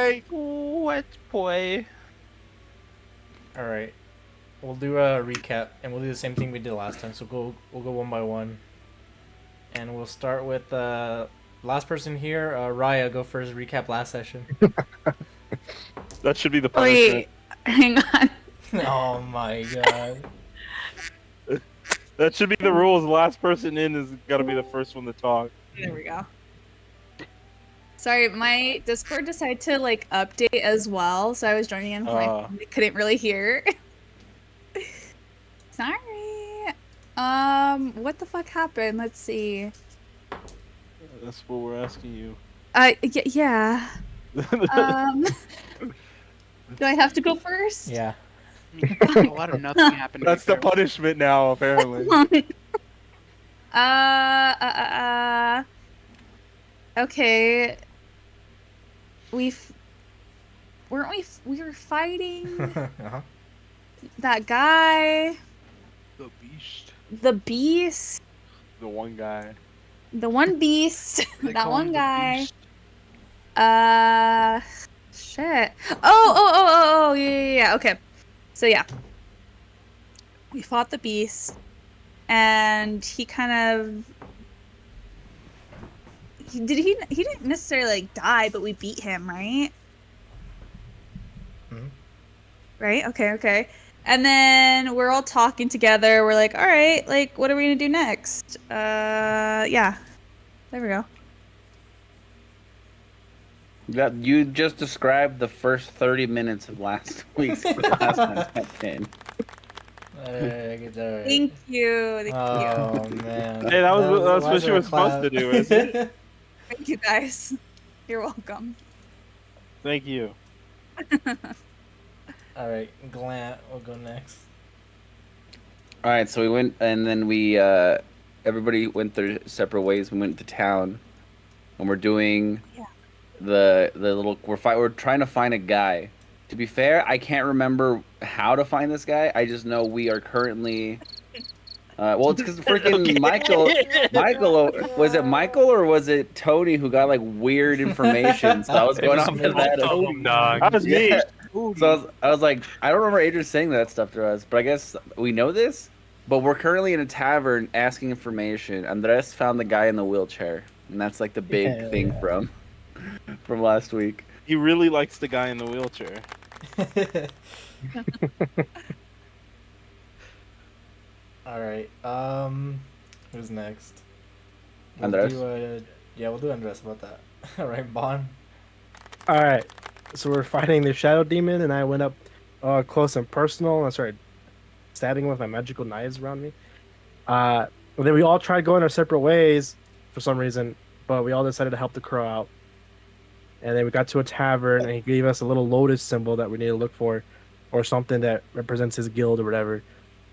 Alright, let's play. Alright. We'll do a recap, and we'll do the same thing we did last time. So we'll go one by one. And we'll start with last person here. Raya, go first. Recap last session. That should be the punishment. Wait, hang on. Oh my god. That should be the rules. The last person in is got to be the first one to talk. There we go. Sorry, my Discord decided to like update as well, so I was joining in. I couldn't really hear. Sorry. What the fuck happened? Let's see. That's what we're asking you. Yeah. Do I have to go first? Yeah. A lot of nothing happened. That's the punishment now, apparently. Okay. We were fighting Uh-huh. that guy, The beast. the beast, The one guy. the one beast, They that call one him the guy. beast. Shit. Oh, yeah. Okay. So yeah, we fought the beast, and he kind of he didn't necessarily like die, but we beat him, right? Mhm. Right. Okay. And then we're all talking together. We're like, all right, like, what are we gonna do next? Yeah. There we go. You just described the first 30 minutes of last week's last campaign. Alright. Thank you. Oh man. Hey, that was why what is she there a was supposed to clap? do, isn't it? Thank you, guys. You're welcome. Thank you. Alright, Glant will go next. All right, so we went, and then we everybody went their separate ways. We went to town, and we're doing the little. We're trying to find a guy. To be fair, I can't remember how to find this guy. I just know we are currently. Well, it's because freaking Michael. Was it Michael or was it Tony who got like weird information? So I was going off to that. That was me. Yeah. So I was like, I don't remember Adrian saying that stuff to us, but I guess we know this. But we're currently in a tavern asking information. Andres found the guy in the wheelchair, and that's like the big thing from last week. He really likes the guy in the wheelchair. Alright, who's next? Andres? We'll do Andres about that. Alright, Bon. Alright, so we're fighting the shadow demon, and I went up close and personal, and I started stabbing with my magical knives around me. But then we all tried going our separate ways for some reason, but we all decided to help the crow out. And then we got to a tavern, and he gave us a little lotus symbol that we need to look for, or something that represents his guild or whatever.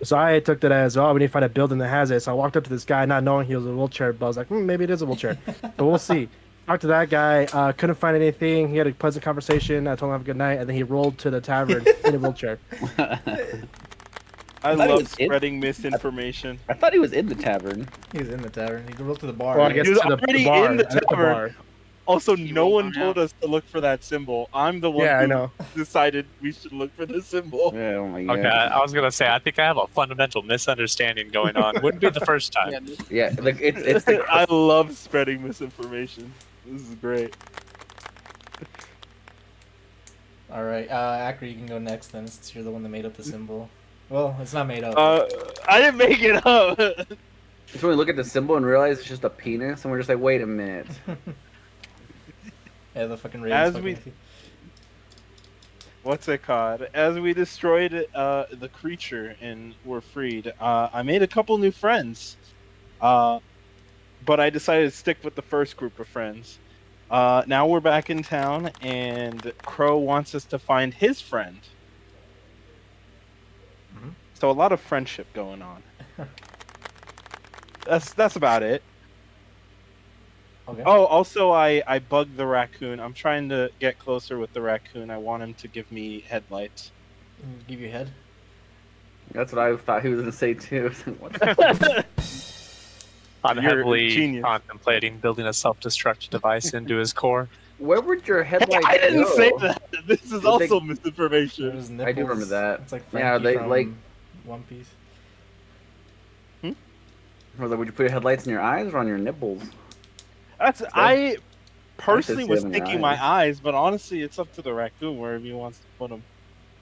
So I took that as, oh, we need to find a building that has it. So I walked up to this guy, not knowing he was a wheelchair, but I was like, maybe it is a wheelchair. But we'll see. Talked to that guy, couldn't find anything. He had a pleasant conversation. I told him have a good night, and then he rolled to the tavern in a wheelchair. I love spreading misinformation. I thought he was in the tavern. He was in the tavern. He could roll to the bar. Well, I right? guess He was to the already bar. in the At the tavern. bar. Also, He no rolled one on told out. us to look for that symbol. I'm the one Yeah, I who know. decided we should look for the symbol. Yeah, oh my god. Okay, I was gonna say I think I have a fundamental misunderstanding going on. Wouldn't be the first time. Yeah, like it's the I love spreading misinformation. This is great. Alright, Akri, you can go next then, since you're the one that made up the symbol. Well, it's not made up. I didn't make it up. It's when we look at the symbol and realize it's just a penis, and we're just like, wait a minute. Yeah, the fucking As Ravens we- fucking with you. What's it called? As we destroyed the creature and were freed, I made a couple new friends. But I decided to stick with the first group of friends. Now we're back in town, and Crow wants us to find his friend. Mhm. So a lot of friendship going on. That's about it. Okay. Oh, also I bugged the raccoon. I'm trying to get closer with the raccoon. I want him to give me headlights. Give you a head. That's what I thought he was gonna say too. What I'm You're a heavily genius. contemplating building a self-destruct device into his core. Where would your Hey, headlights I didn't go? say that. This is Well, they- also It misinformation. was I do remember nipples. that. It's like Yeah, Frankie they, from like- One Piece. Or like, would you put your headlights in your eyes or on your nipples? I personally see was them in your thinking my eyes, but honestly, it's up to the raccoon wherever he wants to put them.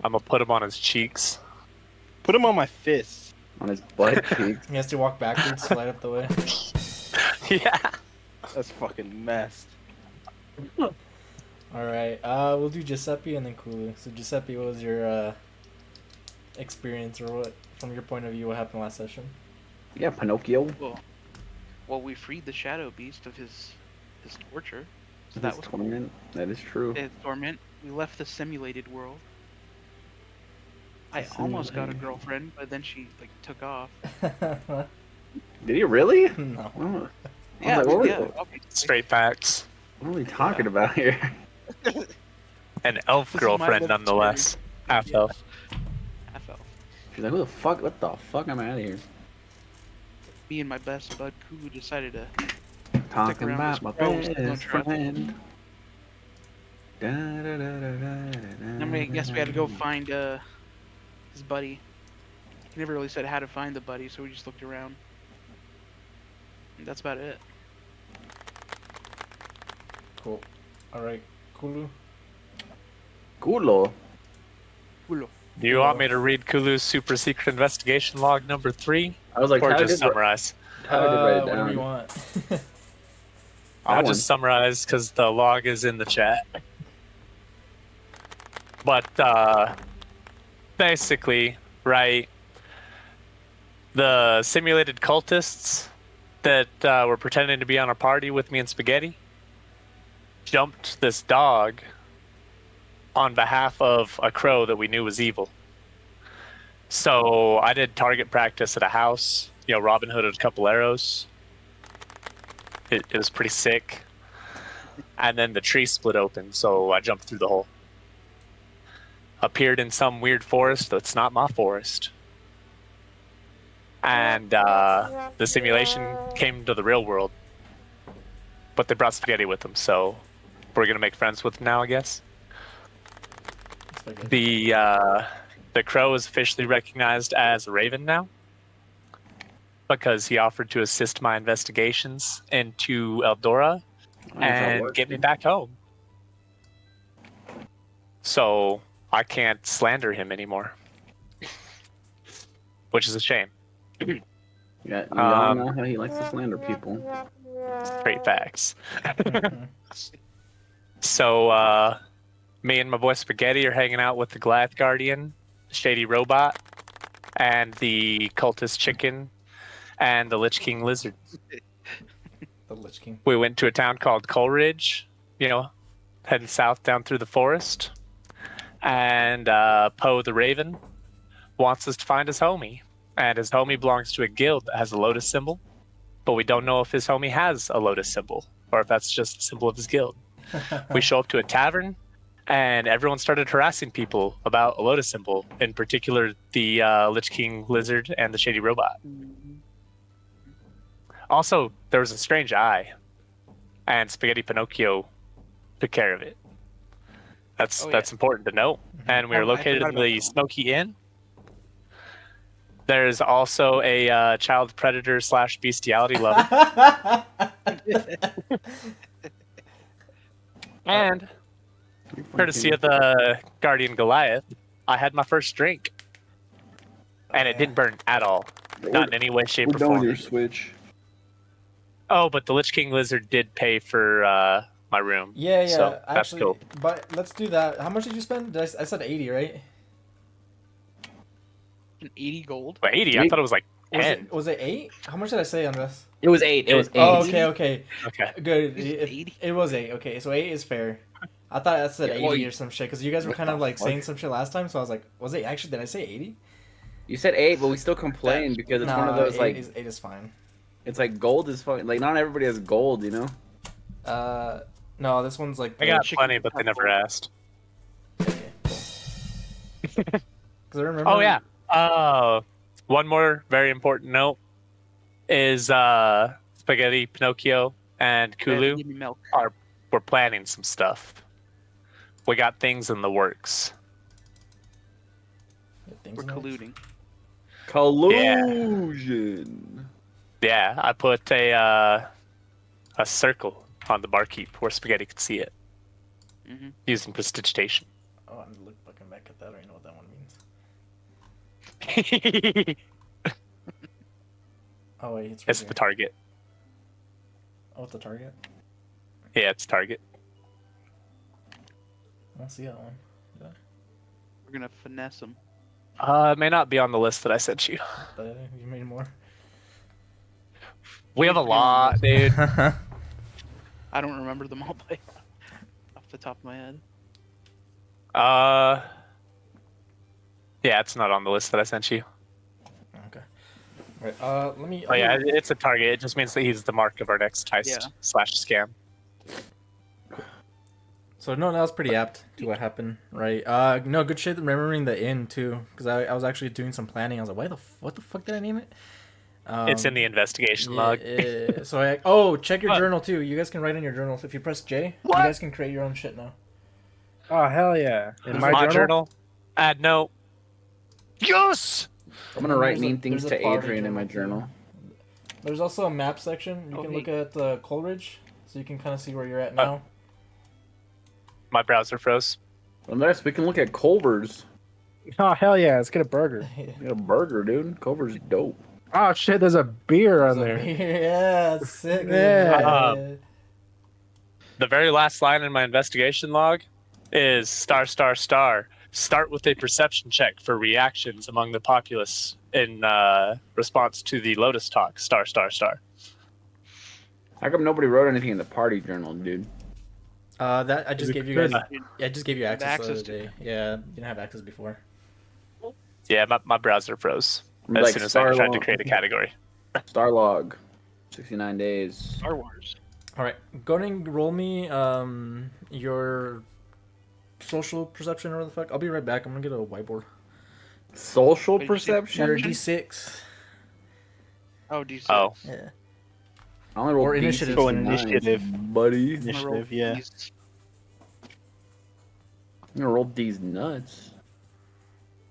I'm gonna put him on his cheeks. Put them on my fists. On his butt cheeks. He has to walk backwards, slide up the way. Yeah. That's fucking messed. All right, we'll do Giuseppe and then Kulu. So Giuseppe, what was your experience, or what, from your point of view, what happened last session? Yeah, Pinocchio. Well, we freed the Shadow Beast of his torture. So His that was torment. That is true. his torment. We left the simulated world. I almost got a Simulated. girlfriend, but then she like took off. Did he really? No. Oh, Yeah, like, what yeah. were- Okay. Straight facts. what are we talking about here? An elf This is my girlfriend, love nonetheless. Half Yeah. elf. Half elf. She's like, who the fuck? What the fuck? I'm out of here. Me and my best bud Kulu decided to. Talking around about this my Brawl, so don't best trust friend. Da, da, da, da, da, da, Then I guess we had to go find his buddy. He never really said how to find the buddy, so we just looked around. And that's about it. Cool. All right, Kulu. Culo. Kulu. Do you want me to read Kulu's super secret investigation log number 3? I was like, Or Tyler just did, summarize? Tyler did write it Whatever you down. want. I'll That just one. summarize because the log is in the chat. But basically, right, the simulated cultists that were pretending to be on a party with me and Spaghetti jumped this dog on behalf of a crow that we knew was evil. So I did target practice at a house, Robin Hooded a couple arrows. It was pretty sick. And then the tree split open, so I jumped through the hole. Appeared in some weird forest that's not my forest. And the simulation came to the real world. But they brought Spaghetti with them, so we're going to make friends with him now, I guess. The crow is officially recognized as a raven now, because he offered to assist my investigations into Eldora and get me back home. So I can't slander him anymore, which is a shame. Yeah, you all know how he likes to slander people. Straight facts. So me and my boy Spaghetti are hanging out with the Goliath Guardian, Shady Robot, and the Cultist Chicken, and the Lich King Lizard. The Lich King. We went to a town called Coleridge, heading south down through the forest. And Poe the Raven wants us to find his homie. And his homie belongs to a guild that has a lotus symbol. But we don't know if his homie has a lotus symbol, or if that's just a symbol of his guild. We show up to a tavern, and everyone started harassing people about a lotus symbol, in particular the Lich King Lizard and the Shady Robot. Also, there was a strange eye, and Spaghetti Pinocchio took care of it. That's important to note. And we are I located forgot in about the that. Smoky Inn. There's also a child predator / bestiality lover. And courtesy of the Guardian Goliath, I had my first drink. And it didn't burn at all. Not in any way, shape, We're or done with form. your Switch. Oh, but the Lich King Lizard did pay for my room. Yeah, So that's actually, cool. but let's do that. How much did you spend? I said 80, right? An 80 gold. But 80, I thought it was like Was 10. it 8? How much did I say on this? It was 8. It was 8. Oh, okay. Okay. Good. Is it It, 80? it was 8. Okay, so 8 is fair. I thought I said Yeah, 80 well, or some shit, because you guys were kind of like saying some shit last time, so I was like, was it actually, did I say 80? You said 8, but we still complain because it's one of those, 8 like, eight is fine. it's like gold is fun. Like, not everybody has gold, you know? No, this one's like. I got chicken plenty, but they never asked. Okay, cool. 'Cause I remember. Oh, yeah. One more very important note is Spaghetti, Pinocchio, and Kulu Give me milk. we're planning some stuff. We got things in the works. Things We're in the works. colluding. Collusion. Yeah, I put a circle on the barkeep where Spaghetti could see it Mm-hmm. using prestidigitation. Oh, I'm gonna look fucking back at that. I don't even know what that one means. Oh wait, it's right It's here. the target. Oh, it's the target. Yeah, it's target. I don't see that one. We're gonna finesse them. It may not be on the list that I sent you. But you made more. We have a lot, dude. I don't remember them all by off the top of my head. Yeah, it's not on the list that I sent you. Okay. Right. Let me. Oh yeah, it's a target. It just means that he's the mark of our next heist Yeah. / scam. So no, that was pretty apt to what happened, right? No, good shit. Remembering the inn too, because I was actually doing some planning. I was like, what the fuck did I name it? It's in the investigation log. So check your journal too. You guys can write in your journals. If you press J, What? you guys can create your own shit now. Oh hell yeah! In My my, journal. Add note. Yes. I'm gonna write There's a- mean things there's a to party Adrian in my too. journal. There's also a map section. You Oh, can hey. look at Coleridge, so you can kind of see where you're at Oh. now. My browser froze. Unless we can look at Culver's. oh hell yeah! Let's get a burger. Get a burger, dude. Culver's dope. Oh shit! There's a beer on there. Yeah, it's sick. Yeah. The very last line in my investigation log is *****. Start with a perception check for reactions among the populace in response to the Lotus talk. *****. How come nobody wrote anything in the party journal, dude? That I just it gave you good? guys. I just gave you Have access the access other to day. Yeah, you didn't have access before. Yeah, my browser froze as Like soon as I tried to Starlog. create a category. Starlog. 69 days. Star Wars. All right, go ahead and roll me your social perception or whatever the fuck. I'll be right back. I'm gonna get a whiteboard. Social Wait, did you say perception? Your Perception? D6. Oh, DC. Oh, Yeah. I only rolled Or D6 initiative. Oh, and nines, initiative. buddy. I'm gonna roll Initiative, yeah. these. I'm gonna roll these nuts.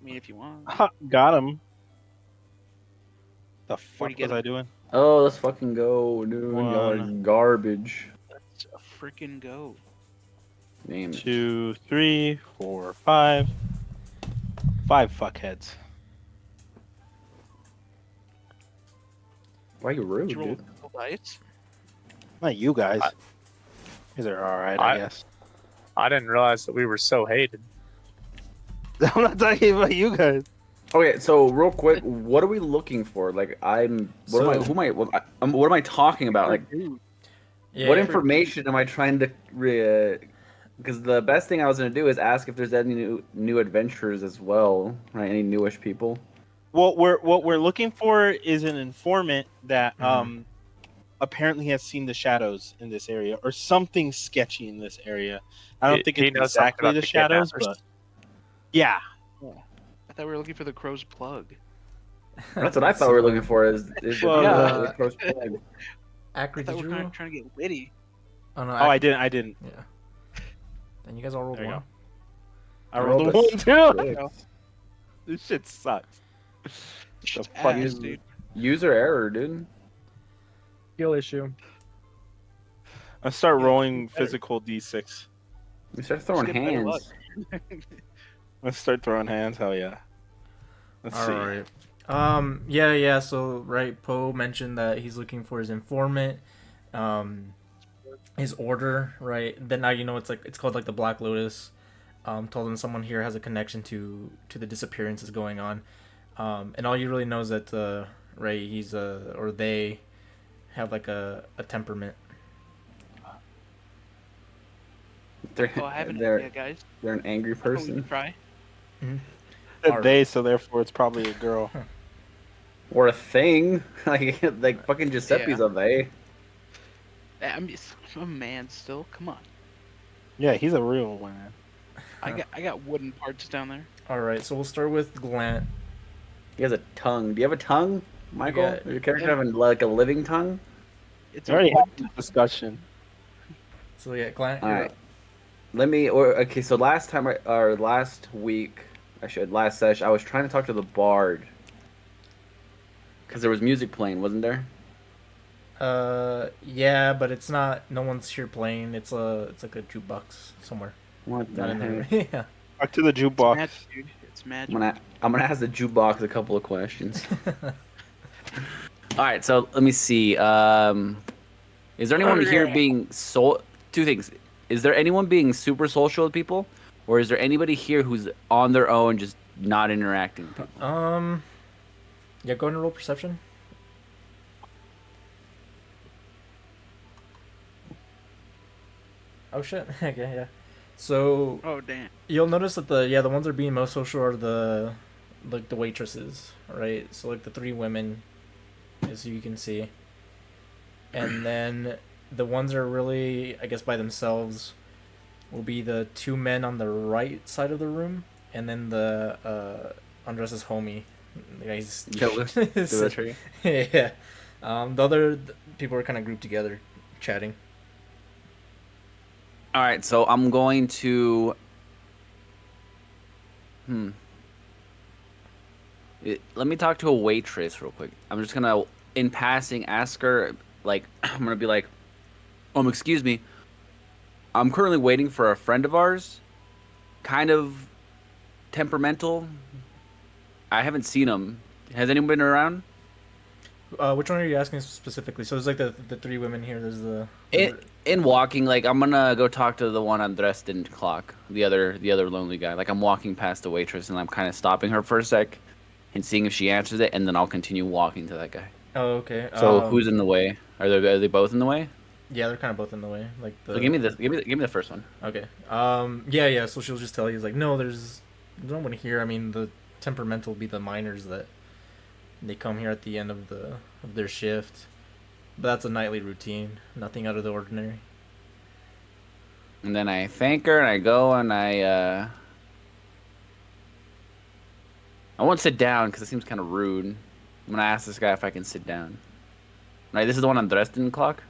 I mean, if you want. Ha, got him. The Where'd fuck you get was him? I doing? Oh, let's fucking go, dude. Y'all are One. garbage. Let's freaking go. Damn it. 2, 3, 4, 5. 5 fuckheads. Why are you rude, Did you roll dude? full dice? Not you guys. These are alright, I guess. I didn't realize that we were so hated. I'm not talking about you guys. Okay, so real quick, what are we looking for? Like, what am I? Who am I? What am I talking about? Like, Yeah. what information am I trying to? Because the best thing I was gonna do is ask if there's any new adventures as well, right? Any newish people. What we're looking for is an informant that Mhm. apparently has seen the shadows in this area or something sketchy in this area. I don't think He it's knows something exactly about the the shadows, kidnappers. but yeah. I thought we were looking for the crow's plug. That's what I thought we were looking for. Is Well, the close plug. I Acri, thought did we you were roll? trying to get witty. Oh no. Oh, I didn't. Yeah. And you guys all rolled There you one. I I rolled a rolled 1 too. Six. This shit sucks. Shit's fuck ass, is- dude. User error, dude. Skill issue. I start Yeah, rolling better. physical d6. We start throwing Just get better hands. Let's start throwing hands. Hell yeah. Let's see. All right. Yeah. So right, Poe mentioned that he's looking for his informant, his order. Right. Then now you know it's called like the Black Lotus. Told him someone here has a connection to the disappearances going on, and all you really know is that right he's or they have like a temperament. Oh, I haven't. They're Yeah, guys. they're an angry I thought we person. could try. Said they, so therefore it's probably a girl. Or a thing. like fucking Giuseppe's Yeah. a they. I'm a man still. Come on. Yeah, he's a real man. I got wooden parts down there. All right. So we'll start with Glant. He has a tongue. Do you have a tongue, Michael? Yeah. Does your character have like a living tongue? It's We already a had this discussion. So yeah, Clint, All you're right. up. Okay, so last time, or last week, last session, I was trying to talk to the bard. Because there was music playing, wasn't there? Yeah, but it's not. No one's here playing. It's like a jukebox somewhere. What Not the in the room. heck? Yeah. Talk to the It's jukebox. magic, dude. It's magic. I'm gonna ask the jukebox a couple of questions. All right, so let me see. Is there anyone here being Two things. Is there anyone being super social with people, or is there anybody here who's on their own, just not interacting with people? Yeah. Go ahead and roll perception. Oh shit. Okay. Yeah. So Oh damn. you'll notice that the ones that are being most social are the like the waitresses, right? So like the three women, as you can see, and then the ones that are really, I guess, by themselves will be the two men on the right side of the room, and then the Andres' homie. The guy's yeah. The other people are kind of grouped together, chatting. All right, so I'm going to. Let me talk to a waitress real quick. I'm just gonna, in passing, ask her, like, I'm gonna be like, excuse me. I'm currently waiting for a friend of ours. Kind of temperamental. I haven't seen him. Has anyone been around? Which one are you asking specifically? So there's like the three women here. There's the In walking, like I'm gonna go talk to the one on Dresden clock, the other lonely guy. Like I'm walking past the waitress and I'm kind of stopping her for a sec, and seeing if she answers it, and then I'll continue walking to that guy. Oh, okay. So who's in the way? Are they both in the way? Yeah, they're kind of both in the way. Like the. So give me the first one. Okay. Yeah. So she'll just tell you, like, no, there's no one here. I mean, the temperamental will be the miners that they come here at the end of their shift. But that's a nightly routine. Nothing out of the ordinary. And then I thank her and I go and I won't sit down because it seems kind of rude. I'm gonna ask this guy if I can sit down. Right, this is the one on Dresden clock.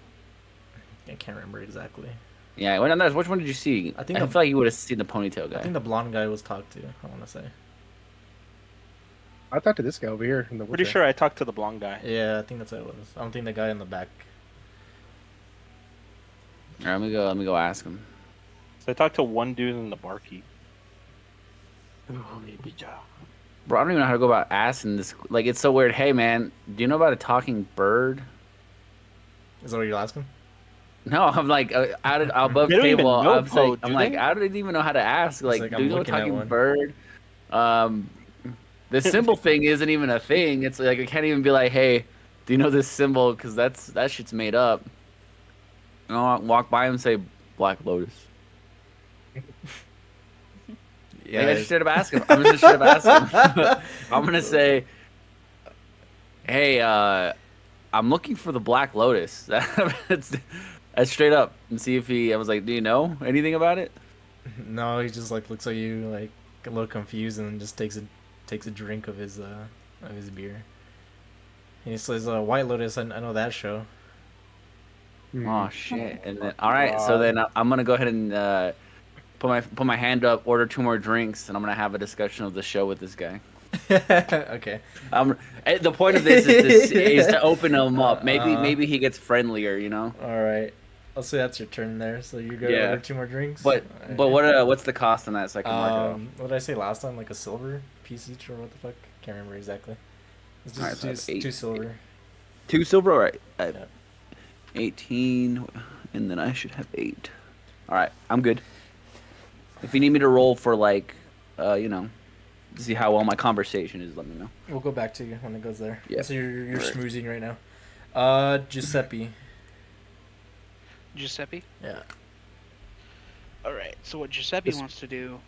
I can't remember exactly. Yeah, which one did you see? I think I feel like you would have seen the ponytail guy. I think the blonde guy was talked to. I want to say. I talked to this guy over here in the Pretty wheelchair. sure I talked to the blonde guy. Yeah, I think that's what it was. I don't think the guy in the back. All right, let me go ask him. So I talked to one dude in the barkeep. Bro, I don't even know how to go about asking this. Like, it's so weird. Hey, man, do you know about a talking bird? Is that what you're asking? No, I'm like above They don't even table. know I'm Poe, like, do they? I don't even know how to ask. Like, like, do I'm you know a looking at talking one. bird? The symbol thing isn't even a thing. It's like I can't even be like, hey, do you know this symbol? Because that shit's made up. And I'll walk by him and say Black Lotus. Yeah. Maybe I should straight up ask him. I'm just straight up ask him. I'm gonna say, hey, I'm looking for the Black Lotus. That's straight up, and see if he. I was like, do you know anything about it? No, he just like looks at you like a little confused and then just takes a drink of his beer. And he says, "White Lotus, I know that show." Oh shit! And then all right, so then I'm gonna go ahead and put my hand up, order 2 more drinks, and I'm gonna have a discussion of the show with this guy. Okay. The point of this is to open him up. Maybe he gets friendlier, you know. All right. I'll say that's your turn there. So you go Yeah. order 2 more drinks. But what's the cost on that? So I can mark it off. What did I say last time? Like a silver piece each, or what the fuck? Can't remember exactly. It's All right, just so that's 2 silver. 2 silver, all right. Yeah. 18, and then I should have 8. All right, I'm good. If you need me to roll for like, to see how well my conversation is, let me know. We'll go back to you when it goes there. Yeah. So you're Alright. schmoozing right now. Giuseppe. Giuseppe. Yeah. All right. So what Giuseppe wants to do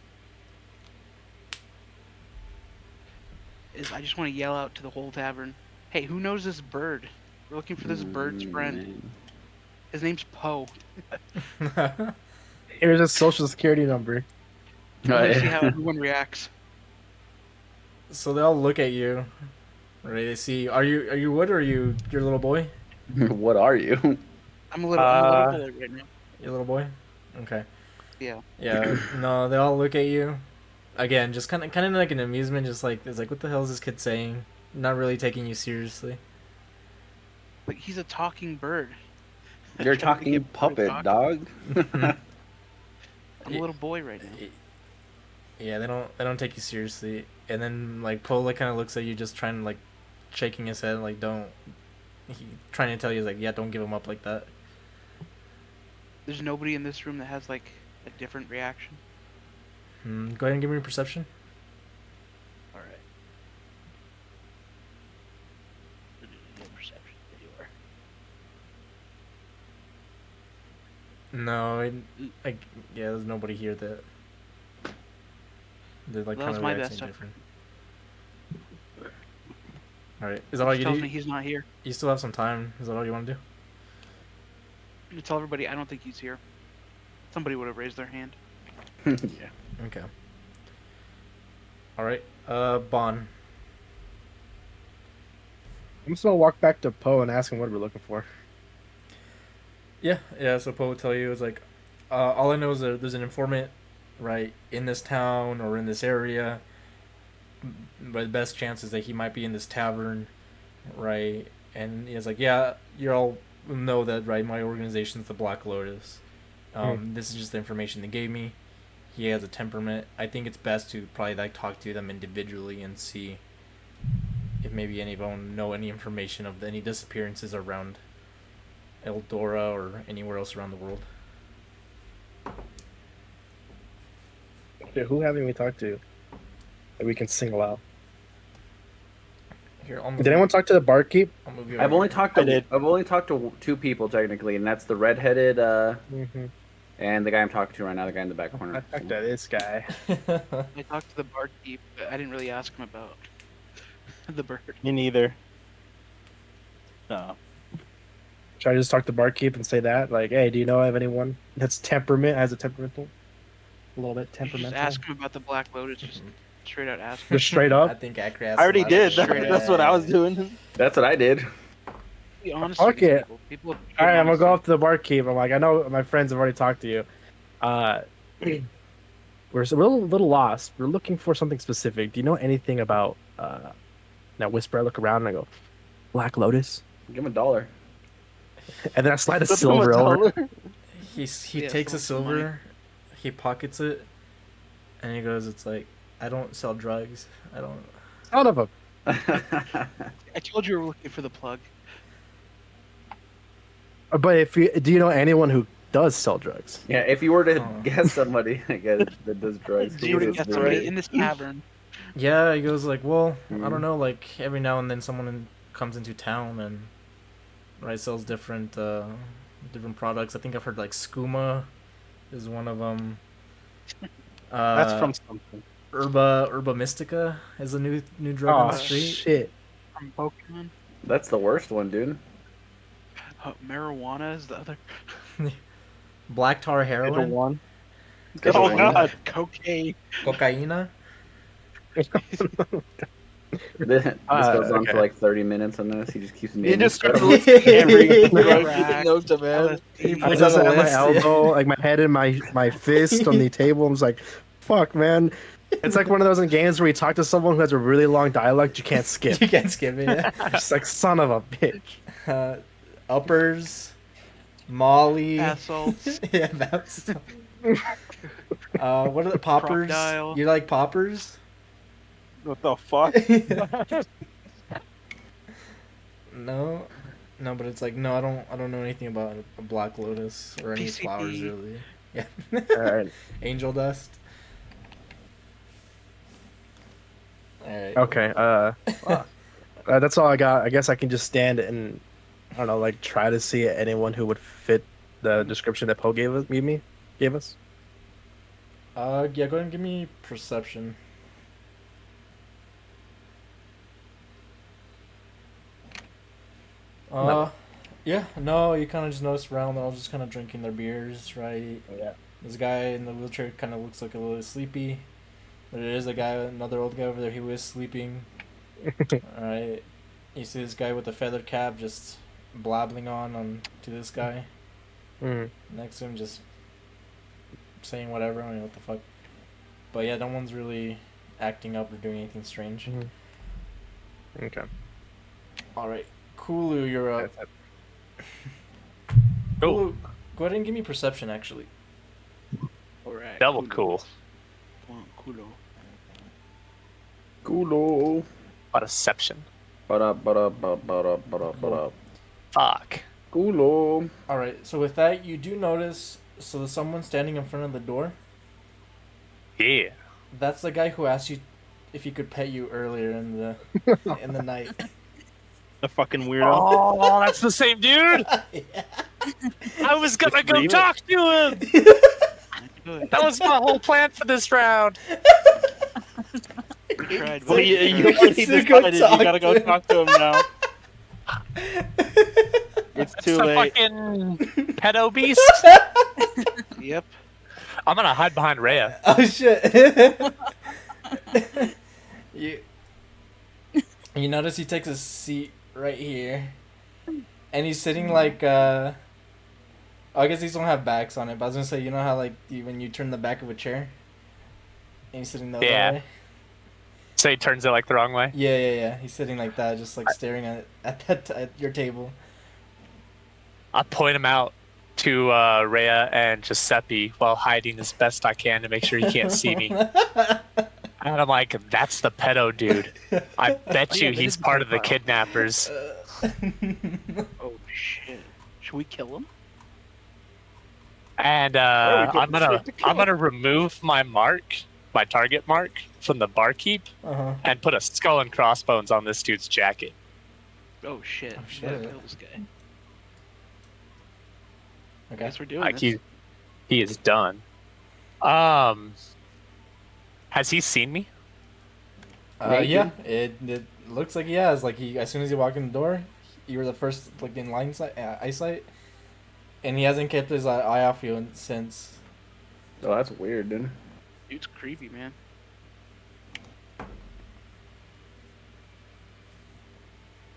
is, I just want to yell out to the whole tavern, "Hey, who knows this bird? We're looking for this bird's friend. Man. His name's Poe." Here's a social security number. Let's see how everyone reacts. So they all look at you. Right? They see. Are you Wood or are you your little boy? What are you? I'm a little boy right now. Your little boy. Okay. Yeah. Yeah. No, they all look at you. Again, just kind of like an amusement. Just like it's like, what the hell is this kid saying? Not really taking you seriously. Like he's a talking bird. You're a Trying to talking get boy puppet, talking. dog. I'm a little boy right now. Yeah, they don't take you seriously. And then like Poe like kind of looks at you, just trying to like shaking his head, like don't. He trying to tell you like, yeah, don't give him up like that. There's nobody in this room that has like a different reaction. Go ahead and give me a perception. All right. No perception. There you are. No, like yeah, there's nobody here that. They're like That kind was of my reacting best different. All right, is that all Which you tells do? me he's not here. You still have some time. Is that all you want to do? To tell everybody, I don't think he's here. Somebody would have raised their hand. Yeah. Okay. All right. Bon. I'm just gonna walk back to Poe and ask him what we're looking for. Yeah. So Poe will tell you, it's like, all I know is that there's an informant, right, in this town or in this area. But the best chance is that he might be in this tavern, right? And he's like, yeah, you all know that, right? My organization's the Black Lotus. This is just the information they gave me. He has a temperament. I think it's best to probably like talk to them individually and see if maybe any of them know any information of any disappearances around Eldora or anywhere else around the world. Dude, who haven't we talked to that we can sing aloud? Here, I'll Did anyone talk to the barkeep? I'll move you I've over only here. talked I to did. I've only talked to 2 people technically, and that's the redheaded Mm-hmm. and the guy I'm talking to right now, the guy in the back I corner. talked to this guy. I talked to the barkeep, but I didn't really ask him about the bird. Me neither. No. Should I just talk to the barkeep and say that? Like, hey, do you know of anyone that's has a temperamental? A little bit You should temperamental. just ask him about the Black Lotus. Just straight out ask him. Just straight I up. think Akri asked I already last did. time. That's what I was doing. That's what I did. Be honest Fuck with these it. people. People All right, I'm gonna go up to the barkeep. I'm like, I know my friends have already talked to you. We're a little lost. We're looking for something specific. Do you know anything about? Now whisper. I look around and I go, Black Lotus, Give him $1. and then I slide a Flip him silver over. dollar. He Yeah, takes a someone some money. silver, he pockets it, and he goes, "It's like I don't sell drugs. I don't." Out of him. I told you we were looking for the plug. But do you know anyone who does sell drugs? Yeah, if you were to Oh. guess somebody I guess, that does drugs, Do you who would get it somebody be? in this tavern? Yeah, he goes like, "Well, I Mhm. don't know. Like every now and then, someone comes into town and right sells different products. I think I've heard like skooma is one of them. That's from something. Herba Mystica is a new drug on Oh the street. shit! From Pokemon? That's the worst one, dude. Marijuana is the other. Black tar The heroin, one. Good Oh one. God. Cocaine. cocaina. This goes on okay. for like 30 minutes on this. He just keeps He naming just stuff. starts listing every Crack. note to man. I He's just on the have my list, yeah. elbow, like my head in my fist on the table. I'm just like, fuck, man. It's like one of those in games where you talk to someone who has a really long dialect you can't skip. You can't skip it. Yeah. Just like, son of a bitch. Uppers, Molly. Bath salts. Yeah, that's. What are the poppers? Crocodile. You like poppers? What the fuck? No, but it's like no, I don't know anything about a Black Lotus or any PCP. flowers really. Yeah, All right. angel dust. All right. Okay. That's all I got. I guess I can just stand and I don't know, like try to see anyone who would fit the description that Poe gave us. Gave us. Yeah, go ahead and give me perception. No. Yeah, no, you kind of just notice around, they're all just kind of drinking their beers, right? Yeah. This guy in the wheelchair kind of looks like a little sleepy. There is another old guy over there who is sleeping. Alright. You see this guy with the feathered cap just blabbling on to this guy. Mm. Next to him, just saying whatever. I don't know what the fuck. But yeah, no one's really acting up or doing anything strange. Okay. All right, Kulu, you're up. Cool. Kulu, go ahead and give me perception, actually. Alright. Double cool. Culo. Cool. Deception. Ba-da-ba-da-ba-ba-da-ba-da-ba-da. Fuck. Cool. All right, so with that, you do notice. So there's someone standing in front of the door. Yeah. That's the guy who asked you if he could pet you earlier in the night. The fucking weirdo. Oh, that's the same dude. I was gonna go Dream it. talk to him. Good. That was my whole plan for this round. We tried. Well, we you tried. already So go decided. talk You gotta go to him. talk to him now. It's It's too the late. fucking pedo beast. Yep. I'm gonna hide behind Rhea. Oh shit! you notice he takes a seat right here, and he's sitting like I guess these don't have backs on it, but I was gonna say, you know how like when you turn the back of a chair, and he's sitting the other Yeah. way. So he turns it like the wrong way. Yeah. He's sitting like that, just like staring at your table. I point him out to Rhea and Giuseppe while hiding as best I can to make sure he can't see me. And I'm like, that's the pedo dude. I bet you Yeah, that he's is the part of the pedophile. kidnappers. Oh shit. Should we kill him? And Oh, we go I'm gonna remove my target mark from the barkeep, and put a skull and crossbones on this dude's jacket. Oh shit. Oh, We gotta shit. kill this guy. Okay. Guess we're doing Like this. he is done. Has he seen me? Yeah. It looks like he has. Like as soon as you walk in the door, you were the first like in eyesight, and he hasn't kept his eye off you since. Oh, that's weird, dude. Dude's creepy, man.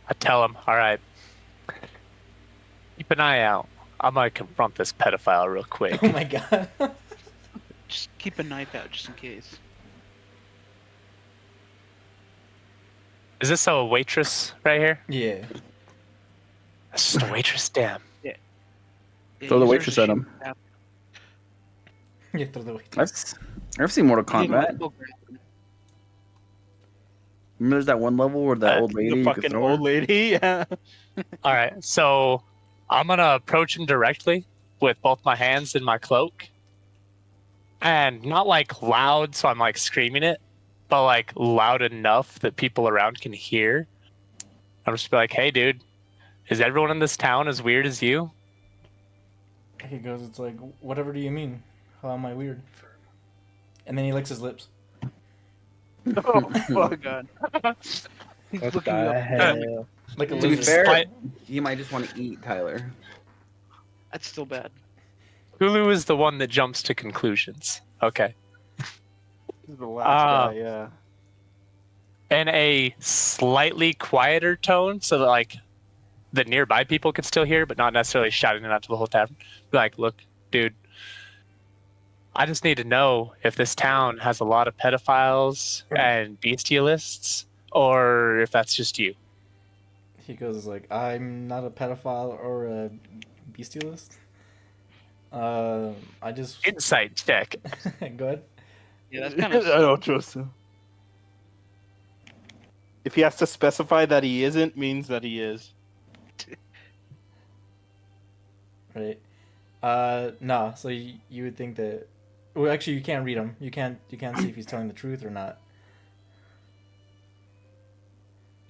I tell him, all right, keep an eye out. I'm gonna confront this pedophile real quick. Oh my god. Just keep a knife out just in case. Is this a waitress right here? Yeah. That's just a waitress. Damn. Yeah, Throw the use waitress hers at to him. shoot Yeah, throw the weight. I've seen Mortal down. Kombat. Remember there's that one level where that old lady The you could fucking throw her? old lady. Yeah. All right, so I'm gonna approach him directly with both my hands in my cloak, and not like loud, so I'm like screaming it, but like loud enough that people around can hear. I'm just be like, "Hey, dude, is everyone in this town as weird as you?" He goes, it's like, whatever do you mean? How am I weird? And then he licks his lips. Oh god. He's What looking the up. hell? Like a To be lizard. fair, Spite- he might just want to eat Tyler. That's still bad. Hulu is the one that jumps to conclusions. Okay. This is the last Ah. guy. Yeah. In a slightly quieter tone, so that like the nearby people could still hear, but not necessarily shouting it out to the whole tavern. Be like, look, dude, I just need to know if this town has a lot of pedophiles and bestialists, or if that's just you. He goes like, I'm not a pedophile or a bestialist. I just Insight check. go ahead. Yeah, that's kind of. I don't trust him. If he has to specify that he isn't, means that he is. Right. No. So you would think that. Well, actually, you can't read him. You can't see if he's telling the truth or not.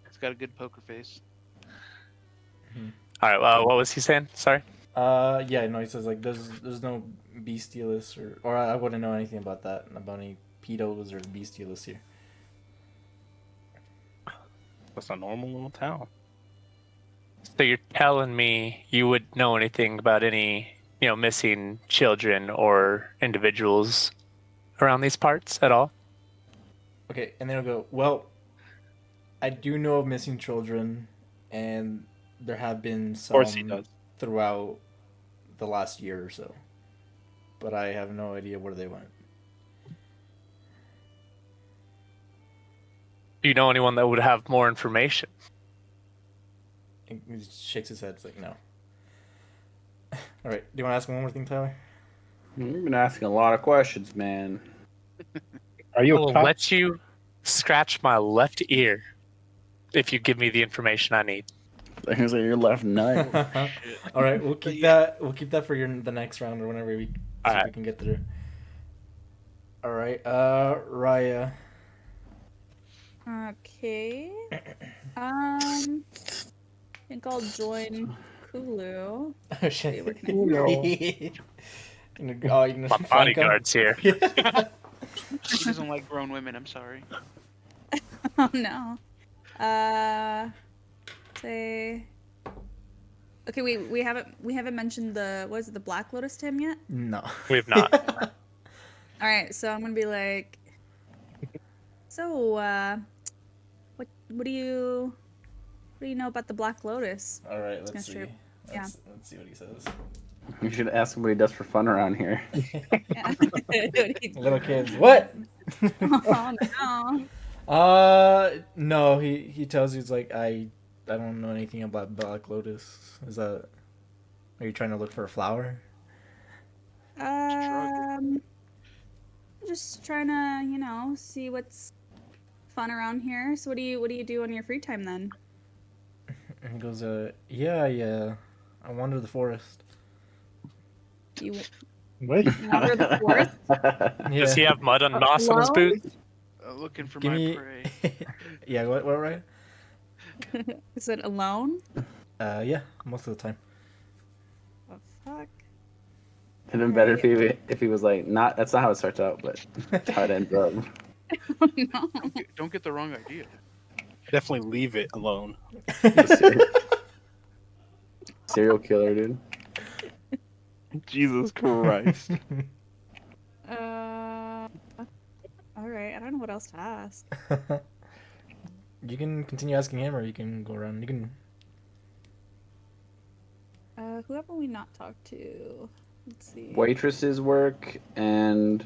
He's got a good poker face. All right. Well, what was he saying? Sorry. Yeah. No. He says like, there's no bestialists or I wouldn't know anything about that, about any pedos or bestialists here. That's a normal little town. So you're telling me you would know anything about any, missing children or individuals around these parts at all? Okay, and then he'll go, well, I do know of missing children, and there have been Of course he some does. throughout the last year or so. but I have no idea where they went. Do you know anyone that would have more information? He shakes his head. It's like, no. All right. Do you want to ask me one more thing, Tyler? You've been asking a lot of questions, man. Are you I will let you scratch my left ear if you give me the information I need. Here's your left nut. All right. We'll keep that. We'll keep that for the next round or whenever we see All if right. we can get through. All right. Raya. Okay. I think I'll join Kulu. Oh shit. Where can I You're gonna My flank him? bodyguard's here. He doesn't like grown women. I'm sorry. Oh no. Say. Okay, we haven't mentioned the Black Lotus to him yet. No. We've not. All right, so I'm gonna be like, so what do you know about the Black Lotus? All right. gonna Let's see. strip- Let's see what he says. You should ask him what he does for fun around here. Yeah. Little kids. What? Oh no. No. He tells you, it's like, I don't know anything about Black Lotus. Is that? Are you trying to look for a flower? Just trying to, see what's fun around here. So what do you do on your free time then? And he goes, yeah. I wander the forest. You What? wander the forest? Yeah. Does he have mud and moss on his Hello? boots? Looking for Give my me. prey. Yeah. What? Right? Is it alone? Yeah. Most of the time. Oh fuck. It'd been better if he was like, that's not how it starts out, but that's how it ends up. Oh no. Don't get the wrong idea. Definitely leave it alone. Serial killer, dude. Jesus Christ. All right. I don't know what else to ask. You can continue asking him, or you can go around. You can. Who have we not talked to? Let's see. Waitresses work and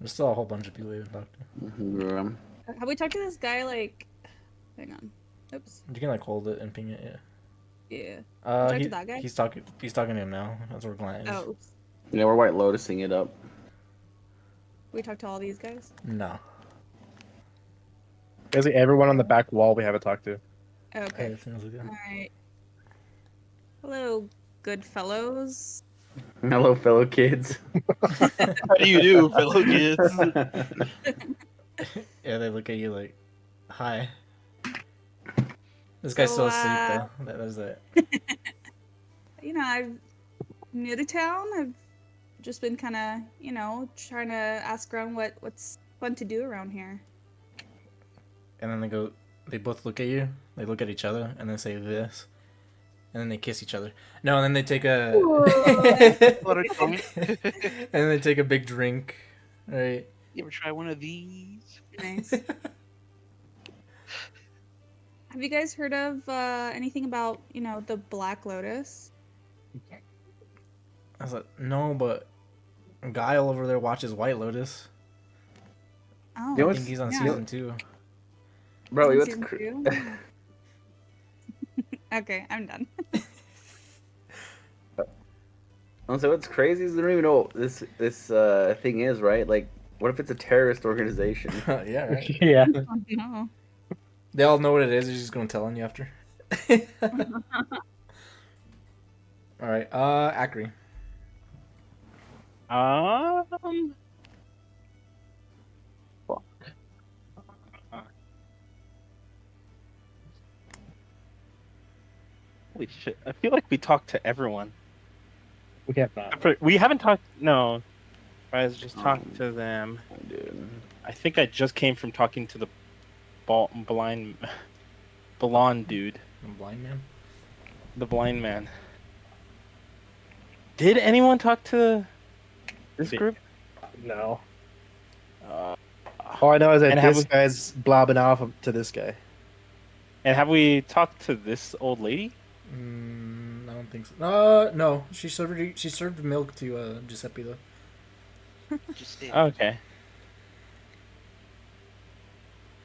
There's still a whole bunch of people you haven't talked to. Have we talked to this guy? Like, hang on. Oops. You can like hold it and ping it. Yeah. Yeah. He, talked to that guy? He's talking. He's talking to him now. That's where Glenn is. Oh, oops. yeah, we're White Lotusing it up. We talked to all these guys. No. Basically, everyone on the back wall we haven't talked to. Okay. Okay, that sounds good. All right. Hello, good fellows. Hello, fellow kids. How do you do, fellow kids? Yeah, they look at you like, hi. This guy's So, still asleep though. That was it. I'm new to town. I've just been kind of, trying to ask around what's fun to do around here. And then they both look at you. They look at each other and then say this. And then they kiss each other. No, and then they take a What a joint. and then they take a big drink. Right. You ever try one of these? Nice. Have you guys heard of anything about, the Black Lotus? I was like, no, but Guile over there watches White Lotus. Oh, You know I think he's on yeah. season 2. Bro, Season what's two? Okay, I'm done. so what's crazy is they don't even know what this thing is, right? Like, what if it's a terrorist organization? Yeah, right. Yeah. Oh, no. They all know what it is. They're just gonna tell on you after. All right, Acri. Fuck. Holy shit! I feel like we talked to everyone. We have not. We haven't talked. No, I just talked to them. Dude. I think I just came from talking to the blind dude, I'm blind man. the blind man. Did anyone talk to this group? No. Uh, All I know is that And have this we- guy's blobbing off to this guy. and have we talked to this old lady? I don't think so. No. She served milk to Giuseppe though. Just did. Okay.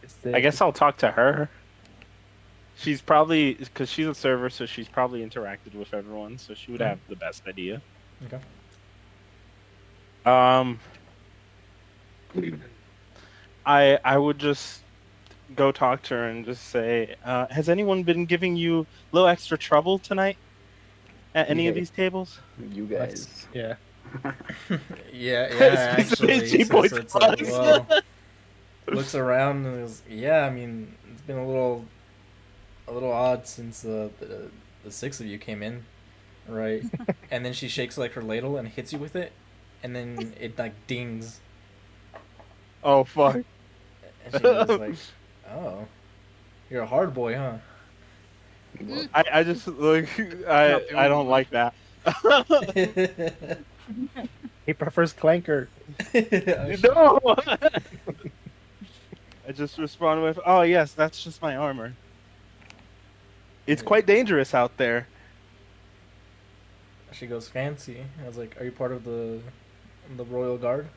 It's I guess I'll talk to her. She's probably because she's a server, so she's probably interacted with everyone, so she would have the best idea. Okay. I would just go talk to her and just say, has anyone been giving you a little extra trouble tonight at any of these tables? You guys. Yeah. Yeah, actually. She So points it's like, us. well, looks around and goes, yeah, I mean, it's been a little odd since the six of you came in, right? And then she shakes like her ladle and hits you with it, and then it like dings, Oh fuck! and she goes like, "Oh, you're a hard boy, huh?" I just like I don't like that. He prefers Clanker. No. I just respond with, "Oh yes, that's just my armor. It's quite dangerous out there." She goes, "Fancy." I was like, "Are you part of the Royal Guard?"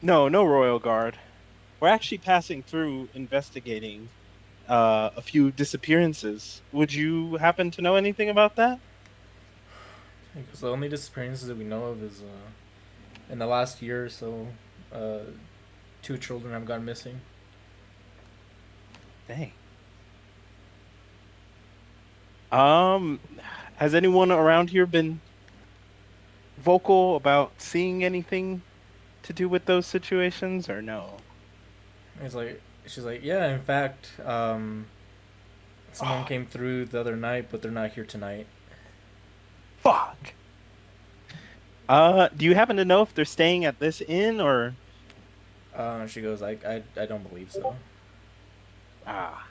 No, no royal guard. We're actually passing through investigating a few disappearances. Would you happen to know anything about that? Because the only disappearances that we know of is in the last year or so, 2 children have gone missing. Dang. Has anyone around here been vocal about seeing anything to do with those situations, or no? She's like, yeah, in fact, someone came through the other night, but they're not here tonight. Fuck. Do you happen to know if they're staying at this inn or? She goes, I don't believe so. Ah.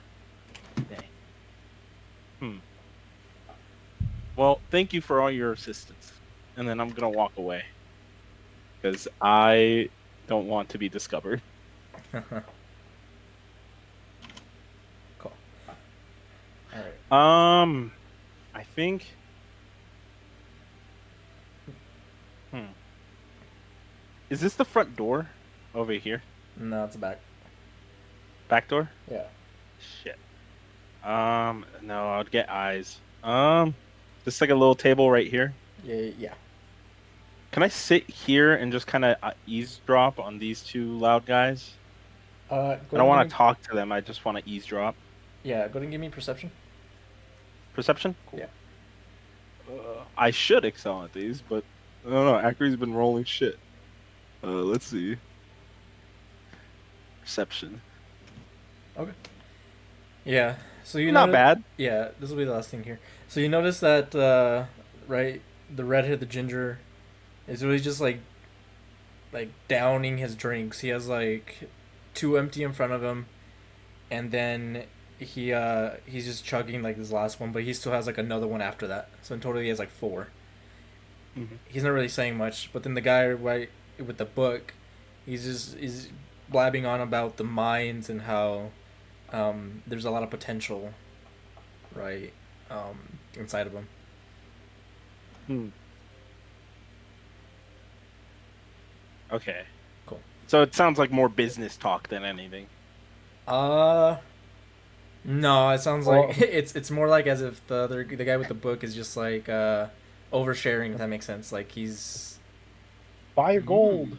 Dang. Well, thank you for all your assistance. And then I'm gonna walk away. Because I don't want to be discovered. Cool. All right. I think. Is this the front door over here? No, it's back. Back door? Yeah. Shit. No, I'd get eyes. Just like a little table right here. Yeah. Can I sit here and just kind of eavesdrop on these 2 loud guys? I don't want to talk to them. I just want to eavesdrop. Yeah, go ahead and give me perception. Perception? Cool. Yeah. I should excel at these, but I don't know. Ackery's been rolling shit. Let's see. Perception. Okay. Yeah. So you Not bad. Yeah, this will be the last thing here. So you notice that right, the redhead, the ginger, is really just like downing his drinks. He has like 2 empty in front of him, and then he's just chugging like this last one, but he still has like another one after that. So in total he has like 4. Mm-hmm. He's not really saying much, but then the guy right with the book, he's blabbing on about the mines and how there's a lot of potential, right, inside of him. Okay. Cool. So it sounds like more business talk than anything. No, it sounds like it's more like as if the guy with the book is just like oversharing, if that makes sense. Like he's Buy your gold.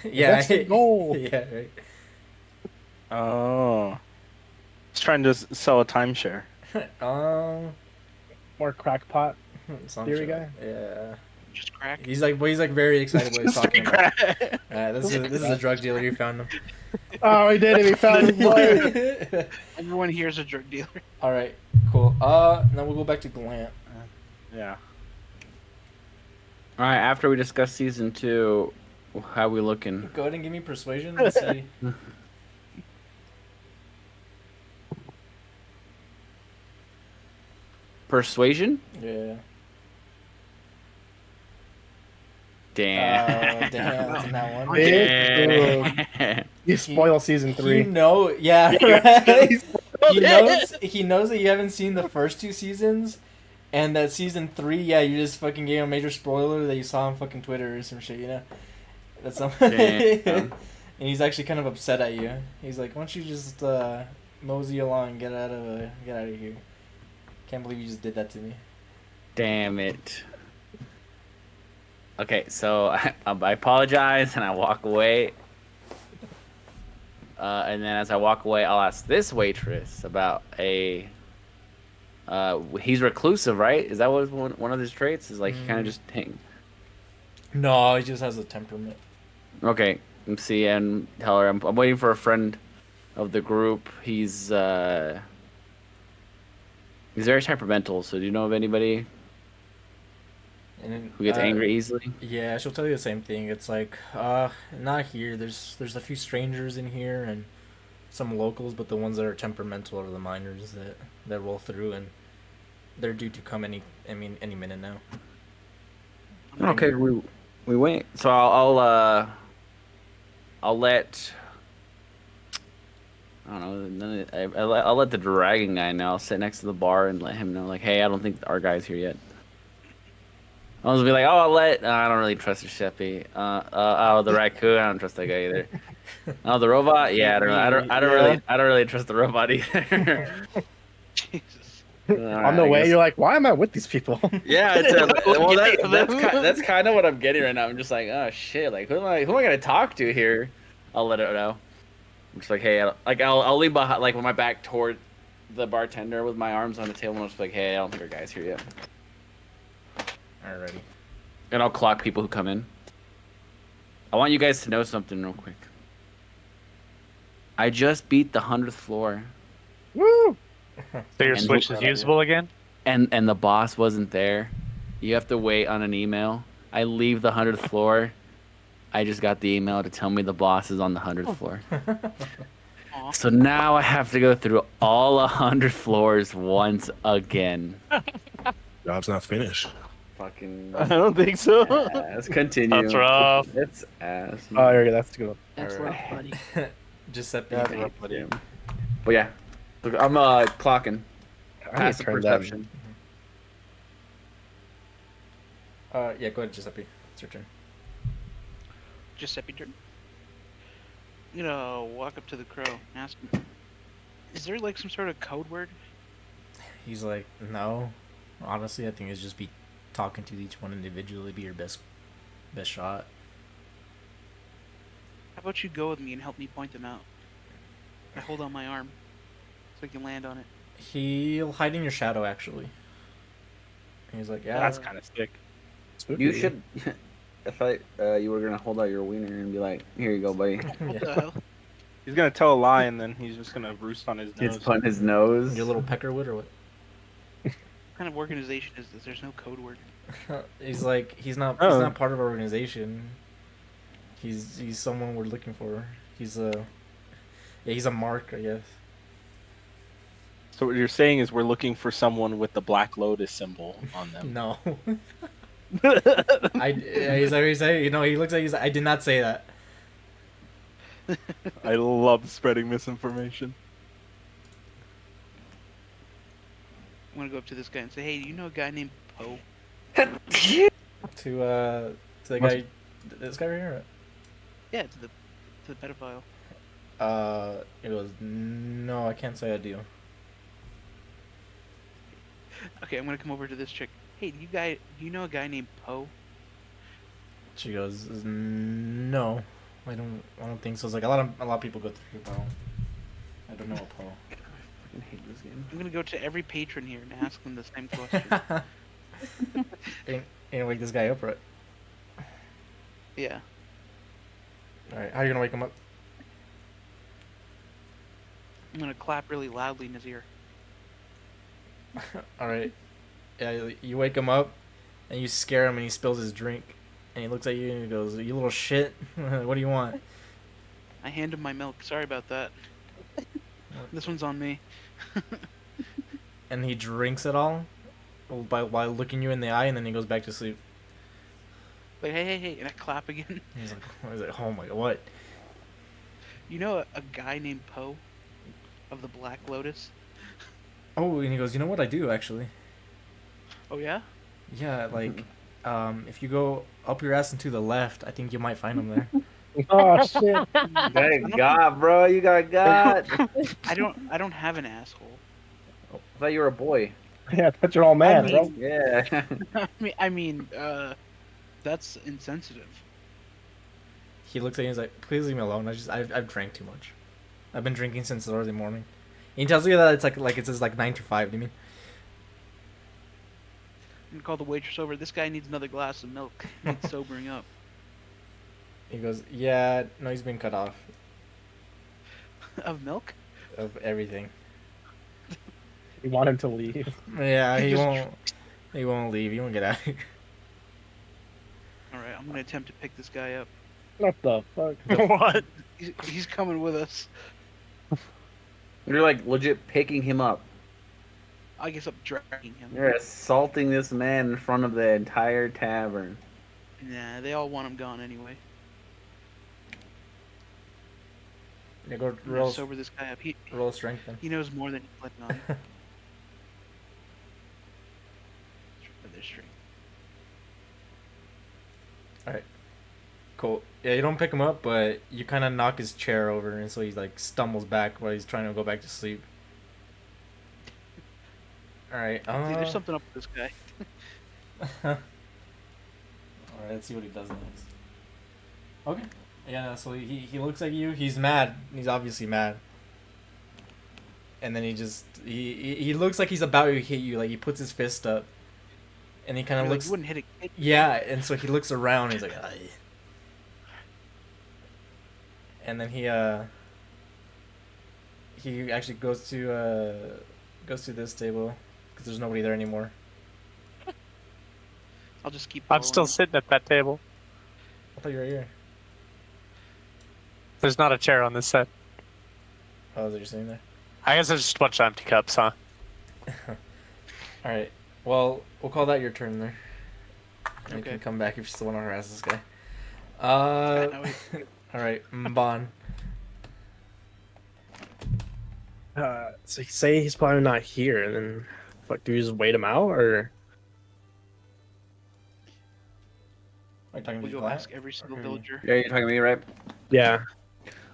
yeah, Invest in gold. yeah, right. Oh. He's trying to sell a timeshare. More crackpot Some theory shit. guy. Yeah. Just crack. He's like very excited what he's talking about. Secret. This is a drug dealer. You found him. Oh, he did it. He found his boy. Everyone here is a drug dealer. All right, cool. Now we'll go back to Glant. Yeah. All right. After we discuss season 2, how we looking? Go ahead and give me persuasion. Let's see. Persuasion? Yeah. Damn. Damn, it's in that one. Damn. You spoil season 3. Yeah, right. He knows that you haven't seen the first 2 seasons, And that season 3, yeah, you just fucking gave a major spoiler that you saw on fucking Twitter or some shit, you know? That's something. Damn. And he's actually kind of upset at you. He's like, "Why don't you just mosey along, and get out of here? Can't believe you just did that to me." Damn it. Okay, so I apologize and I walk away. And then as I walk away, I'll ask this waitress about a. He's reclusive, right? Is that what one of his traits? Is like he kind of just hang. No, he just has a temperament. Okay, see, and tell her I'm waiting for a friend of the group. He's very temperamental. So do you know of anybody And then, who gets angry easily? Yeah, she'll tell you the same thing. It's like, not here. There's a few strangers in here and some locals, but the ones that are temperamental are the minors that roll through, and they're due to come any minute now. Okay, we wait. So I'll let. I don't know. I'll let the dragon guy know. I'll sit next to the bar and let him know, like, hey, I don't think our guy's here yet. I'll just be like, oh, I don't really trust Giuseppe. The raccoon, I don't trust that guy either. Oh, the robot, yeah, I don't really trust the robot either. Jesus. On the way, you're like, why am I with these people? Yeah, that's kind of what I'm getting right now. I'm just like, oh shit, like who am I gonna talk to here? I'll let it know. I'm just like, hey, I'll leave behind, like with my back toward the bartender with my arms on the table, and I'll just be like, hey, I don't think our guy's here yet. Alrighty. And I'll clock people who come in. I want you guys to know something real quick. I just beat the 100th floor. Woo! So your And Switch who- is usable again? And the boss wasn't there. You have to wait on an email. I leave the 100th floor. I just got the email to tell me the boss is on the 100th floor. Aw. So now I have to go through all 100 floors once again. Job's not finished. Fucking I don't think so. ass. Continue. That's rough. It's ass. Oh, yeah, that's good. That's rough, buddy. Giuseppe. That's rough, buddy. But yeah, look, I'm clocking. I need to Passive turn that. perception. Yeah, go ahead, Giuseppe. It's your turn. Giuseppe turn. I'm gonna walk up to the crow and ask him, is there like some sort of code word? He's like, no. Honestly, I think it's just be talking to each one individually, be your best shot. How about you go with me and help me point them out? I hold on my arm so I can land on it. He'll hide in your shadow, actually. And he's like, yeah. That's kind of sick. You should. If you were gonna hold out your wiener and be like, "Here you go, buddy." What the hell? He's gonna tell a lie and then he's just gonna roost on his nose. It's on his nose. Your little peckerwood or what? What kind of organization is this? There's no code word. He's like, he's not Oh. part of our organization. He's someone we're looking for. He's a mark, I guess. So what you're saying is we're looking for someone with the Black Lotus symbol on them. No. He's like, you know, he looks like he's like, I did not say that. I love spreading misinformation. I'm gonna go up to this guy and say, hey, do you know a guy named Poe? To the guy, this guy right here. Yeah, to the pedophile. It goes, no, I can't say I do. Okay, I'm gonna come over to this chick. Hey, do you know a guy named Poe? She goes, no, I don't think so. It's like a lot of people go through Poe. I don't know a Poe. I fucking hate this game. I'm gonna go to every patron here and ask them the same question. Ain't wake this guy up, right? Yeah. All right, how are you gonna wake him up? I'm gonna clap really loudly in his ear. All right. Yeah, you wake him up, and you scare him, and he spills his drink, and he looks at you and he goes, "You little shit! What do you want?" I hand him my milk. Sorry about that. This one's on me. And he drinks it all, while looking you in the eye, and then he goes back to sleep. Like, hey, and I clap again. He's like, "Oh my god, what?" You know a guy named Poe of the Black Lotus? Oh, and he goes, "You know what I do actually." Oh yeah. Yeah, like, if you go up your ass and to the left, I think you might find him there. Oh shit! Thank God, bro. You got God. I don't have an asshole. I thought you were a boy. Yeah, that's your old man, I bro. mean, Yeah. that's insensitive. He looks at you and he's like, please leave me alone. I've drank too much. I've been drinking since early morning. He tells you that it's like it says like 9 to 5. Do you mean? I'm gonna call the waitress over. This guy needs another glass of milk. Needs sobering up. He goes, yeah, no, he's been cut off Of milk? of everything. You want him to leave? Yeah, He he just- won't. He won't leave. He won't get out of here. All right, I'm gonna attempt to pick this guy up. What the fuck? What? He's coming with us. You're like legit picking him up. I guess I'm dragging him. You're assaulting this man in front of the entire tavern. Nah, they all want him gone anyway. Yeah, go I'm gonna roll sober this guy up. roll strength then. He knows more than he's letting on. There's strength. Cool. Yeah, you don't pick him up, but you kind of knock his chair over, and so he like stumbles back while he's trying to go back to sleep. All right. See, there's something up with this guy. All right. Let's see what he does next. Okay. Yeah. So he looks at you. He's mad. He's obviously mad. And then he looks like he's about to hit you. Like he puts his fist up, and he kind of You're like, looks. you wouldn't hit a kid. Yeah, and so he looks around. He's like, "Aye." And then he actually goes to this table because there's nobody there anymore. I'll just keep. I'm still following sitting at that table. I thought you were right here. There's not a chair on this set. Oh, is that you're sitting there? I guess there's just a bunch of empty cups, huh? All right. Well, we'll call that your turn there. And you Okay. can come back if you still want to harass this guy. No, All right, Mban. So say he's probably not here, and then, fuck, do we just wait him out, or? Are you talking to We the go client? ask every single Or- villager. Yeah, you're talking to me, right? Yeah.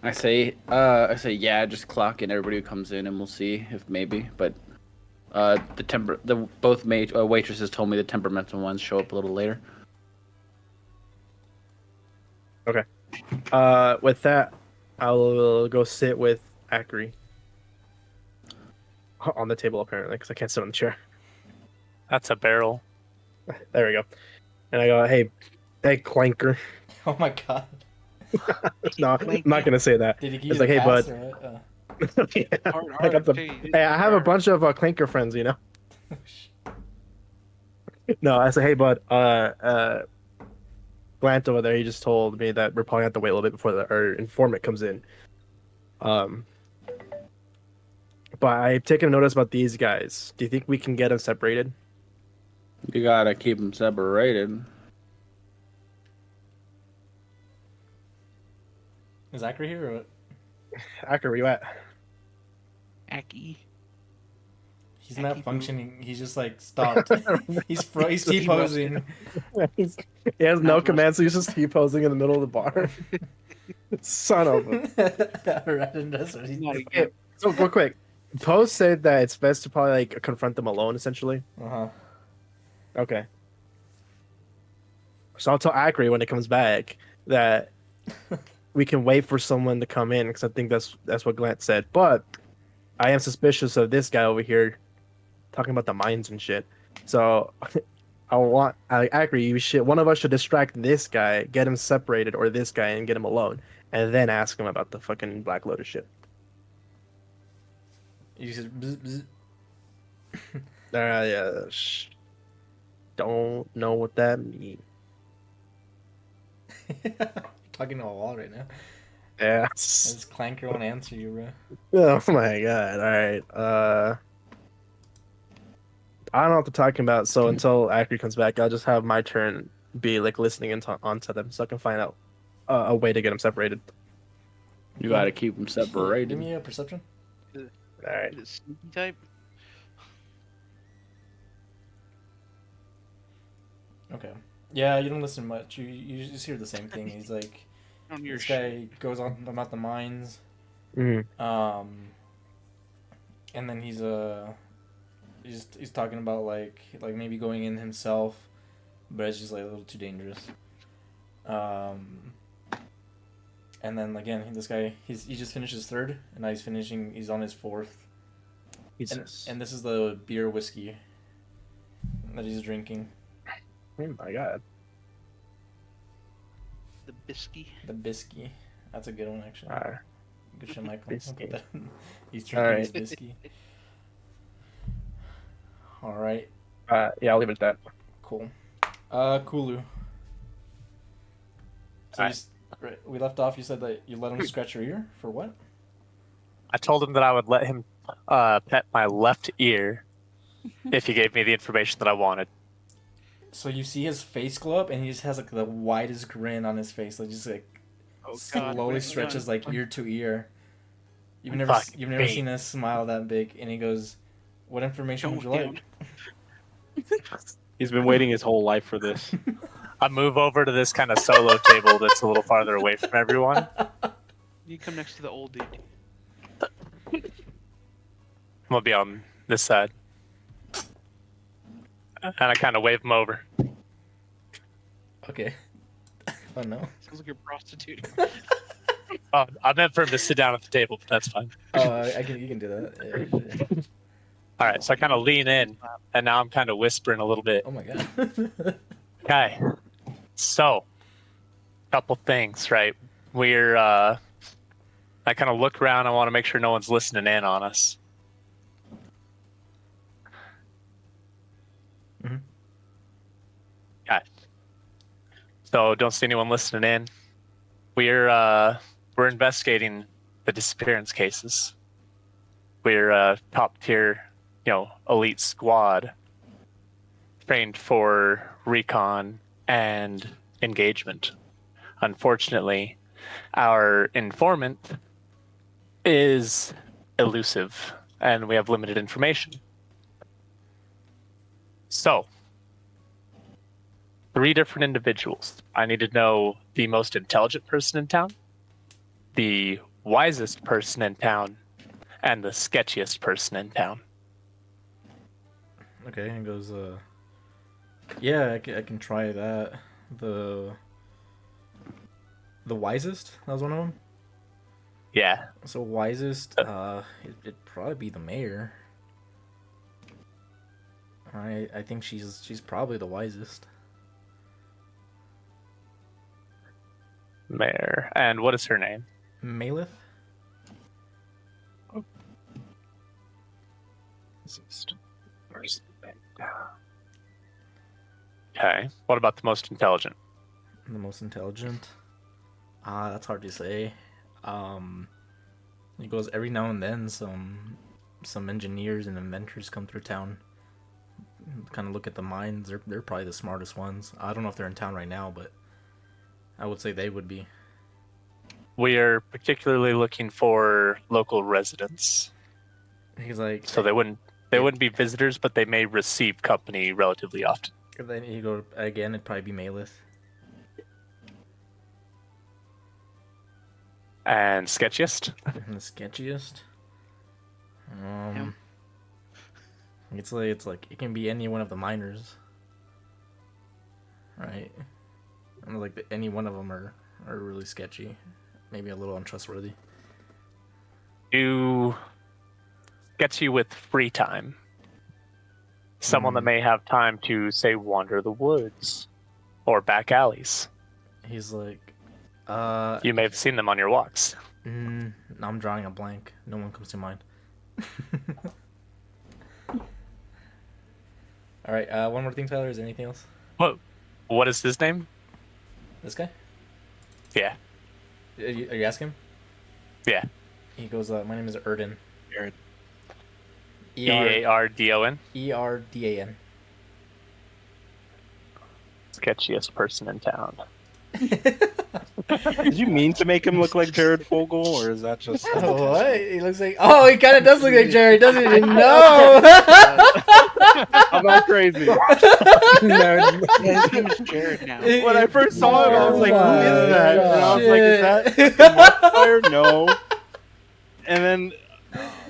I say, yeah, just clock in everybody who comes in, and we'll see if maybe. But, both waitresses told me the temperamental ones show up a little later. With that, I'll go sit with Akri on the table apparently, because I can't sit on the chair. That's a barrel. There we go. And I go, hey, clanker. Oh my god. No, I'm not gonna say that. Did he give It's you like, the hey, pass bud. or what? Yeah. Hard, I got the. hey, Hey, I have a hard. bunch of clanker friends, you know. No, I say, hey, bud. Glant over there, he just told me that we're probably have to wait a little bit before our informant comes in. But I've taken notice about these guys. Do you think we can get them separated? You gotta keep them separated. Is Akri here or what? Akri, where you at? Aki. He's not Aki functioning. He's just like stopped. He's T-posing. He has no Not command, so he's just T-posing in the middle of the bar. Son of a. Random desert. He's not Okay, again. so real quick, Poe said that it's best to probably like confront them alone, essentially. Uh-huh. Okay. So I'll tell Akri when it comes back that we can wait for someone to come in, because I think that's what Glant said. But I am suspicious of this guy over here talking about the mines and shit. So Akri, one of us should distract this guy, get him separated, or this guy, and get him alone, and then ask him about the fucking Black Lotus shit. You said bzz, bzz. Yeah. Don't know what that means. Talking to a wall right now. Yeah. This clanker won't answer you, bro. Oh my god. Alright. I don't know what they're talking about, so until Akri comes back, I'll just have my turn be like listening onto them so I can find out a way to get them separated. You gotta keep them Give separated. me a perception. Alright. The sneaky type. Okay. Yeah, you don't listen much. You just hear the same thing. He's like, I don't hear this shit. guy goes on about the mines. Mhm. And then he's talking about like maybe going in himself, but it's just like a little too dangerous. And then again, this guy he just finished his third, and now he's on his fourth. And this is the beer whiskey that he's drinking. Oh my god. The bisky. The bisky. That's a good one, actually. Alright. Good shit, Michael. Bisky. I'll put that in. He's drinking his Alright. bisky. Alright, Yeah, I'll leave it at that. cool. Kulu. So we left off, you said that you let him scratch your ear? For what? I told him that I would let him pet my left ear if he gave me the information that I wanted. So you see his face glow up, and he just has like the widest grin on his face, like just like Oh, God. slowly Wait, stretches hold like ear to ear. You've Fuck never me. seen a smile that big, and he goes, "What information would you Don't like?" He's been waiting his whole life for this. I move over to this kind of solo table that's a little farther away from everyone. You come next to the old dude. I'm gonna be on this side. And I kind of wave him over. Okay. Oh no. Sounds like you're prostituting. I meant for him to sit down at the table, but that's fine. You can do that. Yeah. All right, so I kind of lean in, and now I'm kind of whispering a little bit. Oh my god. Okay, so couple things, right? I kind of look around. I want to make sure no one's listening in on us. Mhm. Okay. So don't see anyone listening in. We're investigating the disappearance cases. We're a top tier, elite squad trained for recon and engagement. Unfortunately, our informant is elusive and we have limited information. So, 3 different individuals. I need to know the most intelligent person in town, the wisest person in town, and the sketchiest person in town. Okay, and goes, yeah, I can try that. The wisest? That was one of them? Yeah. So wisest, it'd probably be the mayor. I think she's probably the wisest. Mayor. And what is her name? Malith? Okay. What about the most intelligent? The most intelligent? That's hard to say. He goes every now and then some engineers and inventors come through town. Kind of look at the mines. They're probably the smartest ones. I don't know if they're in town right now, but I would say they would be. We are particularly looking for local residents. He's like, So they wouldn't be visitors, but they may receive company relatively often. then you go again. It'd probably be Malith. And sketchiest? And the sketchiest. Him. It's like it can be any one of the miners, right? And like any one of them are really sketchy, maybe a little untrustworthy. You sketchy with free time. Someone that may have time to, say, wander the woods or back alleys. He's like, You may have seen them on your walks. I'm drawing a blank. No one comes to mind. All right. One more thing, Tyler. Is there anything else? What is his name? This guy? Yeah. Are you asking him? Yeah. He goes, my name is Erdan. Jared. Eardon. Erdan. Sketchiest person in town. Did you mean to make him look like Jared Fogle, or is that just? What? He looks like. Oh, he kind of does look like Jerry, doesn't he? No. I'm not crazy. Yeah, his name is Jared now. When I first saw him, I was like, "Who is that?" And I was like, "Is Shit. that Markiplier?" No. And then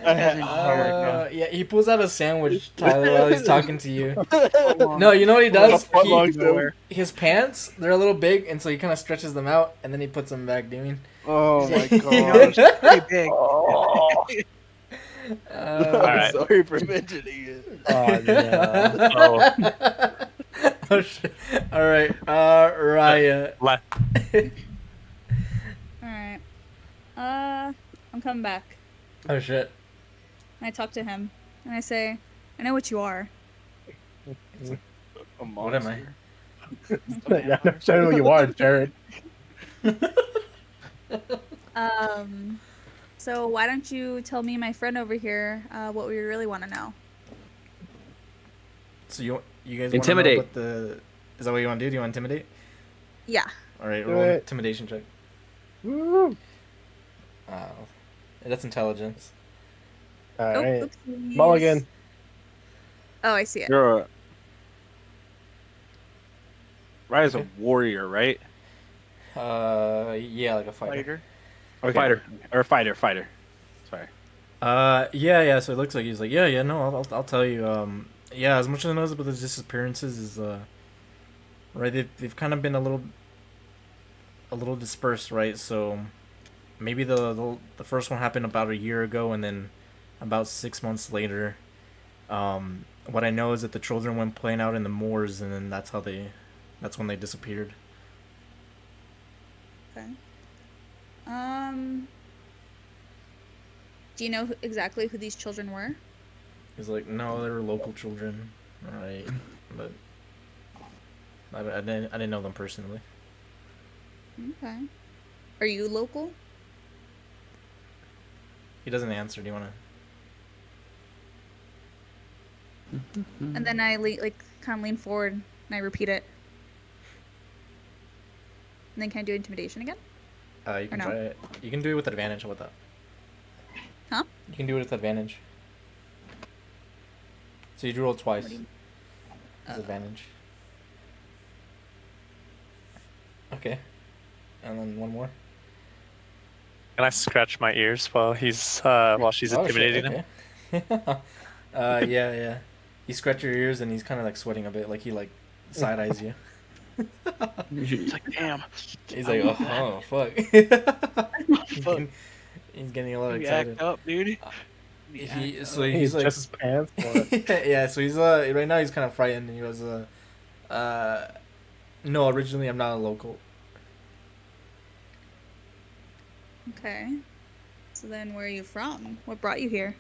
I His name's Jared now. Yeah, he pulls out a sandwich, Tyler, while he's talking to you. Long- No, you know what he does? Foot long sandwich. His pants, they're a little big, and so he kind of stretches them out, and then he puts them back, dude. Oh my You know, god. it's pretty big. I'm Alright. sorry for mentioning it. Oh, no. Oh, shit. All right, Raya. Le- All right. I'm coming back. Oh shit. And I talk to him, and I say, "I know what you are." A What am I? monster. Yeah, I'm trying to know who you are, Jared. So why don't you tell me and my friend over here what we really want to know? So you guys Intimidate. Want to know what is that what you want to do? Do you want to intimidate? Yeah. All right, Do roll an it. intimidation check. Woo. That's intelligence. All Oh, right. oopsies. Mulligan. Oh, I see it. You're a Raya's a warrior, right? Yeah, like a fighter. Fighter. Okay. Fighter. Sorry. Yeah. So it looks like he's like, yeah. No, I'll tell you. Yeah, as much as I know about the disappearances is right. They've kind of been a little dispersed, right? So maybe the first one happened about a year ago, and then about 6 months later, what I know is that the children went playing out in the moors, and then that's when they disappeared. Okay. Do you know exactly who these children were? He's like, no, they were local children, right? But I didn't know them personally. Okay. Are you local? He doesn't answer. Do you want to? And then I kind of lean forward and I repeat it. And then can I do intimidation again? You can no? try it. You can do it with advantage. How about that? Huh? You can do it with advantage. So you roll twice. What do you- With advantage. Okay. And then one more. Can I scratch my ears while she's Oh, intimidating him? shit, okay. Yeah. You scratch your ears and he's kind of like sweating a bit, like he like side eyes you. It's like, damn. He's like, oh fuck. Fuck. He's getting a little You excited. act up, dude. So He's he's like, just his pants. Or... yeah. So he's right now he's kind of frightened, and he goes, no, originally I'm not a local. Okay. So then where are you from? What brought you here?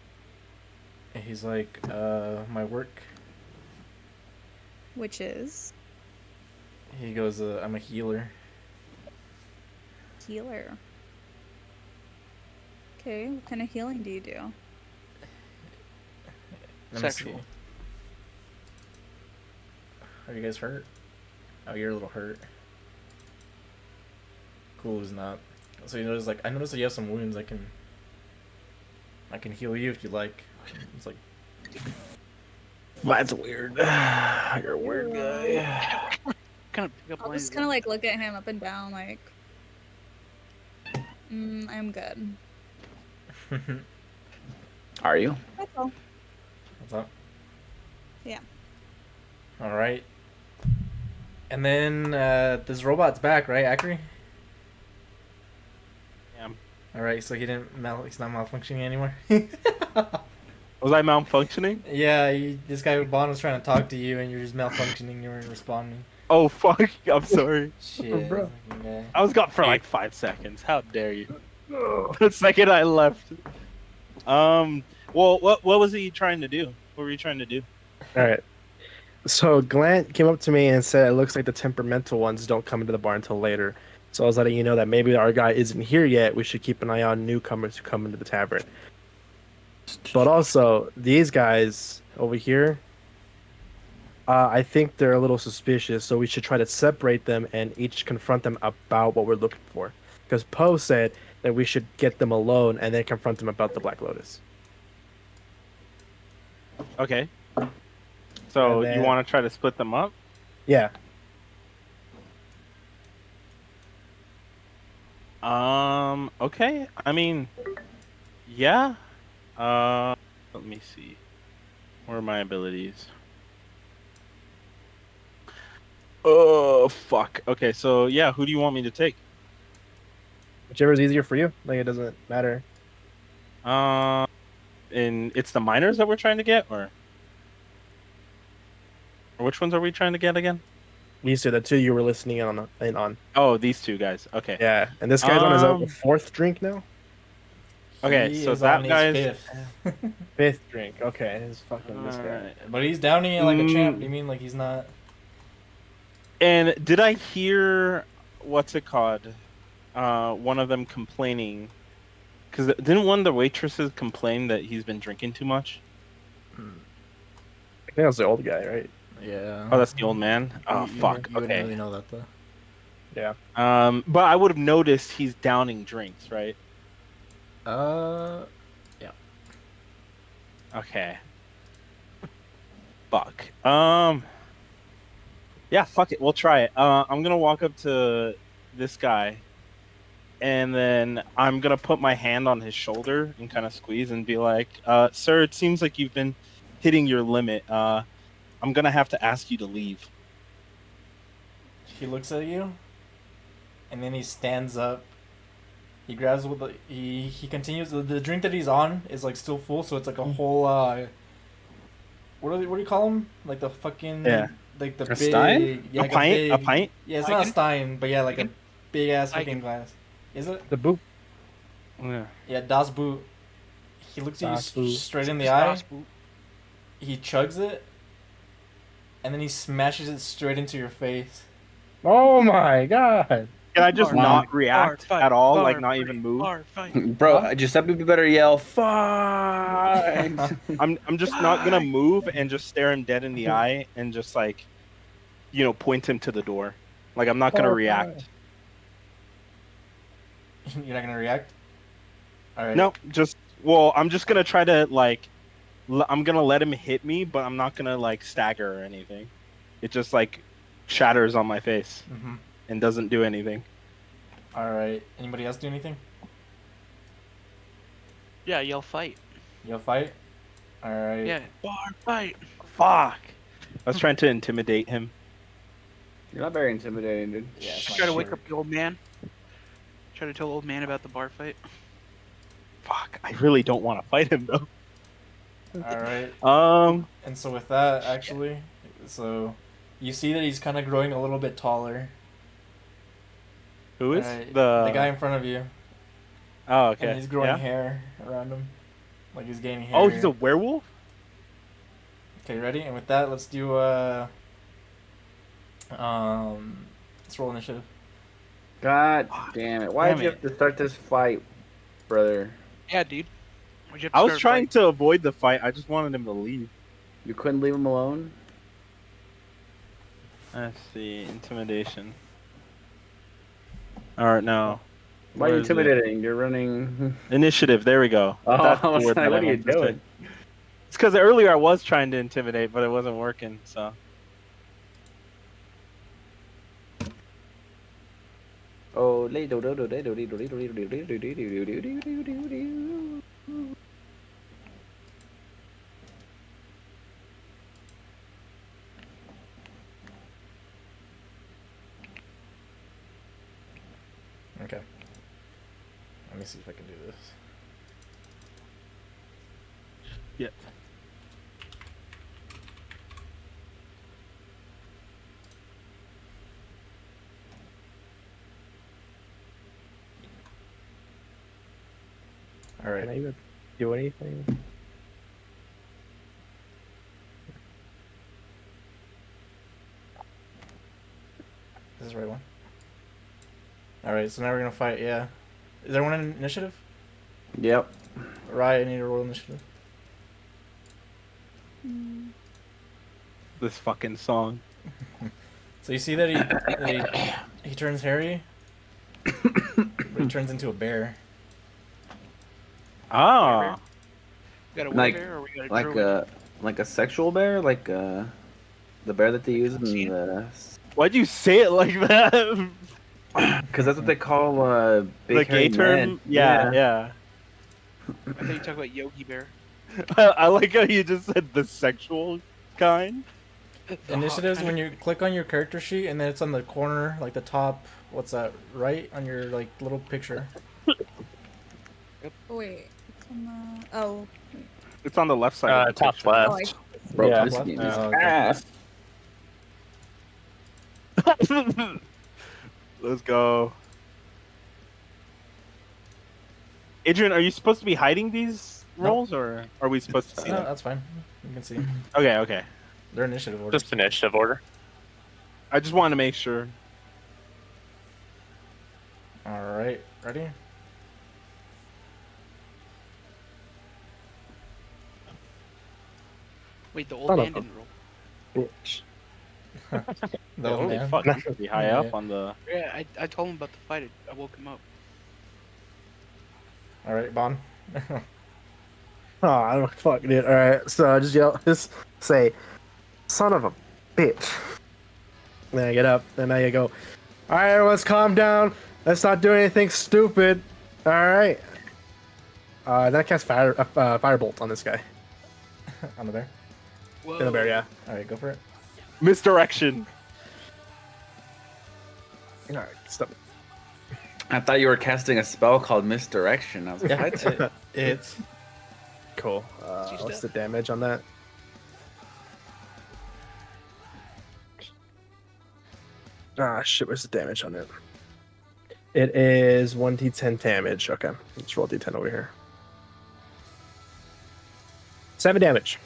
And he's like, my work. Which is He goes, I'm a healer. healer. Okay, what kind of healing do you do? Let me Sexual. see. Are you guys hurt? Oh, you're a little hurt. Cool is not. So you notice, like, I noticed that you have some wounds. I can heal you if you like. It's like, That's weird. You're a weird guy. Kind of pick up I'll lines just kind of like look at him up and down, like, I'm good. Are you? That's all. what's up? Yeah. All right. And then this robot's back, right, Akri? Yeah. All right, so he's not malfunctioning anymore. Was I malfunctioning? Yeah, this guy Bond was trying to talk to you, and you're just malfunctioning. You weren't responding. Oh fuck! I'm sorry. Shit. bro. Yeah. I was gone for like 5 seconds. How dare you? The second I left. Well, what was he trying to do? What were you trying to do? All right. So Glant came up to me and said, "It looks like the temperamental ones don't come into the bar until later." So I was letting you know that maybe our guy isn't here yet. We should keep an eye on newcomers who come into the tavern. But also, these guys over here, I think they're a little suspicious. So we should try to separate them and each confront them about what we're looking for. Because Poe said that we should get them alone and then confront them about the Black Lotus. Okay. So And you then- want to try to split them up? Yeah. Okay. I mean, yeah. Let me see. Where are my abilities? Oh, fuck. Okay, so yeah, who do you want me to take? Whichever's easier for you. Like it doesn't matter. Um, and it's the miners that we're trying to get, or which ones are we trying to get again? These are the two you were listening on. Oh, these two guys. Okay. Yeah. And this guy's on his Um, fourth drink now. Okay, He so is that on his guy's. fifth. Fifth drink. Okay. It's fucking this guy. Alright. But he's downing it like a champ. You mean like he's not? And did I hear what's it called? One of them complaining because didn't one of the waitresses complain that he's been drinking too much? I think that's the old guy, right? Yeah. Oh, that's the old man. Oh, fuck. You wouldn't Okay. really know that though. Yeah. But I would have noticed he's downing drinks, right? Okay. Fuck. Yeah, fuck it. We'll try it. I'm gonna walk up to this guy, and then I'm gonna put my hand on his shoulder and kind of squeeze and be like, "Sir, it seems like you've been hitting your limit. I'm gonna have to ask you to leave." He looks at you, and then he stands up. He grabs with the he continues. The drink that he's on is like still full, so it's like a whole what do you call them? Like the fucking Yeah. like the A big stein? yeah, A like pint? big, A pint? Yeah, it's not a Eigen? stein, but yeah, like a Eigen? big ass Eigen. fucking glass. Is it? The boot. Yeah. Yeah, Das Boot. He looks at you Das Boot. straight in the It's eye. Das Boot. He chugs it, and then he smashes it straight into your face. Oh my god. Can I just Bar not fight, react bar fight, at all? bar Like not fight, even move? bar fight. Bro, Huh? Giuseppe better yell, fight! I'm just not gonna move and just stare him dead in the eye and just like, point him to the door. Like I'm not gonna Bar react. You're not gonna react. All right. No, I'm just gonna try to like, I'm gonna let him hit me, but I'm not gonna like stagger or anything. It just like shatters on my face Mm-hmm. and doesn't do anything. All right. Anybody else do anything? Yeah, yell fight. You'll fight. All right. Yeah, bar fight. Fuck. I was trying to intimidate him. You're not very intimidating, dude. Yeah. it's I not try to wake sure. up the old man. Try to tell the old man about the bar fight. Fuck. I really don't want to fight him though. All right. And so with that, actually, so you see that he's kind of growing a little bit taller. Who is Alright, the guy in front of you? Oh, okay. And he's growing Yeah? hair around him, like he's gaining hair. Oh, he's a werewolf. Okay, ready? And with that, let's do let's roll initiative. God damn it. Why Damn did you it. have to start this fight, brother? Yeah, dude. Why'd you have to I was start trying fighting? to avoid the fight. I just wanted him to leave. You couldn't leave him alone? Let's see, intimidation. All right, now Why are you Where is it? intimidating? You're running. initiative. There we go. Oh, That's the I was word like, that what I are you meant to say. doing? It's because earlier I was trying to intimidate, but it wasn't working. So Oh, do do do do do do do do do do do do do do do do do. Okay. Let me see if I can do this. Yep. All right. Can I even do anything? This is the right one. All right. So now we're gonna fight. Yeah. Is everyone in initiative? Yep. Right. I need to roll initiative. this fucking song. So you see that he turns hairy, but he turns into a bear. Ah, Got a Like- bear or we got a Like druid? a sexual bear, like The bear that they use in Seen the. Why'd you say it like that? Because that's what they call big The hairy gay term? men. Yeah. I thought you talked about Yogi Bear. I like how you just said the sexual kind. The Initiatives, hot when you click on your character sheet and then it's on the corner, like the top, what's that, right on your like little picture. Oh, wait. It's on the... Oh. Wait. It's on the left side of the Top picture. Oh, left. Bro, Yeah. this Left? game is Oh, okay. ass. Let's go. Adrian, are you supposed to be hiding these roles, or are we supposed to see No, them? that's fine. You can see. Okay. They're initiative order. Just initiative order. I just wanted to make sure. Alright, ready? Wait, the old Son of man a- didn't roll. Bitch. The old Holy man. fuck, you should be high Yeah. up on the. Yeah, I told him about the fight. I woke him up. Alright, Bon. Oh, I don't fuck, dude. All right, so just just say, "Son of a bitch." Then I get up, and I go, "All right, everyone's calm down. Let's not do anything stupid." All right. Then I cast firebolt on this guy. On the bear. Whoa. In the bear, yeah. Alright, go for it. Misdirection. All right, stop. I thought you were casting a spell called Misdirection. I was like, Yeah, what? it's Cool. Just What's up. the damage on that? Ah, shit. What's the damage on it? It is 1d10 damage. Okay, let's roll d10 over here. 7 damage.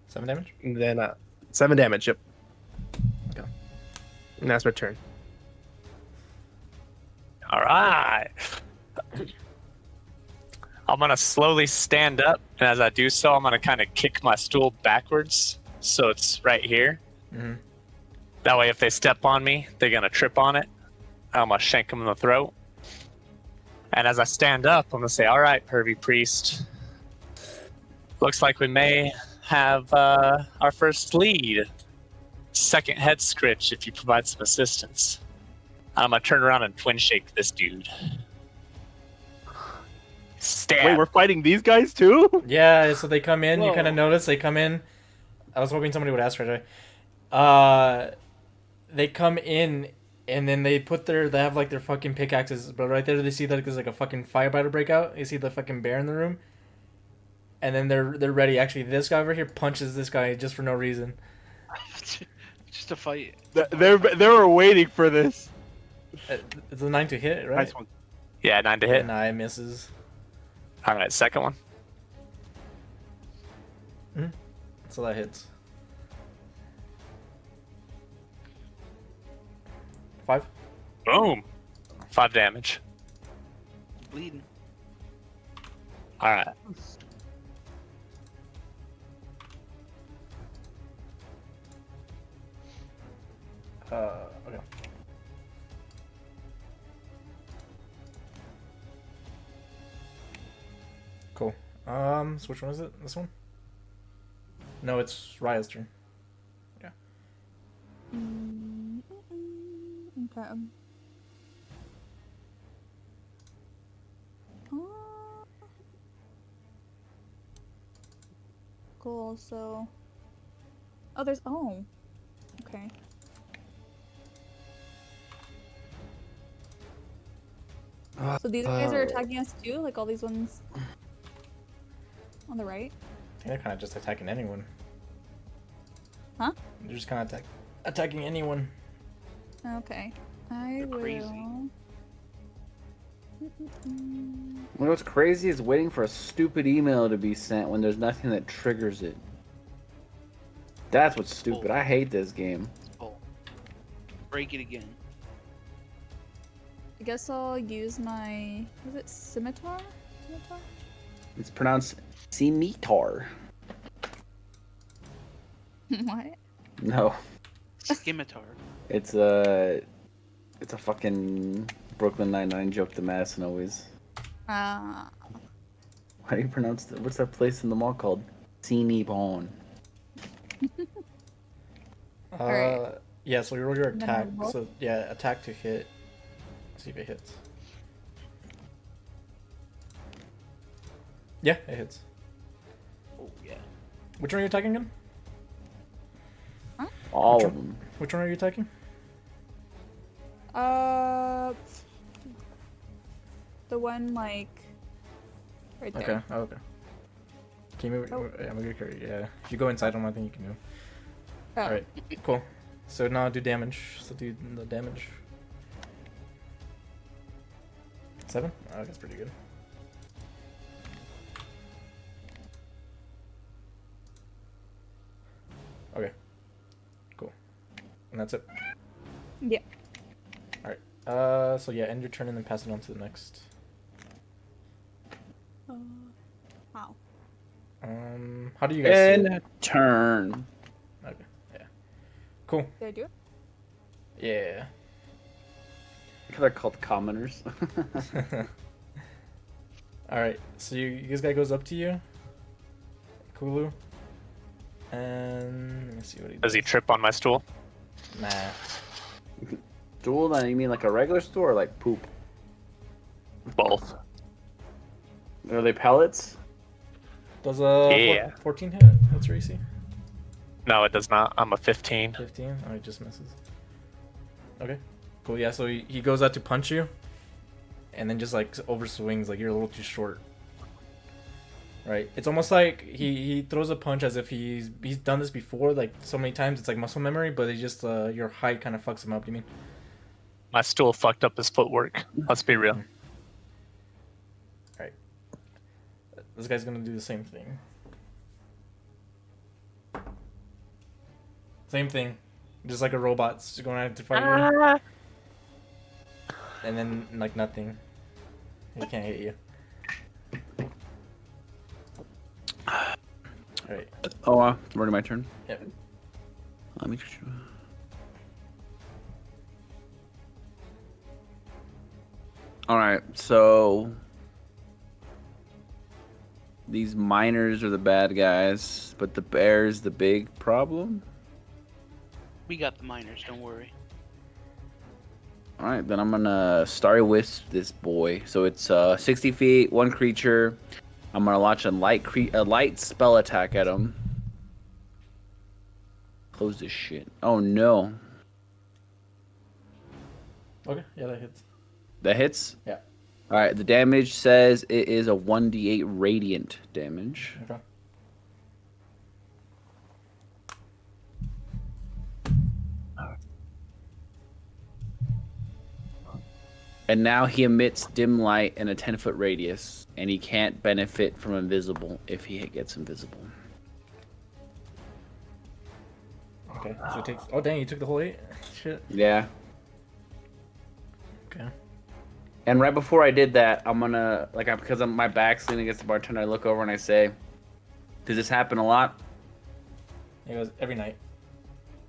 seven damage. And then 7 damage. Yep. Okay. And that's my turn. All right. I'm gonna slowly stand up, and as I do so, I'm gonna kind of kick my stool backwards, so it's right here. Mhm. That way, if they step on me, they're gonna trip on it. I'm gonna shank them in the throat. And as I stand up, I'm gonna say, "All right, pervy priest. Looks like we may have our first lead. Second head scritch if you provide some assistance." I'm gonna turn around and twin shake this dude. Stab. Wait, we're fighting these guys too? Yeah, so they come in, you kind Whoa. of notice they come in. I was hoping somebody would ask right away. They come in and then they have like their fucking pickaxes, but right there they see that there's like a fucking firefighter breakout. You see the fucking bear in the room. And then they're ready. Actually, this guy over here punches this guy just for no reason. Just a fight. They were waiting for this. It's a 9 to hit, right? Nice one. Yeah, 9 to hit. And I misses. All right, second one. So that hits. 5. Boom. 5 damage. Bleeding. All right. Okay. Cool. So which one is it? This one? No, it's Raya's turn. Okay. Cool. So. Oh, there's. Oh. Okay. So these guys are attacking us too, like all these ones on the right. I think they're kind of just attacking anyone. Huh? They're just kind of attacking anyone. Okay. I They're will. crazy. What's crazy is waiting for a stupid email to be sent when there's nothing that triggers it. That's what's stupid. I hate this game. Oh. Break it again. I guess I'll use my. Is it scimitar? Scimitar? It's pronounced scimitar. What? No, Scimitar. it's a fucking Brooklyn Nine-Nine joke to Madison always. How do you pronounce that? What's that place in the mall called? Cinnabon. Alright. Yeah, so you roll your And then I attack. roll? So yeah, attack to hit. See if it hits. Yeah, it hits. Oh yeah. Which one are you attacking again? All Which of one? them. Which one are you attacking? The one like right there. Okay. Oh, okay. Can you move? Oh. Yeah, move your character. Yeah. If you go inside them, I think you can move. Oh. All right. Cool. So now do damage. So do the damage. 7? Oh, that's pretty good. Okay. Cool. And that's it. Yeah. All right. So yeah, end your turn and then pass it on to the next. Wow. How do you guys see it? And turn. Okay. Yeah. Cool. Did I do it? Yeah. They're called commoners. All right. So this guy goes up to you, Kulu, and let me see what he does. Does he trip on my stool? Nah. Stool? Then you mean like a regular stool or like poop? Both. Are they pellets? Does Yeah. 14 hit? What's your AC? No, it does not. I'm a 15. 15. Oh, he just misses. Okay. Cool. Yeah. So he goes out to punch you, and then just like overswings. Like you're a little too short. Right. It's almost like he throws a punch as if he's done this before, like so many times. It's like muscle memory, but it's just your height kind of fucks him up. You mean? My stool fucked up his footwork. Let's be real. Right. This guy's gonna do the same thing. Same thing. Just like a robot just going out to fight you. And then like nothing. He can't hit you. Alright. Oh, already my turn. Yep. Let me. Sure. All right, so these miners are the bad guys, but the bear's the big problem. We got the miners, don't worry. All right, then I'm gonna Starry Wisp this boy. So it's 60 feet, one creature. I'm gonna launch a light spell attack at him. Close this shit. Oh no, Okay, yeah, that hits. that hits. Yeah. All right, the damage says it is a 1d8 radiant damage. Okay. And now he emits dim light in a 10-foot radius, and he can't benefit from invisible if he gets invisible. Okay. So it takes. Oh dang! You took the whole 8. Shit. Yeah. Okay. And right before I did that, I'm gonna because my back's leaning against the bartender. I look over and I say, "Does this happen a lot?" He goes every night.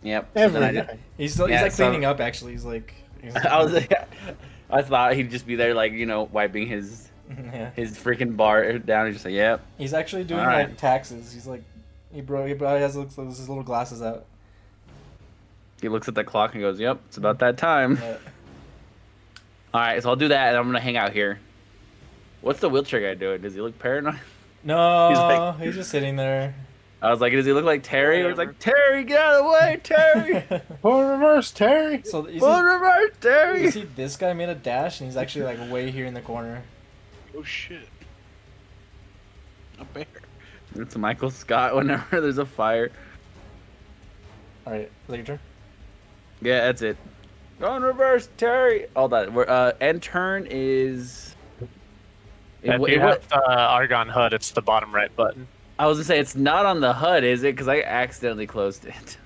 Yep. Every And I night. He's Yeah, like so- cleaning up. Actually, he's like. I was I thought he'd just be there wiping his Yeah. freaking bar down. He's just like, "Yep." He's actually doing All right. like taxes. He's like, he probably has his little glasses out. He looks at the clock and goes, "Yep, it's about that time." Yeah. All right, so I'll do that, and I'm gonna hang out here. What's the wheelchair guy doing? Does he look paranoid? No, He's he's like- just sitting there. I was like, "Does he look like Terry?" I was like, "Terry, get out of the way, Terry! Pull in reverse, Terry. So you Pull see, reverse, Terry!" you see this guy made a dash and he's actually like way here in the corner. Oh shit. A bear. It's Michael Scott whenever there's a fire. All right, is that your turn? Yeah, that's it. Go in reverse, Terry. All that. We're end turn is. If you have the Argon HUD, it's the bottom right button. I was gonna say it's not on the HUD, is it? Because I accidentally closed it.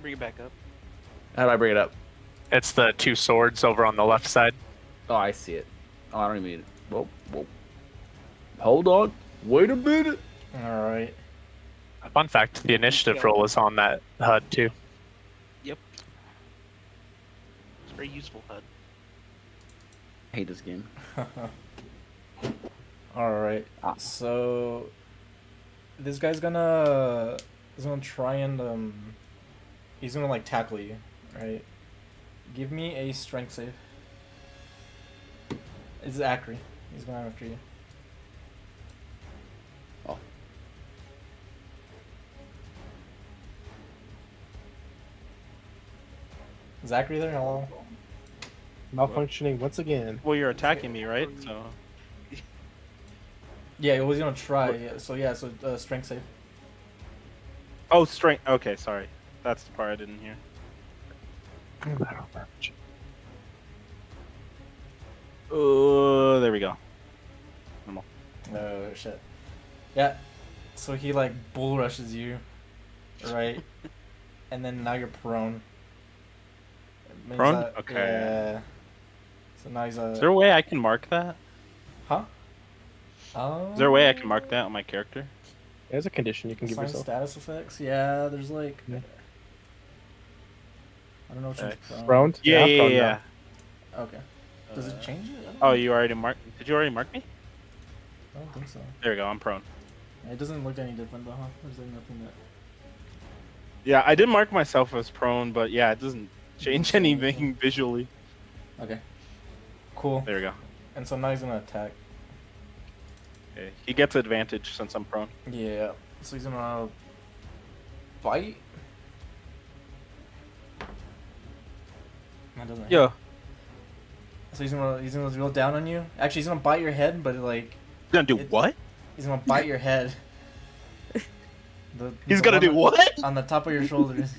Bring it back up. How do I bring it up? It's the 2 swords over on the left side. Oh, I see it. Oh, I don't even need it. Whoa, whoa. Hold on. Wait a minute. All right. Fun fact, the initiative roll is on that HUD too. Yep. It's very useful HUD. I hate this game. All right. So this guy's gonna try and he's gonna like tackle you, right? Give me a strength save. It's Acri. He's going after you. Oh. Zachary there? Hello. Malfunctioning once again. Well, you're attacking me, right? So Yeah, he was gonna try. Yeah, so strength save. oh, strength. Okay, sorry. That's the part I didn't hear. Oh, there we go. Normal. Oh shit. Yeah. So he like bull rushes you, right? And then now you're prone. It means Prone? that- Okay. Yeah. So now he's Is there a way I can mark that? Huh? Is there a way I can mark that on my character? There's a condition you can give Assign yourself. status effects? Yeah, there's like. Yeah. I don't know which Okay. one's prone. Prone? Yeah, I'm yeah, prone yeah. now. Okay. Does it change it? I don't Oh, know. you already marked. Did you already mark me? I don't think so. There we go. I'm prone. It doesn't look any different though, huh? There's like nothing that. Yeah, I did mark myself as prone, but yeah, it doesn't change anything visually. Okay. Cool. There we go. And so now he's gonna attack. Okay. He gets advantage since I'm prone. Yeah. So he's gonna bite. That doesn't hit. Yo, So he's gonna drill down on you. Actually, he's gonna bite your head, but like he's gonna do It's- what? he's gonna bite your head. He's The gonna one do what? on the top of your shoulders.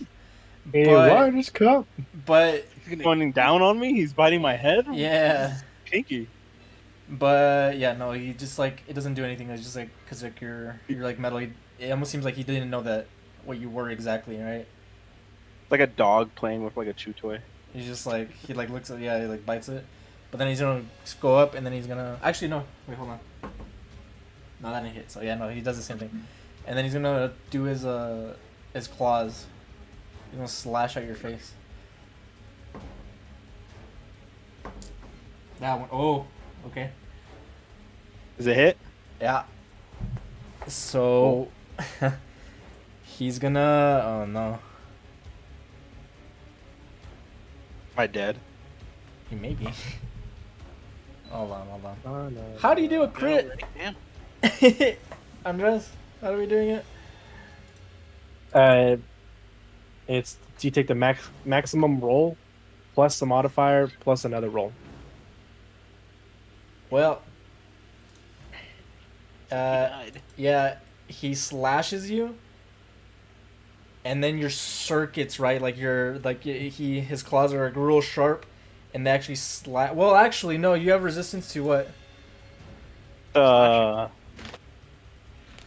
Hey, But- largest cup. But He's going down on me. He's biting my head. yeah. Pinky. But yeah, no, he just like it doesn't do anything. It's just like because like you're like metal. It almost seems like he didn't know that what you were exactly, right? Like a dog playing with like a chew toy. He's just like he like looks at he like bites it, but then he's gonna go up and then he's gonna actually no wait hold on. No, that didn't hit. So yeah, no, he does the same thing, and then he's gonna do his claws. He's gonna slash at your face. That one. Oh, okay. Is it hit? Yeah. So he's gonna. Oh no. Am I dead? He may be. Hold on. Oh, no. How do you do a crit? Damn. Andres, how are we doing it? It's you take the maximum roll plus the modifier plus another roll. Well, Died. yeah, he slashes you, and then your circuits, right? Like his claws are like real sharp, and they actually slash. Well, actually, no, you have resistance to what?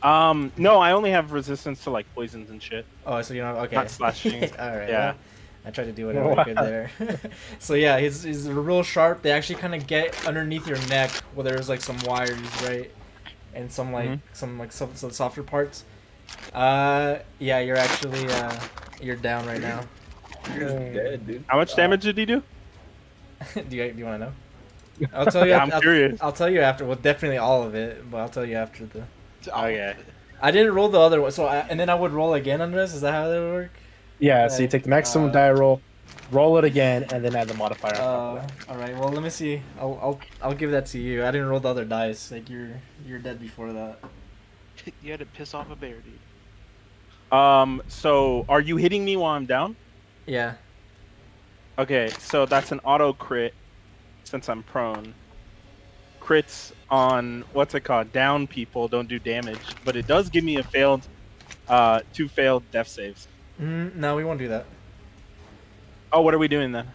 No, I only have resistance to like poisons and shit. Oh, so you know, okay. Not slashing. All right. Yeah. Well, I tried to do whatever I could there. So yeah, he's real sharp. They actually kind of get underneath your neck where there's like some wires, right, and some like some softer parts. Yeah, you're actually you're down right now. You're just dead, dude. How much damage did he do? do you want to know? I'll tell you. Yeah, I'm curious. I'll tell you after. Well, definitely all of it, but I'll tell you after the. Okay. I didn't roll the other one, so and then I would roll again on this. Is that how that would work? Yeah, so you take the maximum die roll it again, and then add the modifier. on top of that. All right. Well, let me see. I'll give that to you. I didn't roll the other dice. Like you're dead before that. You had to piss off a bear, dude. So are you hitting me while I'm down? Yeah. Okay, so that's an auto crit since I'm prone. Crits on what's it called? Down people don't do damage, but it does give me a failed, 2 failed death saves. No, we won't do that. Oh, what are we doing then?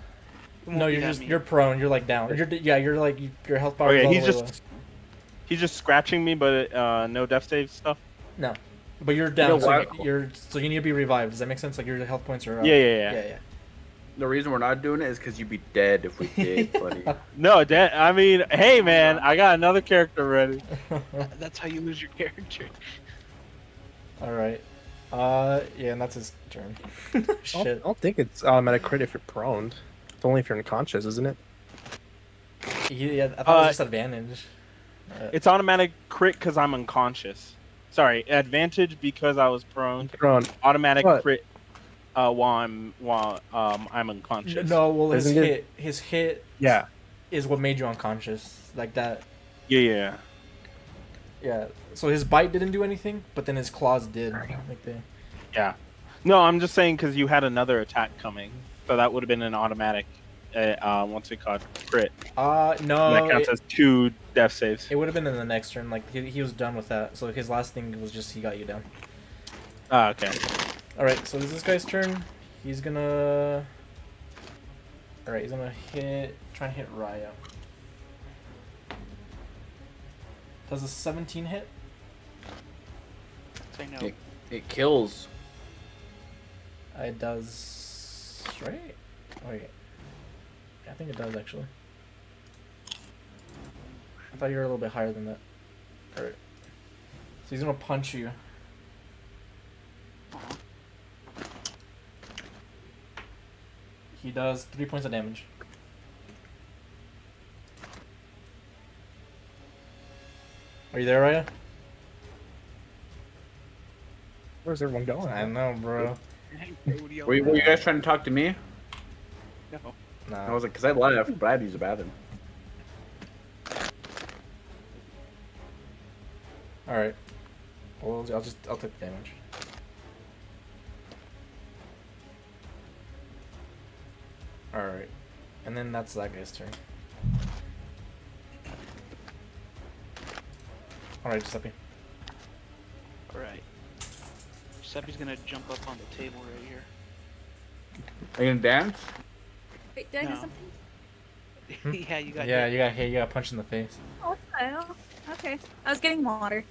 No, you're prone. You're like down. You're like your health bar. is Okay, all he's the way just scratching me, but no death save stuff. low. No, but you're down. know so what? so you need to be revived. Does that make sense? Like your health points are. Yeah. The reason we're not doing it is because you'd be dead if we did, buddy. No, I mean, hey man, I got another character ready. That's how you lose your character. All right. Yeah, and that's his turn. I Shit. don't think it's automatic crit if you're prone. It's only if you're unconscious, isn't it? Yeah, I thought it was just advantage. It's automatic crit because I'm unconscious. Sorry, advantage because I was prone. Prone. Automatic What? crit while I'm unconscious. No, well, Isn't it- his hit Yeah. is what made you unconscious, like that. Yeah. Yeah. So his bite didn't do anything, but then his claws did. Like they. Yeah. No, I'm just saying because you had another attack coming, so that would have been an automatic. What's it called? Crit. No. That counts as 2 death saves. It would have been in the next turn. Like he was done with that. So his last thing was just he got you down. Okay. All right. So this is this guy's turn. He's gonna. All right. He's gonna try and hit Raya. Does a 17 hit? Say no. It kills. It does. Right? Wait. I think it does actually. I thought you were a little bit higher than that. Alright. So he's gonna punch you. He does 3 points of damage. Are you there, Raya? Where's everyone going? I know, bro. Were you guys trying to talk to me? No. I Nah. was like, because I left, but I had to use the bathroom. Alright. Well, I'll take the damage. Alright. And then that's that guy's turn. Alright, Giuseppe. Alright. Giuseppe's gonna jump up on the table right here. Are you gonna dance? Wait, did I do No. something? Yeah, you got Yeah, hit. you got hit. You got punched in the face. Oh, what the hell? Okay. I was getting water.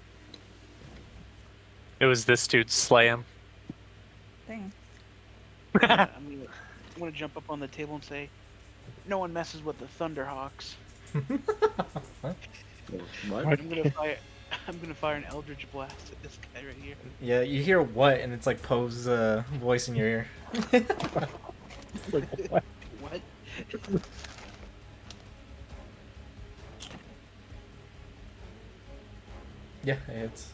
It was this dude Slam. Dang. I'm gonna jump up on the table and say, "No one messes with the Thunderhawks." What? I'm gonna fire an Eldritch Blast at this guy right here. Yeah, you hear what, and it's like Poe's voice in your ear. What? Yeah, it hits.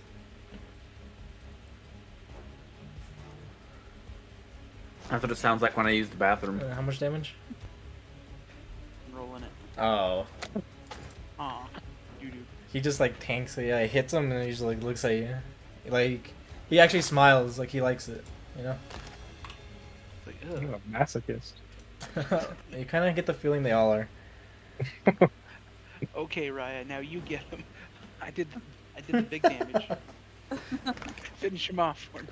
That's what it sounds like when I use the bathroom. How much damage? I'm rolling it. Oh, Aw. Doo-doo. he just like tanks it. Yeah, it hits him, and then he just like looks at you, like he actually smiles, like he likes it. You know. It's like, You're ugh. a masochist. You kind of get the feeling they all are. Okay, Raya, now you get him. I did the big damage. Finish him off for me.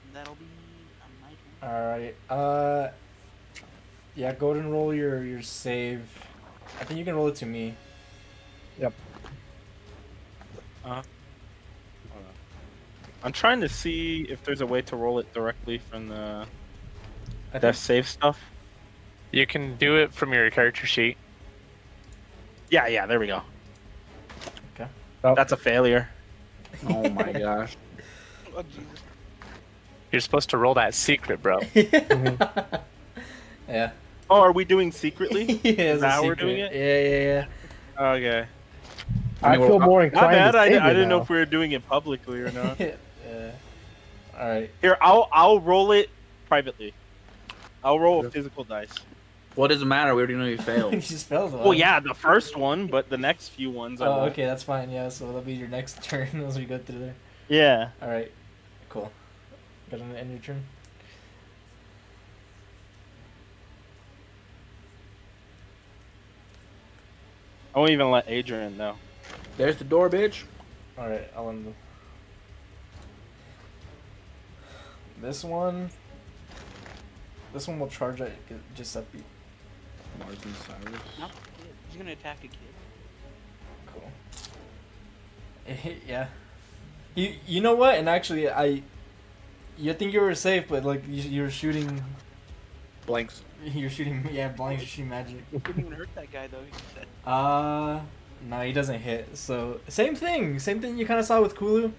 And that'll be on my turn. All right. Yeah, go ahead and roll your save. I think you can roll it to me. Yep. I'm trying to see if there's a way to roll it directly from the I death think, save stuff. You can do it from your character sheet. Yeah, there we go. Okay. Oh. That's a failure. Oh my gosh. Oh, Jesus. You're supposed to roll that secret, bro. Yeah. Oh, are we doing secretly? Yeah, Is it's a that how we're secret. doing it? Yeah. Okay. I feel more My inclined bad. to I save you didn't know now. if we were doing it publicly or not. Yeah. All right. Here, I'll roll it privately. I'll roll a physical dice. What does it matter? We already know you He failed. just failed. Well, yeah, the first one, but the next few ones. I Oh, won't. okay, that's fine. Yeah, so that'll be your next turn as we go through there. Yeah. All right. Cool. Got an end your turn. I won't even let Adrian know. There's the door, bitch. All right, I'll end the... This one will charge at Giuseppe. Mars and Cyrus. Not the kid. He's gonna attack a kid. Cool. Yeah. You know what? And actually, you think you were safe, but like you were shooting. Blanks. You're shooting. Yeah, blanks. You're shooting magic. Didn't even hurt that guy though. He said. No, he doesn't hit. So same thing you kind of saw with Kulu.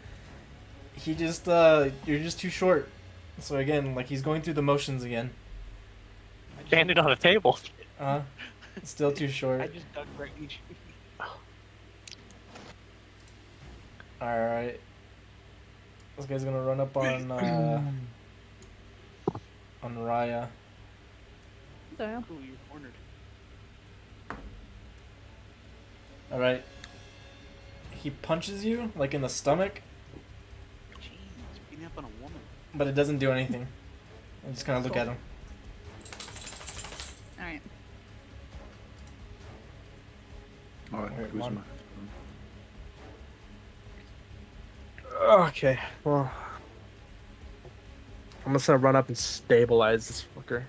He just you're just too short. So again, like he's going through the motions again. Standing on a table. Still too I short. just ducked right into you. Alright. This guy's gonna run up on Raya. So, Ooh, you're cornered. Alright. He punches you, like in the stomach, Jeez, beating up on a woman. but it doesn't do anything. I just kind of look at him. all right. All right, Wait, who's one. my- Okay, well, I'm just gonna run up and stabilize this fucker.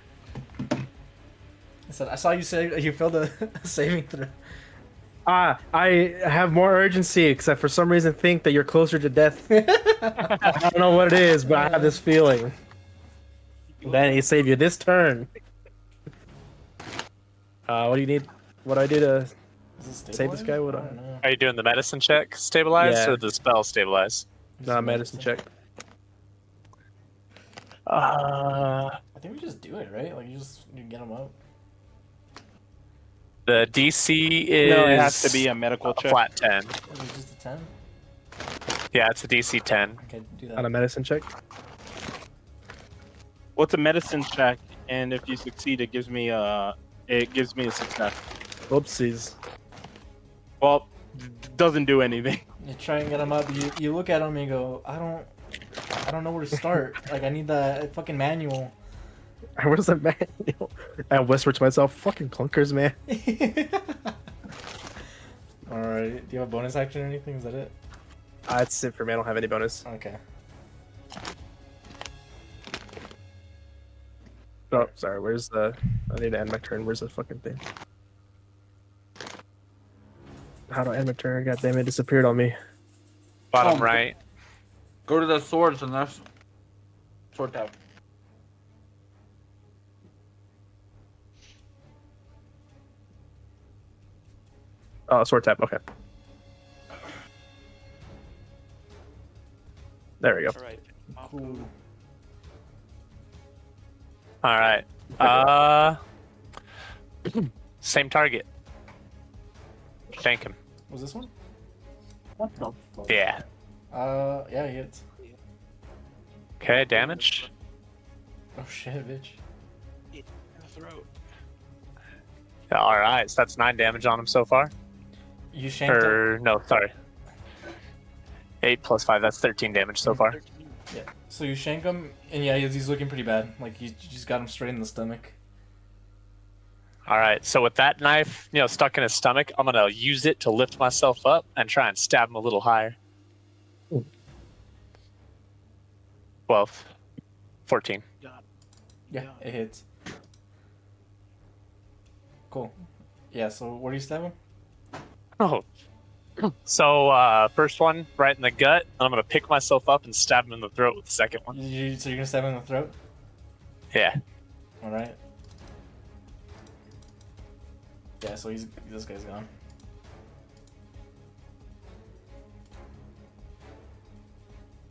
I said, I saw you say you failed a saving throw. I have more urgency because I for some reason think that you're closer to death. I don't know what it is, but I have this feeling. Then he saved you this turn. What do you need? What do I do to Is it save this guy? What I I don't know. Are you doing the medicine check stabilize Yeah. or the spell stabilize? medicine check? I think we just do it, right? Like you get him up. The DC is No, it has to be a medical a check. flat 10. Is it just a 10? Yeah, it's a DC 10. Okay, do On a that. medicine check? What's a medicine check? And if you succeed, it gives me a success. Oopsies. Well, doesn't do anything. You try and get him up. You look at him and you go, I don't know where to start. Like I need the fucking manual. Where's the manual? I whisper to myself, "Fucking clunkers, man." All right. Do you have a bonus action or anything? Is that it? That's it for me. I don't have any bonus. Okay. Oh, sorry. Where's the? I need to end my turn. Where's the fucking thing? How do I end my turn? God damn it! Disappeared on me. Bottom Oh, right. Go to the swords and that's sword tab. Oh, sword tap. Okay. There we go. All right. Cool. All right. Same target. Shank him. Was this one? Yeah. Yeah, he hits. Okay, damage. Oh shit, bitch. In the throat. All right, so that's 9 damage on him so far. You shanked him. Or no, sorry. 8 plus 5. That's 13 damage so far. 13. Yeah. So you shank him, and yeah, he's looking pretty bad. Like you just got him straight in the stomach. All right, so with that knife, stuck in his stomach, I'm gonna use it to lift myself up and try and stab him a little higher. Ooh. 12, 14. Yeah, it hits. Cool. Yeah. So where do you stab him? Oh. So first one right in the gut, and I'm gonna pick myself up and stab him in the throat with the second one. So you're gonna stab him in the throat? Yeah. All right. Yeah. So this guy's gone.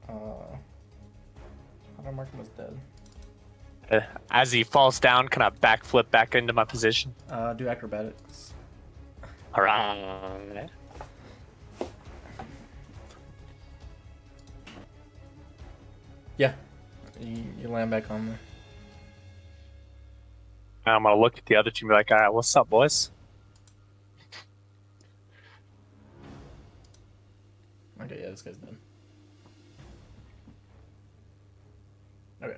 How do I mark him as dead? As he falls down, can I backflip back into my position? Do acrobatics. All right. Yeah. You land back on there. I'm gonna look at the other two and be like, all right, what's up, boys? Okay, yeah, this guy's done. Okay.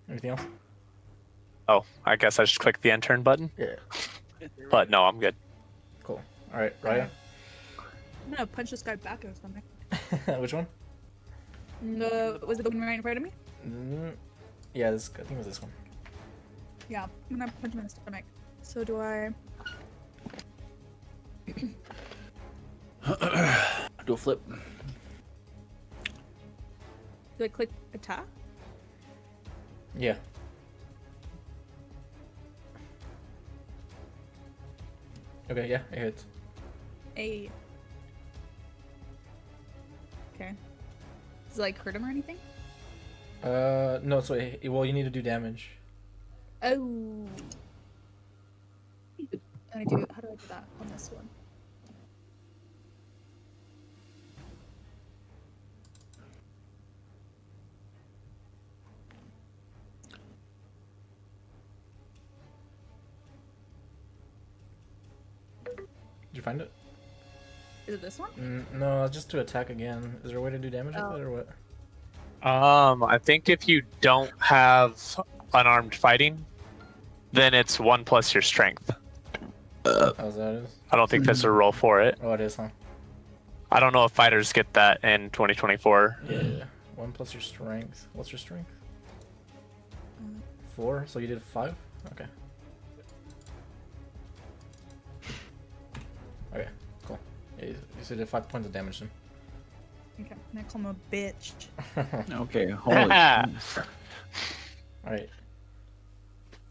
Anything else? Oh, I guess I just clicked the end turn button. Yeah. But no, I'm good. Cool. All right, Raya. I'm gonna punch this guy back or something. Which one? Was it the one right in front of me? Yeah, I think it was this one. Yeah, I'm gonna punch him in the stomach. So do I? Do a flip. Do I click attack? Yeah. Okay, yeah, it hits. A. Okay. Does it like hurt him or anything? No, so well, you need to do damage. Oh. How do I do that on this one? Did you find it? Is it this one? No, just to attack again. Is there a way to do damage with it or what? I think if you don't have unarmed fighting, then it's 1+ your strength. Oh, is that it? I don't think there's a roll for it. Oh, it is, huh? I don't know if fighters get that in 2024. Yeah. 1+ your strength. What's your strength? 4. So you did 5. Okay. Okay. Cool. Yeah, you said did 5 points of damage then. Okay, I'm gonna call him a bitch. Okay, holy shit. Alright.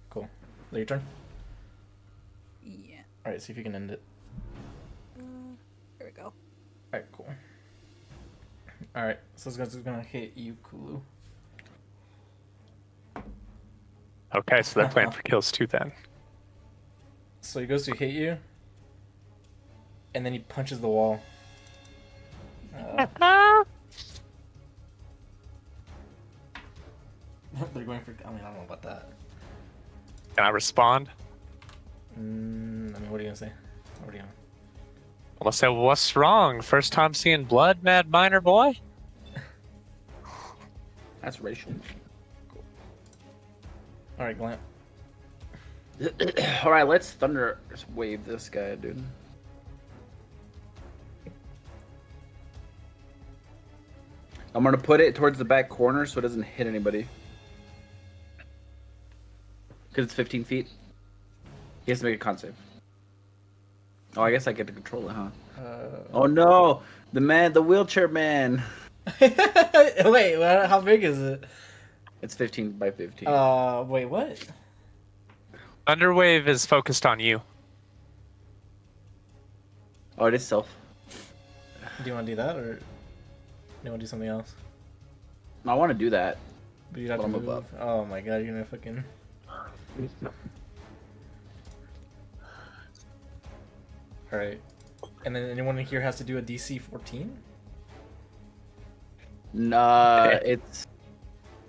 Cool. Is that your turn? Yeah. Alright, see if you can end it. Here we go. Alright, cool. Alright, so this gonna hit you, Kulu. Okay, so they're playing for kills too then. So he goes to hit you, and then he punches the wall. They're going for. I mean, I don't know about that. Can I respond? I mean, what are you gonna say? What are you gonna? I'm gonna say, what's wrong? First time seeing blood, mad miner boy? That's racial. All right, Glant. All right, let's thunder wave this guy, dude. I'm gonna put it towards the back corner so it doesn't hit anybody. Because it's 15 feet. He has to make a con save. Oh, I guess I get to control it, huh? Oh no! The wheelchair man! Wait, how big is it? It's 15 by 15. Wait, what? Thunderwave is focused on you. Oh, it is self. Do you want to do that, or do you want to do something else? I want to do that. But you'd have But to I'm move. above. Oh my god, you're gonna fucking. Alright. And then anyone in here has to do a DC 14? Nah, Okay. it's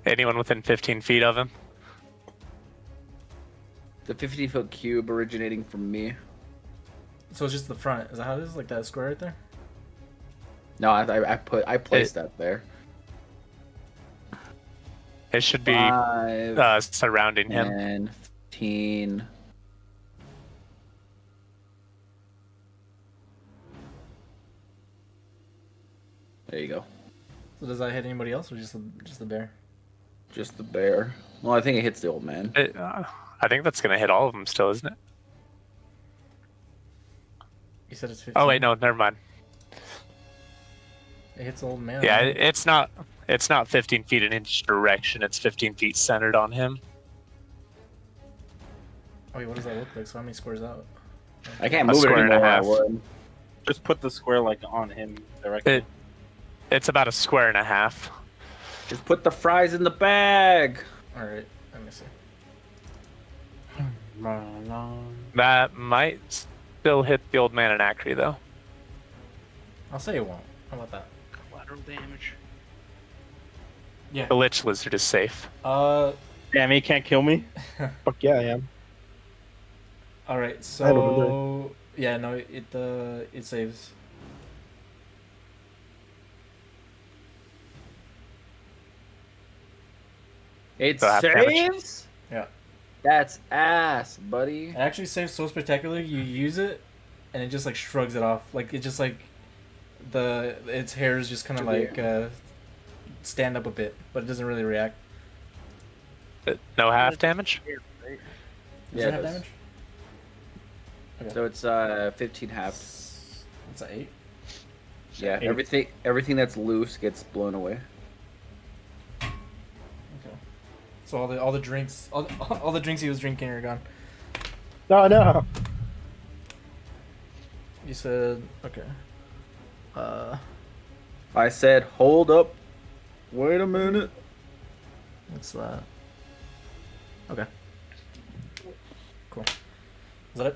Anyone within 15 feet of him? the 50-foot cube originating from me. So it's just the front. Is that how it is? Like that square right there? No, I placed that there. It should be 5, surrounding him. 10, 15. There you go. So does that hit anybody else, or just the bear? Just the bear. Well, I think it hits the old man. I think that's gonna hit all of them still, isn't it? You said it's 15. Oh wait, no, never mind. It hits the old man. Yeah, right? it's not 15 feet in each direction. It's 15 feet centered on him. Oh, wait, what does that look like? So how many squares out? I can't A move it square and a anymore. I half. would. Just put the square like on him directly. It's about a square and a half. Just put the fries in the bag. Alright, let me see. That might still hit the old man in Acri though. I'll say it won't. How about that? Collateral damage. Yeah. The Lich Lizard is safe. Damn, he can't kill me. Fuck yeah, I am. Alright, I have a so yeah, no, it saves. It So half damage. saves? Yeah. That's ass, buddy. It actually saves so spectacularly. You use it, and it just like shrugs it off. Like it just like its hairs just kind of like stand up a bit, but it doesn't really react. No half damage? Does Yeah, it it have does. damage? Okay. So it's 15 half. It's an 8. Yeah, Eight. everything that's loose gets blown away. Okay. So all the drinks all the drinks he was drinking are gone. No. You said okay. I said, hold up. Wait a minute. What's that? Okay. Cool. Is that it?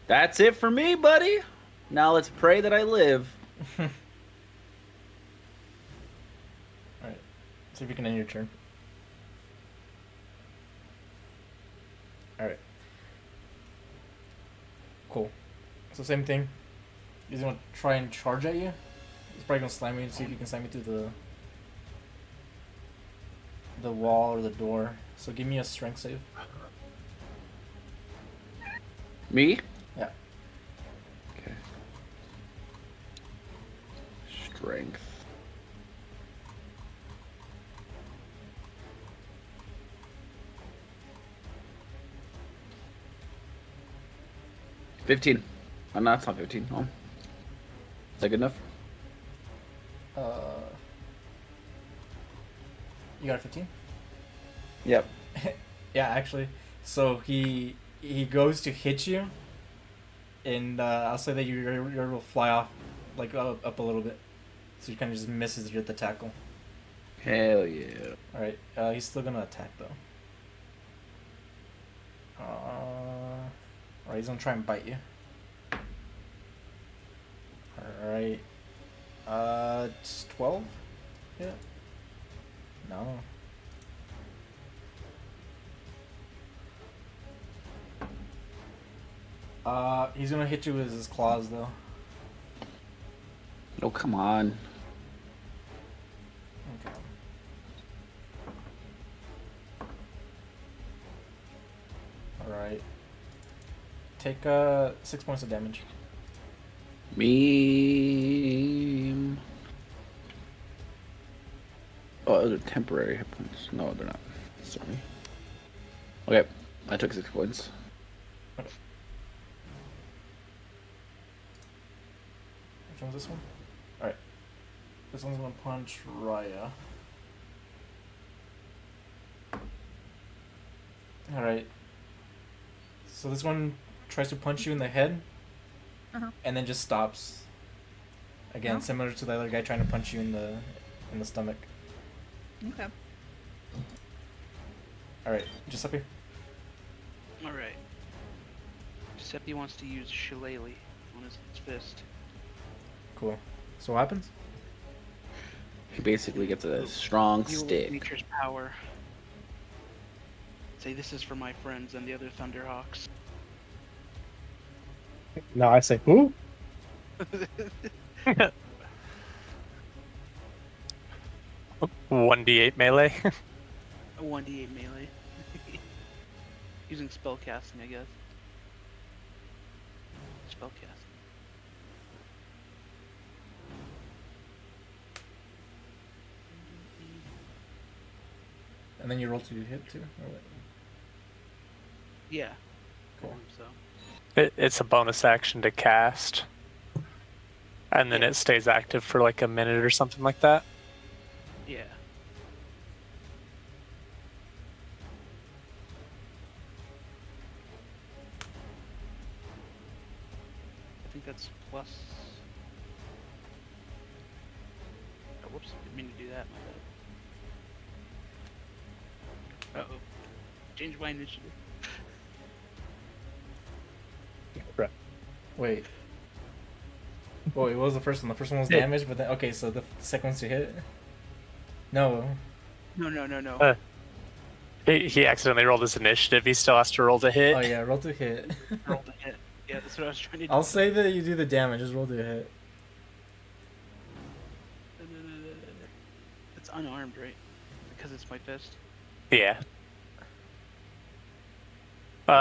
That's it for me, buddy. Now let's pray that I live. All right. See if you can end your turn. All right. Cool. So same thing. He's gonna try and charge at you. He's probably gonna slam you and see if you can slam me through the wall or the door. So give me a strength save. Me? Yeah. Okay. Strength. $15. Oh, no, it's not 15. Oh. Is that good enough? You got a 15? Yep. Yeah, actually. So he goes to hit you, and I'll say that your will fly off, like up a little bit, so he kind of just misses you at the tackle. Hell yeah. All right, he's still gonna attack though. Alright, he's gonna try and bite you. Alright. It's 12? Yeah. No. He's gonna hit you with his claws though. Oh, come on. Okay. Alright. Take 6 points of damage. Meme. Oh, those are temporary hit points. No, they're not. Sorry. Okay, I took 6 points. Okay. Which one's this one? Alright. This one's gonna punch Raya. Alright. So this one tries to punch you in the head, and then just stops. Again, similar to the other guy trying to punch you in the stomach. Okay. Alright, Giuseppe. Alright. Giuseppe wants to use Shillelagh on his fist. Cool. So what happens? He basically gets a strong Fuel of stick. Nature's power. Say this is for my friends and the other Thunderhawks. No, I say, who? 1d8 melee. A 1d8 melee. Using spellcasting, I guess. Spellcasting. And then you roll to hit too? Or what? Yeah. Cool. So. It's a bonus action to cast. And then it stays active for like a minute or something like that. Yeah. I think that's plus. Oh, whoops! Didn't mean to do that. My bad. Uh oh. Change my initiative. Wait. Wait, what was the first one? The first one was Hit. damage, but then okay, so the second one's to hit. No. No. He accidentally rolled his initiative. He still has to roll to hit. Oh yeah, roll to hit. Roll the hit. Yeah, that's what I was trying to do. I'll say that you do the damage. Just roll to hit. It's unarmed, right? Because it's my fist. Yeah.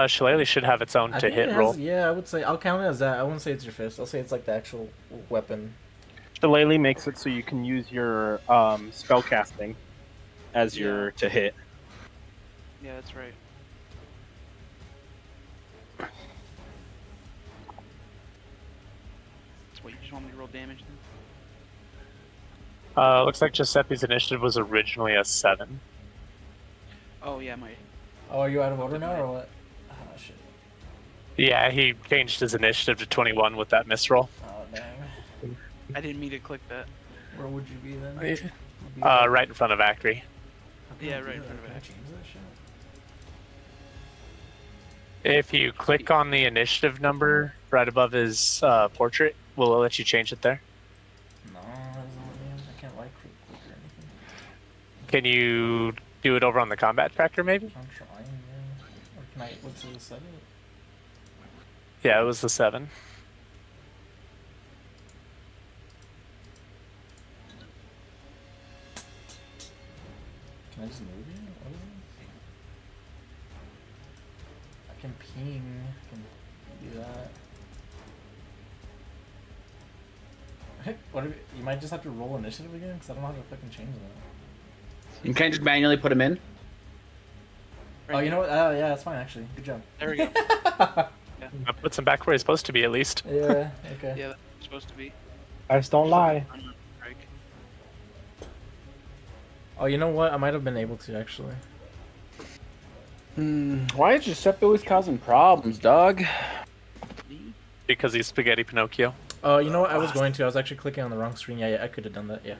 Shillelagh should have its own I to think hit it has- roll. Yeah, I would say I'll count it as that. I wouldn't say it's your fist. I'll say it's like the actual weapon. Shillelagh makes it so you can use your spell casting as your to hit. Yeah, that's right. So what, you just want me to roll damage then? Looks like Giuseppe's initiative was originally a 7. Oh yeah, my. Oh, are you out of order now or what? Oh shit. Yeah, he changed his initiative to 21 with that misroll. Oh dang. I didn't mean to click that. Where would you be then? Right in front of Acri. How can Yeah, I do right in that? front of Can I it. change that shit? If you click on the initiative number right above his portrait, will it let you change it there? No, I can't like click or anything. Can you do it over on the combat tracker, maybe? I'm trying, yeah. Or can I? What's the setting? Yeah, it was the 7. Can I just move it? What is it? I can ping. I can do that. What? You might just have to roll initiative again, because I don't know how to fucking change that. You can't just manually put them in. Oh, you know what? Yeah, that's fine actually. Good job. There we go. That puts him back where he's supposed to be, at least. Yeah. Okay. Yeah, that's supposed to be. I just don't lie. Strike. Oh, you know what? I might have been able to actually. Why is Giuseppe always causing problems, dog? Because he's Spaghetti Pinocchio. Oh, you know what? I was going to. I was actually clicking on the wrong screen. Yeah, I could have done that. Yeah.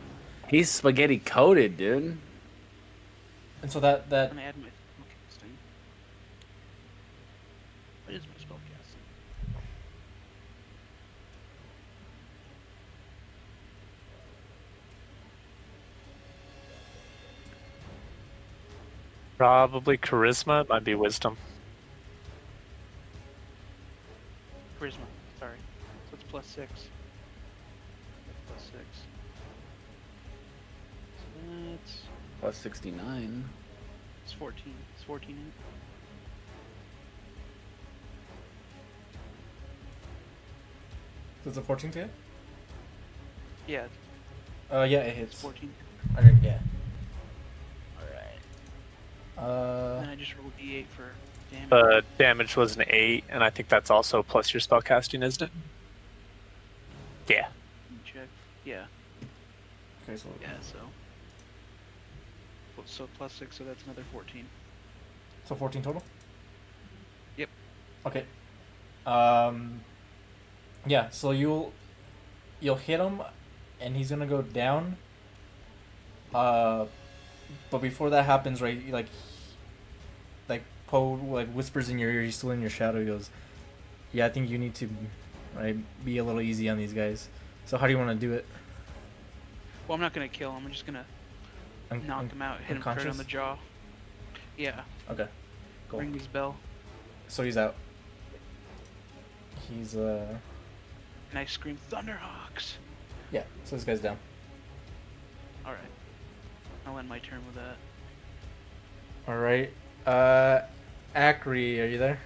He's spaghetti coated, dude. And so that I'm gonna add my spellcasting. What is my spellcasting? Probably charisma. It might be wisdom. Charisma. Sorry. So it's +6. +6. So that's Plus 69. it's 14. It's 14 in it. So it's a 14 to hit? Yeah, Yeah, it it's hits. 14. Okay, yeah. Then I just rolled D8 for damage. The damage was an 8, and I think that's also plus your spellcasting, isn't it? Yeah. Check. Yeah. Okay, so Yeah. So +6. So that's another 14. so 14 total. Yep. Okay. Yeah. So you'll hit him, and he's gonna go down. But before that happens, right? Like Poe like whispers in your ear. He's still in your shadow. He goes, "Yeah, I think you need to, right, be a little easy on these guys." So how do you want to do it? Well, I'm not gonna kill him. I'm just gonna knock him out, hit him straight on unconscious? the jaw. Yeah. Okay. Cool. Ring his bell. So he's out. He's And I scream Thunderhawks. yeah. So this guy's down. All right. I'll end my turn with that. All right. Acri, are you there?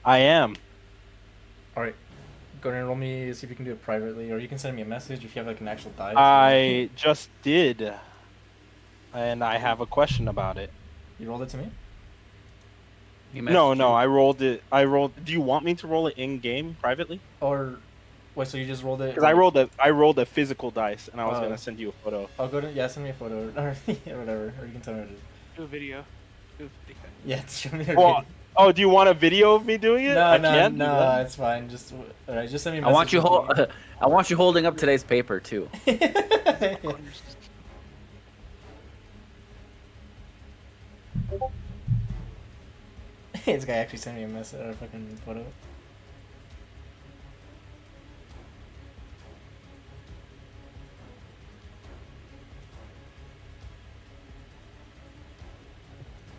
I am. All right. Go ahead and roll me. See if you can do it privately, or you can send me a message if you have like an actual die. I just did, and I have a question about it. You rolled it to me. No, I rolled it. Do you want me to roll it in game privately? Or wait, so you just rolled it? Because I rolled a physical dice, and I was gonna send you a photo. I'll go to send me a photo or yeah, whatever, or you can tell me what it is. Do a video. Do a video. Yeah, show me a Well, video. oh, do you want a video of me doing it? I can't do no, that. it's fine. Just all right, just send me a I want message. you I want you holding up today's paper too. This guy actually sent me a message or a fucking photo.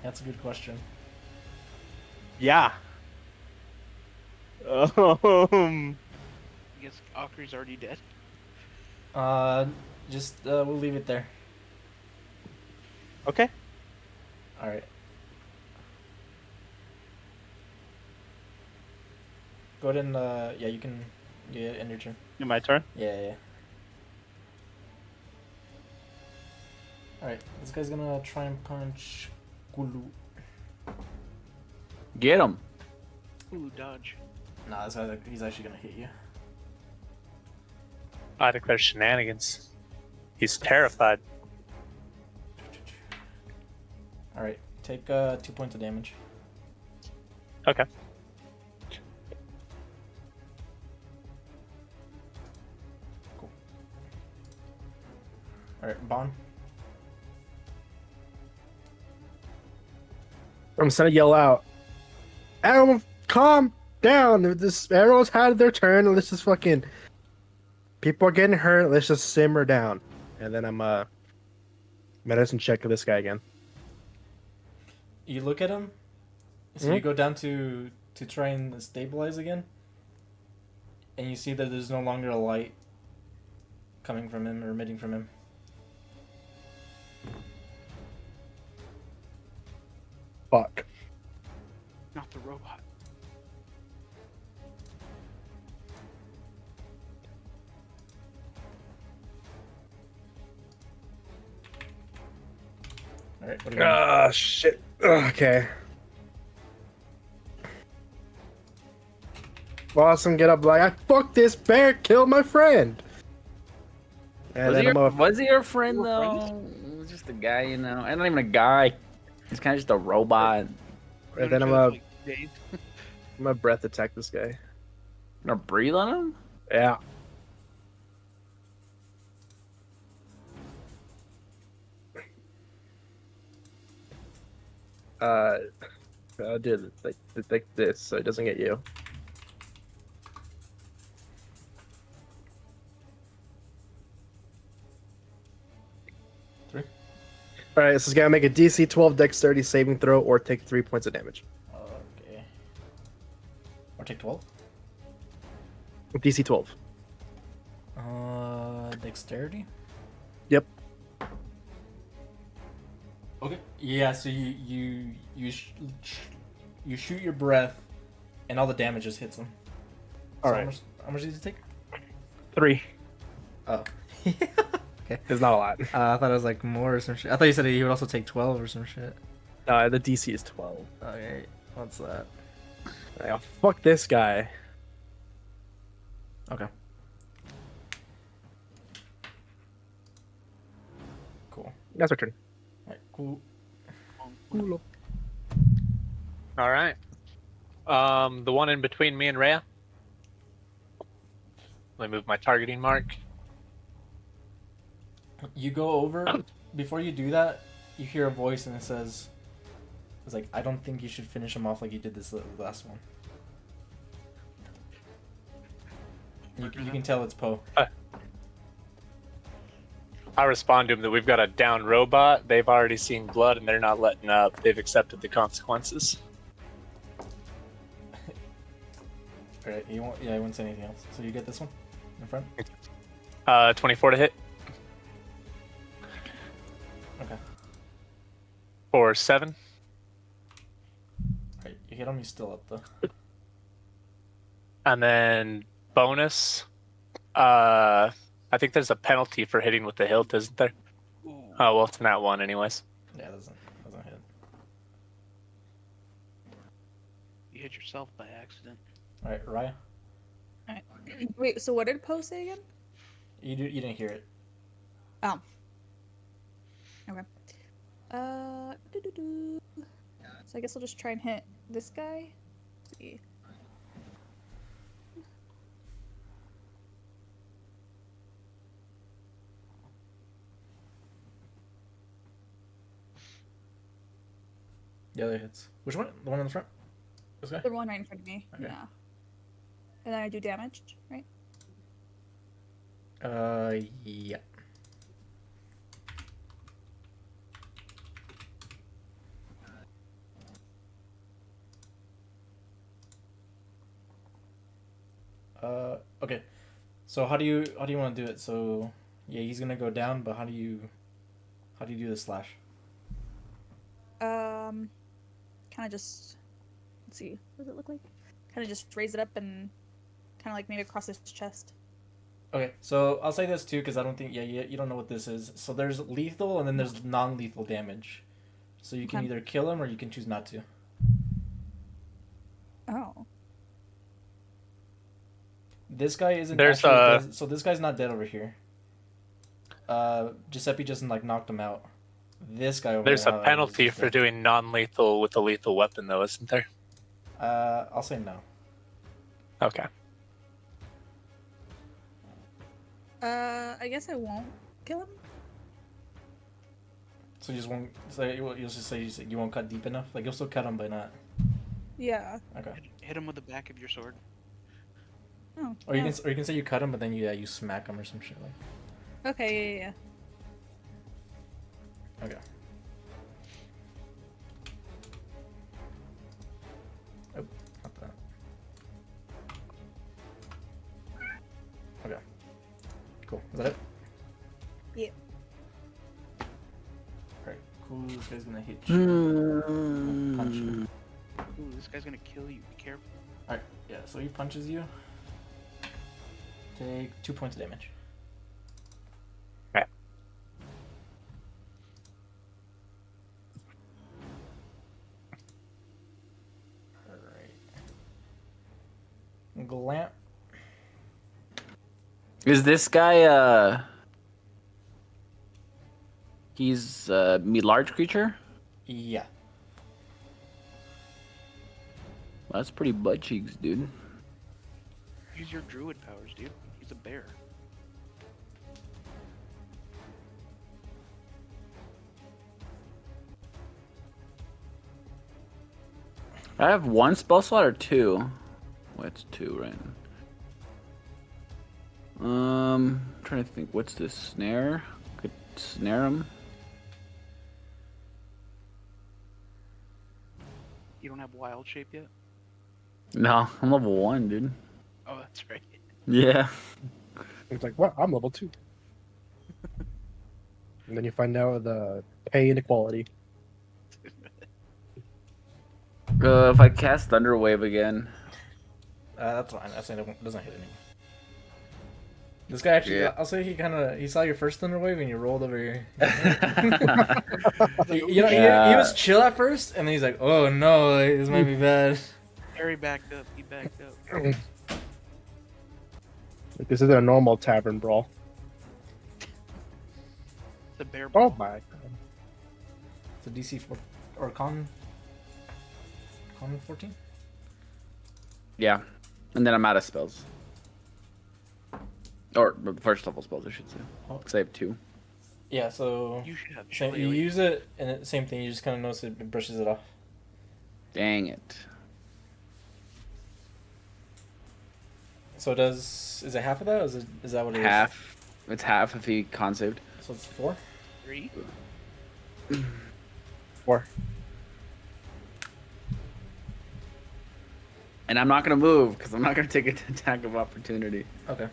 That's a good question. Yeah. I guess Akri's already dead. Just we'll leave it there. Okay. All right. Go ahead and yeah, you can end your turn. My turn. Yeah. All right, this guy's gonna try and punch Gulu. Get him. Ooh, dodge. Nah, this guy's he's actually gonna hit you. I declare shenanigans. He's terrified. All right, take 2 points of damage. Okay. Cool. All right, Bon. I'm just gonna yell out, "Everyone, calm down! Everyone's had their turn. Let's just fucking. People are getting hurt. Let's just simmer down." And then I'm medicine check this guy again. You look at him. So you go down to try and stabilize again, and you see that there's no longer a light coming from him or emitting from him. Fuck. Not the robot. All right. What do you got? Shit. Okay. Awesome, get up like, I fuck this bear, killed my friend. And then Was he your friend though? He was just a guy, you know. I'm not even a guy. He's kind of just a robot. And then I'm gonna breath attack this guy. Gonna breathe on him? Yeah. I'll do it like this so it doesn't get you. Alright, so it's gotta make a DC 12 Dexterity saving throw or take 3 points of damage. Okay. Or take 12. DC 12. Dexterity. Yep. Okay. Yeah. So you shoot your breath, and all the damage just hits him. All so right. How much did you take? 3. Oh. Okay. It's not a lot. I thought it was like more or some shit. I thought you said he would also take 12 or some shit. No, the DC is 12. Okay. What's that? Oh, fuck this guy. Okay. Cool. That's our turn. Alright, cool. All right. The one in between me and Rhea. Let me move my targeting mark. You go over. Before you do that, you hear a voice and it says, "It's like, I don't think you should finish him off like you did this last one." You can tell it's Poe. I respond to him that we've got a down robot. They've already seen blood and they're not letting up. They've accepted the consequences. Alright, he won't say anything else. So you get this one in front? 24 to hit. Okay. For 7. Alright, you hit him, he's still up though. And then bonus. I think there's a penalty for hitting with the hilt, isn't there? Oh, well, it's not one anyways. Yeah, doesn't hit. You hit yourself by accident. Alright, Raya. Alright. Wait, so what did Poe say again? You didn't hear it. Oh. Okay. Doo-doo-doo. So I guess I'll just try and hit this guy. Let's see. The other hits. Which one? The one in the front? This guy? The one right in front of me. Okay. Yeah. And then I do damage, right? Yeah. Okay. So how do you want to do it? So yeah, he's gonna go down, but how do you do the slash? Kind of just, let's see, what does it look like? Kind of just raise it up and kind of like maybe across his chest. Okay, so I'll say this too because I don't think you don't know what this is. So there's lethal and then there's non-lethal damage. So you can Okay. either kill him or you can choose not to. Oh. This guy isn't. There's actually dead, so this guy's not dead over here. Giuseppe just like knocked him out. This guy over There's there, a however, penalty is for dead. doing non-lethal with a lethal weapon, though, isn't there? I'll say no. Okay. I guess I won't kill him. So you just won't. So you'll just say you won't cut deep enough. Like you'll still cut him, but not. Yeah. Okay. Hit him with the back of your sword. Oh. Or you yeah. can say you cut him, but then you smack him or some shit like. Okay. Yeah. Okay. Oh, not that. Okay. Cool. Is that it? Yeah. Alright, cool. This guy's gonna hit you. Punch Hmm. you. Ooh, this guy's gonna kill you. Be careful. Alright, yeah, so he punches you. Take 2 points of damage. Okay. Alright. Glamp. Is this guy he's large creature? Yeah. Well, that's pretty butt cheeks, dude. Use your druid powers, dude. He's a bear. I have one spell slot or two. Well, it's two, right? Trying to think. What's this snare? Could snare him. You don't have wild shape yet? No, I'm level 1, dude. Oh, that's right. Yeah. It's like, what? I'm level 2. And then you find out the pay inequality. If I cast Thunder Wave again. That's fine. That's it doesn't hit anyone. This guy actually, Yeah. I'll say he saw your first thunder wave and you rolled over your. Yeah. He was chill at first, and then he's like, "Oh no, like, this might be bad." Harry backed up. He backed up. Like, this isn't a normal tavern brawl. It's a bear. Oh brawl. my god. It's a DC 4 or con 14. Yeah. And then I'm out of spells. Or first level spells, I should say. Because I have 2. Yeah, so You should have. you shillelagh. use it, and same thing. You just kind of notice it brushes it off. Dang it. So is it half of that? Or is that what it is? Half. It's half if he con saved. So it's 4. 3. 4. And I'm not going to move because I'm not going to take an attack of opportunity. Okay.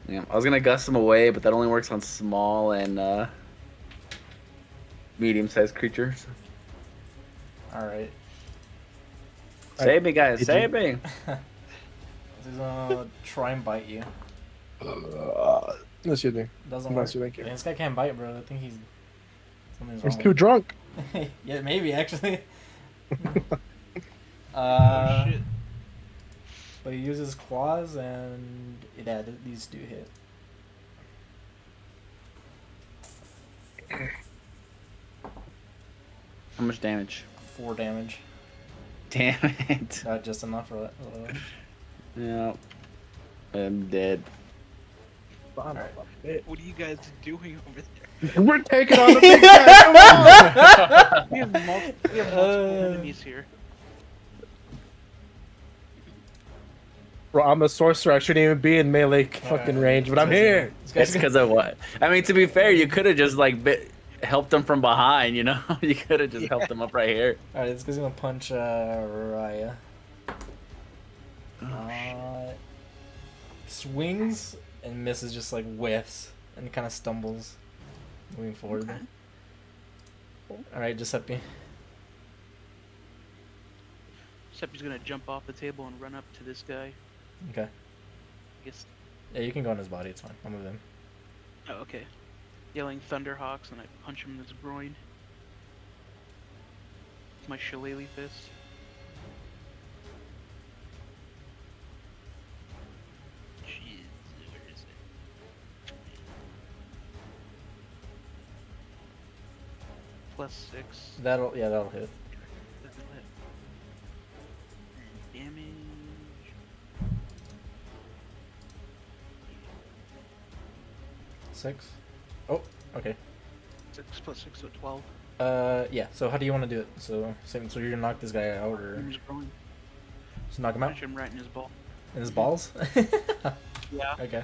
Yeah, I was going to gust him away, but that only works on small and medium-sized creatures. All right. Save me, guys. Did Save you- me. He's gonna try and bite you. Excuse me. Doesn't Bless work. you, thank you. This guy can't bite, bro. I think he's something's He's wrong. too drunk. Yeah, maybe actually. Oh shit. But he uses claws, and yeah, these do hit. How much damage? 4 damage. Damn it. Not just enough for that. Yeah. I'm dead. Son of a bitch. What are you guys doing over there? We're taking on the big guy. Come on. We have multiple enemies here. Bro, I'm a sorcerer. I shouldn't even be in melee fucking range, but I'm here. This It's guy's because of what? I mean, to be fair, you could have just like helped him from behind, you know? You could have just helped him up right here. Alright, this guy's gonna punch Raya. Swings and misses, just like whiffs and kind of stumbles moving forward. Okay. Alright, Giuseppe. Except he's gonna jump off the table and run up to this guy. Okay. I guess. Yeah, you can go on his body, it's fine. I'll move him. Oh, okay. Yelling Thunderhawks, and I punch him in his groin. With my shillelagh fist. Jeez, where is it? +6. That'll hit. Doesn't hit. And damage. Six. Oh, okay. 6 plus 6, so 12. Yeah. So how do you want to do it? So you're gonna knock this guy out, or I'm just growing. just knock him out Punch him right in his ball. in his balls? Yeah. Okay.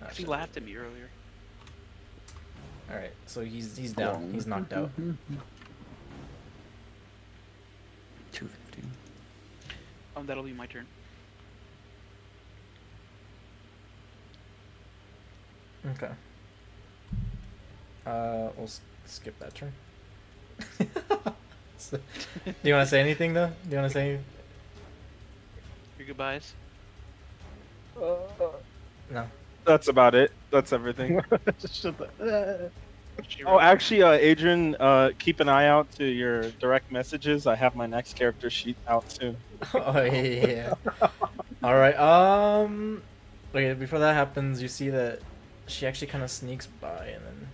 'Cause he laughed at me earlier. All right. So he's down. He's knocked out. 250. That'll be my turn. Okay. We'll skip that turn. So, do you want to say anything though? Do you want to say? Your goodbyes. No. That's about it. That's everything. Oh, actually, Adrian, keep an eye out to your direct messages. I have my next character sheet out soon. Oh yeah. All right. Okay. Before that happens, you see that she actually kind of sneaks by, and then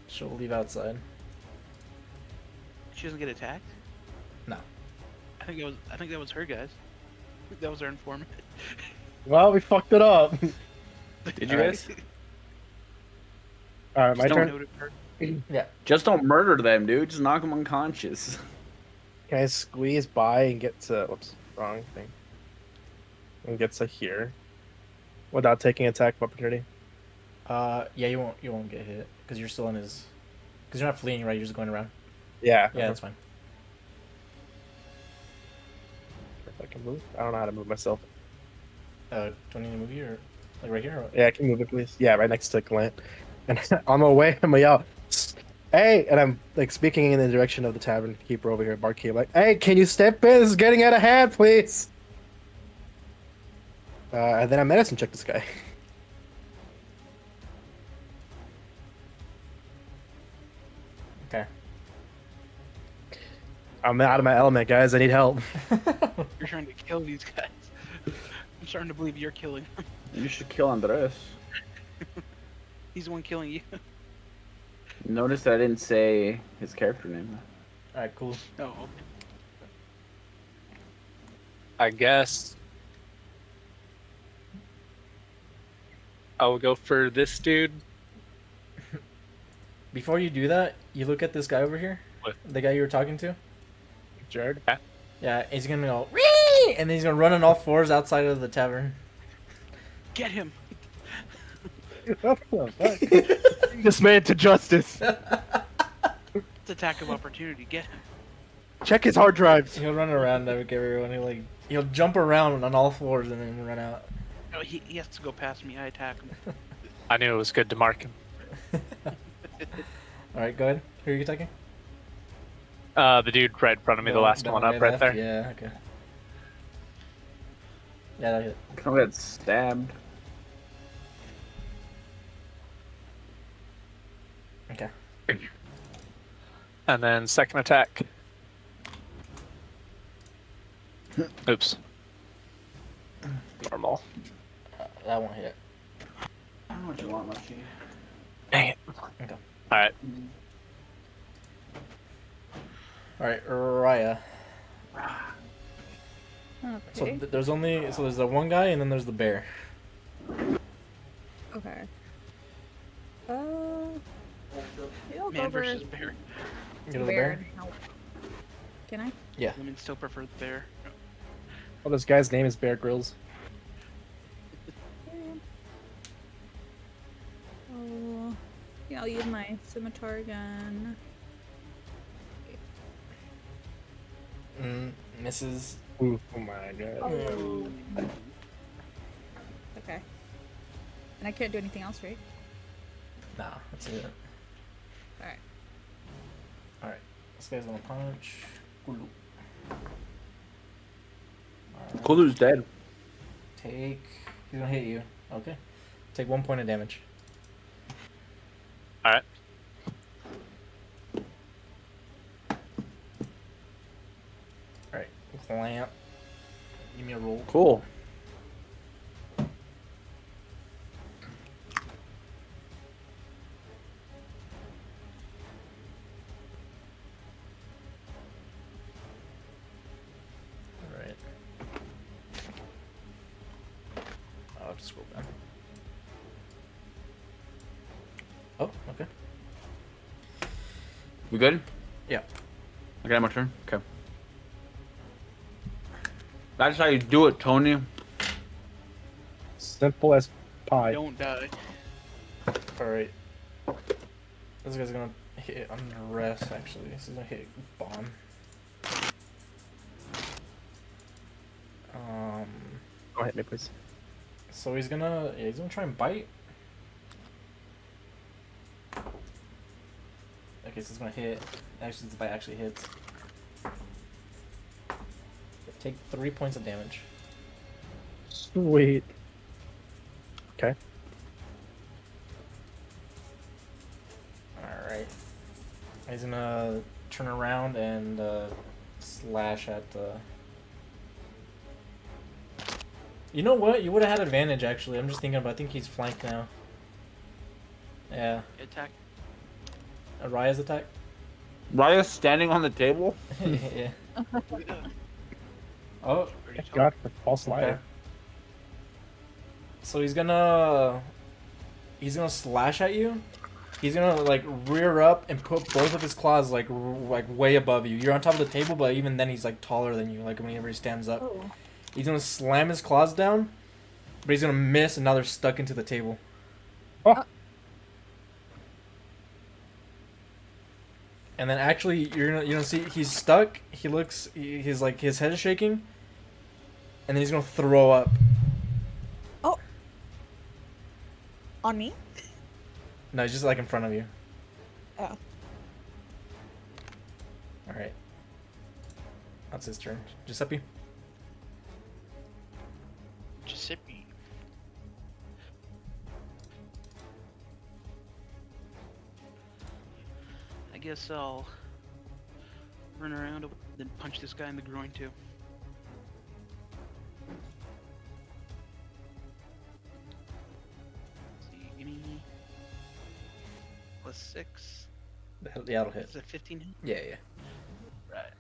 she'll leave outside. She doesn't get attacked. No. I think that was her, guys. That was our informant. Well, we fucked it up. Did you guys? All right, my Just don't- turn. Noted her. Yeah. Just don't murder them, dude. Just knock them unconscious. Can I squeeze by and get to? Whoops, wrong thing. And get to here, without taking attack of opportunity. Yeah. You won't get hit because you're still in his. Because you're not fleeing, right? You're just going around. Yeah. Yeah, that's fine. If I can move. I don't know how to move myself. Do I need to move you or like right here? Or what? Yeah, can you move it, please? Yeah, right next to Clint. And on my way, I'm gonna yell, "Hey!" And I'm like speaking in the direction of the tavern keeper over here, barkeep. Like, "Hey, can you step in? This is getting out of hand, please." And then I medicine check this guy. Okay. I'm out of my element, guys. I need help. You're trying to kill these guys. I'm starting to believe you're killing them. You should kill Andres. He's the one killing you. Notice that I didn't say his character name. All right. Cool. Oh, okay. I guess I'll go for this dude. Before you do that, you look at this guy over here. What? The guy you were talking to. Jared. Yeah, he's gonna go, "Wee!" And then he's gonna run on all fours outside of the tavern. Get him. What the fuck? Bring this man to justice. It's attack of opportunity. Get him. Check his hard drives. He'll run around like everyone. He'll jump around on all fours and then run out. No, he has to go past me. I attack him. I knew it was good to mark him. All right, go ahead. Who are you attacking? The dude right in front of me, the last one up right left? there. Yeah. Okay. Yeah, that hit. Come get stabbed. Okay. And then second attack. Oops. Normal. That won't hit. I don't know what you want, Lucky. Dang it. Okay. Alright. All right, Raya. So Okay. there's the one guy and then there's the bear. Okay. Maybe I'll go Man over versus bear. You go to the bear bear. and help. Can I? Yeah. Women still prefer the bear. Well, this guy's name is Bear Grylls. Oh, yeah, I'll use my scimitar again. Misses. Ooh, oh my god. Oh. Okay. And I can't do anything else, right? Nah, that's it. Alright. All right. This guy's gonna punch. Kulu. Alright, Kulu's dead. Take. He's gonna hit you. Okay. Take 1 point of damage. Alright. All right. Clamp. Give me a roll. Cool. All right. I'll just scroll down. Oh, okay. We good? Yeah. Okay, my turn. Okay. That's how you do it, Tony. Simple as pie. Don't die. All right. This guy's gonna hit unrest. Actually, this is gonna hit bomb. Go ahead, me, please. So he's gonna try and bite. Okay, so it's gonna hit. Actually, this bite actually hits. Take 3 points of damage. Sweet. Okay. Alright. He's gonna turn around and slash at the... You know what? You would have had advantage, actually. I'm just thinking about I think he's flanked now. Yeah. Attack. Raya's attack? Raya's standing on the table? Yeah. Oh. Thank God for false liar. Okay. So he's gonna slash at you. He's gonna like rear up and put both of his claws like way above you. You're on top of the table, but even then he's like taller than you. Like whenever he stands up, he's gonna slam his claws down, but he's gonna miss, and now they're stuck into the table. Oh. And then actually, you're gonna see he's stuck. He's like his head is shaking, and then he's gonna throw up. Oh. On me? No, he's just like in front of you. Oh. Alright. That's his turn. Giuseppe? Giuseppe. I guess I'll run around and then punch this guy in the groin too. Let's see, give me +6. Yeah, that'll hit. Is that 15 hit? Yeah, yeah. Right.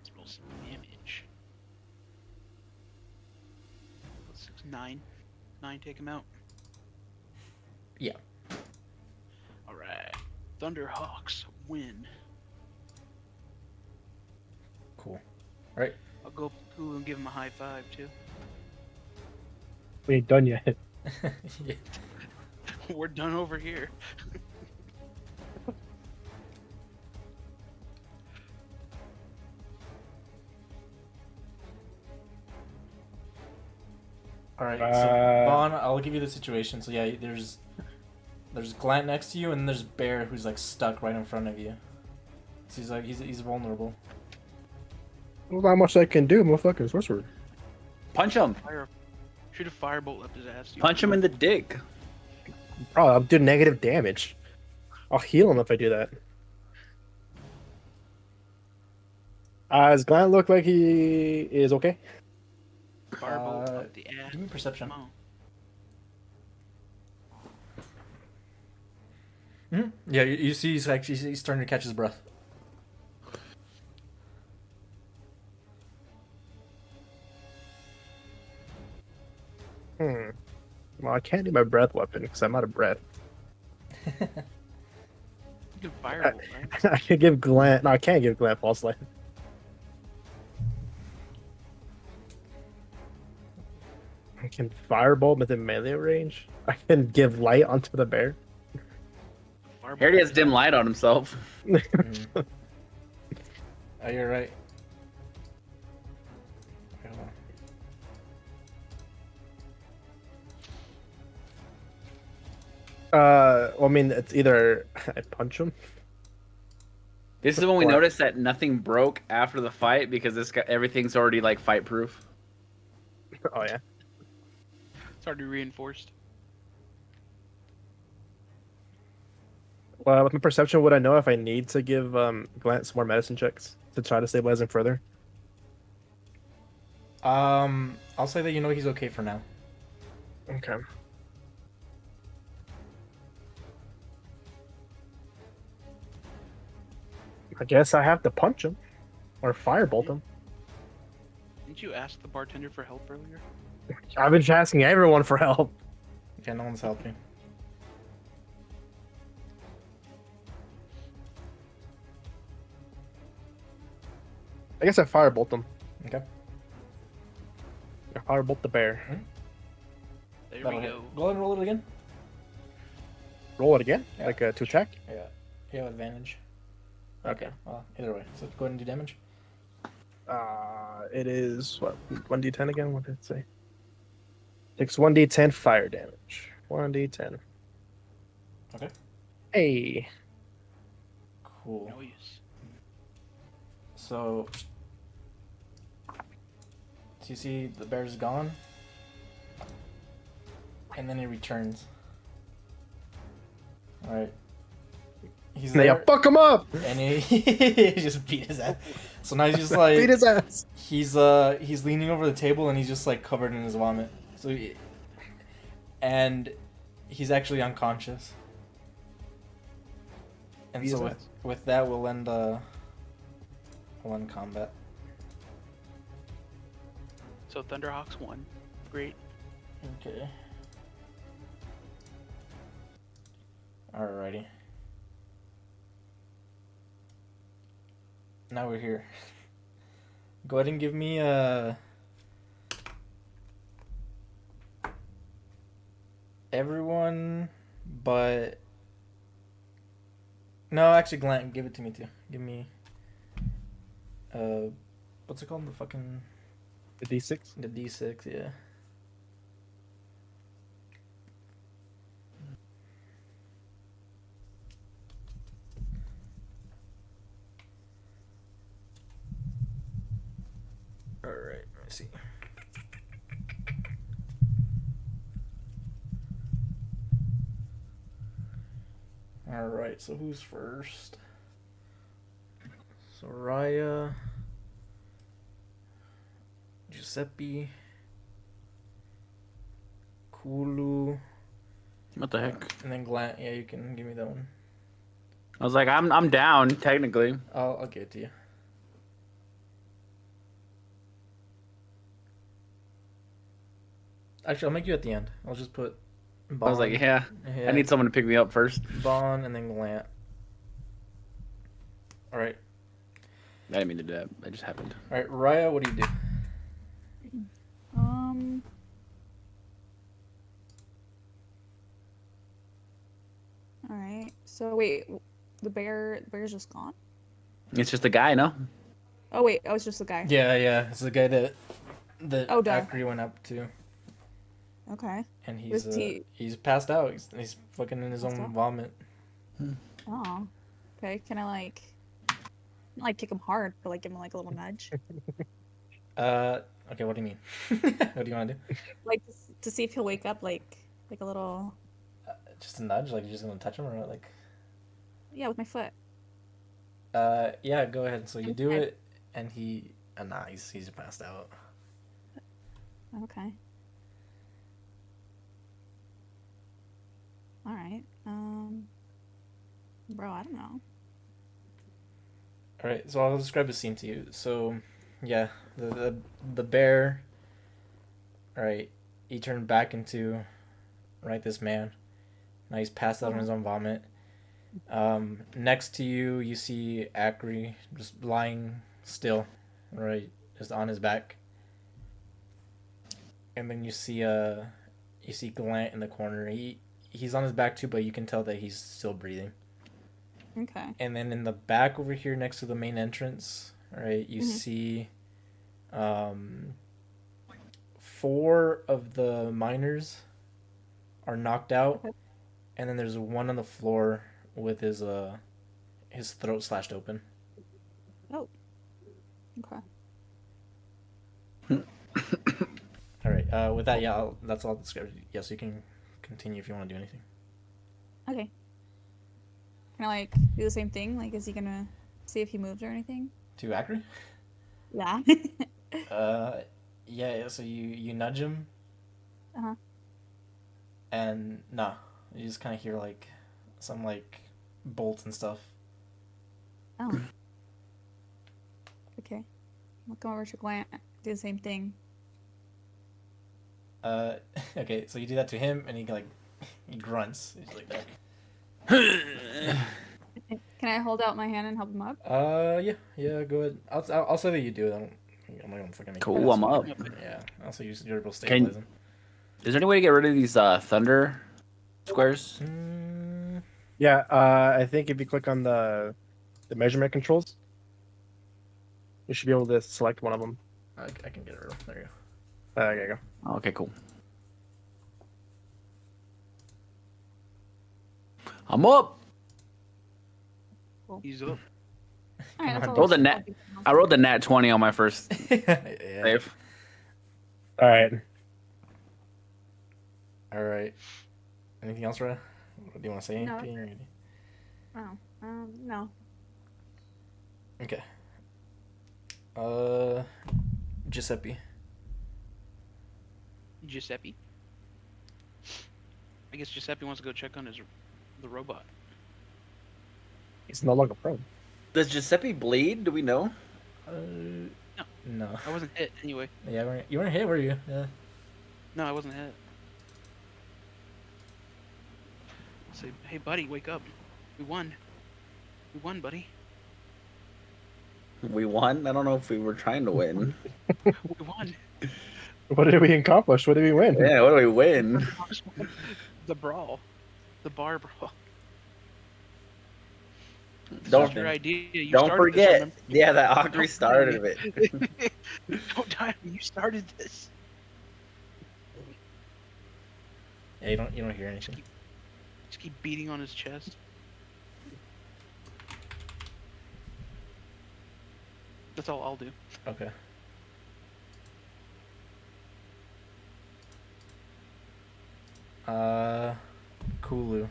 Let's roll some damage. +6, 9. 9, take him out. Yeah. Alright. Thunderhawks win. Cool. Alright. I'll go up to Kulu and give him a high five too. We ain't done yet. Yeah. We're done over here. Alright, so Vaughn, I'll give you the situation. So yeah, there's Glant next to you, and there's Bear who's like stuck right in front of you. So he's vulnerable. There's not much I can do, motherfucker. Sorcerer. Punch him. Shoot a firebolt up his ass. Punch him in the dick. Bro, I'll do negative damage. I'll heal him if I do that. Does Glenn look like he is okay? Firebolt up the ass. Give me perception. Come on. Yeah, you see he's starting to catch his breath. Well, I can't do my breath weapon because I'm out of breath. You can firebolt, right? I can give Glenn. No, I can't give Glenn false light. I can firebolt within melee range. I can give light onto the bear. Firebolt. He already has dim light on himself. Oh, you're right. Hold on. Well, I mean, it's either I punch him. This is when we noticed that nothing broke after the fight because this guy, everything's already like fight proof. Oh yeah. It's already reinforced. Well, with my perception, would I know if I need to give Glant some more medicine checks to try to stabilize him further? I'll say that you know he's okay for now. Okay. I guess I have to punch him or firebolt him. Didn't you ask the bartender for help earlier? I've been asking everyone for help. Yeah, no one's helping. I guess I firebolt them. Okay. I firebolt the bear. There That'll we hit. go. Go ahead and roll it again. Roll it again, Yeah. like to attack. Yeah. You have advantage. Okay. Well, either way. So go ahead and do damage. It is what 1d10 again. What did it say? Takes 1d10 fire damage. 1d10. Okay. Hey. Cool. Noise. So you see the bear's gone, and then he returns. All right. He's Now you there, fuck him up. and he just beat his ass. So now he's just like Beat his ass. he's leaning over the table, and he's just like covered in his vomit. And he's actually unconscious. And Beat so his with that, we'll end combat. So Thunderhawks won. Great. Okay. Alrighty. Now we're here. Go ahead and give me everyone but no, actually Glant, give it to me too. Give me what's it called? The fucking The d6. the D6, yeah. Alright, let me see. Alright, so who's first? Soraya, Giuseppe, Kulu, What the heck? and then Glant. Yeah, you can give me that one. I was like, I'm down technically. I'll give it to you. Actually, I'll make you at the end. I'll just put Bon. I was like, yeah, I need someone to pick me up first. Bon and then Glant. Alright. I didn't mean to do that. That just happened. Alright, Raya, what do you do? All right. So wait, the bear's just gone. It's just a guy, no? Oh wait, I was just the guy. Yeah. It's the guy that Oh, duh. Akri went up to. Okay. And Was he's passed out. He's fucking in his Passed own out? vomit. Oh. Okay. Can I not kick him hard, but like give him like a little nudge, Okay, what do you mean? What do you want to do? like to see if he'll wake up, like a little. Just a nudge? Like you're just gonna touch him, or like? Yeah, with my foot. Yeah, go ahead. So you do Okay. it, and nah, he's passed out. Okay. All right. Bro, I don't know. All right, so I'll describe the scene to you. So, yeah, the bear. All right, he turned back into, right, this man. Now he's passed out in his own vomit. Next to you, you see Akri just lying still, right, just on his back. And then you see Glant in the corner. He's on his back too, but you can tell that he's still breathing. Okay. And then in the back over here, next to the main entrance, right, you see, 4 of the miners are knocked out, Okay. and then there's one on the floor with his throat slashed open. Oh. Okay. All right. With that, yeah, that's all the script. Yeah, so you can continue if you want to do anything. Okay. Can I like do the same thing? Like, is he gonna see if he moves or anything? To Akri? Yeah. Yeah. So you nudge him. Uh-huh. And nah, you just kind of hear like some like bolts and stuff. Oh. Okay. I'll come over to Glant. Do the same thing. Okay, so you do that to him, and he grunts. He's like that. Can I hold out my hand and help him up? Yeah, go ahead. I'll say that you do it. I'm not gonna fucking make you Cool, I'm pass it. up. Yeah, I'll say you're able to Can- stabilize him. Is there any way to get rid of these thunder squares? Yeah, I think if you click on the measurement controls, you should be able to select one of them. I can get rid of him. There you go. There you go. Okay, cool. I'm up. He's up. All right, that's all Roll the I'll net. do. I rolled the nat 20 on my first Yeah. save. All right. All right. Anything else, Rhea? Do you want to say No. anything? Or... Oh, no. Okay. Giuseppe. Giuseppe. I guess Giuseppe wants to go check on the robot. He's no longer prone. Does Giuseppe bleed? Do we know? No. I wasn't hit anyway. Yeah, you weren't hit, were you? Yeah. No, I wasn't hit. Say, hey buddy, wake up. We won. We won, buddy. We won? I don't know if we were trying to win. We won. What did we accomplish? What did we win? Yeah, what do we win? The brawl. The bar brawl. This Don't- was your idea. You Don't started forget. This, remember? Yeah, that Ockery Don't started forget. it. Don't die. You started this. Yeah, you don't hear anything. Just keep beating on his chest. That's all I'll do. Okay. Kulu.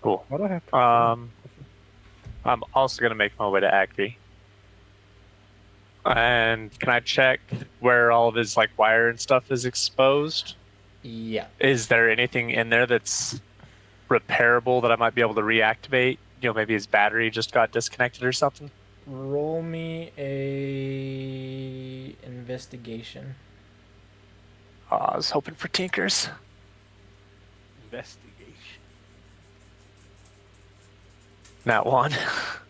Cool. What do I have to I'm also gonna make my way to Acri. And can I check where all of his like wire and stuff is exposed? Yeah. Is there anything in there that's repairable that I might be able to reactivate? You know, maybe his battery just got disconnected or something. Roll me a investigation. I was hoping for tinkers. Investigation. Not one.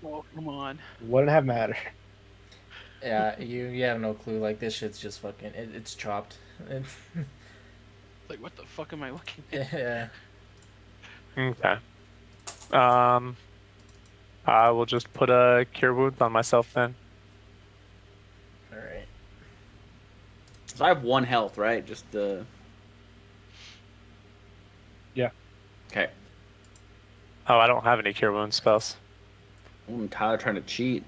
Oh, come on. Wouldn't have mattered. Yeah, you have no clue. Like this shit's just fucking. It's chopped. Like, what the fuck am I looking at? Yeah. Okay. I will just put a cure wound on myself then. All right. So I have 1 health, right? Just Yeah. Okay. Oh, I don't have any cure wound spells. Tyler trying to cheat.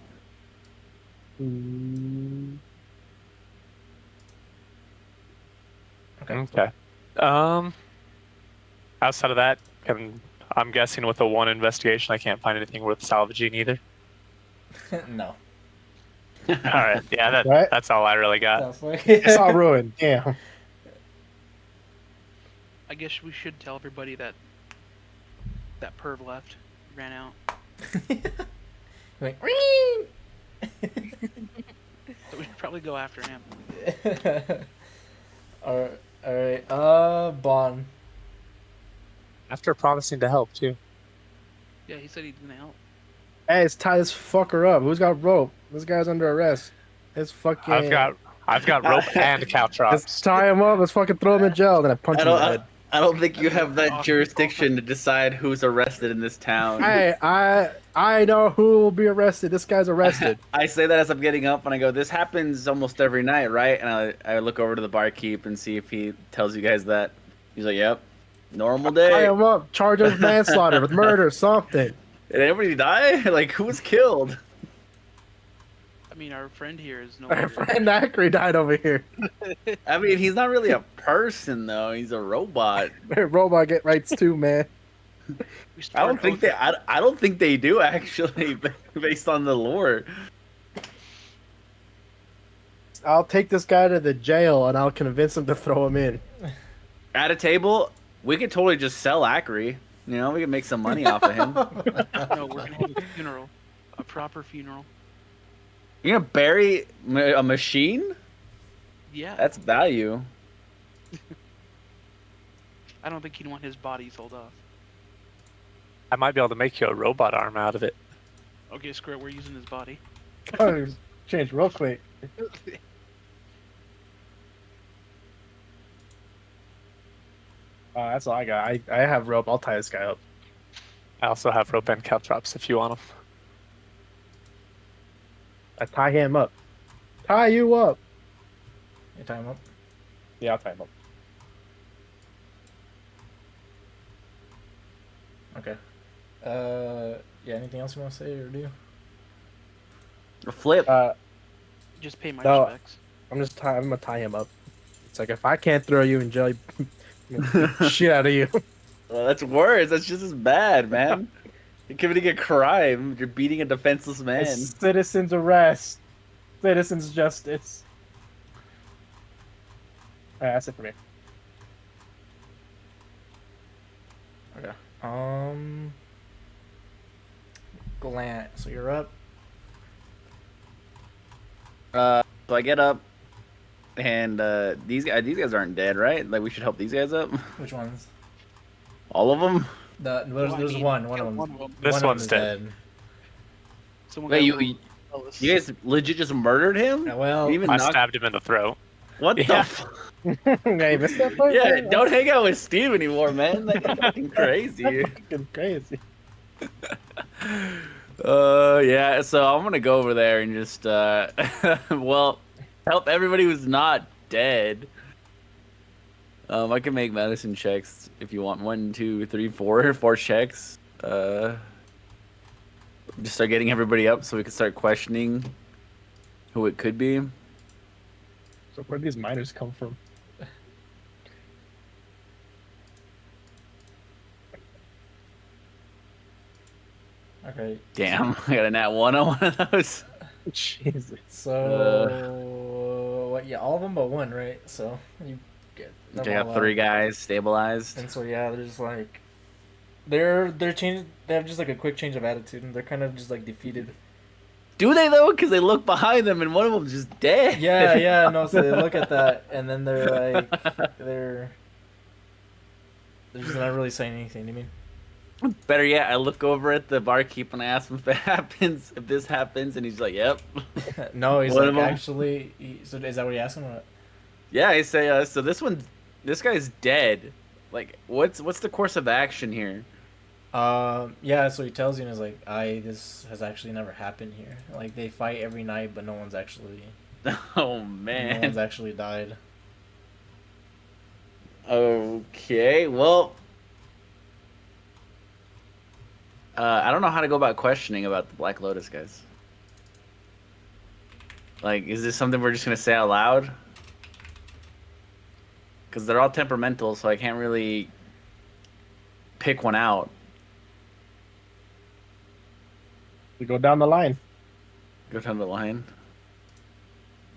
Okay. Outside of that, I'm guessing with a 1 investigation, I can't find anything worth salvaging either. No. All right. Yeah, Right? that's all I really got. It's all ruined. Damn. I guess we should tell everybody that perv left, ran out. Like, So we should probably go after him. all right. Bon. After promising to help too. Yeah, he said he's gonna help. Hey, let's tie this fucker up. Who's got rope? This guy's under arrest. It's fucking. I've got rope and caltrops. Let's tie him up. Let's fucking throw him in jail. Then I punch him in the head. I don't think you have that jurisdiction to decide who's arrested in this town. Hey, I know who will be arrested. This guy's arrested. I say that as I'm getting up, and I go, "This happens almost every night, right?" And I look over to the barkeep and see if he tells you guys that. He's like, "Yep, normal Tie day." him up. Charge him with manslaughter, with murder, something. Did anybody die? Like, who was killed? I mean, our friend here is no Our longer. friend Ackery died over here. I mean, he's not really a person though. He's a robot. Robot get rights too, man. We I don't started think both- they. I don't think they do actually, based on the lore. I'll take this guy to the jail and I'll convince him to throw him in. At a table, we could totally just sell Ackery. You know, we could make some money off of him. No, we're gonna have a funeral, a proper funeral. You're gonna bury a machine? Yeah, That's value. I don't think he'd want his body sold off. I might be able to make you a robot arm out of it. Okay, screw it. We're using his body. Oh, change real quick. That's all I got. I have rope. I'll tie this guy up. I also have rope and caltrops if you want them. I tie him up. Tie you up. You tie him up. Yeah, I'll tie him up. Okay. Yeah. Anything else you want to say or do? Flip. Just pay my No. respects. I'm gonna tie him up. It's like if I can't throw you in jail, shit out of you. Well, that's worse. That's just as bad, man. You're committing a crime. You're beating a defenseless man. It's citizens arrest. Citizens justice. Alright, that's it for me. Okay. Glant. So you're up. So I get up, and these guys aren't dead, right? Like we should help these guys up. Which ones? All of them. There's Well, I mean, one. yeah, One of them. one of them. This one of one's them's dead. Someone Wait, got you jealous. guys legit just murdered him? Yeah, well, You even I knocked- stabbed him in the throat. What Yeah. the? Yeah, you missed that part? Yeah, man? don't hang out with Steve anymore, man. That's fucking crazy. Fucking crazy. Yeah. So I'm gonna go over there and just well, help everybody who's not dead. I can make medicine checks if you want. 1, 2, 3, 4 checks. Just start getting everybody up so we can start questioning who it could be. So where do these miners come from? okay. Damn, I got a nat 1 on one of those. Jesus. So what? Yeah, all of them but one, right? So you get. them Okay, I all got out. 3 guys stabilized. And so yeah, they're just like, they're changed. They have just like a quick change of attitude, and they're kind of just like defeated. Do they though? Because they look behind them and one of them's just dead. Yeah, yeah. No, so they look at that, and then they're like, they're just not really saying anything. You mean? Better yet, I look over at the barkeep and I ask him if it happens, if this happens, and he's like, "Yep." No, he's One like of 'em- actually. So is that what you asked him? Or? Yeah, I say. So this guy's dead. Like, what's the course of action here? Yeah. So he tells you, and he's like, this has actually never happened here. Like they fight every night, but no one's actually Oh no man. one's actually died. Okay, well, I don't know how to go about questioning about the Black Lotus guys. Like, is this something we're just gonna say out loud? Because they're all temperamental, so I can't really pick one out. We go down the line. Go down the line.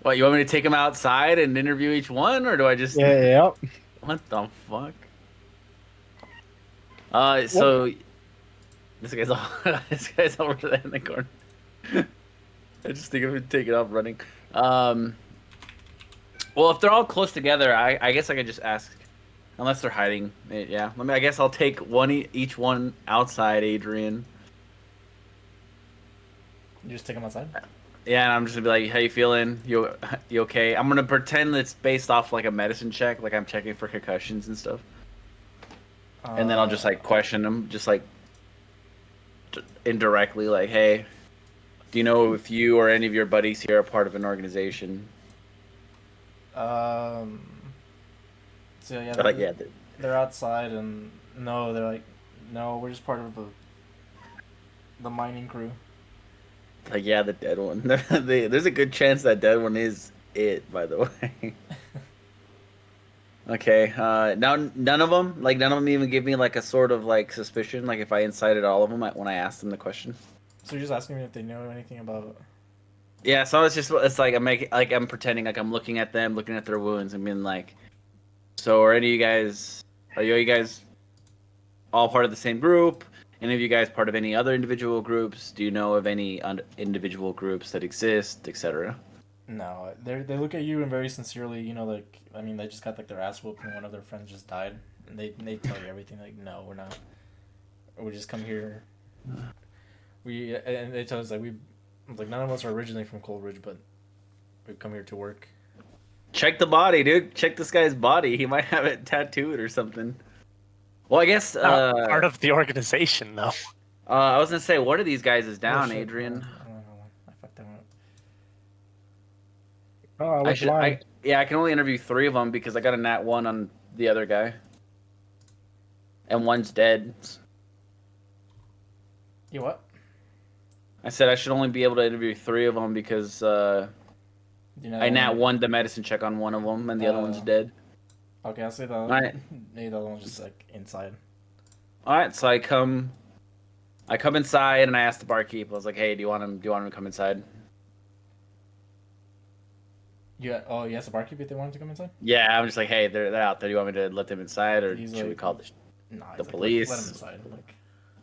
What, you want me to take them outside and interview each one, or do I just... Yeah. What the fuck? So this guy's over there in the corner. I just think of him taking off running. Well, if they're all close together, I guess I could just ask, unless they're hiding. Yeah, I guess I'll take each one outside, Adrian. You just take him outside. Yeah, and I'm just gonna be like, "How you feeling? You okay?" I'm gonna pretend it's based off like a medicine check, like I'm checking for concussions and stuff. And then I'll just like question them, just like indirectly, like, "Hey, do you know if you or any of your buddies here are part of an organization?" So yeah, They're like, "Yeah." they're outside, and no, they're like, no, we're just part of the mining crew. Like, yeah, the dead one. There's a good chance that dead one is it, by the way. Okay. Now none of them even give me like a sort of like suspicion. Like if I incited all of them when I asked them the question. So you're just asking me if they know anything about. Yeah. So it's like I'm pretending like I'm looking at them, looking at their wounds, and being like, so are you guys all part of the same group? Any of you guys part of any other individual groups? Do you know of any individual groups that exist, etc.? No, they look at you and very sincerely, like, I mean, they just got like their ass whooped and one of their friends just died, and they tell you everything, like, no, we're not. we just come here. And they tell us like like none of us are originally from Coleridge, but we come here to work. Check the body, dude. Check this guy's body. He might have it tattooed or something. Well, I guess. Not part of the organization, though. I was gonna say, one of these guys is down, shit. Adrian. I fucked that one up. Oh, I was blind. Yeah, I can only interview 3 of them because I got a nat 1 on the other guy, and one's dead. You what? I said I should only be able to interview 3 of them because I nat 1 the medicine check on one of them, and the other one's dead. Okay, I'll say the Alright. maybe the other one's just like inside. All right, so I come inside and I ask the barkeep. I was like, "Hey, do you want him to come inside?" You asked the barkeep if they wanted to come inside? Yeah, I'm just like, "Hey, they're out there. Do you want me to let them inside, or He's should we like- call Nah, the he's like, police?" Let them inside. Like,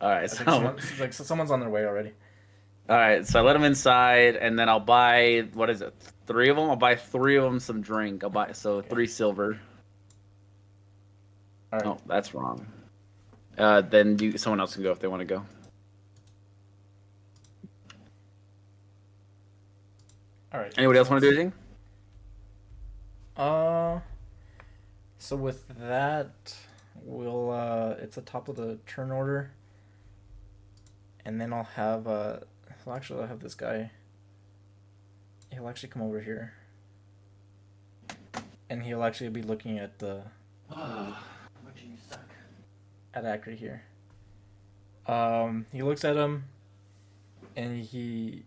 All right, I so think someone's on their way already. all right, so I let them inside, and then I'll buy what is it? 3 of them. I'll buy 3 of them some drink. I'll buy 3 silver. All right. Oh, that's wrong. Then someone else can go if they want to go. All right. Anybody else want to do anything? So with that, we'll it's the top of the turn order, and then I'll have well, actually I'll have this guy. He'll actually come over here, and he'll actually be looking at the at Acri here. He looks at him, and he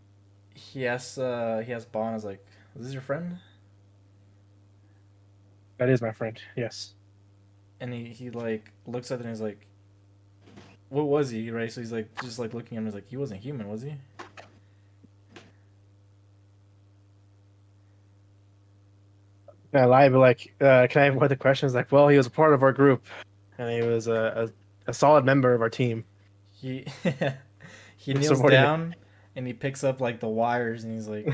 asks Bond, is like, "Is this your friend?" That is my friend. Yes. And he like looks at it and he's like, "What was he?" Right? So he's like just like looking at him. He's like, "He wasn't human, was he?" I lie, but like, can I have one of the questions? Like, well, he was a part of our group, and he was a solid member of our team. He he Your kneels subordinate. down and he picks up like the wires and he's like,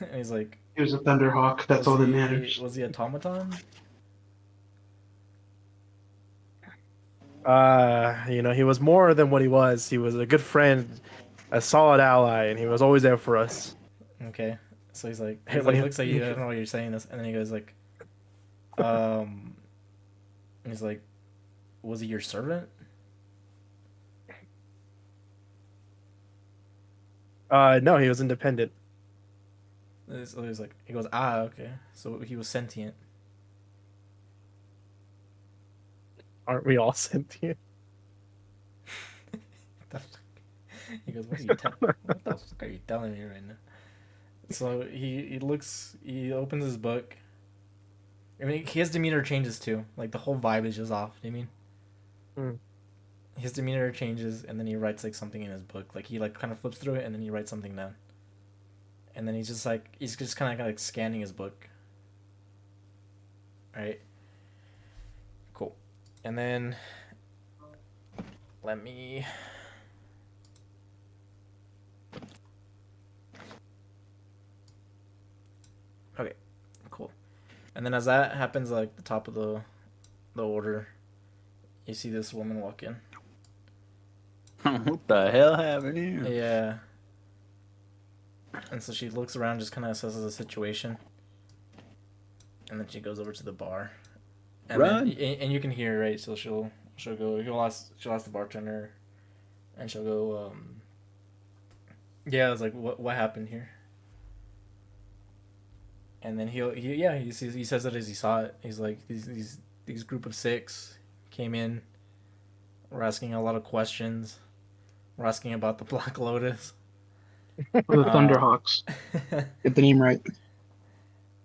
and he's like, He was a Thunderhawk. That's all that matters. Was he automaton? He was more than what he was. He was a good friend, a solid ally, and he was always there for us. Okay. So he's like, Hey, he looks at you. I don't know why you're saying this, and then he goes like, and he's like, "Was he your servant?" No, he was independent. So he's like, he goes, "Ah, okay. So he was sentient." Aren't we all sentient? He goes, what the fuck are you telling me right now? So he opens his book. I mean, his demeanor changes too. Like the whole vibe is just off. You know what I mean? His demeanor changes, and then he writes like something in his book. Like he like kind of flips through it, and then he writes something down. And then he's just kind of like scanning his book. Right. Cool. And then let me. Okay, cool. And then as that happens, like the top of the order, you see this woman walk in. What the hell happened here? Yeah. And so she looks around, just kind of assesses the situation, and then she goes over to the bar. And Run. And you can hear, right? So she'll ask the bartender, and she'll go, yeah, it's like what happened here. And then he says that as he saw it, he's like these group of 6 came in. We're asking a lot of questions. We're asking about the Black Lotus. The Thunderhawks. Get the name right.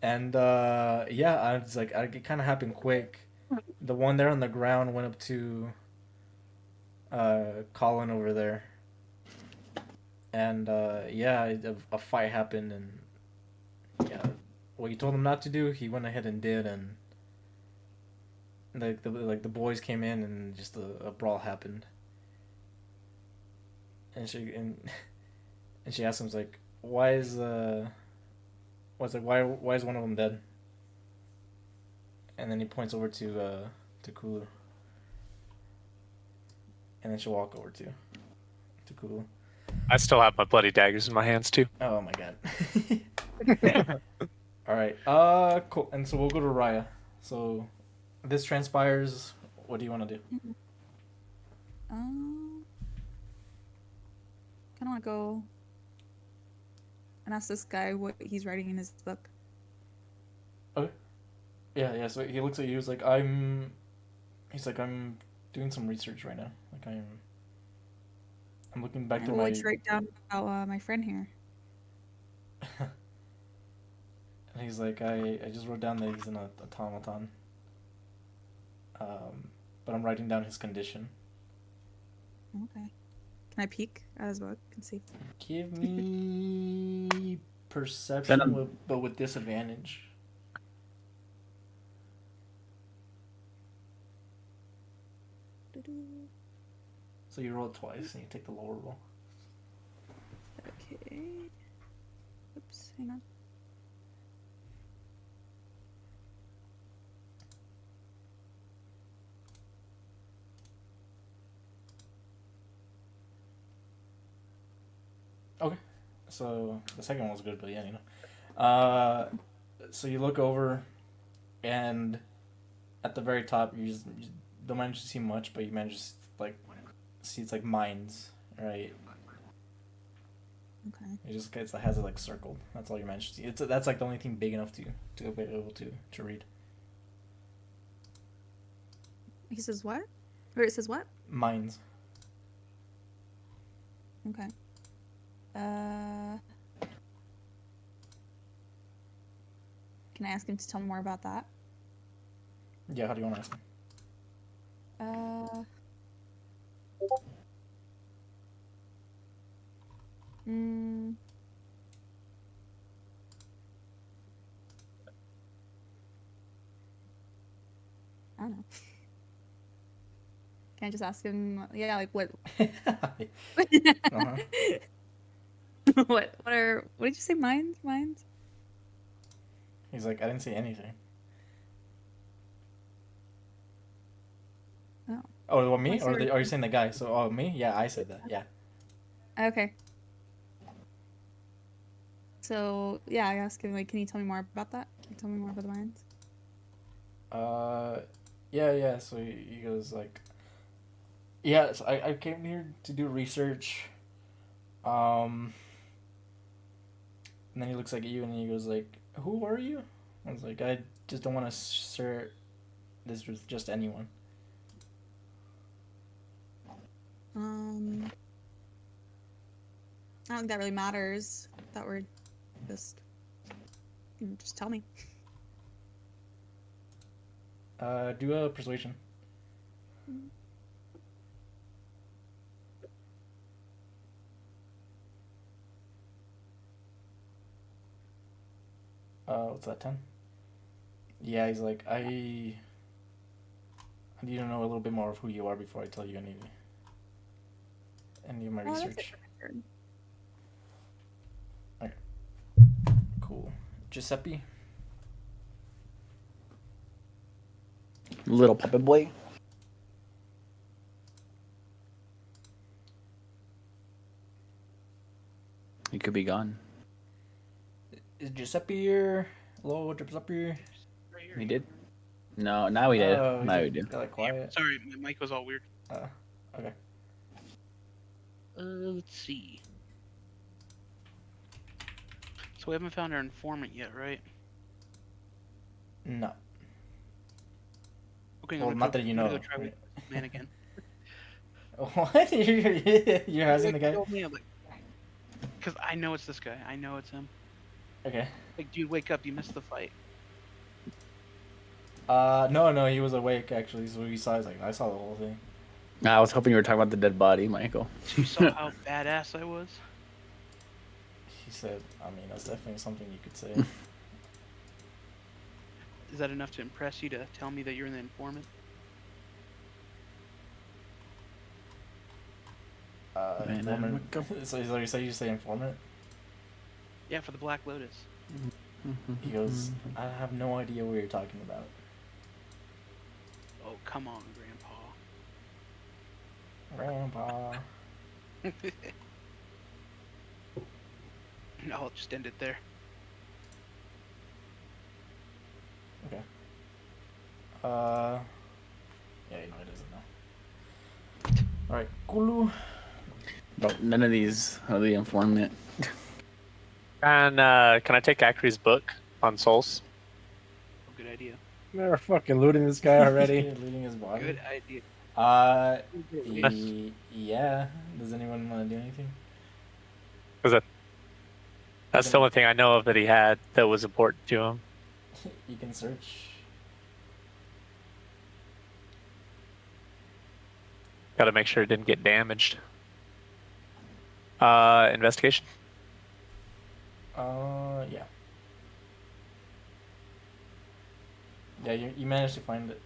And yeah, it kind of happened quick. The one there on the ground went up to Colin over there, and yeah, a fight happened, and yeah, what you told him not to do, he went ahead and did, and the boys came in, and just a brawl happened, and she asked him, like, why is why is one of them dead? And then he points over to Kulu. and then she'll walk over to Kugel. I still have my bloody daggers in my hands too. Oh my god. All right. Cool. And so we'll go to Raya. So this transpires. What do you want to do? Kind of want to go and ask this guy what he's writing in his book. Okay. Yeah. So he looks at you. He's like, He's like, I'm doing some research right now. Like I'm looking back through my. What'd you write down about my friend here? And he's like, I just wrote down that he's an automaton. But I'm writing down his condition. Okay. Can I peek at his book and see? Give me perception, but with disadvantage. So you roll it twice, and you take the lower roll. Okay. Oops, hang on. Okay. So the second one was good, but yeah, you know. So you look over, and at the very top, you don't manage to see much, but you manage to like see it's like mines, right? Okay. It has it like circled. That's all you manage to see. That's like the only thing big enough to be able to read. He says what? Or it says what? Mines. Okay. Can I ask him to tell me more about that? Yeah, how do you want to ask him? I don't know. Can I just ask him? Yeah, like what? Uh-huh. What did you say? Mines? He's like, I didn't say anything. Oh. Oh, well, me? What's Or your- are you saying the guy? So, oh, me? Yeah, I said that. Yeah. Okay. So yeah, I asked him like, can you tell me more about that? Can you tell me more about the mines? Yeah. So he goes like, yeah. So I came here to do research. And then he looks like at you and he goes like, who are you? I was like, I just don't want to share this with just anyone. I don't think that really matters. That we're just tell me. Do a persuasion. What's that, 10? Yeah, he's like, I need to know a little bit more of who you are before I tell you any of my Oh, that's research. good. Okay. Cool. Giuseppe? Little puppet boy. He could be gone. Is Giuseppe here? Hello, Giuseppe? Right here. He did? No, now we did. Oh, Now we he's did. like quiet. Sorry, my mic was all weird. Okay. Let's see. So we haven't found our informant yet, right? No. Okay, Well, not that you I'm know. gonna go try with man again. What? You're asking the guy? Because I know it's this guy. I know it's him. Okay. Like, dude, wake up! You missed the fight. No, he was awake actually, so he saw. I saw the whole thing. I was hoping you were talking about the dead body, Michael. So you saw how badass I was? He said, I mean, that's definitely something you could say. Is that enough to impress you to tell me that you're the informant? Man, Informant. So you say informant? Yeah, for the Black Lotus. He goes, I have no idea what you're talking about. Oh, come on, Grandpa. Grandpa. I'll just end it there. Okay. Yeah, you know it doesn't know. All right, Kulu. But none of these are the informant. And can I take Akri's book on souls? Oh, good idea. They're fucking looting this guy already. Looting his body. Good idea. Yeah. Does anyone want to do anything? Because that's the only thing I know of that he had that was important to him. You can search. Got to make sure it didn't get damaged. Investigation. Yeah. Yeah, you managed to find it.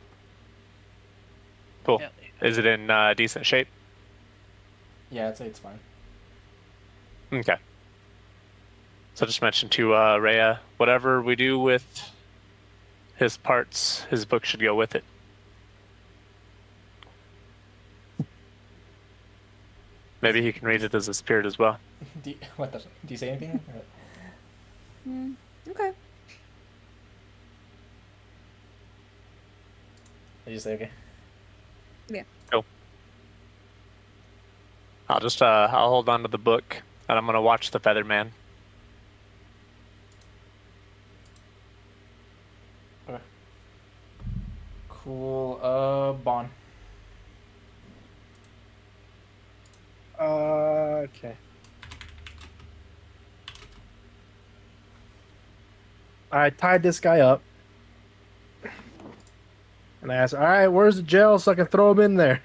Cool. Yeah. Is it in decent shape? Yeah, I'd say it's fine. Okay. So just mention to Rhea, whatever we do with his parts, his book should go with it. Maybe he can read it as a spirit as well. Do you say anything? Okay. Did you say okay? Cool. I'll hold on to the book and I'm gonna watch the Feather Man. Okay. Cool. Bon. Okay. I tied this guy up. And I asked, all right, where's the jail so I can throw him in there?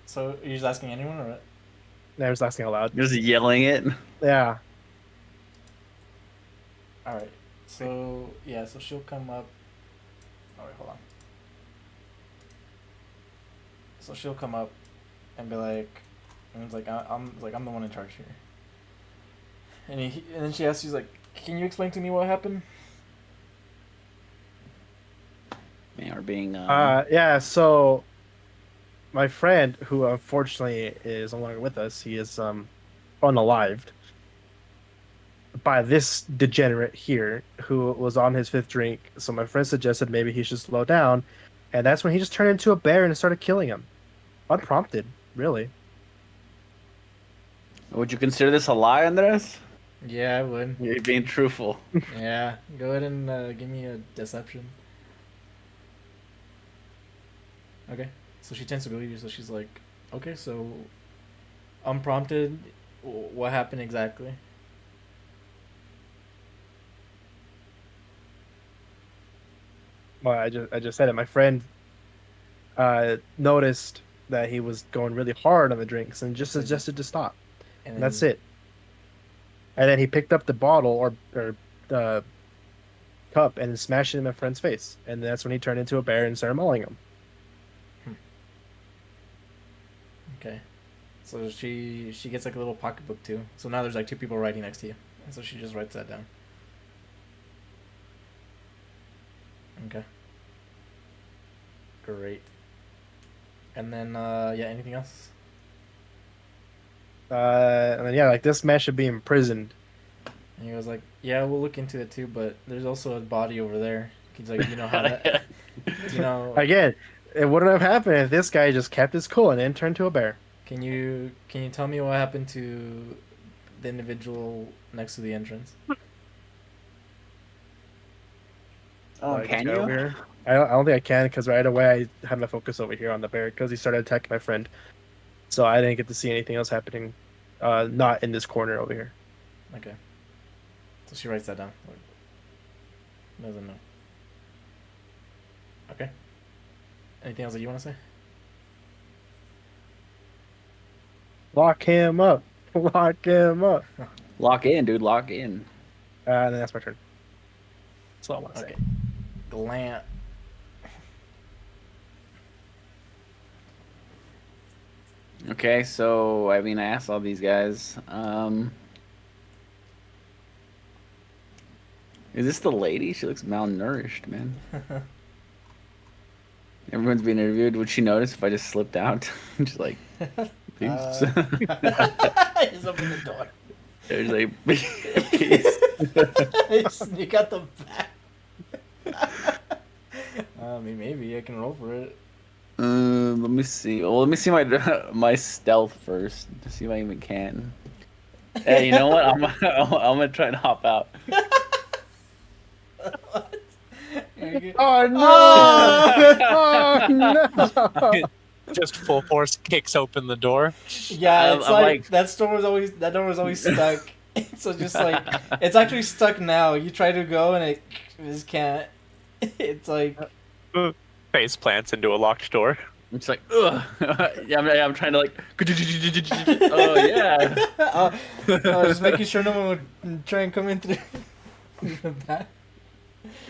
So you're just asking anyone, or what? I was asking aloud. Just yelling it. Yeah. All right. So yeah, so she'll come up. All right, hold on. So she'll come up and be like, and it's like I'm the one in charge here. And then she asks, she's like, can you explain to me what happened? Man, we're being. Yeah, so my friend, who unfortunately is no longer with us, he is unalived by this degenerate here who was on his fifth drink. So my friend suggested maybe he should slow down, and that's when he just turned into a bear and started killing him. Unprompted, really. Would you consider this a lie, Andres? Yeah, I would. You're being truthful. Yeah, go ahead and give me a deception. Okay, so she tends to believe you, so she's like, okay, so unprompted, what happened exactly? Well, I just said it. My friend noticed that he was going really hard on the drinks and just suggested to stop. And that's it. And then he picked up the bottle or cup and smashed it in my friend's face. And that's when he turned into a bear and started mauling him. Okay, so she gets like a little pocketbook too. So now there's like two people writing next to you, and so she just writes that down. Okay. Great. And then yeah, anything else? And then yeah, like this man should be imprisoned. And he goes like, yeah, we'll look into it too, but there's also a body over there. He's like, you know how that, you know. Again, it wouldn't have happened if this guy just kept his cool and then turned to a bear. Can you tell me what happened to the individual next to the entrance? Oh, Like, can over you? here? I don't think I can because right away I had my focus over here on the bear because he started attacking my friend. So I didn't get to see anything else happening, not in this corner over here. Okay. So she writes that down. Doesn't know. Okay. Anything else that you want to say? Lock him up. Lock him up. Lock in, dude. Lock in. And then that's my turn. That's all I want to Okay. say. Glant. Okay, so I mean, I asked all these guys. Is this the lady? She looks malnourished, man. Everyone's being interviewed. Would she notice if I just slipped out? Just like, peace. He's open the door. There's like, peace. Sneak out the back. I mean, maybe I can roll for it. Let me see. Well, let me see my stealth first to see if I even can. Hey, you know what? I'm gonna try and hop out. Oh no! Oh no! Just full force kicks open the door. Yeah, it's I'm like that door was always stuck. So just like it's actually stuck now. You try to go and it just can't. It's like Face plants into a locked door. It's like, ugh. Yeah, I'm trying to like. Oh yeah. I was just making sure no one would try and come in through the back.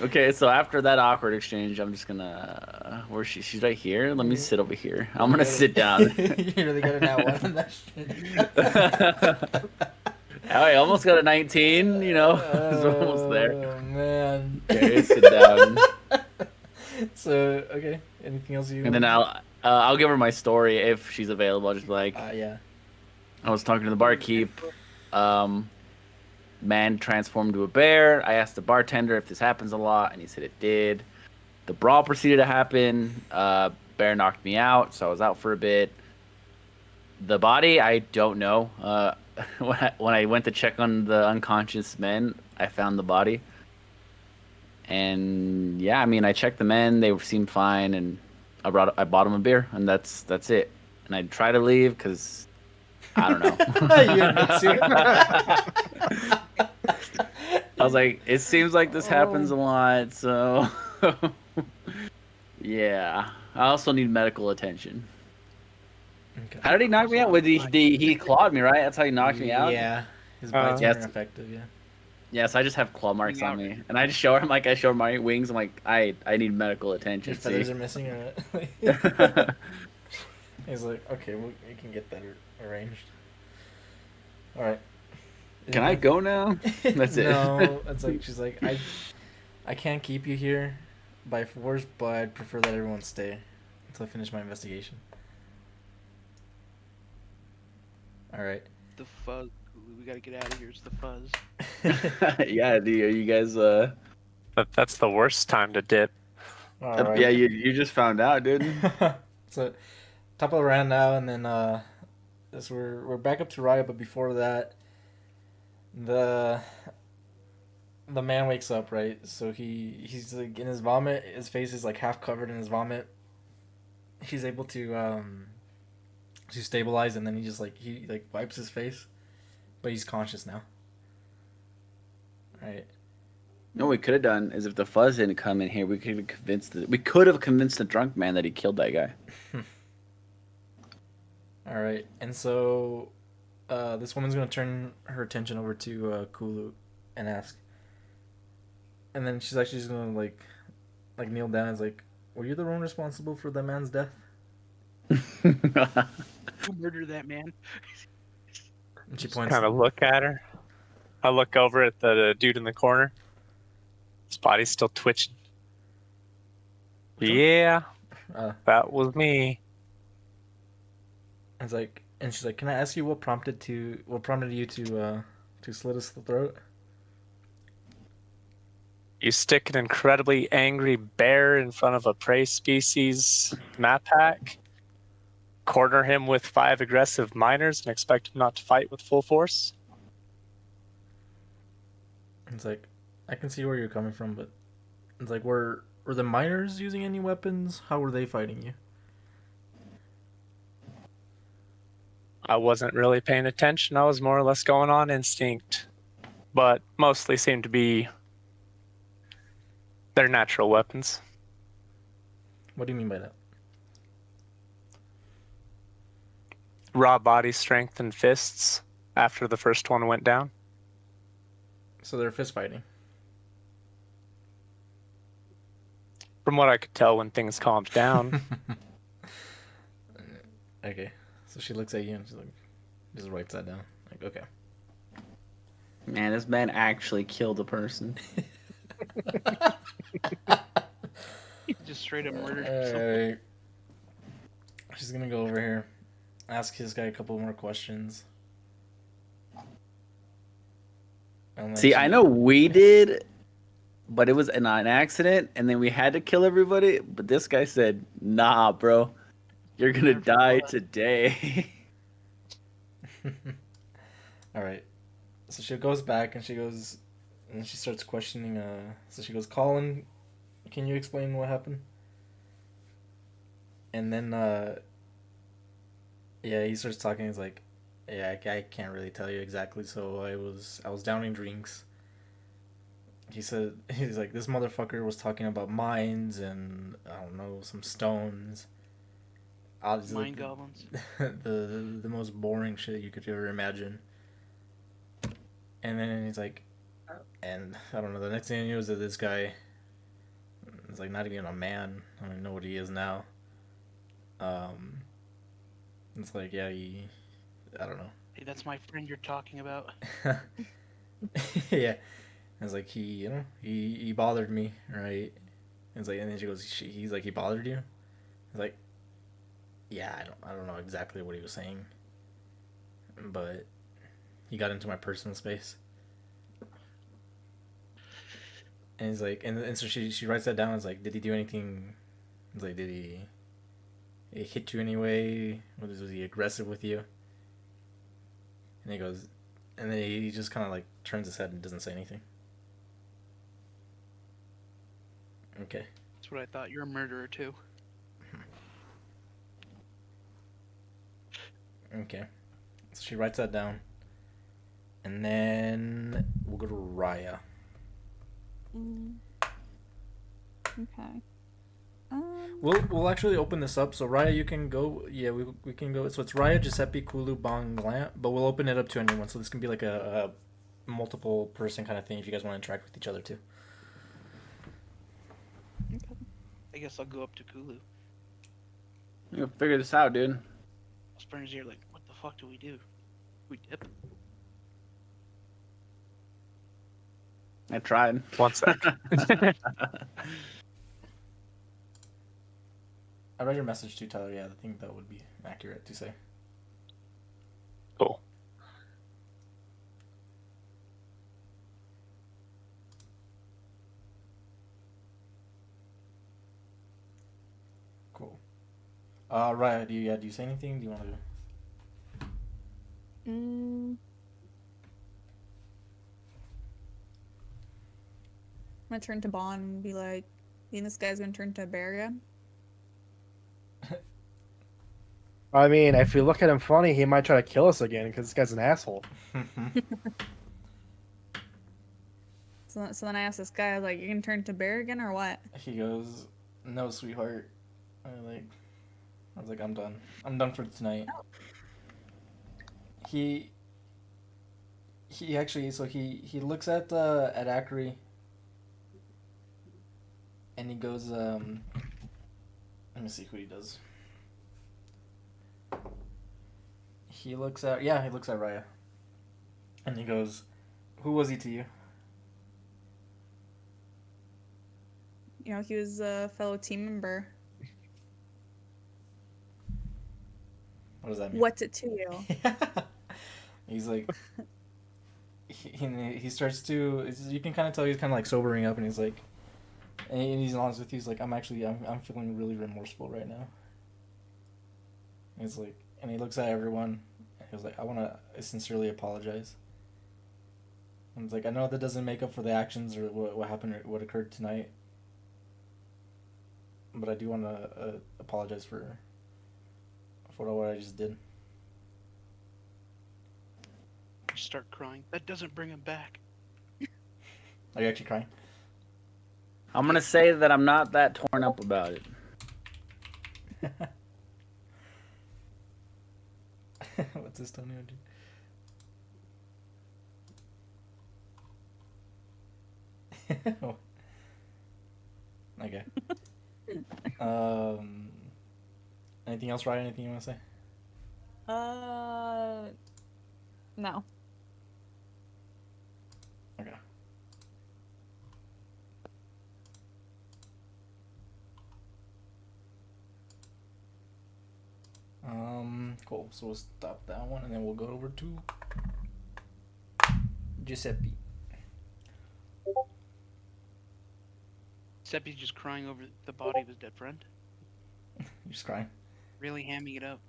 Okay, so after that awkward exchange, I'm just gonna. Where's she? She's right here. Let me sit over here. I'm gonna sit down. You really got an one on that shit. I almost got a 19. You know, it's almost there. Oh man. Okay, sit down. So okay, anything else you? And then I'll give her my story if she's available. I'll just be like, yeah. I was talking to the barkeep. Man transformed to a bear. I asked the bartender if this happens a lot, and he said it did. The brawl proceeded to happen. Bear knocked me out, so I was out for a bit. The body, I don't know. When I went to check on the unconscious men, I found the body. And yeah, I mean, I checked the men; they seemed fine, and I bought them a beer, and that's it. And I tried to leave because I don't know. I was like, it seems like this happens a lot, so yeah. I also need medical attention. Okay. How did he knock me out? He clawed me, right? That's how he knocked me out. Yeah, his bites yes. weren't effective. Yeah. Yes, I just have claw marks on me, and I just show him I show my wings. I'm like, I need medical attention. Your feathers are missing, or he's like, okay, we can get that arranged. All right. Can I go now? That's it. No, it's like she's like, I can't keep you here by force, but I'd prefer that everyone stay until I finish my investigation. All right. The fuzz. We gotta get out of here. It's the fuzz. Yeah, are you guys? That's the worst time to dip. All right. Yeah, you just found out, dude. So, top of the round now, and then this we're back up to Riot, but before that, the man wakes up, right? So he's like in his vomit. His face is like half covered in his vomit. He's able to stabilize, and then he wipes his face, but he's conscious now. Right. No, what we could have done is if the fuzz didn't come in here, we could have convinced the drunk man that he killed that guy. All right, and so this woman's gonna turn her attention over to Kulu and ask, and then she's actually just gonna like kneel down and is like, "Were you the one responsible for the man's death?" Who murdered that man? And she points. Kind of look at her. I look over at the dude in the corner. His body's still twitching. Yeah, that was me. It's like, and she's like, "Can I ask you what prompted you to slit his throat?" You stick an incredibly angry bear in front of a prey species map pack, corner him with 5 aggressive miners, and expect him not to fight with full force? It's like, I can see where you're coming from, but it's like, were the miners using any weapons? How were they fighting you? I wasn't really paying attention. I was more or less going on instinct, but mostly seemed to be their natural weapons. What do you mean by that? Raw body strength and fists after the first one went down. So they're fist fighting. From what I could tell when things calmed down. Okay. So she looks at you and she's like, just writes that down. Like, okay. Man, this man actually killed a person. Just just straight up murdered himself. Alright. She's gonna go over here, ask this guy a couple more questions. And then See, I she- know we did, but it was an accident, and then we had to kill everybody. But this guy said, "Nah, bro, you're gonna Never for die blood." today." Alright. So she goes back and she starts questioning, so she goes, Colin, can you explain what happened? And then, yeah, he starts talking, he's like, yeah, I can't really tell you exactly, so I was downing drinks. He said, he's like, this motherfucker was talking about mines and, I don't know, some stones. Obviously, Mind goblins. the most boring shit you could ever imagine. And then he's like, and I don't know, the next thing I knew was that this guy is like not even a man. I don't even know what he is now. It's like, yeah, I don't know. Hey, that's my friend you're talking about. Yeah. It's like he bothered me, right? It's like, and then she goes, he's like, he bothered you? It's like, yeah, I don't know exactly what he was saying, but he got into my personal space. And he's like, and so she writes that down. It's like, did he do anything? It's like, did he hit you anyway? Was he aggressive with you? And he goes, and then he just kind of like turns his head and doesn't say anything. Okay. That's what I thought. You're a murderer too. Okay. So she writes that down. And then we'll go to Raya. Okay. We'll actually open this up. So Raya, you can go. Yeah, we can go. So it's Raya, Giuseppe, Kulu, Bong, Lamp. But we'll open it up to anyone. So this can be like a multiple person kind of thing if you guys want to interact with each other too. I guess I'll go up to Kulu. You gotta figure this out, dude. Springer's here like, what the fuck do? We dip? I tried. One sec. I read your message too, Tyler. Yeah, I think that would be accurate to say. Cool. Cool. Raya, do you say anything? Do you want to? I'm gonna turn to Bond and be like, "You think this guy's gonna turn to a bear again?" I mean, if we look at him funny, he might try to kill us again because this guy's an asshole. So then I asked this guy, I was like, "You gonna turn to bear again or what?" He goes, "No, sweetheart." I was like, "I'm done. I'm done for tonight." He actually, so he looks at Akari, and he goes, let me see who he does. He looks at Raya, and he goes, "Who was he to you?" You know, he was a fellow team member. What does that mean? What's it to you? He's like, he starts to. You can kind of tell he's kind of like sobering up, and he's like, and he's honest with you. He's like, I'm feeling really remorseful right now. And he's like, and he looks at everyone. And he was like, I sincerely apologize. And he's like, I know that doesn't make up for the actions or what happened or what occurred tonight, but I do want to apologize for what I just did. Just start crying. That doesn't bring him back. Are you actually crying? I'm gonna say that I'm not that torn up about it. What's this Tonio do? Okay. Anything else, Ryan? Anything you want to say? No. Cool. So we'll stop that one, and then we'll go over to Giuseppe. Seppi's just crying over the body of his dead friend. You're just crying. Really hamming it up.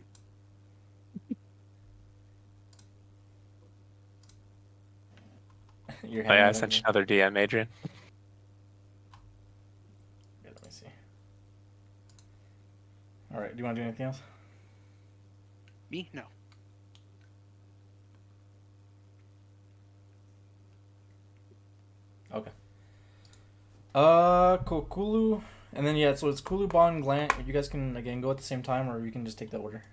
You're Oh, yeah, I having sent you another- another DM, Adrian. Yeah, let me see. All right. Do you want to do anything else? Me? No. Okay. Cool. Kulu, and then yeah. So it's Kulu, Bon, Glant. You guys can again go at the same time, or you can just take that order.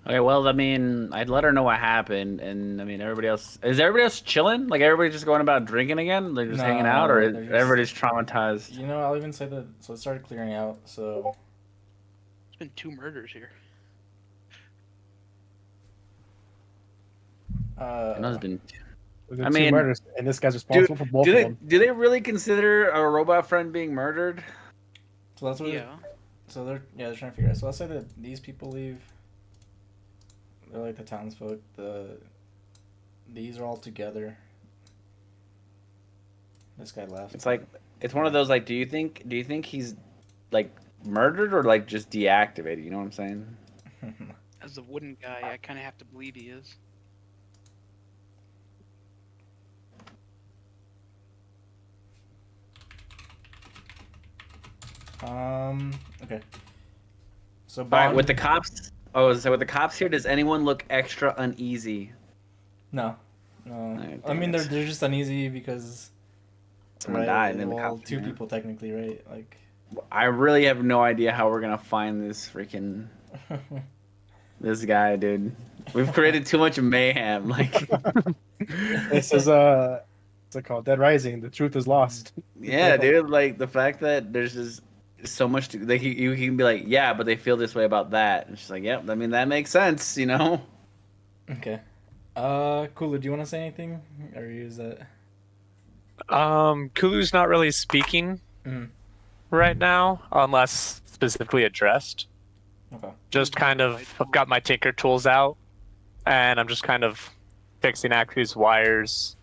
Okay, well, I mean, I'd let her know what happened, and I mean, everybody else chilling? Like, everybody just going about drinking again? They're just hanging out, or they're just- everybody's traumatized? You know, I'll even say that. So it started clearing out. So There's been 2 murders here. I know there's been. There's I two mean, murders, and this guy's responsible for both do of they them. do they really consider a robot friend being murdered? so that's what. Yeah. So they're trying to figure out. So I'll say that these people leave. They're like the townsfolk. These are all together. This guy left. It's like it's one of those like, do you think he's like murdered or like just deactivated? You know what I'm saying? As the wooden guy, I kind of have to believe he is. Okay. So All right, Bond, with the cops. Oh, so with the cops here, does anyone look extra uneasy? No. Alright, I mean, dang it. they're just uneasy because Someone died, and then the well, cops. 2 yeah. people technically, right? Like. I really have no idea how we're gonna find this freaking this guy, dude. We've created too much mayhem. Like, This is what's it called? Dead Rising. The truth is lost. yeah, dude. Like the fact that there's just so much to like. You can be like, yeah, but they feel this way about that. And she's like, yep. I mean, that makes sense, you know. Okay. Kulu, do you want to say anything, or use that? Kulu's not really speaking Mhm. right now, unless specifically addressed. Okay. Just kind of, I've got my tinker tools out, and I'm just kind of fixing Aku's wires,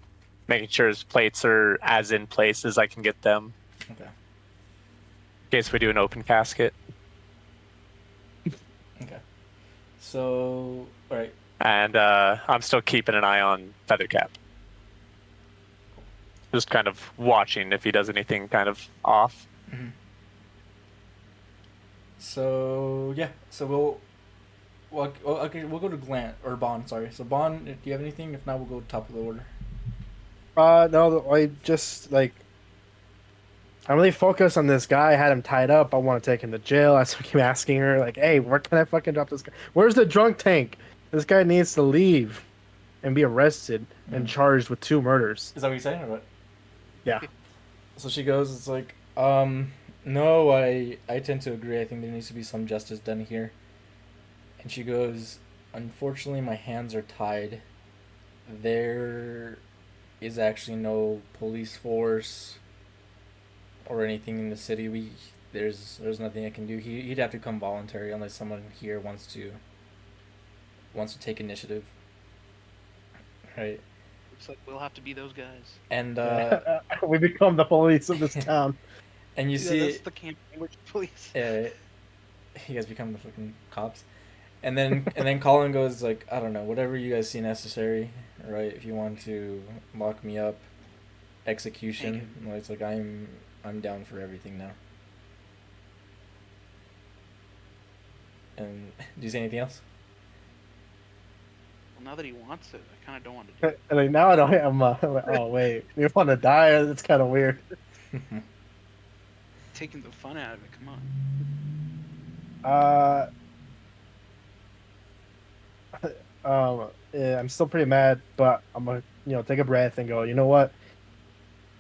making sure his plates are as in place as I can get them, Okay. in case we do an open casket. Okay. So, all right. And I'm still keeping an eye on Feathercap. Just kind of watching if he does anything kind of off. So yeah. So okay. We'll go to Glant or Bond. Sorry. So Bond, do you have anything? If not, we'll go top of the order. No, I just like I'm really focused on this guy. I had him tied up. I want to take him to jail. I keep asking her, like, hey, where can I fucking drop this guy? Where's the drunk tank? This guy needs to leave and be arrested and charged with 2 murders. Is that what you're saying, or what? Yeah. So she goes, it's like, no, I tend to agree. I think there needs to be some justice done here. And she goes, unfortunately, my hands are tied. There is actually no police force or anything in the city. There's nothing I can do. He'd have to come voluntary unless someone here wants to take initiative. Right. Looks like we'll have to be those guys. And We become the police of this town. and you Yeah, see that's the campaign with the police. you guys become the fucking cops. And then Colin goes like, I don't know, whatever you guys see necessary, right? If you want to lock me up, execution. Well, it's like I'm down for everything now. And do you say anything else? Well, now that he wants it, I kind of don't want to do it. And like now I don't. I'm like, oh wait, you want to die? It's kind of weird. Taking the fun out of it. Come on. Yeah, I'm still pretty mad, but I'm gonna, take a breath and go. You know what?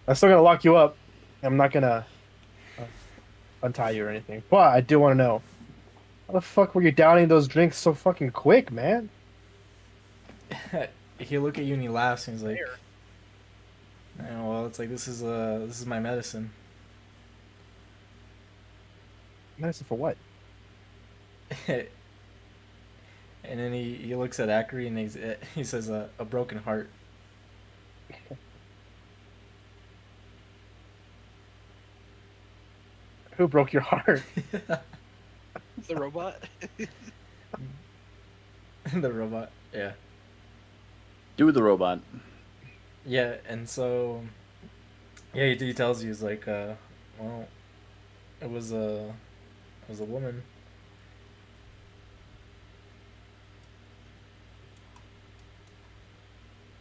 I'm still gonna lock you up. I'm not gonna untie you or anything. But I do want to know, how the fuck were you downing those drinks so fucking quick, man? He look at you and he laughs and he's like, yeah, well, it's like this is my medicine. Medicine for what? And then he looks at Akri and he says a broken heart. Who broke your heart? The robot. The robot. Yeah. Do the robot. Yeah, and so yeah, he tells you he's like, well, it was a woman.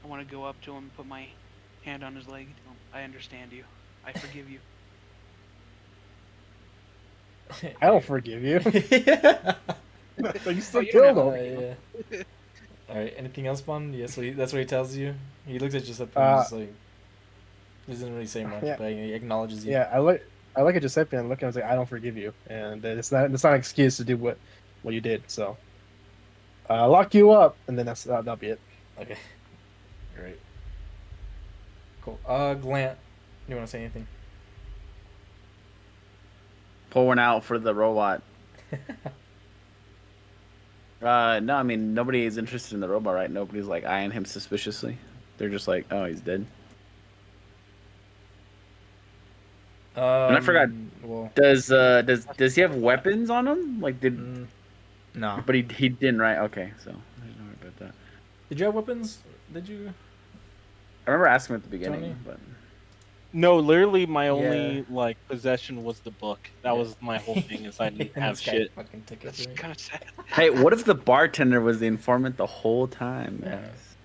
I want to go up to him, put my hand on his leg. Tell him, I understand you. I forgive you. I don't forgive you. Yeah. You still you killed know. him. Yeah. All right. Anything else, Bond? Yeah. So that's what he tells you. He looks at Giuseppe and just like doesn't really say much, Yeah. but he acknowledges you. Yeah, I look at Giuseppe and look at him and say, I don't forgive you, and it's not an excuse to do what you did. So, I'll lock you up, and then that'll be it. Okay. Great. Cool. Glant, you want to say anything? Pouring out for the robot. No, I mean nobody is interested in the robot, right? Nobody's like eyeing him suspiciously. They're just like, oh, he's dead. And I forgot. Well, Does he have weapons on him? Like no. But he didn't, right? Okay, so I didn't know about that. Did you have weapons? Did you? I remember asking him at the beginning, Tony? but No, literally my only Yeah. like possession was the book. That was my whole thing. Is I didn't And have this guy shit. fucking took it That's from me. kind of sad. hey, what if the bartender was the informant the whole time? Yeah. Yes.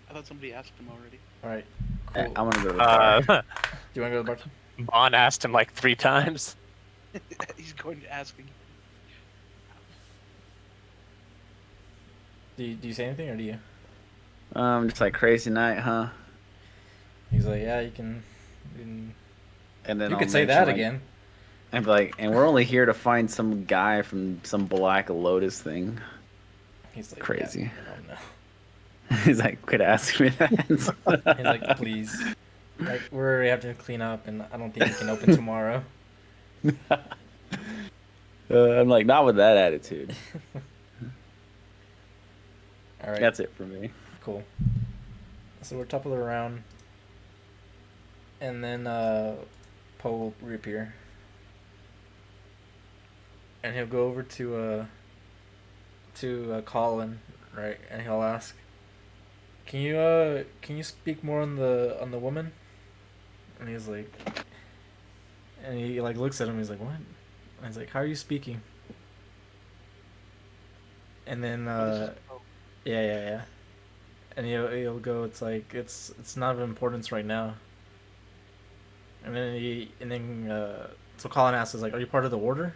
I thought somebody asked him already. All right. Hey, Cool. I want to go to the bar. Do you want to go to the bar? Bond asked him like 3 times. He's going to ask again. Do you say anything or do you? Just like crazy night, huh? He's like, yeah, you can. And then You I'll could say mention, that like, again. And be like, and we're only here to find some guy from some Black Lotus thing. He's like, Crazy. Yeah, I don't know. He's like, quit asking me that. He's like, please. Like, we're having to clean up, and I don't think we can open tomorrow. I'm like, not with that attitude. All right. That's it for me. Cool. So we're top of the round. And then Poe will reappear. And he'll go over to Colin, right? And he'll ask, Can you speak more on the woman? And he's like, and he like looks at him, he's like, what? And he's like, how are you speaking? And then yeah. And he'll go, it's like it's not of importance right now. And then so Colin asks, is like, are you part of the order?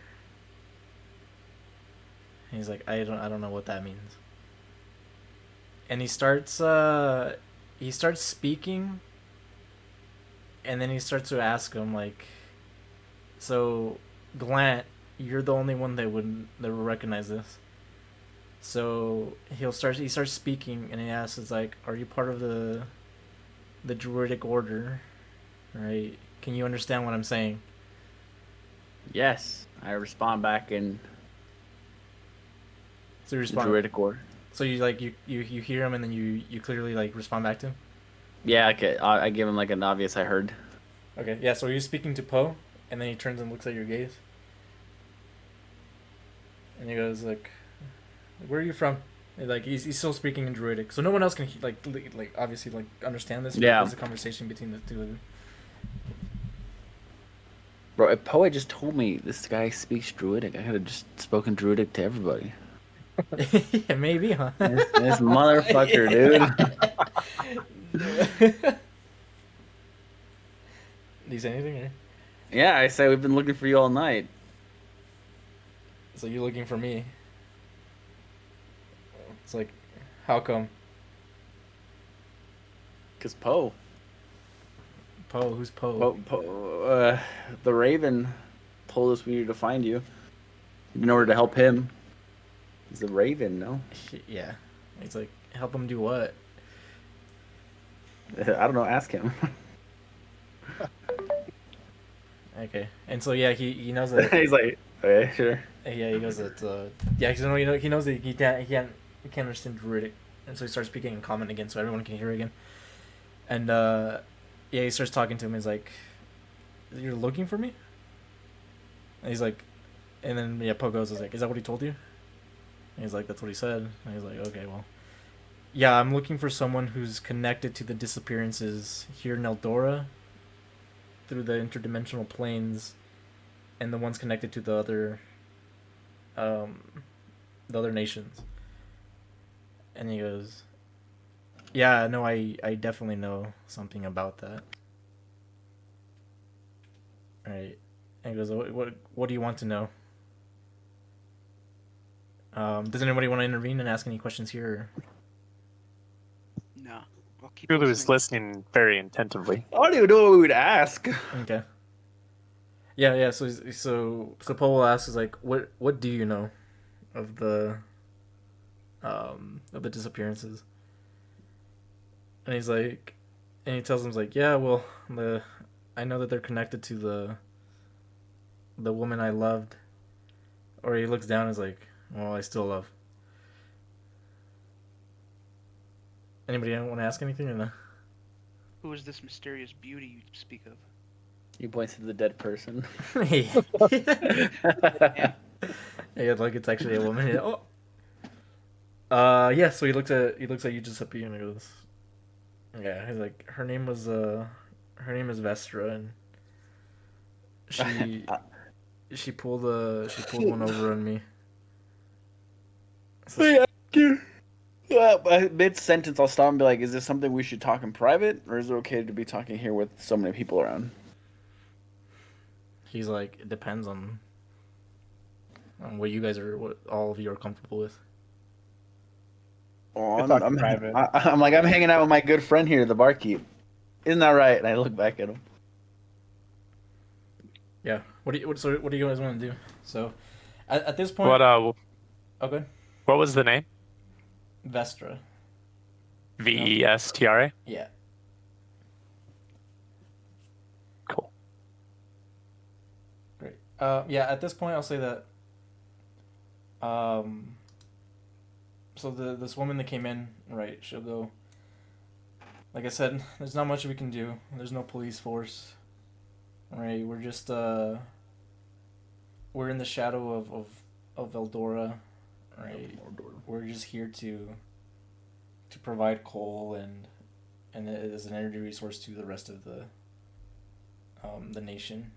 And he's like, I don't know what that means. And he starts speaking, and then he starts to ask him like, so Glant, you're the only one that would recognize this. So he starts speaking, and he asks, "Is like, are you part of the Druidic order? Right? Can you understand what I'm saying?" Yes, I respond back in So you the respond. Druidic order. So you like you hear him, and then you clearly like respond back to him. Yeah, okay. I give him like an obvious I heard. Okay, yeah. So you're speaking to Poe, and then he turns and looks at your gaze, and he goes like, "Where are you from?" And, like he's still speaking in Druidic, so no one else can like obviously like understand this. Yeah. It's a conversation between the two of them. Bro, if Poe had just told me this guy speaks Druidic, I could have just spoken Druidic to everybody. Yeah, maybe, huh? This motherfucker, dude. Do you say anything? Or? Yeah, I say we've been looking for you all night. So you're looking for me? It's like, how come? Cause Poe. Poe? Who's Poe? The Raven told us we needed to find you in order to help him. He's the Raven, no? Yeah. He's like, help him do what? I don't know. Ask him. Okay. And so yeah, he knows that. He's like, Okay, sure. Yeah, he goes that. Yeah, because he knows that he can't understand Druidic, and so he starts speaking in Common again, so everyone can hear again. And yeah, he starts talking to him. He's like, "You're looking for me?" And he's like, and then yeah, Pogo's is like, "Is that what he told you?" And he's like, "That's what he said." And he's like, "Okay, well, yeah, I'm looking for someone who's connected to the disappearances here in Eldora through the interdimensional planes, and the ones connected to um, the other nations." And he goes, "Yeah, no, I definitely know something about that." Right. And he goes, what do you want to know? Does anybody want to intervene and ask any questions here? No, I'll keep Lulu was listening. listening very attentively. I don't even know what we would ask. Okay. Yeah. So Paul will ask is like, what do you know of the disappearances? And he's like, and he tells him, he's like, yeah, well, I know that they're connected to the woman I loved. Or he looks down and is like, well, I still love. Anybody want to ask anything or no? Who is this mysterious beauty you speak of? He points to the dead person. Yeah, like it's actually a woman. Yeah. Oh. Yeah. So he looks at you, Giuseppe, and he goes, yeah. He's like, her name is Vestra, and she pulled one over on me. So, Mid sentence, I'll stop and be like, "Is this something we should talk in private, or is it okay to be talking here with so many people around?" he's like, it depends on what you guys what all of you are comfortable with. Oh, We're talking private. I'm like, I'm hanging out with my good friend here, the barkeep. Isn't that right? And I look back at him. Yeah. What do you guys want to do? So, at this point, okay, What was the name? Vestra. Vestra. Yeah. Cool. Great. Yeah. At this point, I'll say that. So this woman that came in, right? She'll go. Like I said, there's not much we can do. There's no police force. Right? We're just we're in the shadow of Eldora. Right? We're just here to provide coal and as an energy resource to the rest of the nation.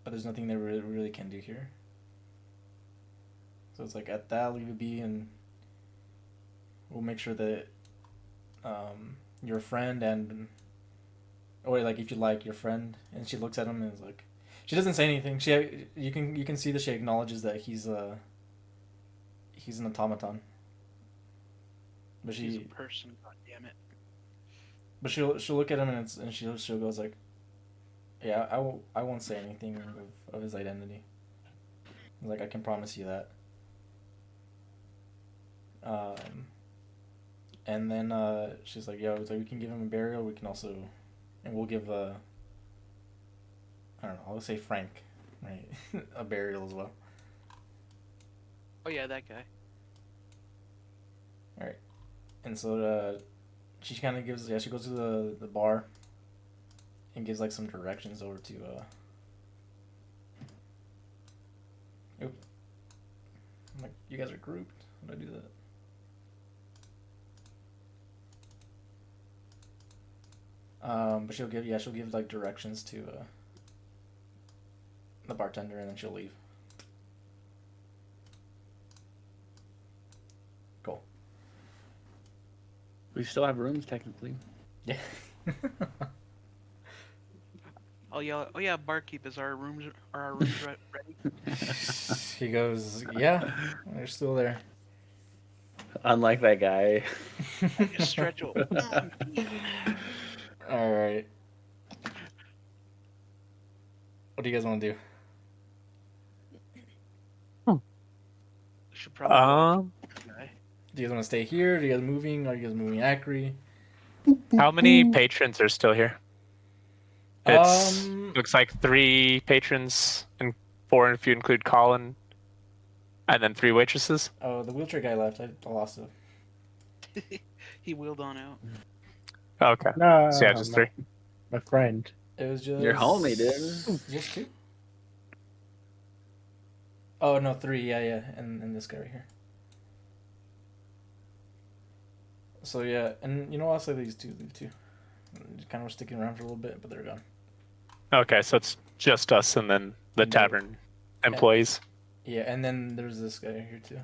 But there's nothing that we really can do here. So it's like at that leave it be, and we'll make sure that your friend and or like if you like your friend, and she looks at him and is like, she doesn't say anything. You can see that she acknowledges that he's an automaton. But He's a person. God damn it. But she'll look at him and she'll goes like, yeah, I won't say anything of his identity. Like, I can promise you that. And then she's like, "Yo, it's like we can give him a burial. We can also, and we'll give I don't know. I'll say Frank, right, a burial as well." Oh yeah, that guy. All right, and so she kind of gives she goes to the bar and gives like some directions over to Oop. I'm like, you guys are grouped. How do I do that? But she'll give like directions to the bartender, and then she'll leave. Cool. We still have rooms technically. Yeah. Oh yeah, barkeep, are our rooms ready? He goes, "Yeah, they're still there." Unlike that guy. I just stretch over. All right. What do you guys want to do? Should probably. Do you guys want to stay here? Do you guys moving? Are you guys moving Acri? How many patrons are still here? Looks like 3 patrons 4 if you include Colin, and then 3 waitresses. Oh, the wheelchair guy left. I lost it. He wheeled on out. Okay. No, So yeah, just 3. my friend. It was just Your homie, dude. Just 2. Oh no, 3. Yeah, and this guy right here. So yeah, and you know I'll say these 2 leave too. Kind of were sticking around for a little bit, but they're gone. Okay, so it's just us and then the And tavern employees. Yeah, and then there's this guy here too.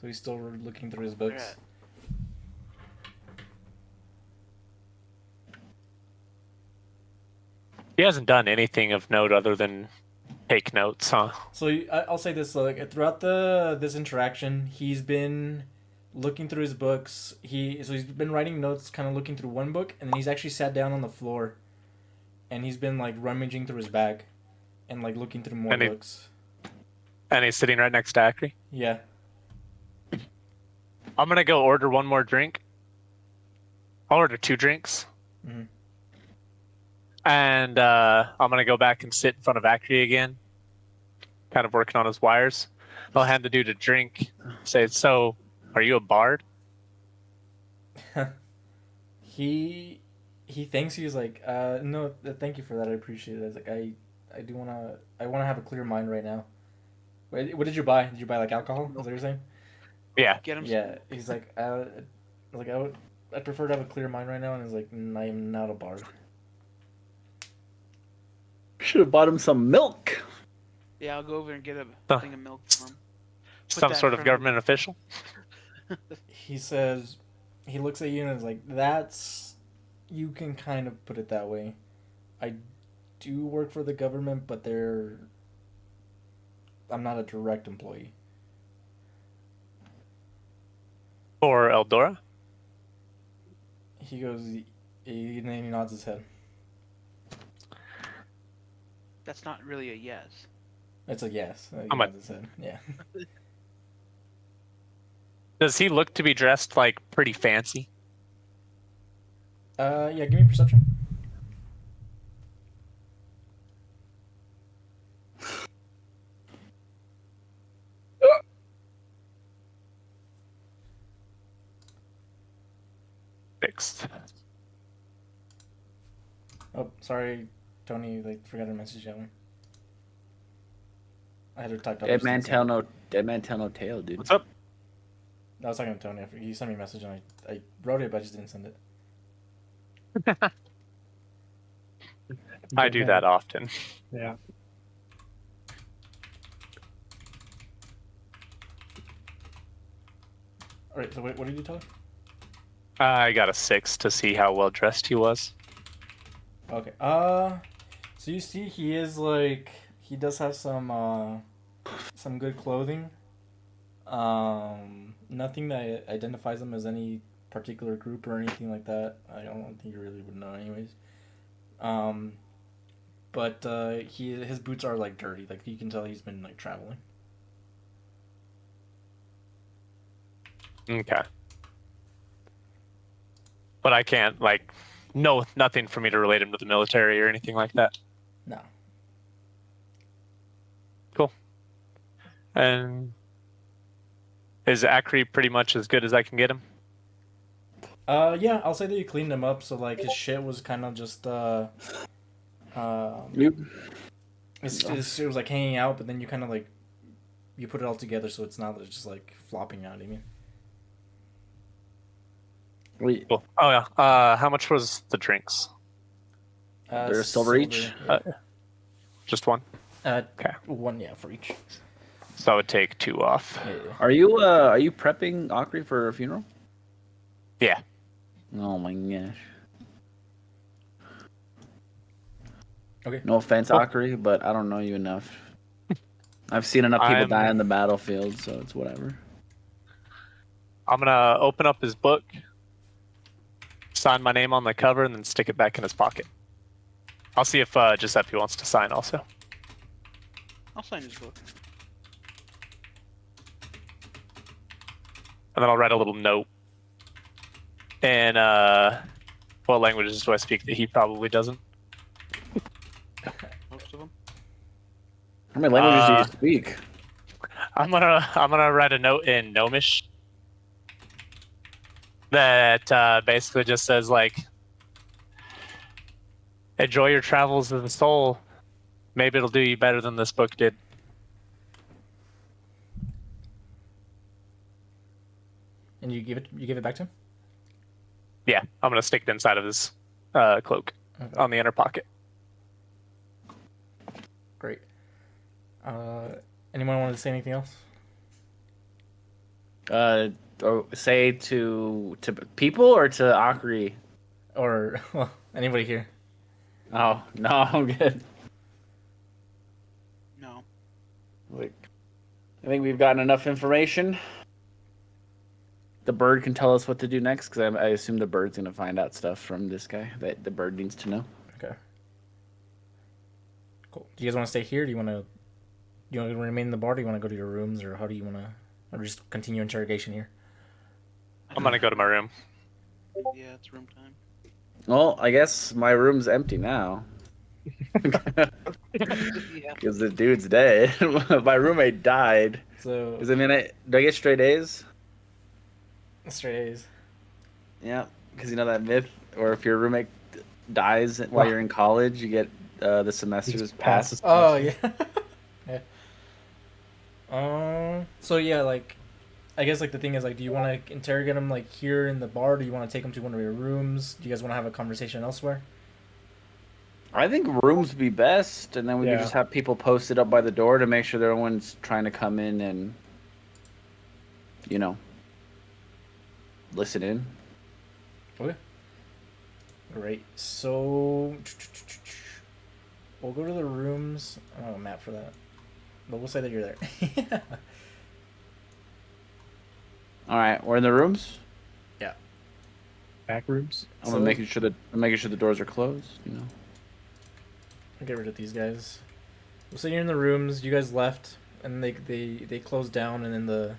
So he's still looking through his books. at? He hasn't done anything of note other than take notes, huh? So I'll say this: like throughout this interaction, he's been looking through his books. He's been writing notes, kind of looking through one book, and then he's actually sat down on the floor, and he's been like rummaging through his bag, and like looking through more books. And he's sitting right next to Acri. Yeah. I'm gonna go order one more drink. I'll order 2 drinks. Mhm. And I'm gonna go back and sit in front of Acri again, kind of working on his wires. I'll hand the dude a drink. Say, so, are you a bard? He thinks he's like, no, thank you for that. I appreciate it. I was like, I do wanna have a clear mind right now. Wait, what did you buy? Did you buy like alcohol? Is that what you're saying? Yeah. Get him. Yeah. He's like, I'd prefer to have a clear mind right now, and he's like, I am not a bard. Should have bought him some milk. Yeah, I'll go over and get a Huh. thing of milk for him. Put Some that sort in of front government official? He says, he looks at you and is like, you can kind of put it that way. I do work for the government, but I'm not a direct employee. Or Eldora? He goes, he nods his head. That's not really a yes. It's a yes. He I'm a- nods his head. Yeah. Does he look to be dressed like pretty fancy? Yeah, give me perception. Fixed. Oh, sorry, Tony, forgot to message you. I had to type up. Dead man tell no tale, dude. What's up? I was talking to Tony. He sent me a message and I wrote it, but I just didn't send it. I do that often. Yeah. All right. So what did you tell him? I got a 6 to see how well dressed he was. Okay. So you see, he does have some good clothing. Nothing that identifies him as any particular group or anything like that. I don't think you really would know, anyways. But his boots are dirty. Like you can tell he's been traveling. Okay. But I can't, nothing for me to relate him to the military or anything like that. No. Cool. And is Acri pretty much as good as I can get him? Yeah, I'll say that you cleaned him up, so his shit was kind of just Yep. it was hanging out, but then you kind of you put it all together, so it's not just flopping out. I mean, Wait, Cool. Oh yeah. How much was the drinks? They're silver each? Yeah. Just one. Okay. One, yeah, for each. So I would take 2 off. Yeah. are you prepping Akri for a funeral? Yeah. Oh my gosh. Okay. No offense, Akri, but I don't know you enough. I've seen enough people die on the battlefield, so it's whatever. I'm gonna open up his book, sign my name on the cover, and then stick it back in his pocket. I'll see if Giuseppe wants to sign also. I'll sign his book. And then I'll write a little note. And what languages do I speak that he probably doesn't? Most of them. How many languages do you speak? I'm gonna write a note in Gnomish that basically just says like, enjoy your travels of the soul. Maybe it'll do you better than this book did. And you give it back to him. Yeah, I'm gonna stick it inside of his cloak on the inner pocket. Great. Anyone want to say anything else? Or say to people or to Akri? Or well, anybody here? Oh no, I'm good. No. Like, I think we've gotten enough information. The bird can tell us what to do next, because I assume the bird's gonna find out stuff from this guy that the bird needs to know. Okay. Cool. Do you guys want to stay here? Do you want to remain in the bar? Do you want to go to your rooms, or how do you want to, or just continue interrogation here? I'm gonna go to my room. Yeah, it's room time. Well, I guess my room's empty now. Yeah. Because the dude's dead. My roommate died. So Does it mean do I get straight A's? straight A's. Yeah, because you know that myth, or if your roommate dies while you're in college, you get the semester's pass. Oh yeah. Yeah. So yeah, like, I guess like the thing is like, do you want to interrogate him like here in the bar? Do you want to take him to one of your rooms? Do you guys want to have a conversation elsewhere? I think rooms would be best, and then we could just have people posted up by the door to make sure that no one's trying to come in and, you know, listen in. Okay. Great. So we'll go to the rooms. I don't have a map for that, but we'll say that you're there. All right, we're in the rooms. Yeah. Back rooms. I'm making sure the doors are closed. You know. I'll get rid of these guys. We'll say you're in the rooms. You guys left, and they closed down, and then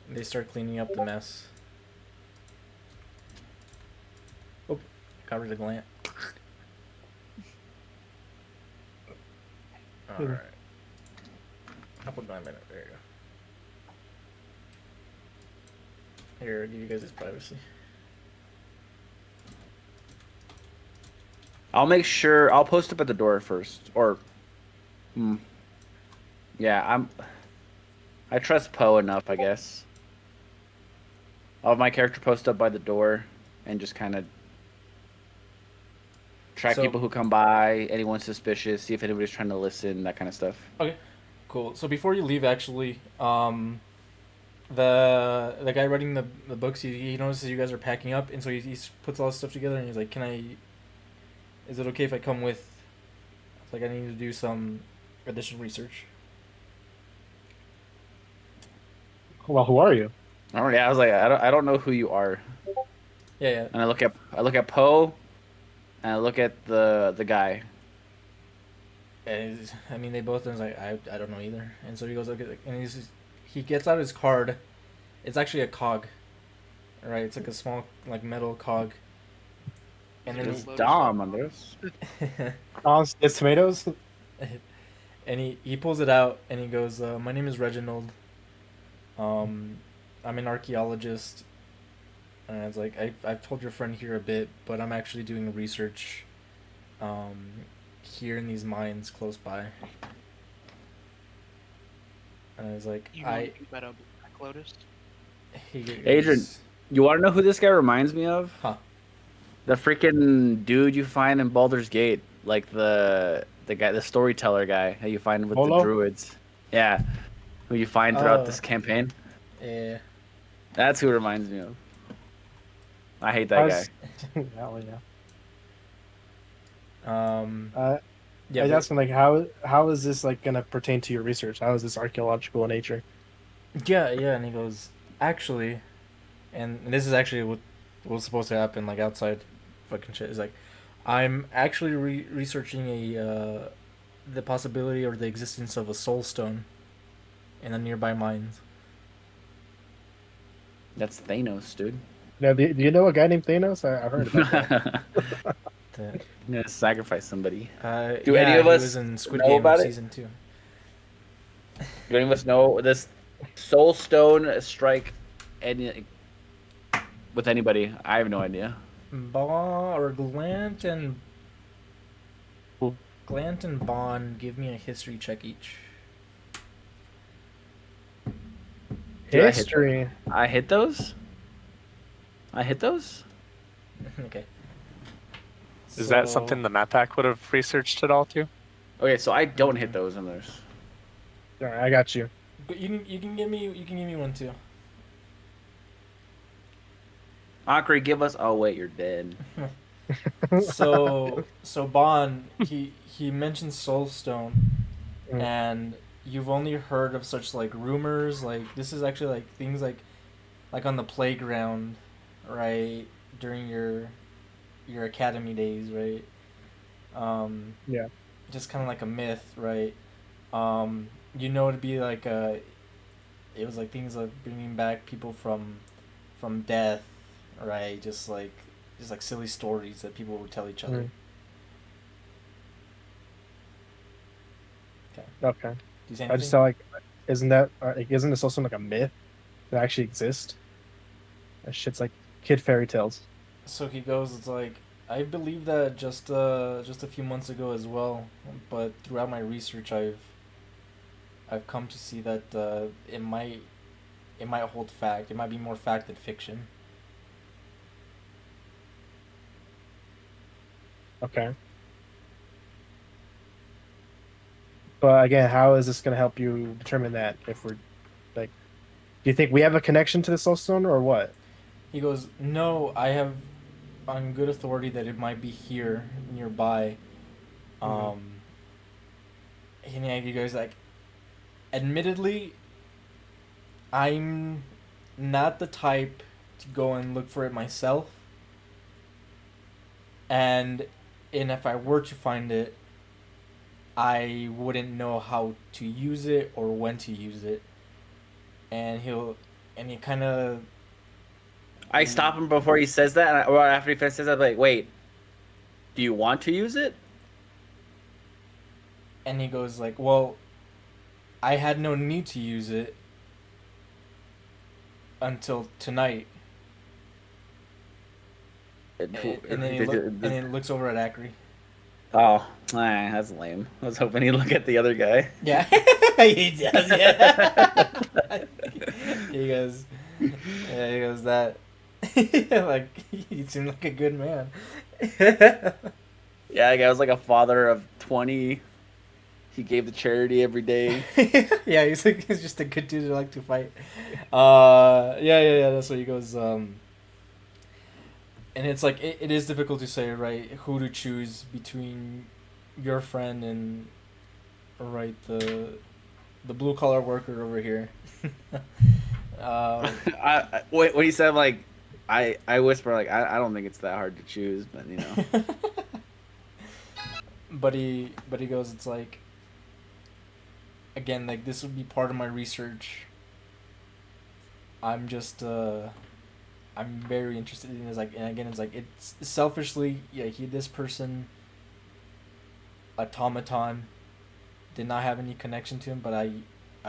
they start cleaning up the mess. Oh, got rid of the lamp. All right. I'll put my minute. There you go. Here, I'll give you guys this privacy. I'll post up at the door first, or, yeah, I trust Poe enough, I guess. I'll have my character post up by the door, and just kind of track people who come by, anyone suspicious, see if anybody's trying to listen, that kind of stuff. Okay, cool. So before you leave, actually, the guy writing the books, he notices you guys are packing up, and so he puts all this stuff together, and he's like, is it okay if I come with? It's like I need to do some additional research. Well, who are you? Oh yeah, I was like, I don't know who you are. Yeah. And I look at Poe, and I look at the guy. And I mean, they both. And he's like, I don't know either. And so he goes, okay, and he gets out his card. It's actually a cog. Right, it's like a small like metal cog. And then It's Dom on this. It's tomatoes. And he pulls it out and he goes, my name is Reginald. I'm an archaeologist. And it's like, I've told your friend here a bit, but I'm actually doing research here in these mines close by. And I was like, You know about a Black Lotus? Adrian, you want to know who this guy reminds me of? Huh. The freaking dude you find in Baldur's Gate, like the guy, the storyteller guy that you find with the druids. Yeah, who you find throughout this campaign. Yeah. That's who it reminds me of. I hate that guy. Hell yeah. Yeah, I asked him like, how is this like gonna pertain to your research? How is this archaeological in nature? Yeah, and he goes, actually, and this is actually what was supposed to happen, like outside fucking shit. Is like, I'm actually researching the possibility or the existence of a soul stone in a nearby mines. That's Thanos, dude. Now, do you know a guy named Thanos? I heard about that. I'm gonna sacrifice somebody. Do any of us was in Squid know Game about it? season 2. You don't even know this soul stone strike any with anybody. I have no idea. Glant and Bond, give me a history check each. Dude, History. I hit those. I hit those. Okay. Is that something the map pack would have researched at all too? Okay, so I don't hit those in theirs. All right, I got you. But you can give me one too. Akri, give us. Oh wait, you're dead. So Bond, he mentioned Soulstone, Mm. and you've only heard of such like rumors. Like this is actually like things like on the playground, right, during your academy days, right? Yeah. Just kind of like a myth, right? It'd be like it was like things like bringing back people from death, right? Just like silly stories that people would tell each other. Mm. Okay. Okay. Do you say I anything? just felt like, isn't this also like a myth that actually exists? That shit's like kid fairy tales. So he goes, it's like I believe that just a few months ago as well, but throughout my research, I've come to see that it might hold fact. It might be more fact than fiction. Okay. But again, how is this going to help you determine that? If we're like, do you think we have a connection to the soul stone or what? He goes, no, I have on good authority that it might be here nearby. Mhm. And he goes like, admittedly, I'm not the type to go and look for it myself. And if I were to find it, I wouldn't know how to use it or when to use it. And he kind of. I stop him before he says that, or after he says that, I'm like, wait, do you want to use it? And he goes like, well, I had no need to use it until tonight. And then and then he looks over at Acri. Oh, that's lame. I was hoping he'd look at the other guy. Yeah, he does. Yeah. he goes. Yeah, he goes that. Like he seemed like a good man. Yeah, the guy was like a father of 20. He gave the charity every day. Yeah, he's just a good dude who like to fight. Yeah. That's what he goes. And it's like it is difficult to say, right, who to choose between your friend and right the blue collar worker over here. When he said like, I whisper like I don't think it's that hard to choose, but you know. but he goes, it's like, again, like this would be part of my research. I'm just I'm very interested in this, like, and again, it's like it's selfishly, yeah, this person, automaton, did not have any connection to him, but I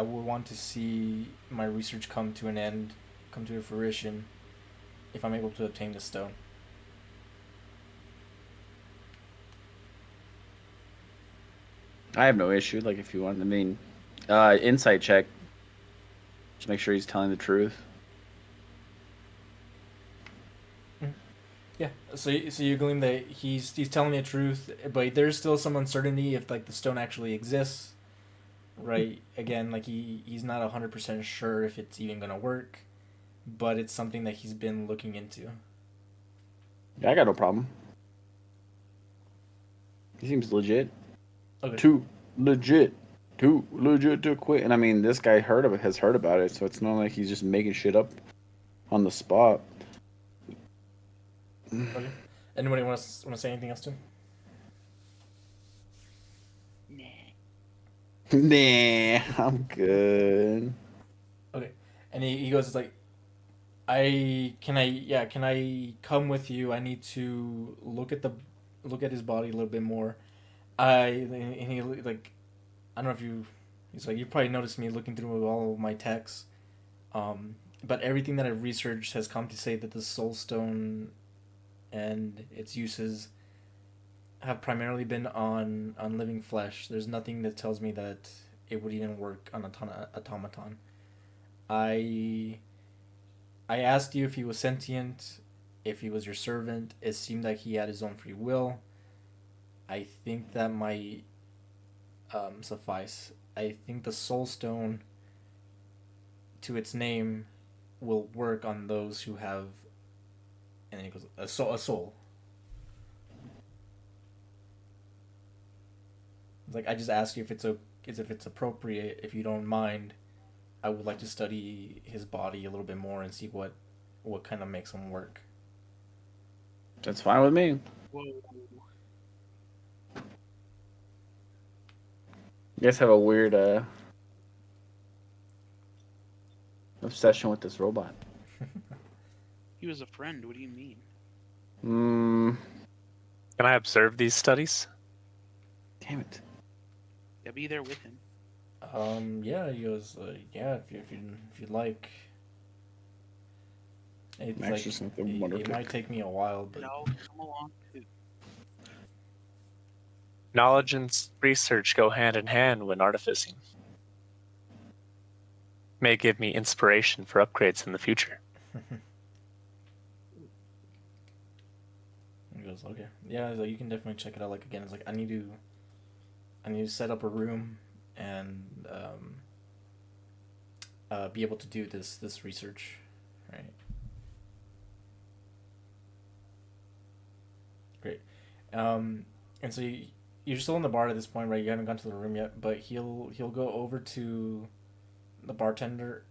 would want to see my research come to an end, come to a fruition, if I'm able to obtain the stone. I have no issue. Like if you want, I mean, insight check. Just make sure he's telling the truth. Yeah, so you glean that he's telling me the truth, but there's still some uncertainty if like the stone actually exists, right? Again, like he's not 100% sure if it's even gonna work, but it's something that he's been looking into. Yeah, I got no problem. He seems legit. Okay. Too legit to quit. And I mean, this guy has heard about it, so it's not like he's just making shit up on the spot. Okay. Anybody want to say anything else to him? Nah, I'm good. Okay, and he goes, it's like, can I come with you? I need to look at his body a little bit more. And he like, I don't know if you He's like, you probably noticed me looking through all of my texts. But everything that I've researched has come to say that the Soul Stone and its uses have primarily been on living flesh. There's nothing that tells me that it would even work on automaton. I I asked you if he was sentient, if he was your servant. It seemed like he had his own free will. I think that might suffice. I think the Soul Stone, to its name, will work on those who have, and it goes a soul. A soul. It's like I just asked you if it's appropriate. If you don't mind, I would like to study his body a little bit more and see what kind of makes him work. That's fine with me. Whoa. You guys have a weird obsession with this robot. He was a friend. What do you mean? Can I observe these studies? Damn it. Yeah, be there with him. Yeah, he goes, yeah, if you'd like. It's Max like, just sent the wonder it pick. might take me a while, but No, come along too. Knowledge and research go hand in hand when artificing. May give me inspiration for upgrades in the future. he goes, okay, yeah, he's like, you can definitely check it out. Like again, it's like I need to set up a room and be able to do this research, right? Great. And so you're still in the bar at this point, right? You haven't gone to the room yet, but he'll go over to the bartender,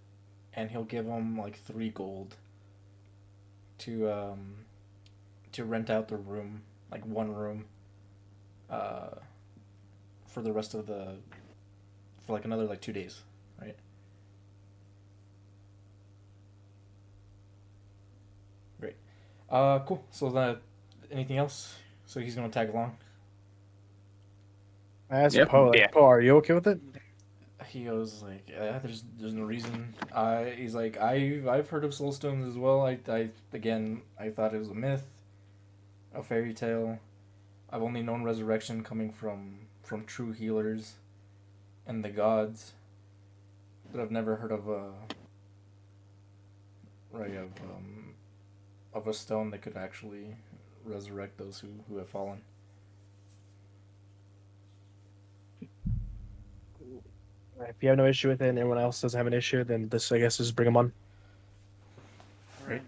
and he'll give him like 3 gold to rent out the room, like one room, for the rest of for like another like 2 days, right? Great. Cool. So that anything else? So he's gonna tag along. I asked Yep. Poe, like, Yeah. Poe, are you okay with it? He goes like, there's no reason. He's like, I've heard of soulstones as well. I thought it was a myth, a fairy tale. I've only known resurrection coming from true healers, and the gods. But I've never heard of of a stone that could actually resurrect those who have fallen. If you have no issue with it and everyone else doesn't have an issue, then this, I guess, just bring them on. Alright.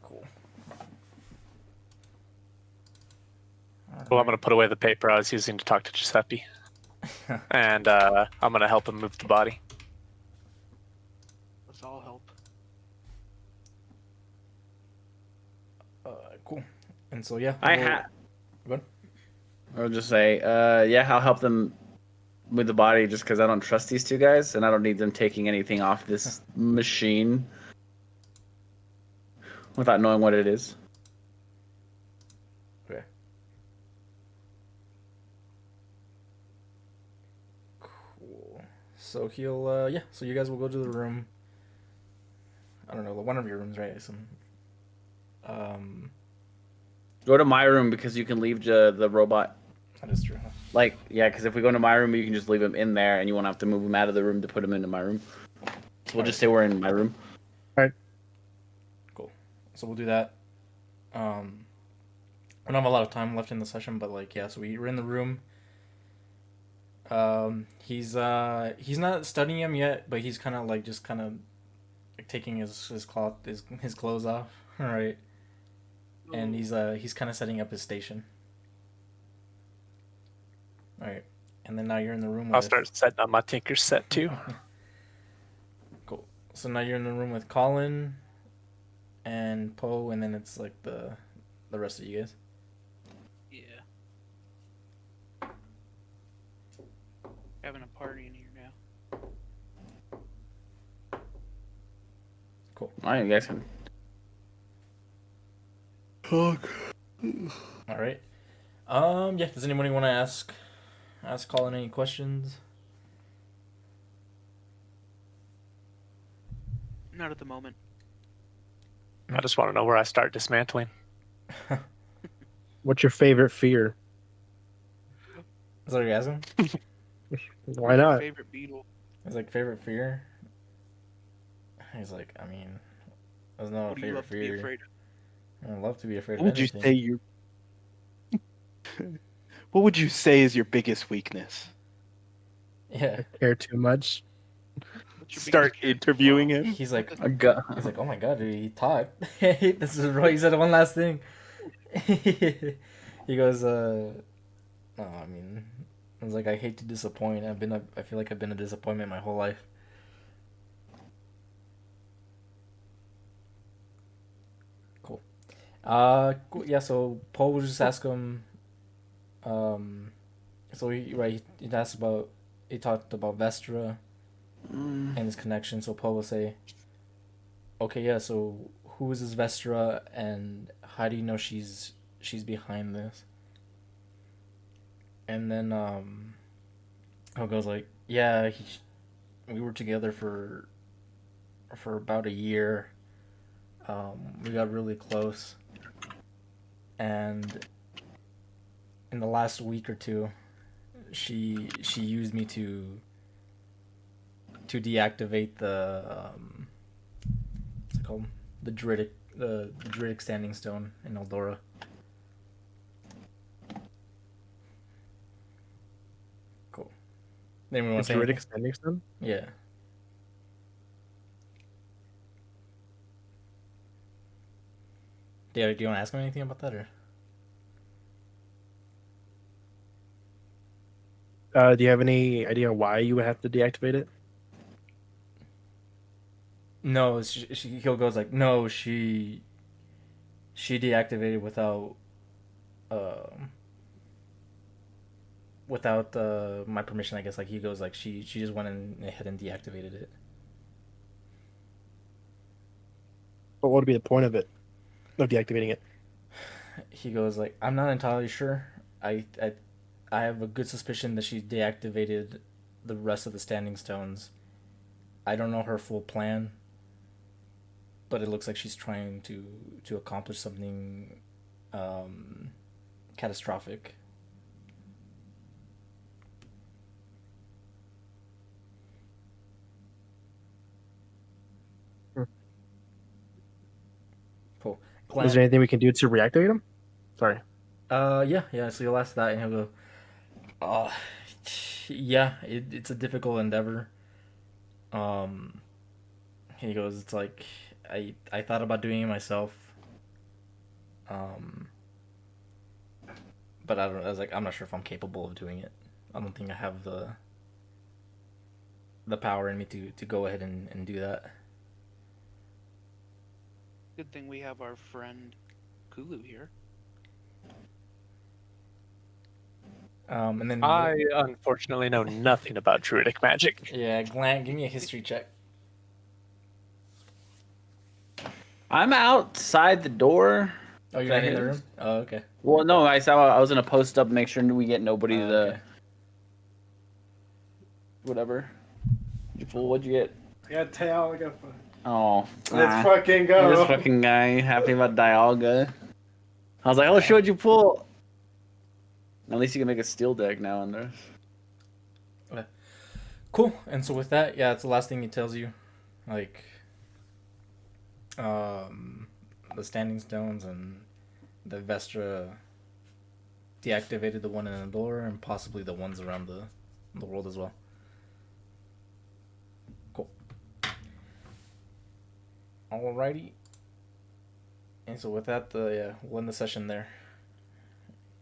Cool. Well, I'm going to put away the paper I was using to talk to Giuseppe. And I'm going to help him move the body. Let's all help. Cool. And so yeah, I'll just say, yeah, I'll help them with the body just because I don't trust these two guys and I don't need them taking anything off this machine without knowing what it is. Okay. Cool. So he'll yeah. So you guys will go to the room. I don't know, one of your rooms, right? Go to my room because you can leave the robot. That is true. Like, yeah, because if we go into my room, you can just leave him in there and you won't have to move him out of the room to put him into my room. So we'll just say we're in my room. Cool. So we'll do that. We don't have a lot of time left in the session, but like yeah, so we're in the room. He's not studying him yet, but he's kind of like like taking his clothes off, right? And he's kind of setting up his station. All right, and then now you're in the room. I'll start setting up my Tinker set too. Cool. So now you're in the room with Colin and Poe, and then it's like the rest of you guys. Yeah. Having a party in here now. Cool. All right, you guys can Talk. All right. Yeah. Does anybody want to ask Colin any questions? Not at the moment. I just want to know where I start dismantling. What's your favorite fear? Is that what you're asking? Why Who's your not? favorite beetle? He's like, favorite fear? He's like, I mean, there's no What do you favorite love to be fear. afraid of? I love to be afraid What of would you anything. say your What would you say is your biggest weakness? Yeah. Care too much? What's your Start biggest fear? interviewing him. He's like, A gu- oh my god, dude, he talked. This is right. He said one last thing. He goes, oh, I mean, I was like, I hate to disappoint. I feel like I've been a disappointment my whole life. Cool. Cool. Yeah. So Paul will just ask him. So he asked about. He talked about Vestra and his connection. So Paul will say, "Okay, yeah. So who is this Vestra, and how do you know she's behind this?" And then he goes like, "Yeah, we were together for about a year. We got really close, and in the last week or two, she used me to deactivate the what's it called, the Druidic Standing Stone in Eldora." Cool. Anyone The want to say Druidic anything? Standing Stone? Yeah. Yeah, do you want to ask him anything about that, or? Do you have any idea why you would have to deactivate it? No, he'll goes like, no, she deactivated um without my permission, I guess. Like he goes like she just went ahead and deactivated it. But what would be the point of it? Of deactivating it? He goes like, I'm not entirely sure. I have a good suspicion that she deactivated the rest of the standing stones. I don't know her full plan, but it looks like she's trying to accomplish something catastrophic. Cool. Is there anything we can do to reactivate them? Sorry. Yeah. So you'll ask that, and he'll go, uh, yeah, it's a difficult endeavor. Um, he goes, it's like I thought about doing it myself. Um, but I don't. I was like, I'm not sure if I'm capable of doing it. I don't think I have the power in me to go ahead and do that. Good thing we have our friend Kulu here. And then I unfortunately know nothing about druidic magic. yeah, Glant, give me a history check. I'm outside the door. Oh, you're Can I not in hear the this? room. Oh, okay. Well, no, I saw I was gonna post up, make sure we get nobody Oh, to okay. whatever. What'd you get? I got tail. I got. Oh, Let's fucking go. this fucking guy happy about Dialga. I was like, oh, shit, what'd you pull? At least you can make a steel deck now in there. Cool. And so with that, yeah, it's the last thing he tells you, like, the standing stones and the Vestra deactivated the one in Andorra and possibly the ones around the world as well. Cool. Alrighty. And so with that, we'll end the session there,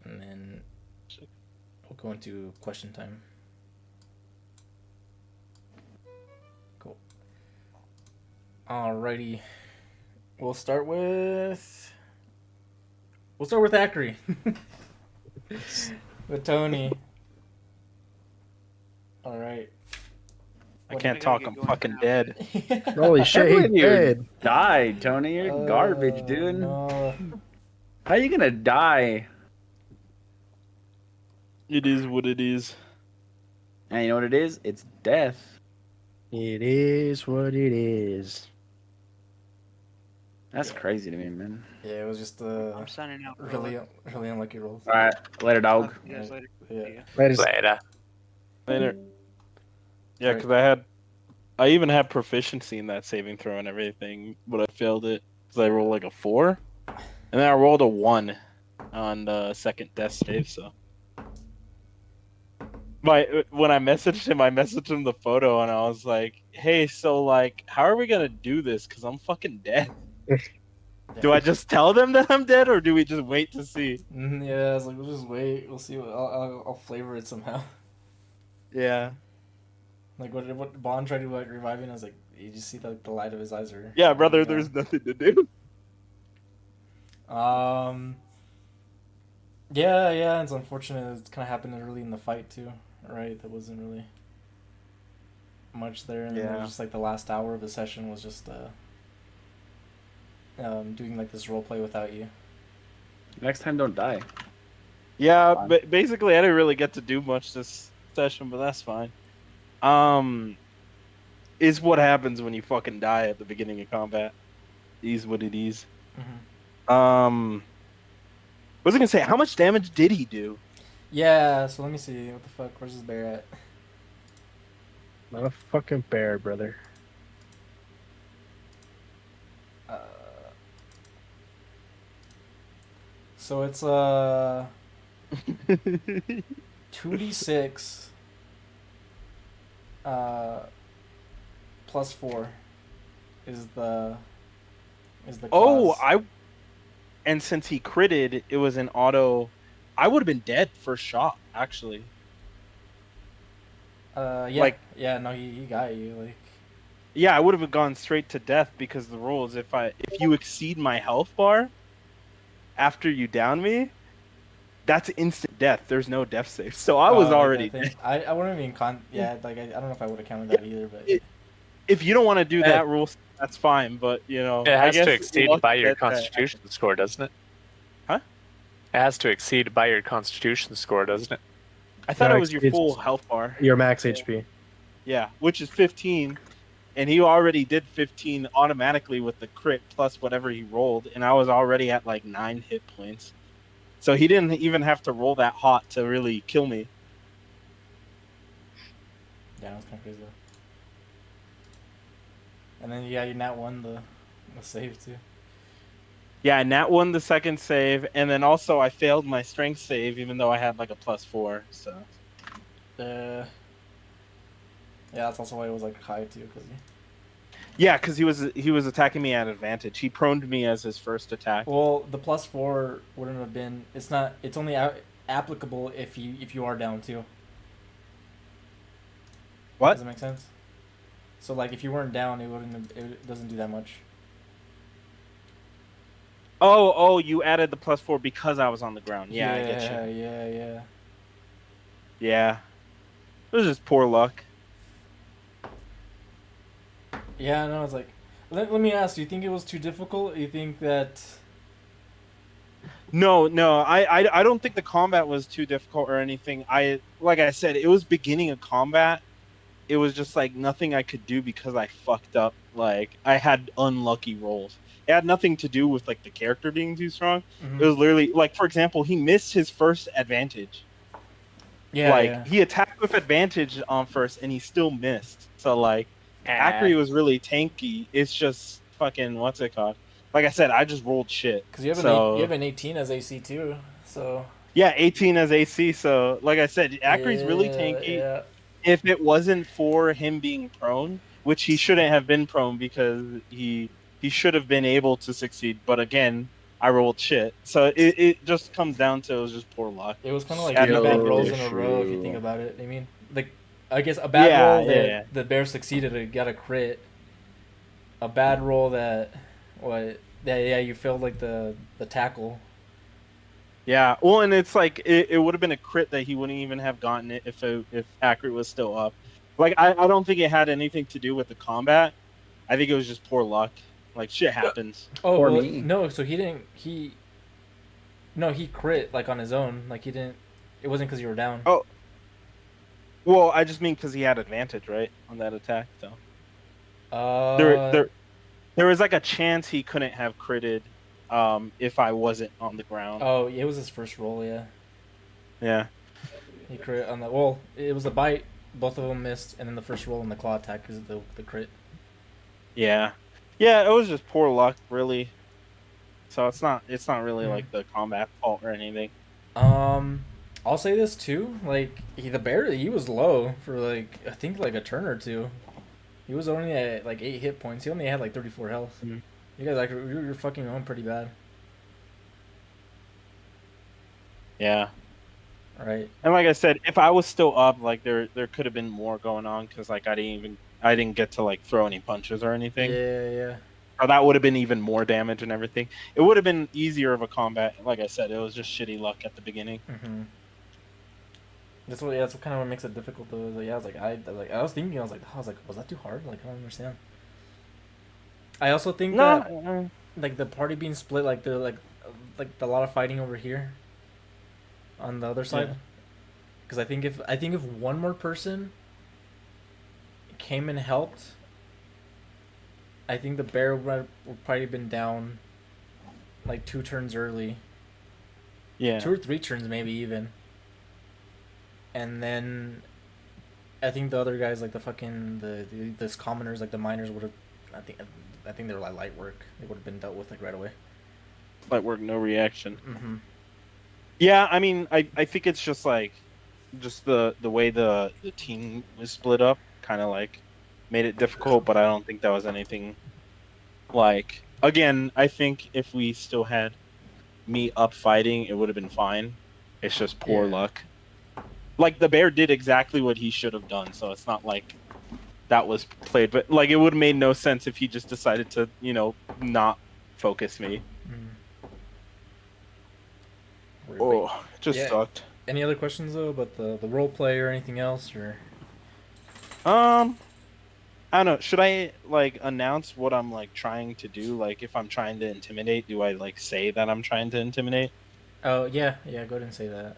and then we'll go into question time. Cool. Alrighty. We'll start with Acri. With Tony. Alright. I can't talk. I'm fucking dead. Holy shit, How he's would you dead. die, Tony? You're garbage, dude. No. How you gonna die? It is what it is. And you know what it is? It's death. It is what it is. That's Yeah. crazy to me, man. Yeah, it was just I'm signing out. bro. really unlucky rolls. All right, later, Talk dog. to you guys later. Yeah. See ya. Later. Later. Later. Yeah, Right. because I even had proficiency in that saving throw and everything, but I failed it because I rolled like a 4, and then I rolled a 1 on the second death save. So, when I messaged him the photo, and I was like, "Hey, so like, how are we gonna do this? Because I'm fucking dead. Do I just tell them that I'm dead, or do we just wait to see?" Yeah, I was like, we'll just wait. We'll see. I'll flavor it somehow. Yeah, Like what Bond tried to like revive me, I was like, you just see the light of his eyes are. yeah, brother. gone. There's nothing to do. Yeah, it's unfortunate. It's kind of happened early in the fight too, right? There wasn't really much there, and then it Yeah. was just like the last hour of the session was just doing like this role play without you. Next time, don't die. Yeah, Fine. but basically, I didn't really get to do much this session, but that's fine. Is what happens when you fucking die at the beginning of combat. Is what it is. Mm-hmm. What was I gonna say? How much damage did he do? Yeah, so let me see. What the fuck? Where's this bear at? Not a fucking bear, brother. So it's 2d6 plus 4 is the Oh, class. and since he critted, it was an auto. I would have been dead first shot, actually. Yeah, like- yeah, no, he got you, like. Yeah, I would have gone straight to death because the rule is if you exceed my health bar after you down me, that's instant death. There's no death save. So I was like already that dead. thing. I wouldn't even yeah, like I don't know if I would have counted that either, but If you don't want to do Hey. that rule, that's fine. But It I has guess to exceed lucky by your that- constitution score, doesn't it? Huh? It has to exceed by your constitution score, doesn't it? I thought No, it was your it's- full health bar. Your max HP. Yeah, which is 15, and he already did 15 automatically with the crit plus whatever he rolled, and I was already at like 9 hit points. So he didn't even have to roll that hot to really kill me. yeah, it was kind of crazy. And then yeah, you nat won the save too. Yeah, and that won the second save, and then also I failed my strength save even though I had like a +4. So Yeah, that's also why it was like high too, because yeah, because he was attacking me at advantage. He proned me as his first attack. well, the +4 wouldn't have been. It's not. It's only applicable if you are down too. What? Does that make sense? So like, if you weren't down, it doesn't do that much. Oh, you added the +4 because I was on the ground. Yeah, I get you. Yeah. Yeah, it was just poor luck. Yeah, no, it's like, let me ask, do you think it was too difficult? You think that... No, I don't think the combat was too difficult or anything. Like I said, it was beginning of combat. It was just like nothing I could do because I fucked up. Like I had unlucky rolls. It had nothing to do with like the character being too strong. Mhm. It was literally like, for example, he missed his first advantage. Yeah, He attacked with advantage on first and he still missed. So like Ackery was really tanky. It's just fucking what's it called? Like I said, I just rolled shit. because you So- have an 18 as AC too, so... Yeah, 18 as AC. So like I said, Ackery's really tanky. Yeah. If it wasn't for him being prone, which he shouldn't have been prone because he should have been able to succeed. But again, I rolled shit. So it just comes down to it was just poor luck. It was kind of like Yeah, three no, bad it rolls is in a row if you true. think about it. I mean, like, I guess a bad Yeah, roll that yeah. the bear succeeded, it got a crit. A bad roll that you failed like the tackle. Yeah, well, and it's like it would have been a crit that he wouldn't even have gotten it if Ackery was still up. Like I don't think it had anything to do with the combat. I think it was just poor luck. Like shit happens. Oh Poor well, me. no, so he crit like on his own. Like he didn't. It wasn't because you were down. Oh. Well, I just mean because he had advantage, right, on that attack. So Uh, there There was like a chance he couldn't have critted if I wasn't on the ground. Oh, it was his first roll. Yeah, Yeah. he crit on the. Well, it was a bite. Both of them missed, and then the first roll on the claw attack is the crit. Yeah. Yeah, it was just poor luck, really. So it's not really Hmm. like the combat fault or anything. I'll say this too. Like the bear, he was low for like I think like a turn or two. He was only at like 8 hit points. He only had like 34 health. Mhm. You guys like you're fucking on pretty bad. Yeah. All right. And like I said, if I was still up, like there could have been more going on because like I didn't get to like throw any punches or anything. Yeah. Or that would have been even more damage and everything. It would have been easier of a combat. Like I said, it was just shitty luck at the beginning. Mm-hmm. That's what kind of what makes it difficult though. Like, yeah, I was thinking, was that too hard? Like I don't understand. I also think that like the party being split, like the a lot of fighting over here on the other side. Because I think if one more person came and helped, I think the bear would probably been down like 2 turns early. Yeah. 2 or 3 turns maybe even. And then I think the other guys like the commoners like the miners would have I think they were like light work. They would have been dealt with like right away. Light work, no reaction. Mm-hmm. Yeah, I mean, I think it's just like, the way the team was split up, kind of like, made it difficult. But I don't think that was anything. Like, again, I think if we still had me up fighting, it would have been fine. It's just poor luck. Like the bear did exactly what he should have done, so it's not like that was played. But like, it would have made no sense if he just decided to, not focus me. Oh, it just sucked. Any other questions though about the role play or anything else or? I don't know. Should I like announce what I'm like trying to do? Like, if I'm trying to intimidate, do I like say that I'm trying to intimidate? Oh yeah. Go ahead and say that.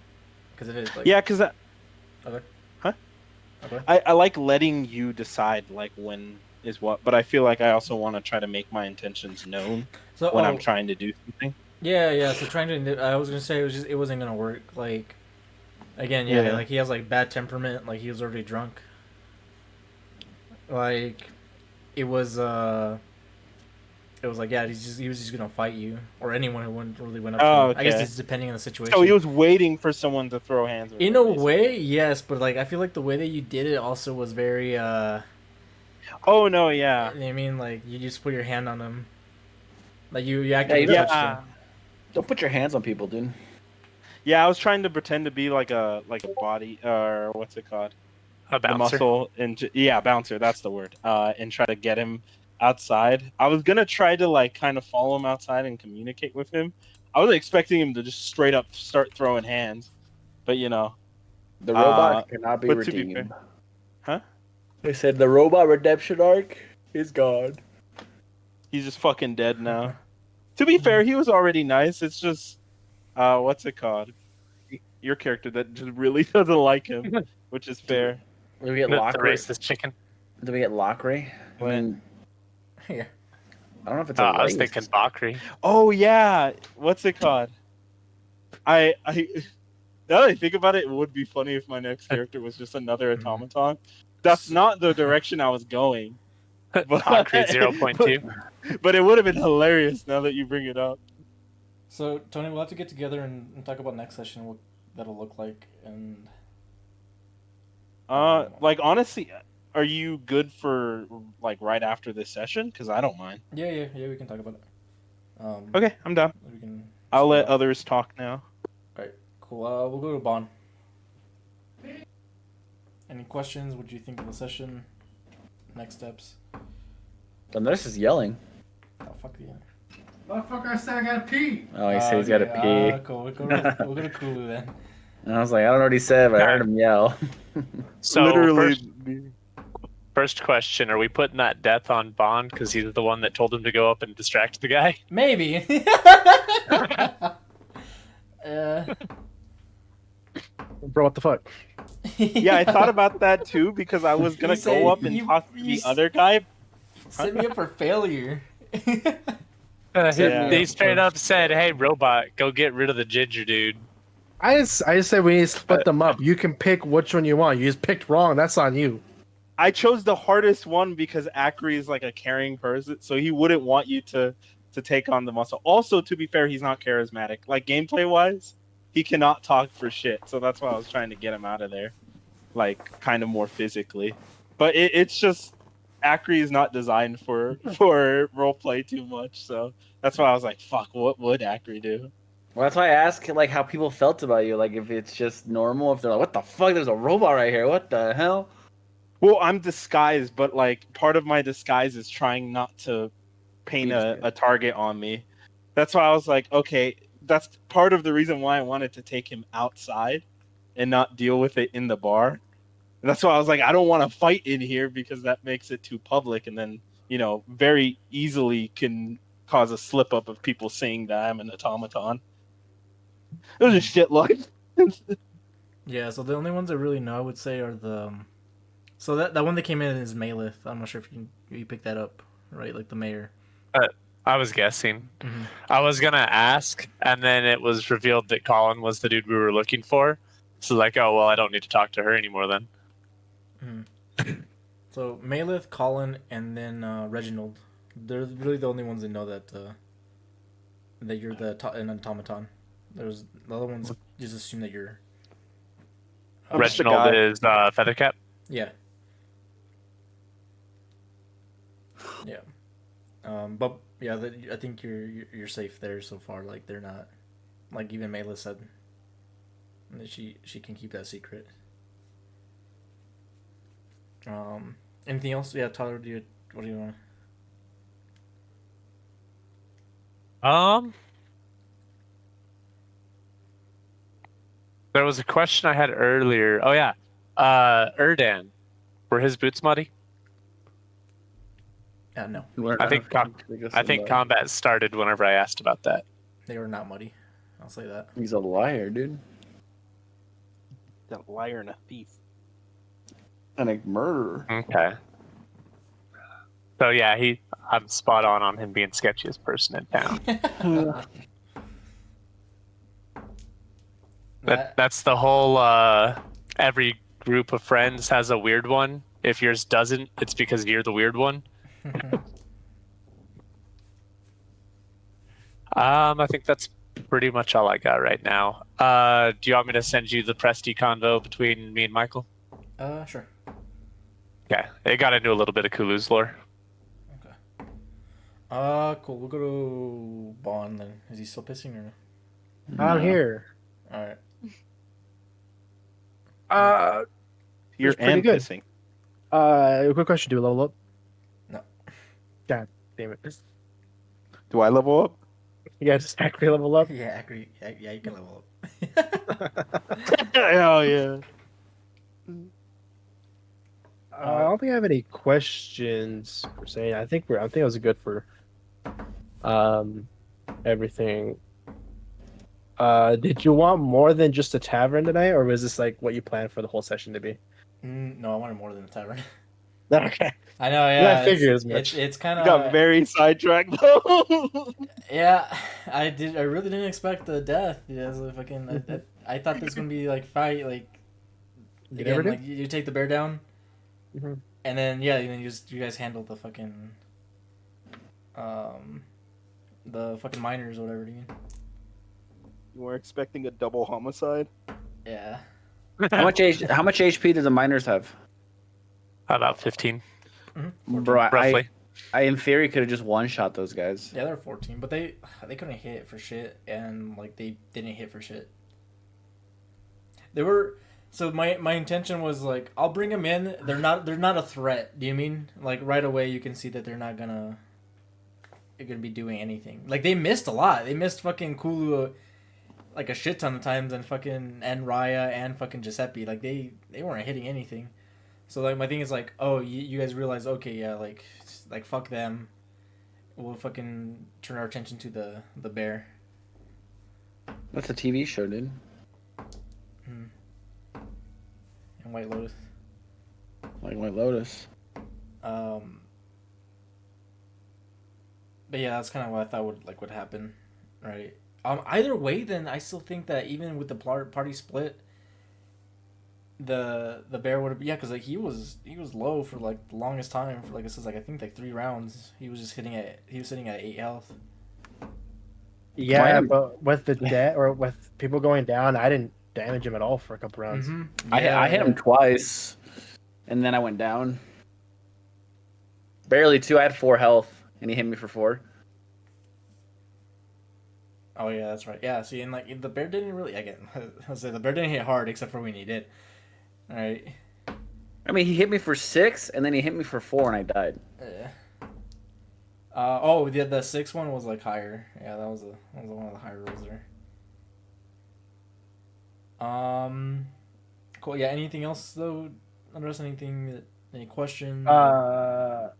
Because if it's like because okay. Huh? Okay. I like letting you decide like when is what, but I feel like I also want to try to make my intentions known when I'm trying to do something. Yeah. So trying to, I was gonna say it wasn't gonna work. Like, again, like he has like bad temperament. Like he was already drunk. Like, it was like he was just gonna fight you or anyone who really went up to him. Okay. I guess it's depending on the situation. So he was waiting for someone to throw hands with in a way, yes, but like I feel like the way that you did it also was very Oh no, yeah. I mean, like you just put your hand on him. Like you actually touched him. Don't put your hands on people, dude. Yeah, I was trying to pretend to be like a body or what's it called? A bouncer. The muscle and bouncer. That's the word. And try to get him outside. I was gonna try to like kind of follow him outside and communicate with him. I was expecting him to just straight up start throwing hands, but the robot cannot be redeemed. Huh? They said the robot redemption arc is gone. He's just fucking dead now. To be fair, he was already nice. It's just what's it called? Your character that just really doesn't like him, which is fair. Do we get The Lockery? racist chicken. Do we get Lockery? I mean, Yeah. I don't know if it's I was thinking Bakri. Oh yeah, what's it called? I now that I think about it, it would be funny if my next character was just another automaton. That's not the direction I was going. Bakri 0.2. But it would have been hilarious now that you bring it up. So Tony, we'll have to get together and talk about next session, what that'll look like, and. Like honestly, are you good for like right after this session? Because I don't mind. Yeah, we can talk about it. Okay, I'm done. We can. I'll let others talk now. All right, cool. We'll go to Bon. Any questions? What do you think of the session? Next steps? The nurse is yelling. Oh fuck yeah. Motherfucker, I said I gotta pee. Oh, he said he's got to pee. Cool. We'll go to Kulu then. And I was like, I don't know what he said, but I heard him yell. So Literally. First question: are we putting that death on Bond because he's the one that told him to go up and distract the guy? Maybe. Bro, what the fuck? Yeah, I thought about that too because I was gonna go up and talk to the other guy. Set me up for failure. He straight up said, "Hey, robot, go get rid of the ginger dude." I just said we need to split them up. You can pick which one you want. You just picked wrong. That's on you. I chose the hardest one because Acri is like a caring person, so he wouldn't want you to take on the muscle. Also, to be fair, he's not charismatic. Like gameplay wise, he cannot talk for shit. So that's why I was trying to get him out of there, like kind of more physically. But it's just Acri is not designed for roleplay too much. So that's why I was like, fuck, what would Acri do? Well, that's why I ask like how people felt about you. Like if it's just normal, if they're like, "What the fuck? There's a robot right here. What the hell?" Well, I'm disguised, but like part of my disguise is trying not to paint a target on me. That's why I was like, okay, that's part of the reason why I wanted to take him outside and not deal with it in the bar. And that's why I was like, I don't want to fight in here because that makes it too public and then, very easily can cause a slip up of people saying that I'm an automaton. It was a shit luck. Yeah, so the only ones I really know, I would say, are the... So that one that came in is Malith. I'm not sure if you picked that up, right? Like the mayor. I was guessing. Mm-hmm. I was gonna ask, and then it was revealed that Colin was the dude we were looking for. So like, oh well, I don't need to talk to her anymore then. Mm-hmm. So Malith, Colin, and then Reginald. They're really the only ones that know that you're an automaton. There's the other ones just assume that you're. Reginald is Feathercap. Yeah. Yeah. But yeah, I think you're safe there so far. Like they're not, like even Mayla said, that she can keep that secret. Anything else? Yeah, Tyler, what do you want? There was a question I had earlier. Oh yeah, Erdan, were his boots muddy? No. I think combat started whenever I asked about that. They were not muddy. I'll say that. He's a liar, dude. A liar and a thief. And a murderer. Okay. So yeah, I'm spot on him being sketchiest person in town. That's the whole every group of friends has a weird one. If yours doesn't, it's because you're the weird one. I think that's pretty much all I got right now. Do you want me to send you the Presti convo between me and Michael? Sure. Okay. It got into a little bit of Kulu's lore. Okay. Cool. We'll go to Bond then. Is he still pissing or no? I'm here. Alright. You're pissing. Quick question. Do we level up? No. God damn it. Do I level up? Yeah, just Acri level up? Yeah, Acri. Yeah, you can level up. Hell yeah. I don't think I have any questions per se. I think it was good for everything. Did you want more than just a tavern tonight, or was this like what you planned for the whole session to be? No, I wanted more than a tavern. Okay. I know, yeah. I figured as much. It's kind of got very sidetracked though. Yeah, I really didn't expect the death. Yeah, so fucking. I thought this was gonna be like fight, like. Again, like you take the bear down, and then you guys handle the fucking. The fucking miners or whatever. You were expecting a double homicide. Yeah. How much HP do the miners have? About 15. Bro, roughly. I in theory could have just one shot those guys. Yeah, they're 14, but they couldn't hit for shit, and like they didn't hit for shit. They were. So my intention was like, I'll bring them in. They're not a threat. Do you mean like right away you can see that they're not gonna be doing anything. Like they missed a lot. They missed fucking Kulu like a shit ton of times, and Raya and fucking Giuseppe. Like they weren't hitting anything. So like my thing is like, oh, you guys realize, okay, yeah, like fuck them. We'll fucking turn our attention to the bear. That's a TV show, dude. And White Lotus. Like White Lotus. But But yeah, that's kind of what I thought would happen, right? Either way, then I still think that even with the party split, the bear would have, yeah, because like he was low for like the longest time, for like it says, like I think like 3 rounds he was just sitting at 8 health. Yeah, but with the debt or with people going down, I didn't damage him at all for a couple rounds. I hit him twice, and then I went down. Barely 2. I had 4 health, and he hit me for 4. Oh yeah, that's right. Yeah, see, and like the bear didn't really, again, I say the bear didn't hit hard except for when he did. All right. I mean, he hit me for 6, and then he hit me for 4, and I died. Yeah. Oh, the 6 one was like higher. Yeah, that was one of the higher rolls there. Cool. Yeah. Anything else though? Andres, anything? Any questions? No.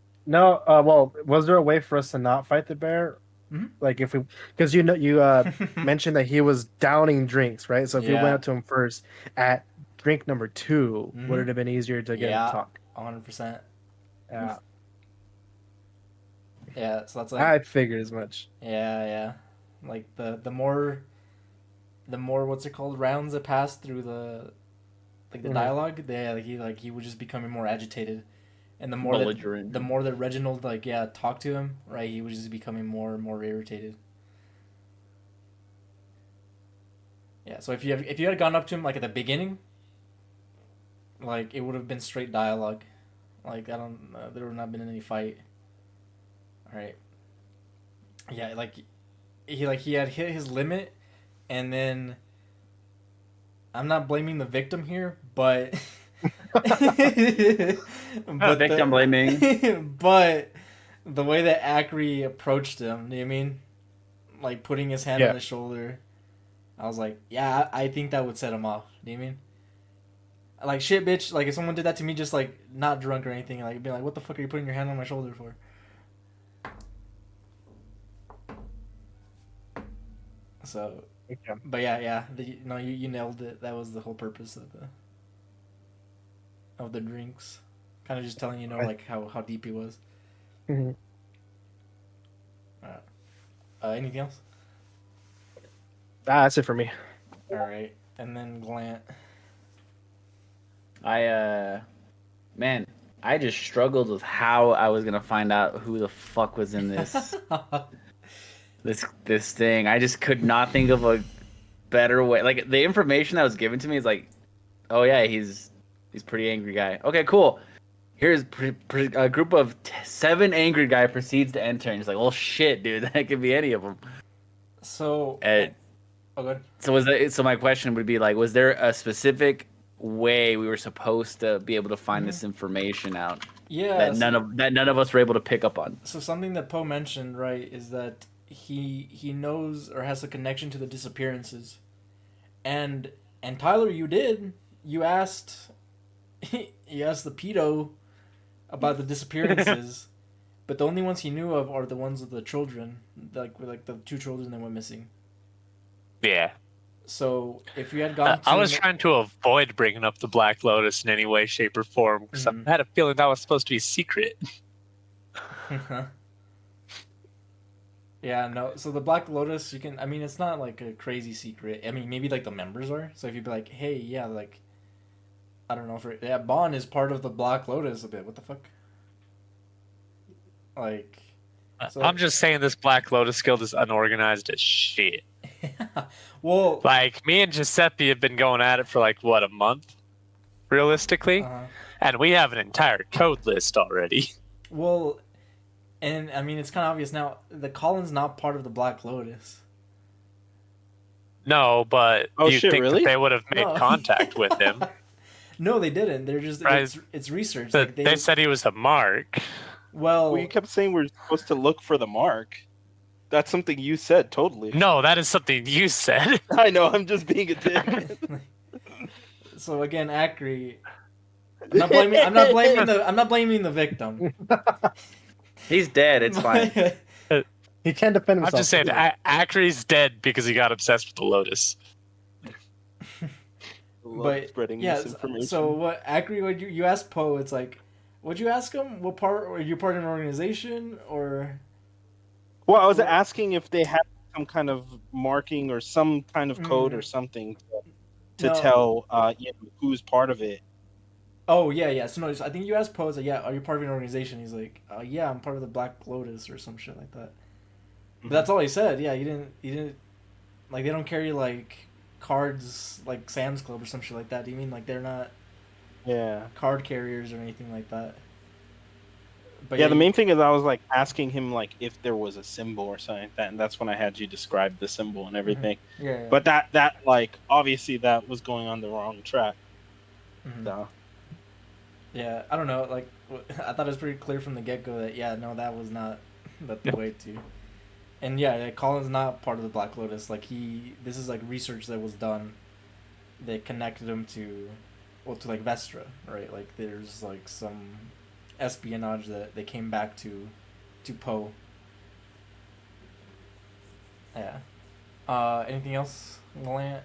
Well, was there a way for us to not fight the bear? Mhm. Like if we, because you mentioned that he was downing drinks, right? So if you went Yeah. up to him first at drink number 2, would it have been easier to get him to talk? 100%. Yeah. Yeah. So that's like. I figured as much. Yeah. Like the more what's it called, rounds that passed through the dialogue, he was just becoming more agitated, and the more that Reginald talked to him, right, he was just becoming more and more irritated. Yeah, so if you had gone up to him like at the beginning, like it would have been straight dialogue, like there would not been any fight. All right. Yeah, he had hit his limit, and then I'm not blaming the victim here, but victim blaming. But the way that Acri approached him, you know what I mean? Like putting his hand on his shoulder, I was like, yeah, I think that would set him off. Do you know what I mean? Like shit, bitch. Like if someone did that to me, just like not drunk or anything, like be like, what the fuck are you putting your hand on my shoulder for? So, but yeah, you nailed it. That was the whole purpose of the drinks, kind of just telling like how deep he was. Mm-hmm. Anything else? That's it for me. All right, and then Glant. Man, I just struggled with how I was gonna find out who the fuck was in this. This thing. I just could not think of a better way. Like the information that was given to me is like, oh yeah, he's pretty angry guy. Okay, cool. Here's a group of 7 angry guy proceeds to enter, and he's like, oh shit, dude, that could be any of them. So, good. So my question would be like, was there a specific way we were supposed to be able to find this information out? Yeah. That none of us were able to pick up on. So something that Poe mentioned, right, is that he knows or has a connection to the disappearances, and Tyler, you asked the pedo about the disappearances, but the only ones he knew of are the ones of the children, like the 2 children that went missing. Yeah. So if you had gone, I was trying to avoid bringing up the Black Lotus in any way, shape, or form because I had a feeling that was supposed to be secret. Yeah, no. So the Black Lotus, it's not like a crazy secret. I mean, maybe like the members are. So if you'd be like, hey, yeah, like, I don't know, Bon is part of the Black Lotus a bit. What the fuck? Like, so, I'm just saying this Black Lotus guild is unorganized as shit. Well, like me and Giuseppe have been going at it for like what, a month, realistically, and we have an entire code list already. Well. And, I mean, it's kind of obvious now. The Colin's not part of the Black Lotus. No, but you think really? that they would have made contact with him. No, they didn't. They're just... Right. It's research. They said he was a mark. Well, you kept saying we're supposed to look for the mark. That's something you said, totally. No, that is something you said. I know, I'm just being a dick. So, again, Acri... I'm not blaming the victim. He's dead. It's fine. He can't defend himself. I'm just saying, Acri's dead because he got obsessed with the Lotus. But spreading misinformation. So what Acri? What you asked Poe? It's like, would you ask him what part? Are you part of an organization or? Well, I was asking if they had some kind of marking or some kind of code or something to No. tell who's part of it. Oh yeah, yeah. So no, I think you asked Poe, like, yeah, are you part of an organization? He's like, yeah, I'm part of the Black Lotus or some shit like that. But that's all he said. Yeah, he didn't like they don't carry like cards like Sam's Club or some shit like that. Do you mean like they're not card carriers or anything like that? But yeah, the main thing is I was like asking him like if there was a symbol or something like that, and that's when I had you describe the symbol and everything. Yeah. But that like obviously that was going on the wrong track. So. Yeah, I don't know. Like, I thought it was pretty clear from the get go that no, that was not the way to. And yeah, Colin's not part of the Black Lotus. Like this is like research that was done that connected him to like Vestra, right? Like there's like some espionage that they came back to Poe. Yeah. Anything else, Malant?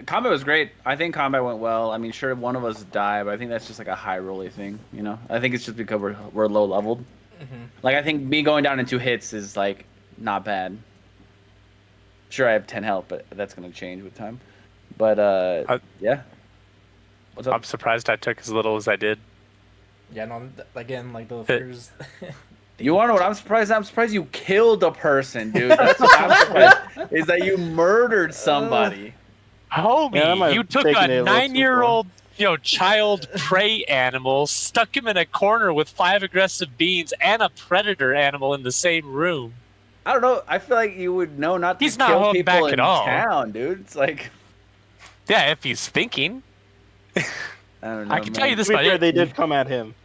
Combat was great. I think combat went well. I mean, sure, one of us died, but I think that's just like a high rolly thing, you know? I think it's just because we're low leveled. Like, I think me going down in 2 hits is like not bad. Sure, I have 10 health, but that's gonna change with time. But yeah. What's up? I'm surprised I took as little as I did. Yeah, no. Again, like the figures. You wanna know what I'm surprised? I'm surprised you killed a person, dude. That's what I'm surprised. Is that you murdered somebody. Homie, you took a 9-year-old, child prey animal, stuck him in a corner with 5 aggressive beings and a predator animal in the same room. I don't know. I feel like you would know not to He's not kill holding people back in at all. town, dude. It's like, yeah, if he's thinking. I don't know. I can tell you this, but they did come at him.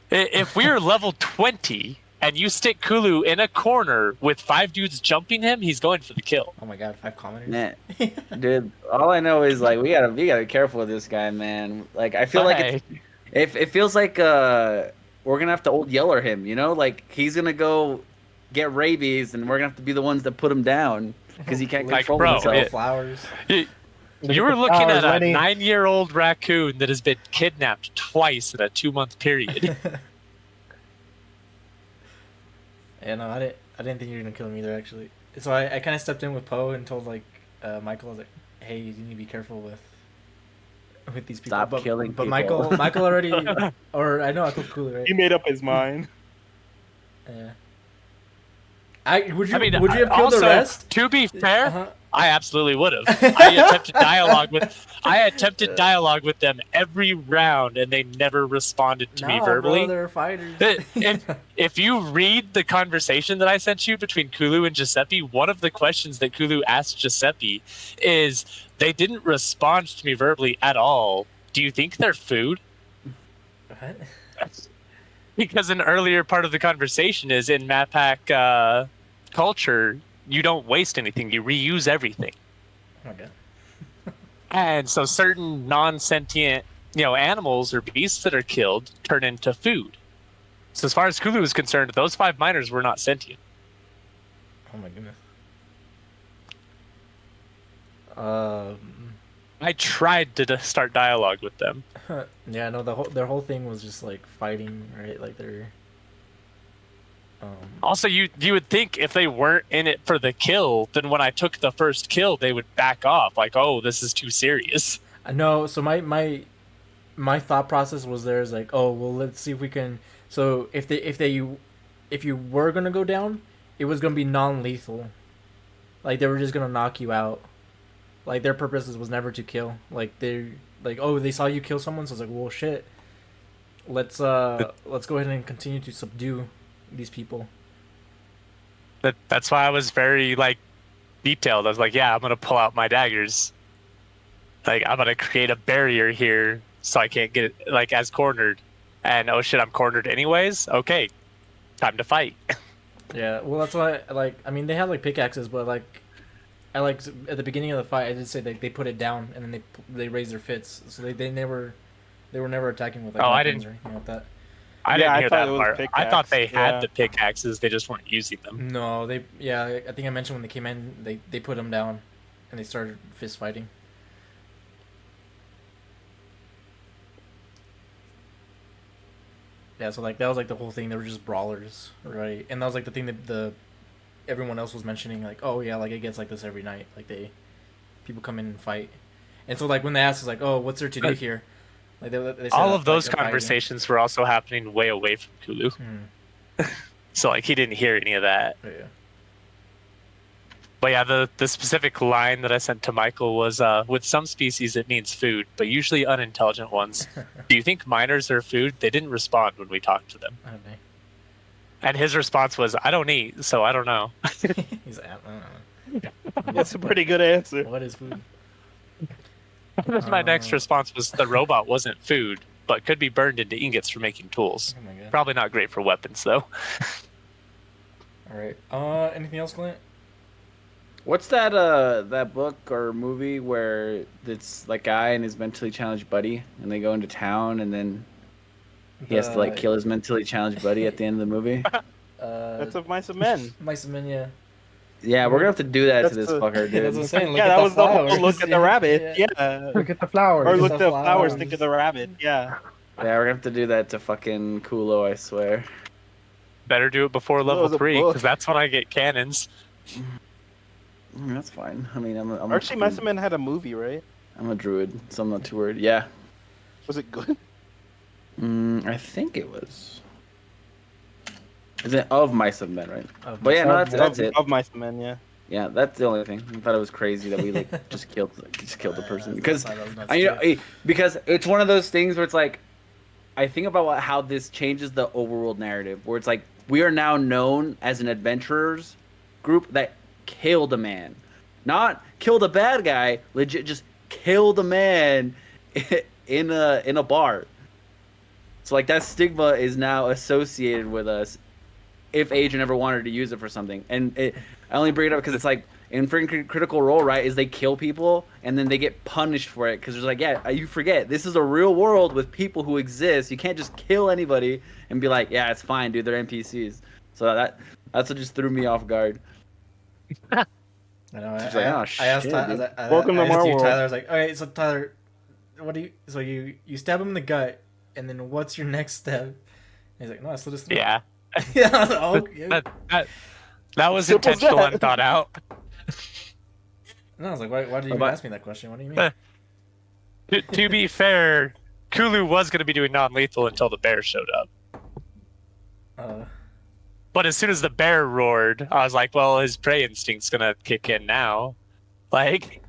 If we're level 20 and you stick Kulu in a corner with 5 dudes jumping him, he's going for the kill. Oh my god, 5 commenters. Nah. Dude, all I know is like we gotta be careful with this guy, man. Like I feel like it feels like we're gonna have to old yeller him, you know? Like he's gonna go get rabies, and we're gonna have to be the ones that put him down because he can't control himself. Flowers. You were looking at a 9-year-old raccoon that has been kidnapped twice in a 2-month period. Yeah, no, I didn't think you were gonna kill him either, actually. So I kind of stepped in with Poe and told like Michael, I was like, hey, you need to be careful with these people. Stop killing but people. Michael already, or I know I told Cooley, right? He made up his mind. Yeah. Would you have killed the rest? To be fair, I absolutely would have. I attempted dialogue with them every round, and they never responded to me verbally. Bro, they're fighters. If you read the conversation that I sent you between Kulu and Giuseppe, one of the questions that Kulu asked Giuseppe is, they didn't respond to me verbally at all. Do you think they're food? What? Because an earlier part of the conversation is in Mapak culture, you don't waste anything, you reuse everything. Okay. And so certain non-sentient, animals or beasts that are killed turn into food. So as far as Kulu is concerned, those 5 miners were not sentient. Oh my goodness. I tried to start dialogue with them. Yeah, no, their whole thing was just like fighting, right? Like they're. Also, you would think if they weren't in it for the kill, then when I took the first kill, they would back off. Like, oh, this is too serious. No, so my thought process was there's like, oh well, let's see if we can. So if you were gonna go down, it was gonna be non-lethal. Like they were just gonna knock you out. Like their purpose was never to kill. Like they're like, oh, they saw you kill someone, so it's like, well, shit. Let's go ahead and continue to subdue these people. That's why I was very detailed. I was like, yeah, I'm gonna pull out my daggers. Like I'm gonna create a barrier here so I can't get as cornered. And oh shit, I'm cornered anyways. Okay, time to fight. Yeah, well that's why I mean they had pickaxes, but I at the beginning of the fight I did say they put it down and then they raised their fists, so they were never attacking with I didn't or anything like that. I didn't hear that part. Pickaxe. I thought they had the pickaxes, they just weren't using them. No, I think I mentioned when they came in, they put them down, and they started fist fighting. Yeah, so that was the whole thing. They were just brawlers, right? And that was the thing that everyone else was mentioning like, oh yeah, like it gets like this every night. Like people come in and fight, and so like when they asked us like, oh, what's there to do here? Like they said, All of those like, conversations were also happening way away from Kulu, so like he didn't hear any of that. Yeah. But yeah, the specific line that I sent to Michael was, with some species it means food, but usually unintelligent ones. Do you think miners are food? They didn't respond when we talked to them. Okay. And his response was, I don't eat, so I don't know. He's like, I don't know. That's a pretty good answer. What is food? My next response was, the robot wasn't food, but could be burned into ingots for making tools. Oh my god. Probably not great for weapons, though. All right. Anything else, Clint? What's that that book or movie where it's like guy and his mentally challenged buddy and they go into town and then he has to like kill his mentally challenged buddy at the end of the movie? That's of Mice and Men. Mice and Men, yeah. Yeah, we're gonna have to do that That's to this the- fucker, That's what I'm dude. saying. Look Yeah, at that the was the whole flowers. look at the rabbit. Yeah. Look at the flowers. Or Look look at at the the flowers, flowers. think of the rabbit. Yeah. Yeah, we're gonna have to do that to fucking Kulo, I swear. Better do it before level was a 3, book. because that's when I get cannons. That's fine. I mean, I'm Actually, Mice and Men had a movie, right? I'm a druid, so I'm not too worried. Yeah. Was it good? I think it was. Is it of Mice and Men, right? Of But yeah, no, Mice that's it. Of Mice and Men, yeah. Yeah, that's the only thing. I thought it was crazy that we like just killed the person because That was nuts, I know too. because it's one of those things where it's like I think about how this changes the overworld narrative where it's like we are now known as an adventurers group that killed a man, not killed a bad guy, legit just killed a man in a bar. So like that stigma is now associated with us if Adrian ever wanted to use it for something. And I only bring it up because it's like in freaking Critical Role, right, is they kill people and then they get punished for it because there's like, yeah, you forget this is a real world with people who exist. You can't just kill anybody and be like, yeah, it's fine, dude, they're NPCs. So that's what just threw me off guard. I know. She's I like, oh, asked shit, Tyler. dude. Welcome to I asked my you, world. Tyler. I was like, okay, so Tyler, what do you? So you stab him in the gut, and then what's your next step? And he's like, no, I slit his throat. Yeah. Yeah. I was like, oh, okay. That was Simple as intentional that. and thought out. No, I was like, why did you even But- ask me that question? What do you mean? To be fair, Kulu was going to be doing non-lethal until the bear showed up. But as soon as the bear roared, I was like, well, his prey instinct's going to kick in now. Like,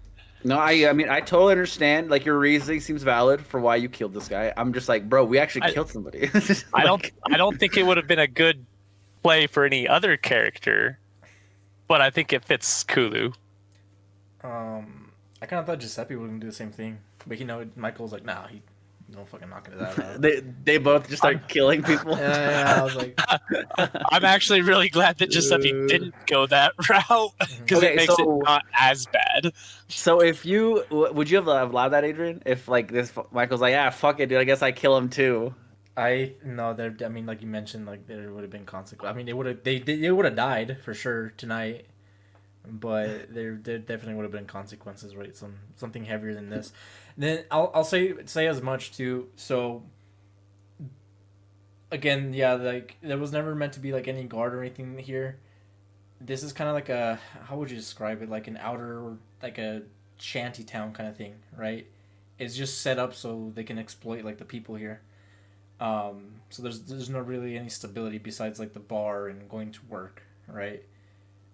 No, I mean I totally understand. Like your reasoning seems valid for why you killed this guy. I'm just like, bro, we actually killed somebody. I don't think it would have been a good play for any other character, but I think it fits Kulu. I kind of thought Giuseppe was gonna do the same thing, but Michael's like, nah, he don't fucking knock it out. they both just start killing people. Yeah, I was like, I'm actually really glad that Giuseppe didn't go that route because Okay, it makes so- it not as bad. So if you would you have allowed that, Adrian? If like this Michael's like, yeah, fuck it, dude. I guess I kill him too. I mean, like you mentioned, like there would have been consequences. I mean, they would have died for sure tonight, but there definitely would have been consequences, right? Something heavier than this. Then I'll say as much too. So again, yeah, like there was never meant to be like any guard or anything here. This is kind of like a, how would you describe it? Like an outer, like a shanty town kind of thing, right? It's just set up so they can exploit like the people here. So there's no really any stability besides like the bar and going to work, right?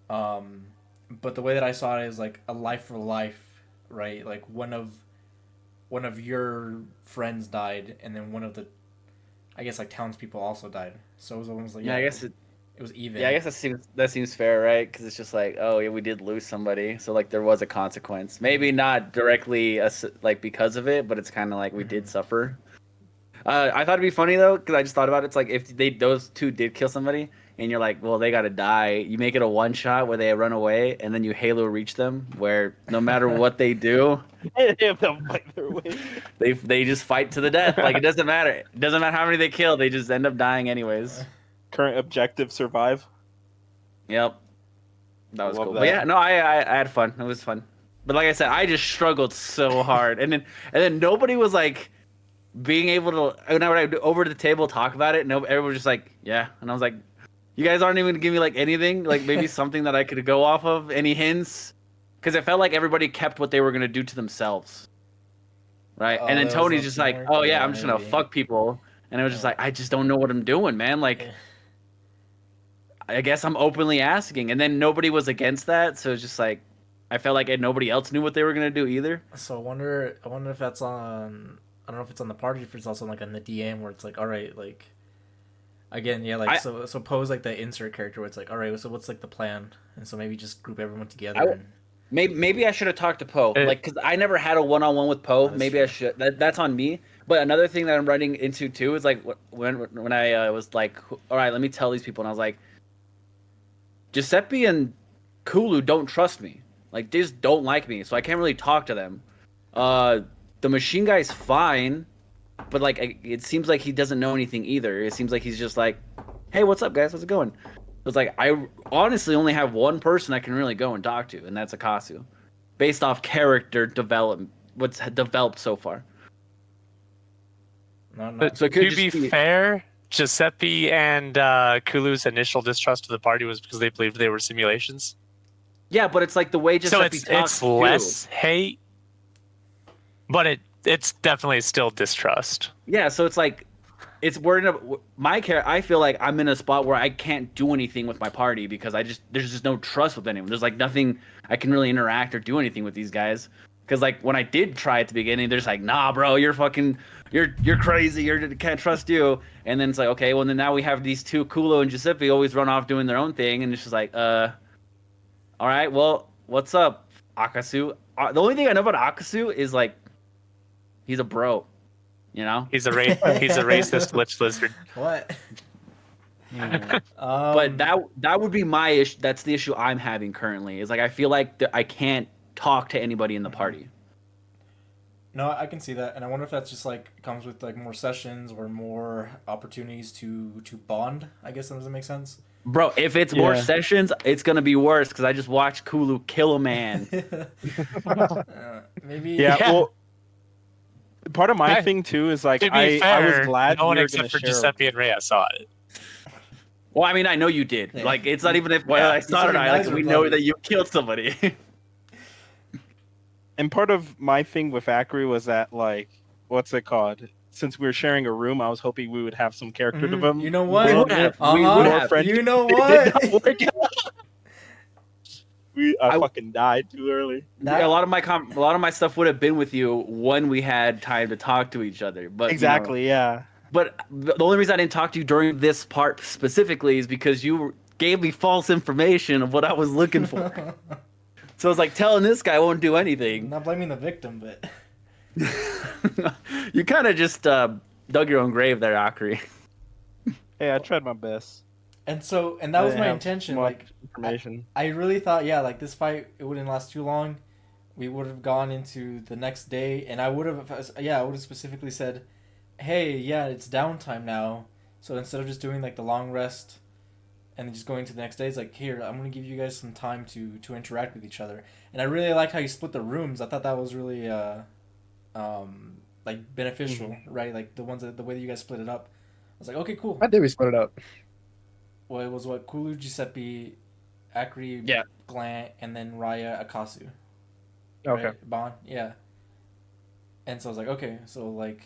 But the way that I saw it is like a life for life, right? Like one of your friends died, and then one of the, I guess like townspeople also died. So it was almost like Yeah, I guess it was even. Yeah, I guess that seems fair, right? Because it's just like, oh yeah, we did lose somebody, so like there was a consequence. Maybe not directly like because of it, but it's kind of like we did suffer. I thought it'd be funny though, because I just thought about it. It's like if those two did kill somebody, and you're like, well, they gotta die. You make it a one shot where they run away, and then you Halo reach them, where no matter what they do, They have to fight their way. they just fight to the death. Like it doesn't matter. It doesn't matter how many they kill. They just end up dying anyways. Current objective: survive. Yep. That was Love cool. that. But yeah, no, I had fun. It was fun. But like I said, I just struggled so hard, and then nobody was like being able to. When I would over to the table talk about it, no, everyone was just like, yeah, and I was like, You guys aren't even gonna give me like anything, like maybe something that I could go off of. Any hints? Because it felt like everybody kept what they were gonna do to themselves, right? Oh, and then there was Tony's no just like, teamwork? "Oh yeah, Yeah, I'm just gonna maybe. fuck people," and it was just like, I just don't know what I'm doing, man. Like, Yeah. I guess I'm openly asking, and then nobody was against that, so it's just like, I felt like nobody else knew what they were gonna do either. So I wonder if that's on. I don't know if it's on the party, if it's also like on the DM where it's like, all right, like, again, yeah, like so pose like the insert character where it's like, all right, so what's like the plan, and so maybe just group everyone together. And... Maybe I should have talked to Poe, like, because I never had a one-on-one with Poe. Maybe true. I should. That's on me. But another thing that I'm running into too is like when I was like, all right, let me tell these people, and I was like, Giuseppe and Kulu don't trust me. Like, they just don't like me, so I can't really talk to them. The machine guy's fine, but like it seems like he doesn't know anything either. It seems like he's just like, hey, what's up, guys? How's it going? It's like I honestly only have one person I can really go and talk to, and that's Akasu, based off character development, what's developed so far. No. But so it could to be fair, Giuseppe and Kulu's initial distrust of the party was because they believed they were simulations. Yeah, but it's like the way Giuseppe so it's less hate, but it's definitely still distrust. Yeah, so it's like we're in I feel like I'm in a spot where I can't do anything with my party because there's just no trust with anyone. There's like nothing I can really interact or do anything with these guys. Because like when I did try at the beginning, they're just like, nah, bro, you're crazy, can't trust you. And then it's like, okay, well then now we have these two, Kulo and Giuseppe, always run off doing their own thing, and it's just like, all right, well, what's up, Akasu? The only thing I know about Akasu is like, he's a bro, you know. He's a racist witch lizard. What? But that would be my issue. That's the issue I'm having currently. Is like I feel like I can't talk to anybody in the party. No, I can see that, and I wonder if that's just like comes with like more sessions or more opportunities to bond. I guess that doesn't make sense. Bro, if it's more sessions, it's gonna be worse because I just watched Kulu kill a man. Maybe. Yeah. Well, part of my thing too is like I was glad no one we were except for share... Giuseppe and Rhea saw it. Well, I mean, I know you did. Yeah. Like, it's not even if I saw it. We know that you killed somebody. And part of my thing with Akri was that, like, what's it called? Since we were sharing a room, I was hoping we would have some character development. You know what? We would have. You know what? I fucking died too early. A lot of my stuff would have been with you when we had time to talk to each other. But exactly, yeah. But the only reason I didn't talk to you during this part specifically is because you gave me false information of what I was looking for. So I was like, telling this guy won't do anything. I'm not blaming the victim, but you kind of just dug your own grave there, Akri. Hey, I tried my best. And that was my intention. Like, information. I really thought, yeah, like this fight, it wouldn't last too long. We would have gone into the next day, and I would have specifically said, hey, yeah, it's downtime now. So instead of just doing like the long rest and then just going to the next day, it's like, here, I'm going to give you guys some time to interact with each other. And I really like how you split the rooms. I thought that was really like beneficial, right? Like the way that you guys split it up. I was like, okay, cool. How did we split it up? Well, it was Kulu, Giuseppe, Akri, Glant, and then Raya, Akasu. Okay. Right? Bon, yeah. And so I was like, okay, so like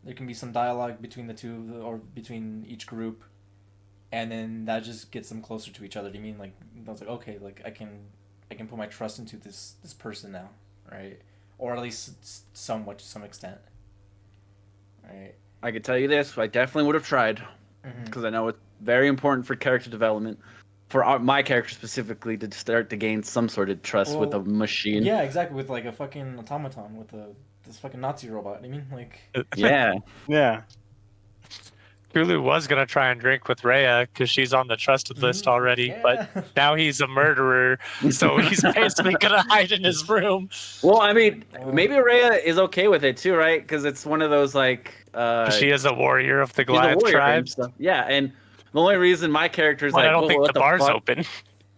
there can be some dialogue between the two or between each group, and then that just gets them closer to each other. Do you mean like I was like, okay, like I can put my trust into this person now, right? Or at least somewhat to some extent, right? I could tell you this: I definitely would have tried because I know it's very important for character development, for my character specifically, to start to gain some sort of trust with a machine. Yeah, exactly. With like a fucking automaton, with this fucking Nazi robot. I mean, like. Yeah. Kulu was gonna try and drink with Rhea because she's on the trusted list already, but now he's a murderer, so he's basically gonna hide in his room. Well, I mean, maybe Rhea is okay with it too, right? Because it's one of those like. She is a warrior of the Goliath tribe. Yeah, and the only reason my character is like, I don't think the bar's open.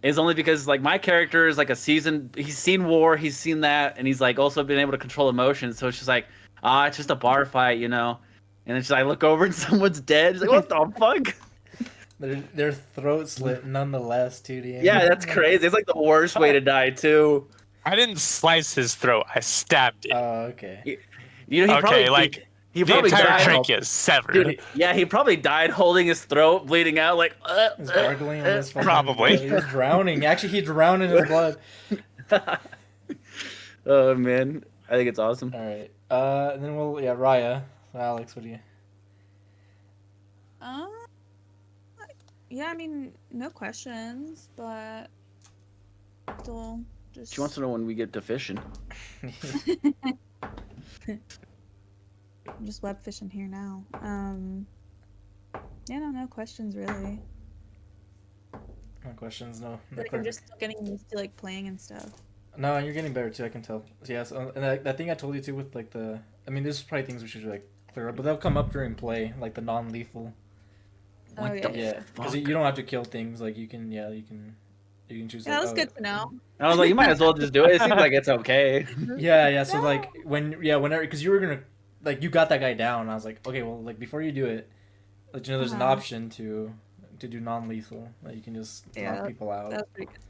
Is only because like my character is like he's seen war, he's seen that, and he's like also been able to control emotions. So it's just like, it's just a bar fight, you know. And it's just I look over and someone's dead. It's like, what the fuck? Their throat slit nonetheless, 2D. Yeah, that's crazy. It's like the worst way to die too. I didn't slice his throat. I stabbed it. Oh, okay. You know, he Okay, probably like, he the probably entire died. trachea is severed. Dude, yeah, he probably died holding his throat, bleeding out, like. He's gargling with his fucking Probably. blood. He was drowning. Actually, he drowned in his blood. Oh man, I think it's awesome. All right. And then Raya. So Alex, what do you? Uh, yeah, I mean, no questions, but still just. She wants to know when we get to fishing. I'm just web fishing here now. Yeah, no questions really. No questions. No. Like I'm just still getting used to like playing and stuff. No, you're getting better too. I can tell. So, yeah. So, and that thing I told you too with like the. I mean, there's probably things we should like clear up, but they'll come up during play, like the non-lethal. Oh yeah. Yeah, because you don't have to kill things. Like you can. Yeah, you can choose. Yeah, like, that's good to know. I was like, you might as well just do it. It seems like it's okay. Yeah. So like whenever, because you were gonna like you got that guy down. I was like, okay, well, like before you do it, like there's an option to do non-lethal. Like you can just knock people out. That's pretty good.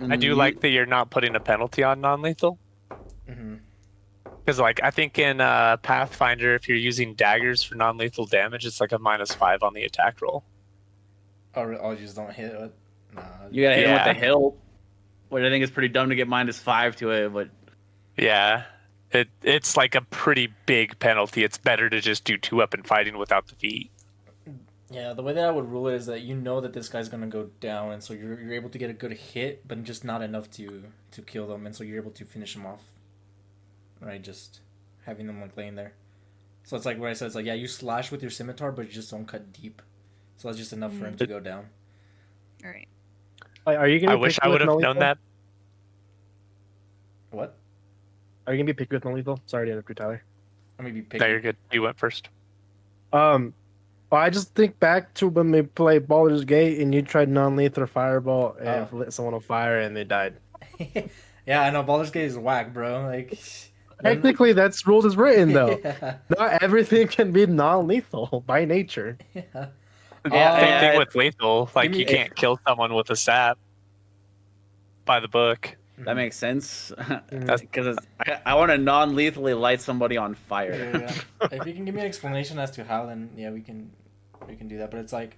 I do like that you're not putting a penalty on non-lethal. Mm-hmm. Because, like, I think in Pathfinder, if you're using daggers for non-lethal damage, it's like a -5 on the attack roll. Oh, you just don't hit it? Nah. You gotta hit him with the hilt, which I think is pretty dumb to get -5 to it, but... Yeah. It's like a pretty big penalty. It's better to just do 2-weapon fighting without the feet. Yeah, the way that I would rule it is that you know that this guy's gonna go down, and so you're able to get a good hit, but just not enough to kill them, and so you're able to finish him off. Right, just having them like laying there. So it's like what I said. It's like you slash with your scimitar, but you just don't cut deep. So that's just enough for him to go down. All right. Are you gonna? I wish I would have known that. What? Are you gonna be picky with non-lethal? Sorry to interrupt you, Tyler. I'm gonna be picky. No, you're good. You went first. Well, I just think back to when we played Baldur's Gate and you tried non-lethal fireball and lit someone on fire and they died. Yeah, I know Baldur's Gate is whack, bro. Like, technically, that's rules is written though. Yeah. Not everything can be non-lethal by nature. Yeah. Same thing with lethal. Like, me you can't kill someone with a sap by the book. That makes sense. Because I want to non-lethally light somebody on fire. Yeah. If you can give me an explanation as to how, then we can do that. But it's like,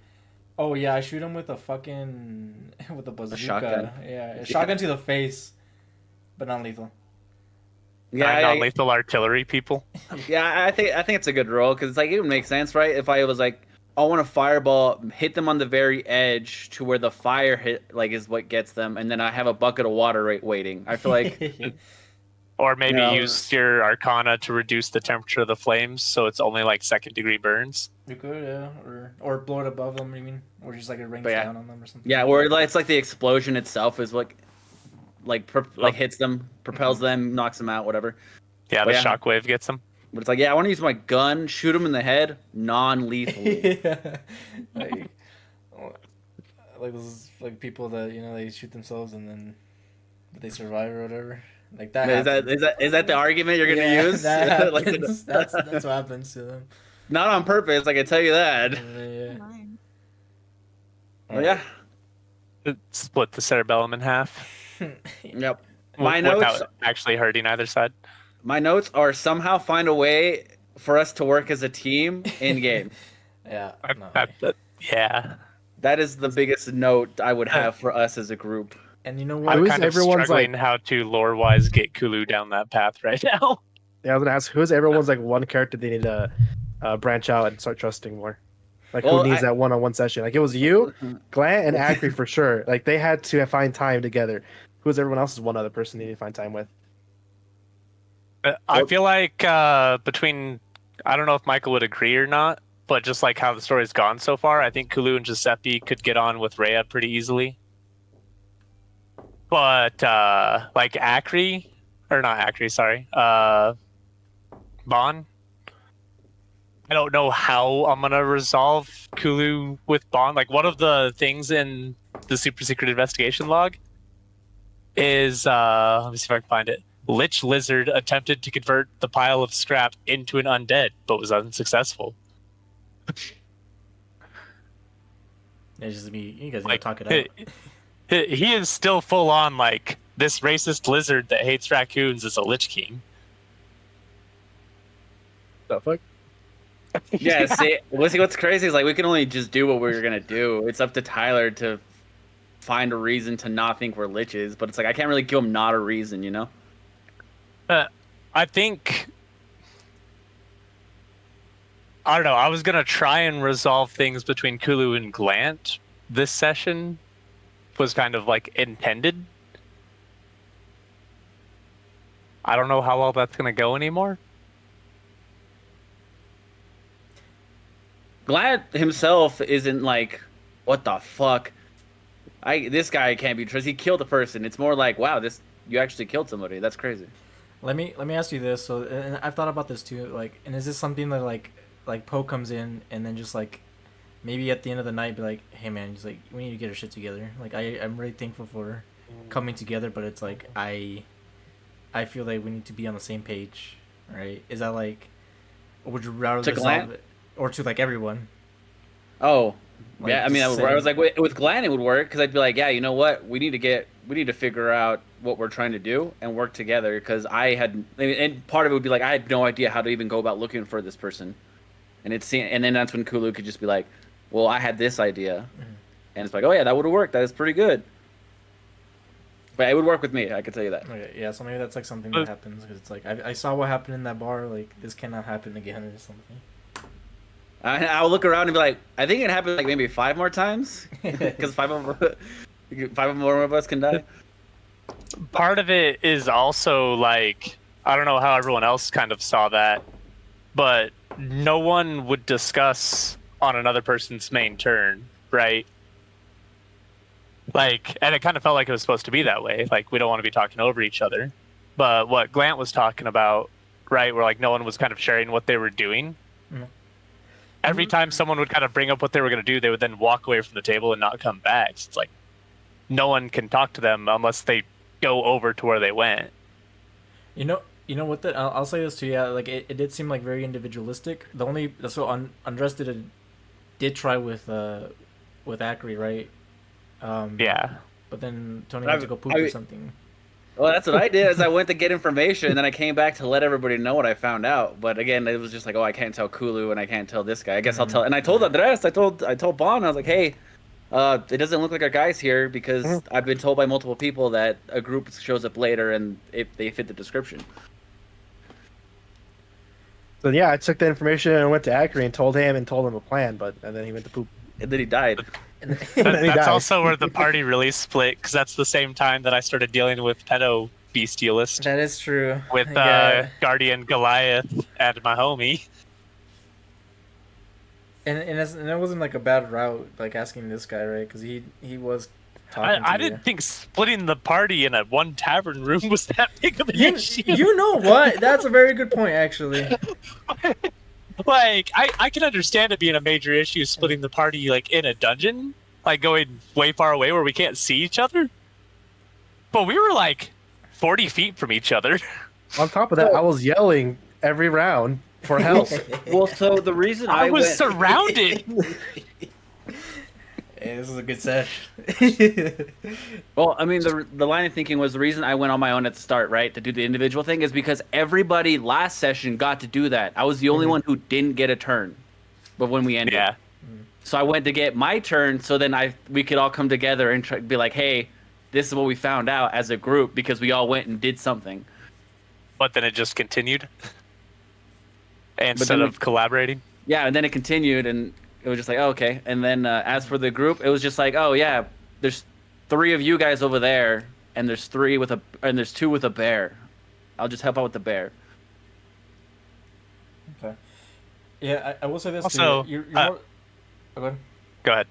oh yeah, I shoot him with a fucking with a bazooka. shotgun. Yeah, a shotgun to the face, but not lethal. Yeah, non-lethal artillery people. Yeah, I think it's a good role because like it would make sense, right? If I was like, I want a fireball, hit them on the very edge to where the fire hit, like is what gets them, and then I have a bucket of water waiting. I feel like, or maybe use your Arcana to reduce the temperature of the flames, so it's only like 2nd-degree burns. You could, yeah, or blow it above them. You mean, or just like it rains down on them or something. Yeah, or it's like the explosion itself is what, like hits them, propels them, knocks them out, whatever. Yeah, the shockwave gets them. But it's like, I want to use my gun, shoot them in the head, non-lethally. Yeah. Like those like people that they shoot themselves and then they survive or whatever. Like that. Is that the argument you're gonna use? That happens. Like, that's what happens to them. Not on purpose, I can tell you that. Yeah. Split the cerebellum in half. Yep. My notes without actually hurting either side. My notes are somehow find a way for us to work as a team in game. Yeah. Yeah. That is the biggest note I would have for us as a group. And you know what? I'm kind of struggling how to lore-wise get Kulu down that path right now. Yeah, I was gonna ask, who's everyone's like one character they need to branch out and start trusting more? Like, who needs that one-on-one session? Like, it was you, Glant, and Acri for sure. Like, they had to find time together. Who's everyone else's one other person they need to find time with? I feel like between, I don't know if Michael would agree or not, but just like how the story's gone so far, I think Kulu and Giuseppe could get on with Rhea pretty easily. But like Acri, or not Acri, sorry, Bon, I don't know how I'm gonna resolve Kulu with Bon. Like, one of the things in the super secret investigation log is let me see if I can find it. Lich Lizard attempted to convert the pile of scrap into an undead, but was unsuccessful. It's just me. You guys need Like, to talk it out. he is still full on like this racist lizard that hates raccoons is a Lich King. The fuck? Yeah, see, what's crazy is like we can only just do what we're gonna do. It's up to Tyler to find a reason to not think we're liches, but it's like I can't really give him not a reason, you know? I think I don't know. I was gonna try and resolve things between Kulu and Glant. This session was kind of like intended. I don't know how well that's gonna go anymore. Glad himself isn't like, what the fuck? This guy can't be trusted. He killed a person. It's more like, wow, you actually killed somebody. That's crazy. Let me ask you this. So, and I've thought about this too. Like, and is this something that like Poe comes in and then just like maybe at the end of the night be like, hey man, just like we need to get our shit together. Like I'm really thankful for coming together, but it's like I feel like we need to be on the same page, right? Is that like, or would you rather To resolve Glant? it, or to like everyone? Oh, Like, yeah. I mean, just I was saying. like, with Glenn, it would work because I'd be like, yeah, you know what? We need to figure out what we're trying to do and work together. Because and part of it would be like, I had no idea how to even go about looking for this person, and then that's when Kulu could just be like, well, I had this idea, and it's like, oh yeah, that would have worked. That is pretty good. But it would work with me. I can tell you that. Okay, yeah. So maybe that's like something that happens because it's like I saw what happened in that bar. Like this cannot happen again or something. I'll look around and be like, I think it happened like maybe 5 more times because 5 more of us can die. Part of it is also like I don't know how everyone else kind of saw that, but no one would discuss on another person's main turn, right? Like, and it kind of felt like it was supposed to be that way. Like, we don't want to be talking over each other. But what Glant was talking about, right, where like no one was kind of sharing what they were doing. Mhm. Every time someone would kind of bring up what they were going to do, they would then walk away from the table and not come back. So it's like no one can talk to them unless they go over to where they went. You know what? I'll say this to you. Yeah, like it did seem like very individualistic. The only Andres did try with Acri, right? Yeah. But then Tony had to go poop or something. Well, that's what I did. Is I went to get information, and then I came back to let everybody know what I found out. But again, it was just like, oh, I can't tell Kulu, and I can't tell this guy. I guess I'll tell. And I told Andres. I told Bon. I was like, hey, it doesn't look like our guys here because I've been told by multiple people that a group shows up later, and if they fit the description. So yeah, I took the information and went to Acri and told him a plan, and then he went to poop. And then he died. And then he That's died. also where the party really split, because that's the same time that I started dealing with pedo bestialist That is true. with Yeah. Guardian Goliath and my homie. And it wasn't like a bad route, like asking this guy, right? Because he was talking. I didn't think splitting the party in a one tavern room was that big of an issue. You know what? That's a very good point, actually. Like, I can understand it being a major issue splitting the party, like, in a dungeon. Like, going way far away where we can't see each other. But we were, like, 40 feet from each other. On top of that, I was yelling every round for help. Well, so the reason I was went... surrounded. Hey, this is a good sesh. Well, I mean, the line of thinking was the reason I went on my own at the start, right, to do the individual thing is because everybody last session got to do that. I was the only one who didn't get a turn, but when we ended, Yeah. so I went to get my turn, so then we could all come together and be like, hey, this is what we found out as a group because we all went and did something. But then it just continued. Instead of collaborating. Yeah, and then it continued, and it was just like, oh, okay. And then as for the group, it was just like, oh yeah, there's 3 of you guys over there, and there's 2 with a bear. I'll just help out with the bear. Okay. Yeah, I will say this. Also, too. You're more... oh, go ahead. Go ahead.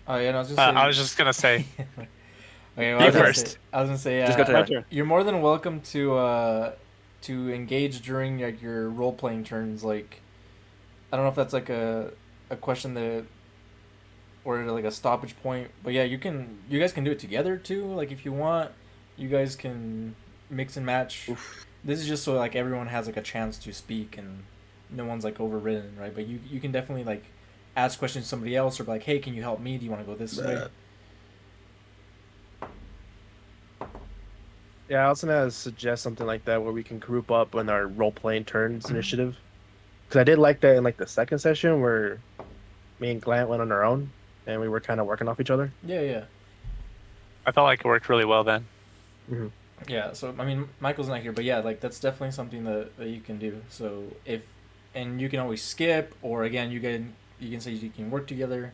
Oh yeah, no, I was just saying... I was just gonna say. Okay, You I was gonna first. say- I was gonna say, Just go to that. you're more than welcome to engage during like your role playing turns. Like, I don't know if that's like a question that, or like a stoppage point. But yeah, you guys can do it together too. Like if you want, you guys can mix and match. This is just so like everyone has like a chance to speak and no one's like overridden, right? But you can definitely like ask questions to somebody else or be like, hey, can you help me? Do you want to go this way? Yeah, I was gonna suggest something like that where we can group up in our role playing turns initiative. Because I did like that in like the second session where me and Glant went on our own and we were kind of working off each other. Yeah. I felt like it worked really well then. Mm-hmm. Yeah, so I mean, Michael's not here, but yeah, like that's definitely something that you can do. So and you can always skip, or again, you can say you can work together.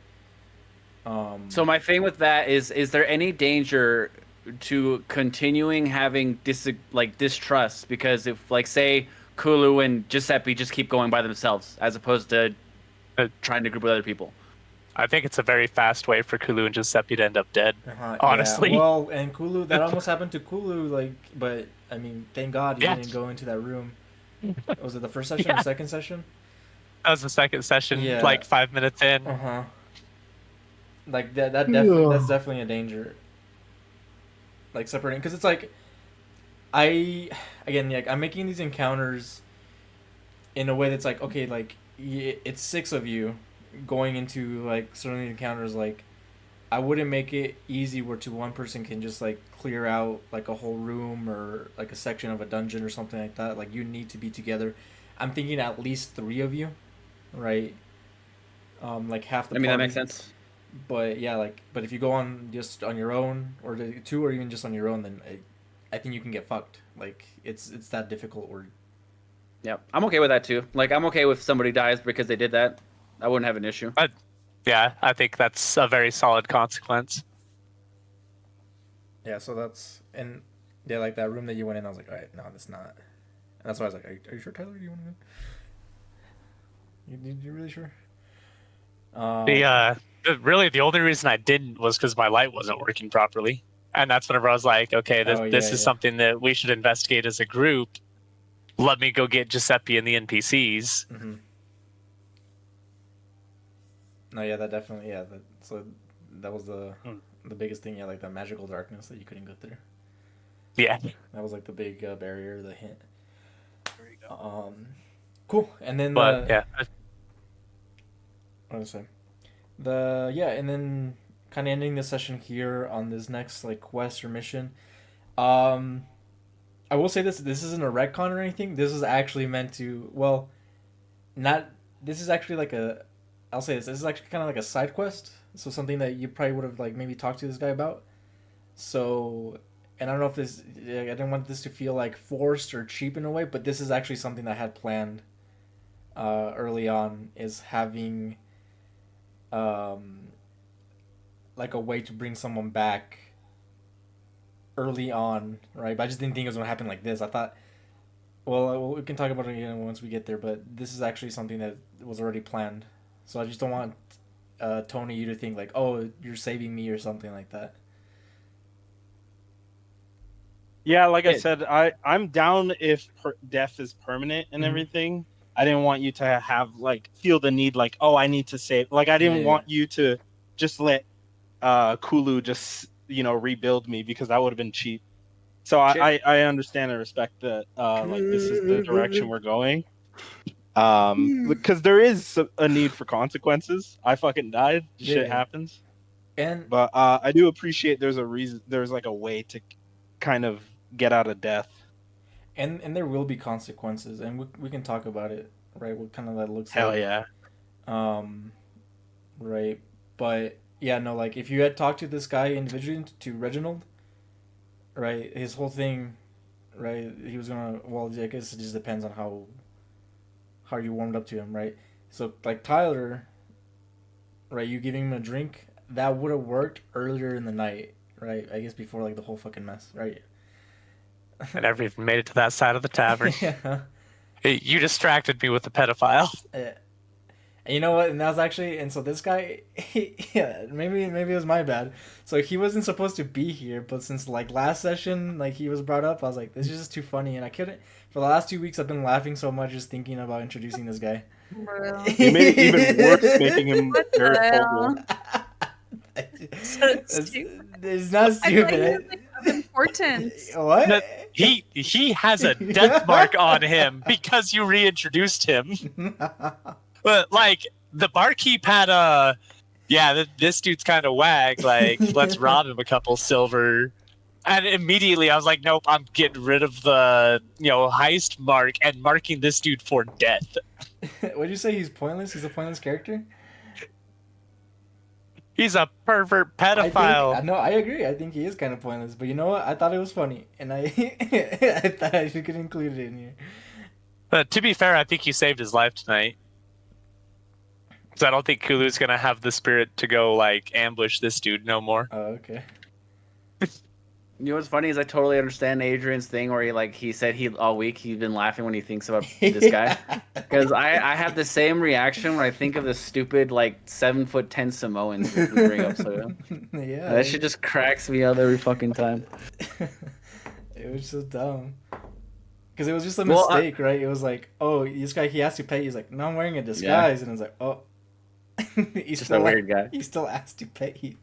So my thing with that is there any danger to continuing having distrust? Because if, like, say Kulu and Giuseppe just keep going by themselves as opposed to trying to group with other people. I think it's a very fast way for Kulu and Giuseppe to end up dead. Honestly. Yeah. Well, and Kulu, that almost happened to Kulu, like, but I mean, thank God he didn't go into that room. Was it the first session or the second session? That was the second session, like 5 minutes in. Like that's definitely a danger. Like separating, because it's like, I'm making these encounters in a way that's like, okay, like it's 6 of you going into like certain encounters. Like, I wouldn't make it easy where one person can just like clear out like a whole room or like a section of a dungeon or something like that. Like, you need to be together. I'm thinking at least 3 of you, right? Like half the. I mean, that makes sense. But yeah, but if you go on just on your own, or 2, or even just on your own, then I think you can get fucked. Like, it's that difficult. Or yeah, I'm okay with that too. Like, I'm okay with somebody dies because they did that. I wouldn't have an issue. Yeah, I think that's a very solid consequence. Yeah, so that's, and yeah, like that room that you went in, I was like, all right, no, that's not. And that's why I was like, are you sure, Tyler? Do you want to go? You really sure? Really, the only reason I didn't was because my light wasn't working properly, and that's whenever I was like, okay, this is something that we should investigate as a group. Let me go get Giuseppe and the NPCs. Mm-hmm. No, yeah, that definitely, so that was the biggest thing, like that magical darkness that you couldn't go through. Yeah, that was like the big barrier, the hint. There you go. Cool, and then what was I say? And then kind of ending the session here on this next like quest or mission. I will say this isn't a retcon or anything. This is actually meant to, this is actually like I'll say this is actually kind of like a side quest. So something that you probably would have like maybe talked to this guy about. So, and I don't know if I didn't want this to feel like forced or cheap in a way, but this is actually something that I had planned early on, is having like a way to bring someone back early on, right? But I just didn't think it was going to happen like this. I thought, well, we can talk about it again once we get there, but this is actually something that was already planned. So I just don't want Tony, you to think like, oh, you're saving me or something like that. Yeah, like I said, I'm down if death is permanent and everything. I didn't want you to have feel the need like, oh, I need to save. Like, I didn't want you to just let Kulu just rebuild me, because that would have been cheap. So I understand and respect that this is the direction we're going. Because there is a need for consequences. I fucking died. Shit happens. But I do appreciate there's a reason. There's like a way to kind of get out of death. And there will be consequences, and we can talk about it, right? What kind of that looks like. Hell yeah. Right. But yeah, no, like if you had talked to this guy individually, to Reginald, right? His whole thing, right? He was gonna. Well, I guess it just depends on how you warmed up to him, right? So like Tyler, right? You giving him a drink, that would have worked earlier in the night, right? I guess before like the whole fucking mess, right? I never even made it to that side of the tavern. Yeah. You distracted me with the pedophile. And you know what? And that was actually, and so this guy, maybe it was my bad. So he wasn't supposed to be here, but since like last session, like he was brought up, I was like, this is just too funny, and I couldn't. For the last 2 weeks, I've been laughing so much just thinking about introducing this guy. You made it even worse, making him irritable. So stupid. It's not stupid. Important. What? He has a death mark on him because you reintroduced him. But like, the barkeep had this dude's kind of wag. Like, let's rob him a couple silver. And immediately I was like, nope, I'm getting rid of the heist mark and marking this dude for death. What'd you say? He's pointless. He's a pointless character. He's a pervert pedophile. No, I agree. I think he is kind of pointless. But you know what? I thought it was funny, and I I thought I could include it in here. But to be fair, I think you saved his life tonight. So I don't think Kulu's gonna have the spirit to go like ambush this dude no more. Oh, okay. You know what's funny is I totally understand Adrian's thing where he said all week he's been laughing when he thinks about this guy. Because I have the same reaction when I think of the stupid 7'10" Samoans we bring up. So Yeah. that shit just cracks me up every fucking time. It was so dumb. Because it was just a mistake, right? It was like, oh, this guy, he asked to pay. He's like, no, I'm wearing a disguise. And I was like, oh. He's just a weird guy. He still asked to pay.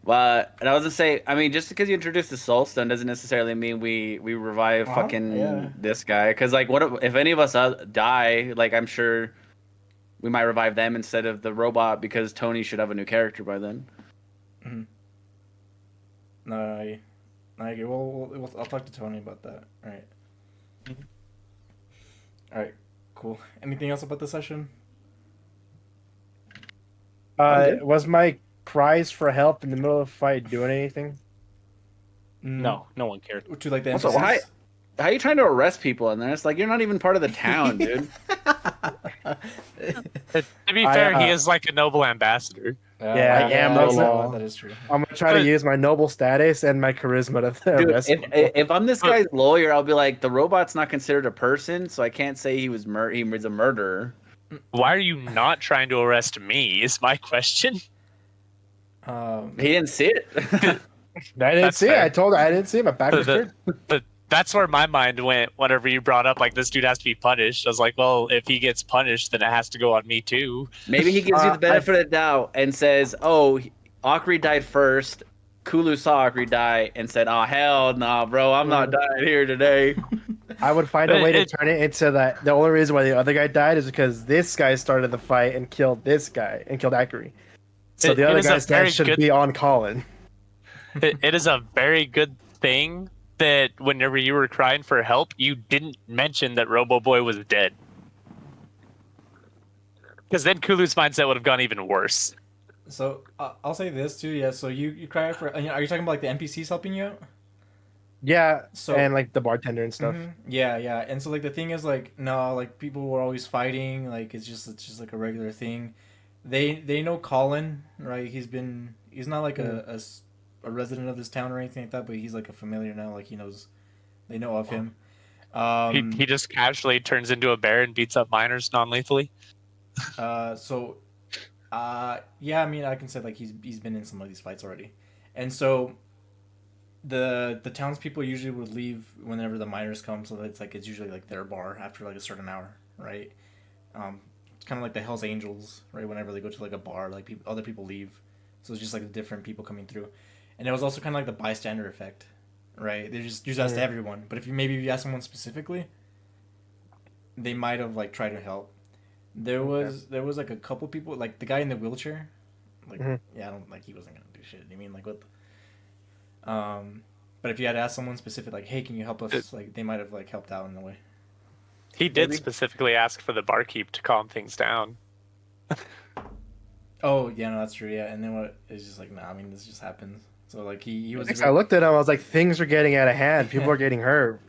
But and I was gonna say, I mean, just because you introduce the Soul Stone doesn't necessarily mean we revive this guy. Because what if any of us die? I'm sure we might revive them instead of the robot because Tony should have a new character by then. Mm-hmm. No, I agree. Well, I'll talk to Tony about that. All right. Mm-hmm. All right. Cool. Anything else about the session? Was my cries for help in the middle of the fight doing anything? No one cared. To the Also, how are you trying to arrest people in there? It's like you're not even part of the town, dude. To be fair, he is like a noble ambassador. Yeah, I am. That is true. I'm gonna try to use my noble status and my charisma to arrest Dude, if I'm this guy's lawyer, I'll be like, the robot's not considered a person, so I can't say he was a murderer. Why are you not trying to arrest me? Is my question. He didn't see it. I didn't see it. I told her I didn't see it. My back was turned. But that's where my mind went whenever you brought up this dude has to be punished. I was like, well, if he gets punished, then it has to go on me too. Maybe he gives you the benefit of the doubt and says, oh, Akri died first. Kulu saw Akri die and said, oh, hell nah, bro, I'm not dying here today. I would find a way to turn it into that. The only reason why the other guy died is because this guy started the fight and killed this guy and killed Akri. So the other guy's death should be on Colin. It is a very good thing that whenever you were crying for help, you didn't mention that Robo Boy was dead. Because then Kulu's mindset would have gone even worse. So I'll say this too. Yeah. So you cry for. Are you talking about the NPCs helping you out? Yeah. So and the bartender and stuff. Mm-hmm. Yeah. And so the thing is no, people were always fighting. It's just a regular thing. They know Colin, right? He's not a resident of this town or anything like that, but he's a familiar now. They know of him. He just casually turns into a bear and beats up miners non-lethally. Yeah, I mean, I can say he's been in some of these fights already, and so the townspeople usually would leave whenever the miners come. So it's usually their bar after a certain hour, right? It's kind of like the Hell's Angels, right? Whenever they go to a bar, other people leave, so it's just different people coming through, and it was also kind of the bystander effect, right? They just asked everyone, but if you ask someone specifically, they might have tried to help. There was a couple people, the guy in the wheelchair, yeah, I don't he wasn't gonna do shit. I mean, what? But if you had asked someone specific, hey, can you help us? They might have helped out in a way. He did specifically ask for the barkeep to calm things down. Oh yeah, no, that's true. Yeah, and then what? It's just nah. I mean, this just happens. So he was. I looked at him. I was like, things are getting out of hand. People are getting hurt.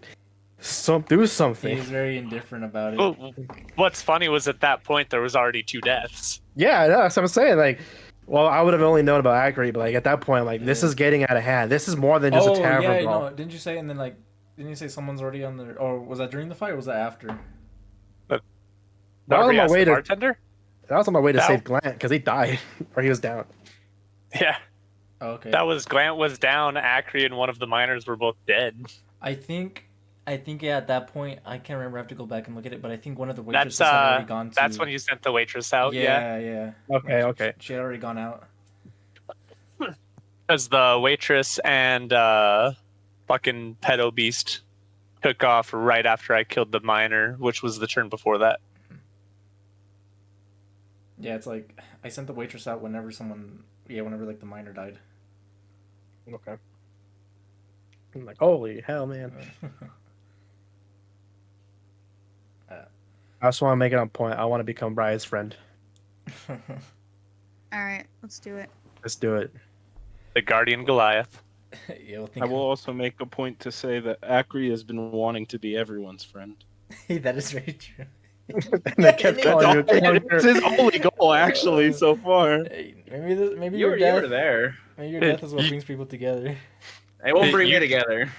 Do something. He's very indifferent about it. Well, what's funny was at that point there was already 2 deaths. Yeah, that's what I'm saying. Well, I would have only known about Akri, but at that point, this is getting out of hand. This is more than just a tavern brawl. No, didn't you say? And then didn't you say someone's already on the? Or was that during the fight? Or was that after? But that was on my way to bartender. That was on my way to save Glant because he died or he was down. Yeah. Oh, okay. That was Glant was down. Akri and one of the miners were both dead. I think at that point I can't remember. I have to go back and look at it, but I think one of the waitresses had already gone to. That's when you sent the waitress out. Yeah. Okay. She had already gone out. Because the waitress and fucking pedo beast took off right after I killed the miner, which was the turn before that. Yeah, it's like I sent the waitress out whenever whenever like the miner died. Okay. I'm like, holy hell, man. I just want to make it on point. I want to become Brian's friend. All right, let's do it. Let's do it. The Guardian Goliath. Yeah, we'll I think will also make a point to say that Acri has been wanting to be everyone's friend. that is very true. And they kept calling you a clunker. It's his only goal, actually, so far. Hey, maybe You your were death. there. Maybe your death is what brings people together. It won't bring You- me together.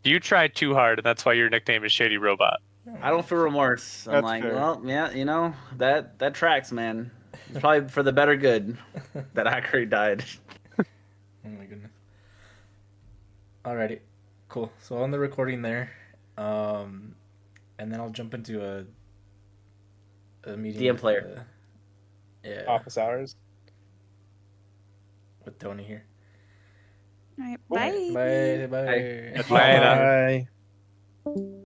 You tried too hard, and that's why your nickname is Shady Robot. I don't feel remorse. I'm That's like, fair. well, yeah, that tracks, man. It's probably for the better good that Akari died. Oh my goodness. Alrighty, cool. So on the recording there, and then I'll jump into a meeting. DM with, player. Yeah, Office hours. with Tony here. All right, bye. Bye. Bye. Later. Bye.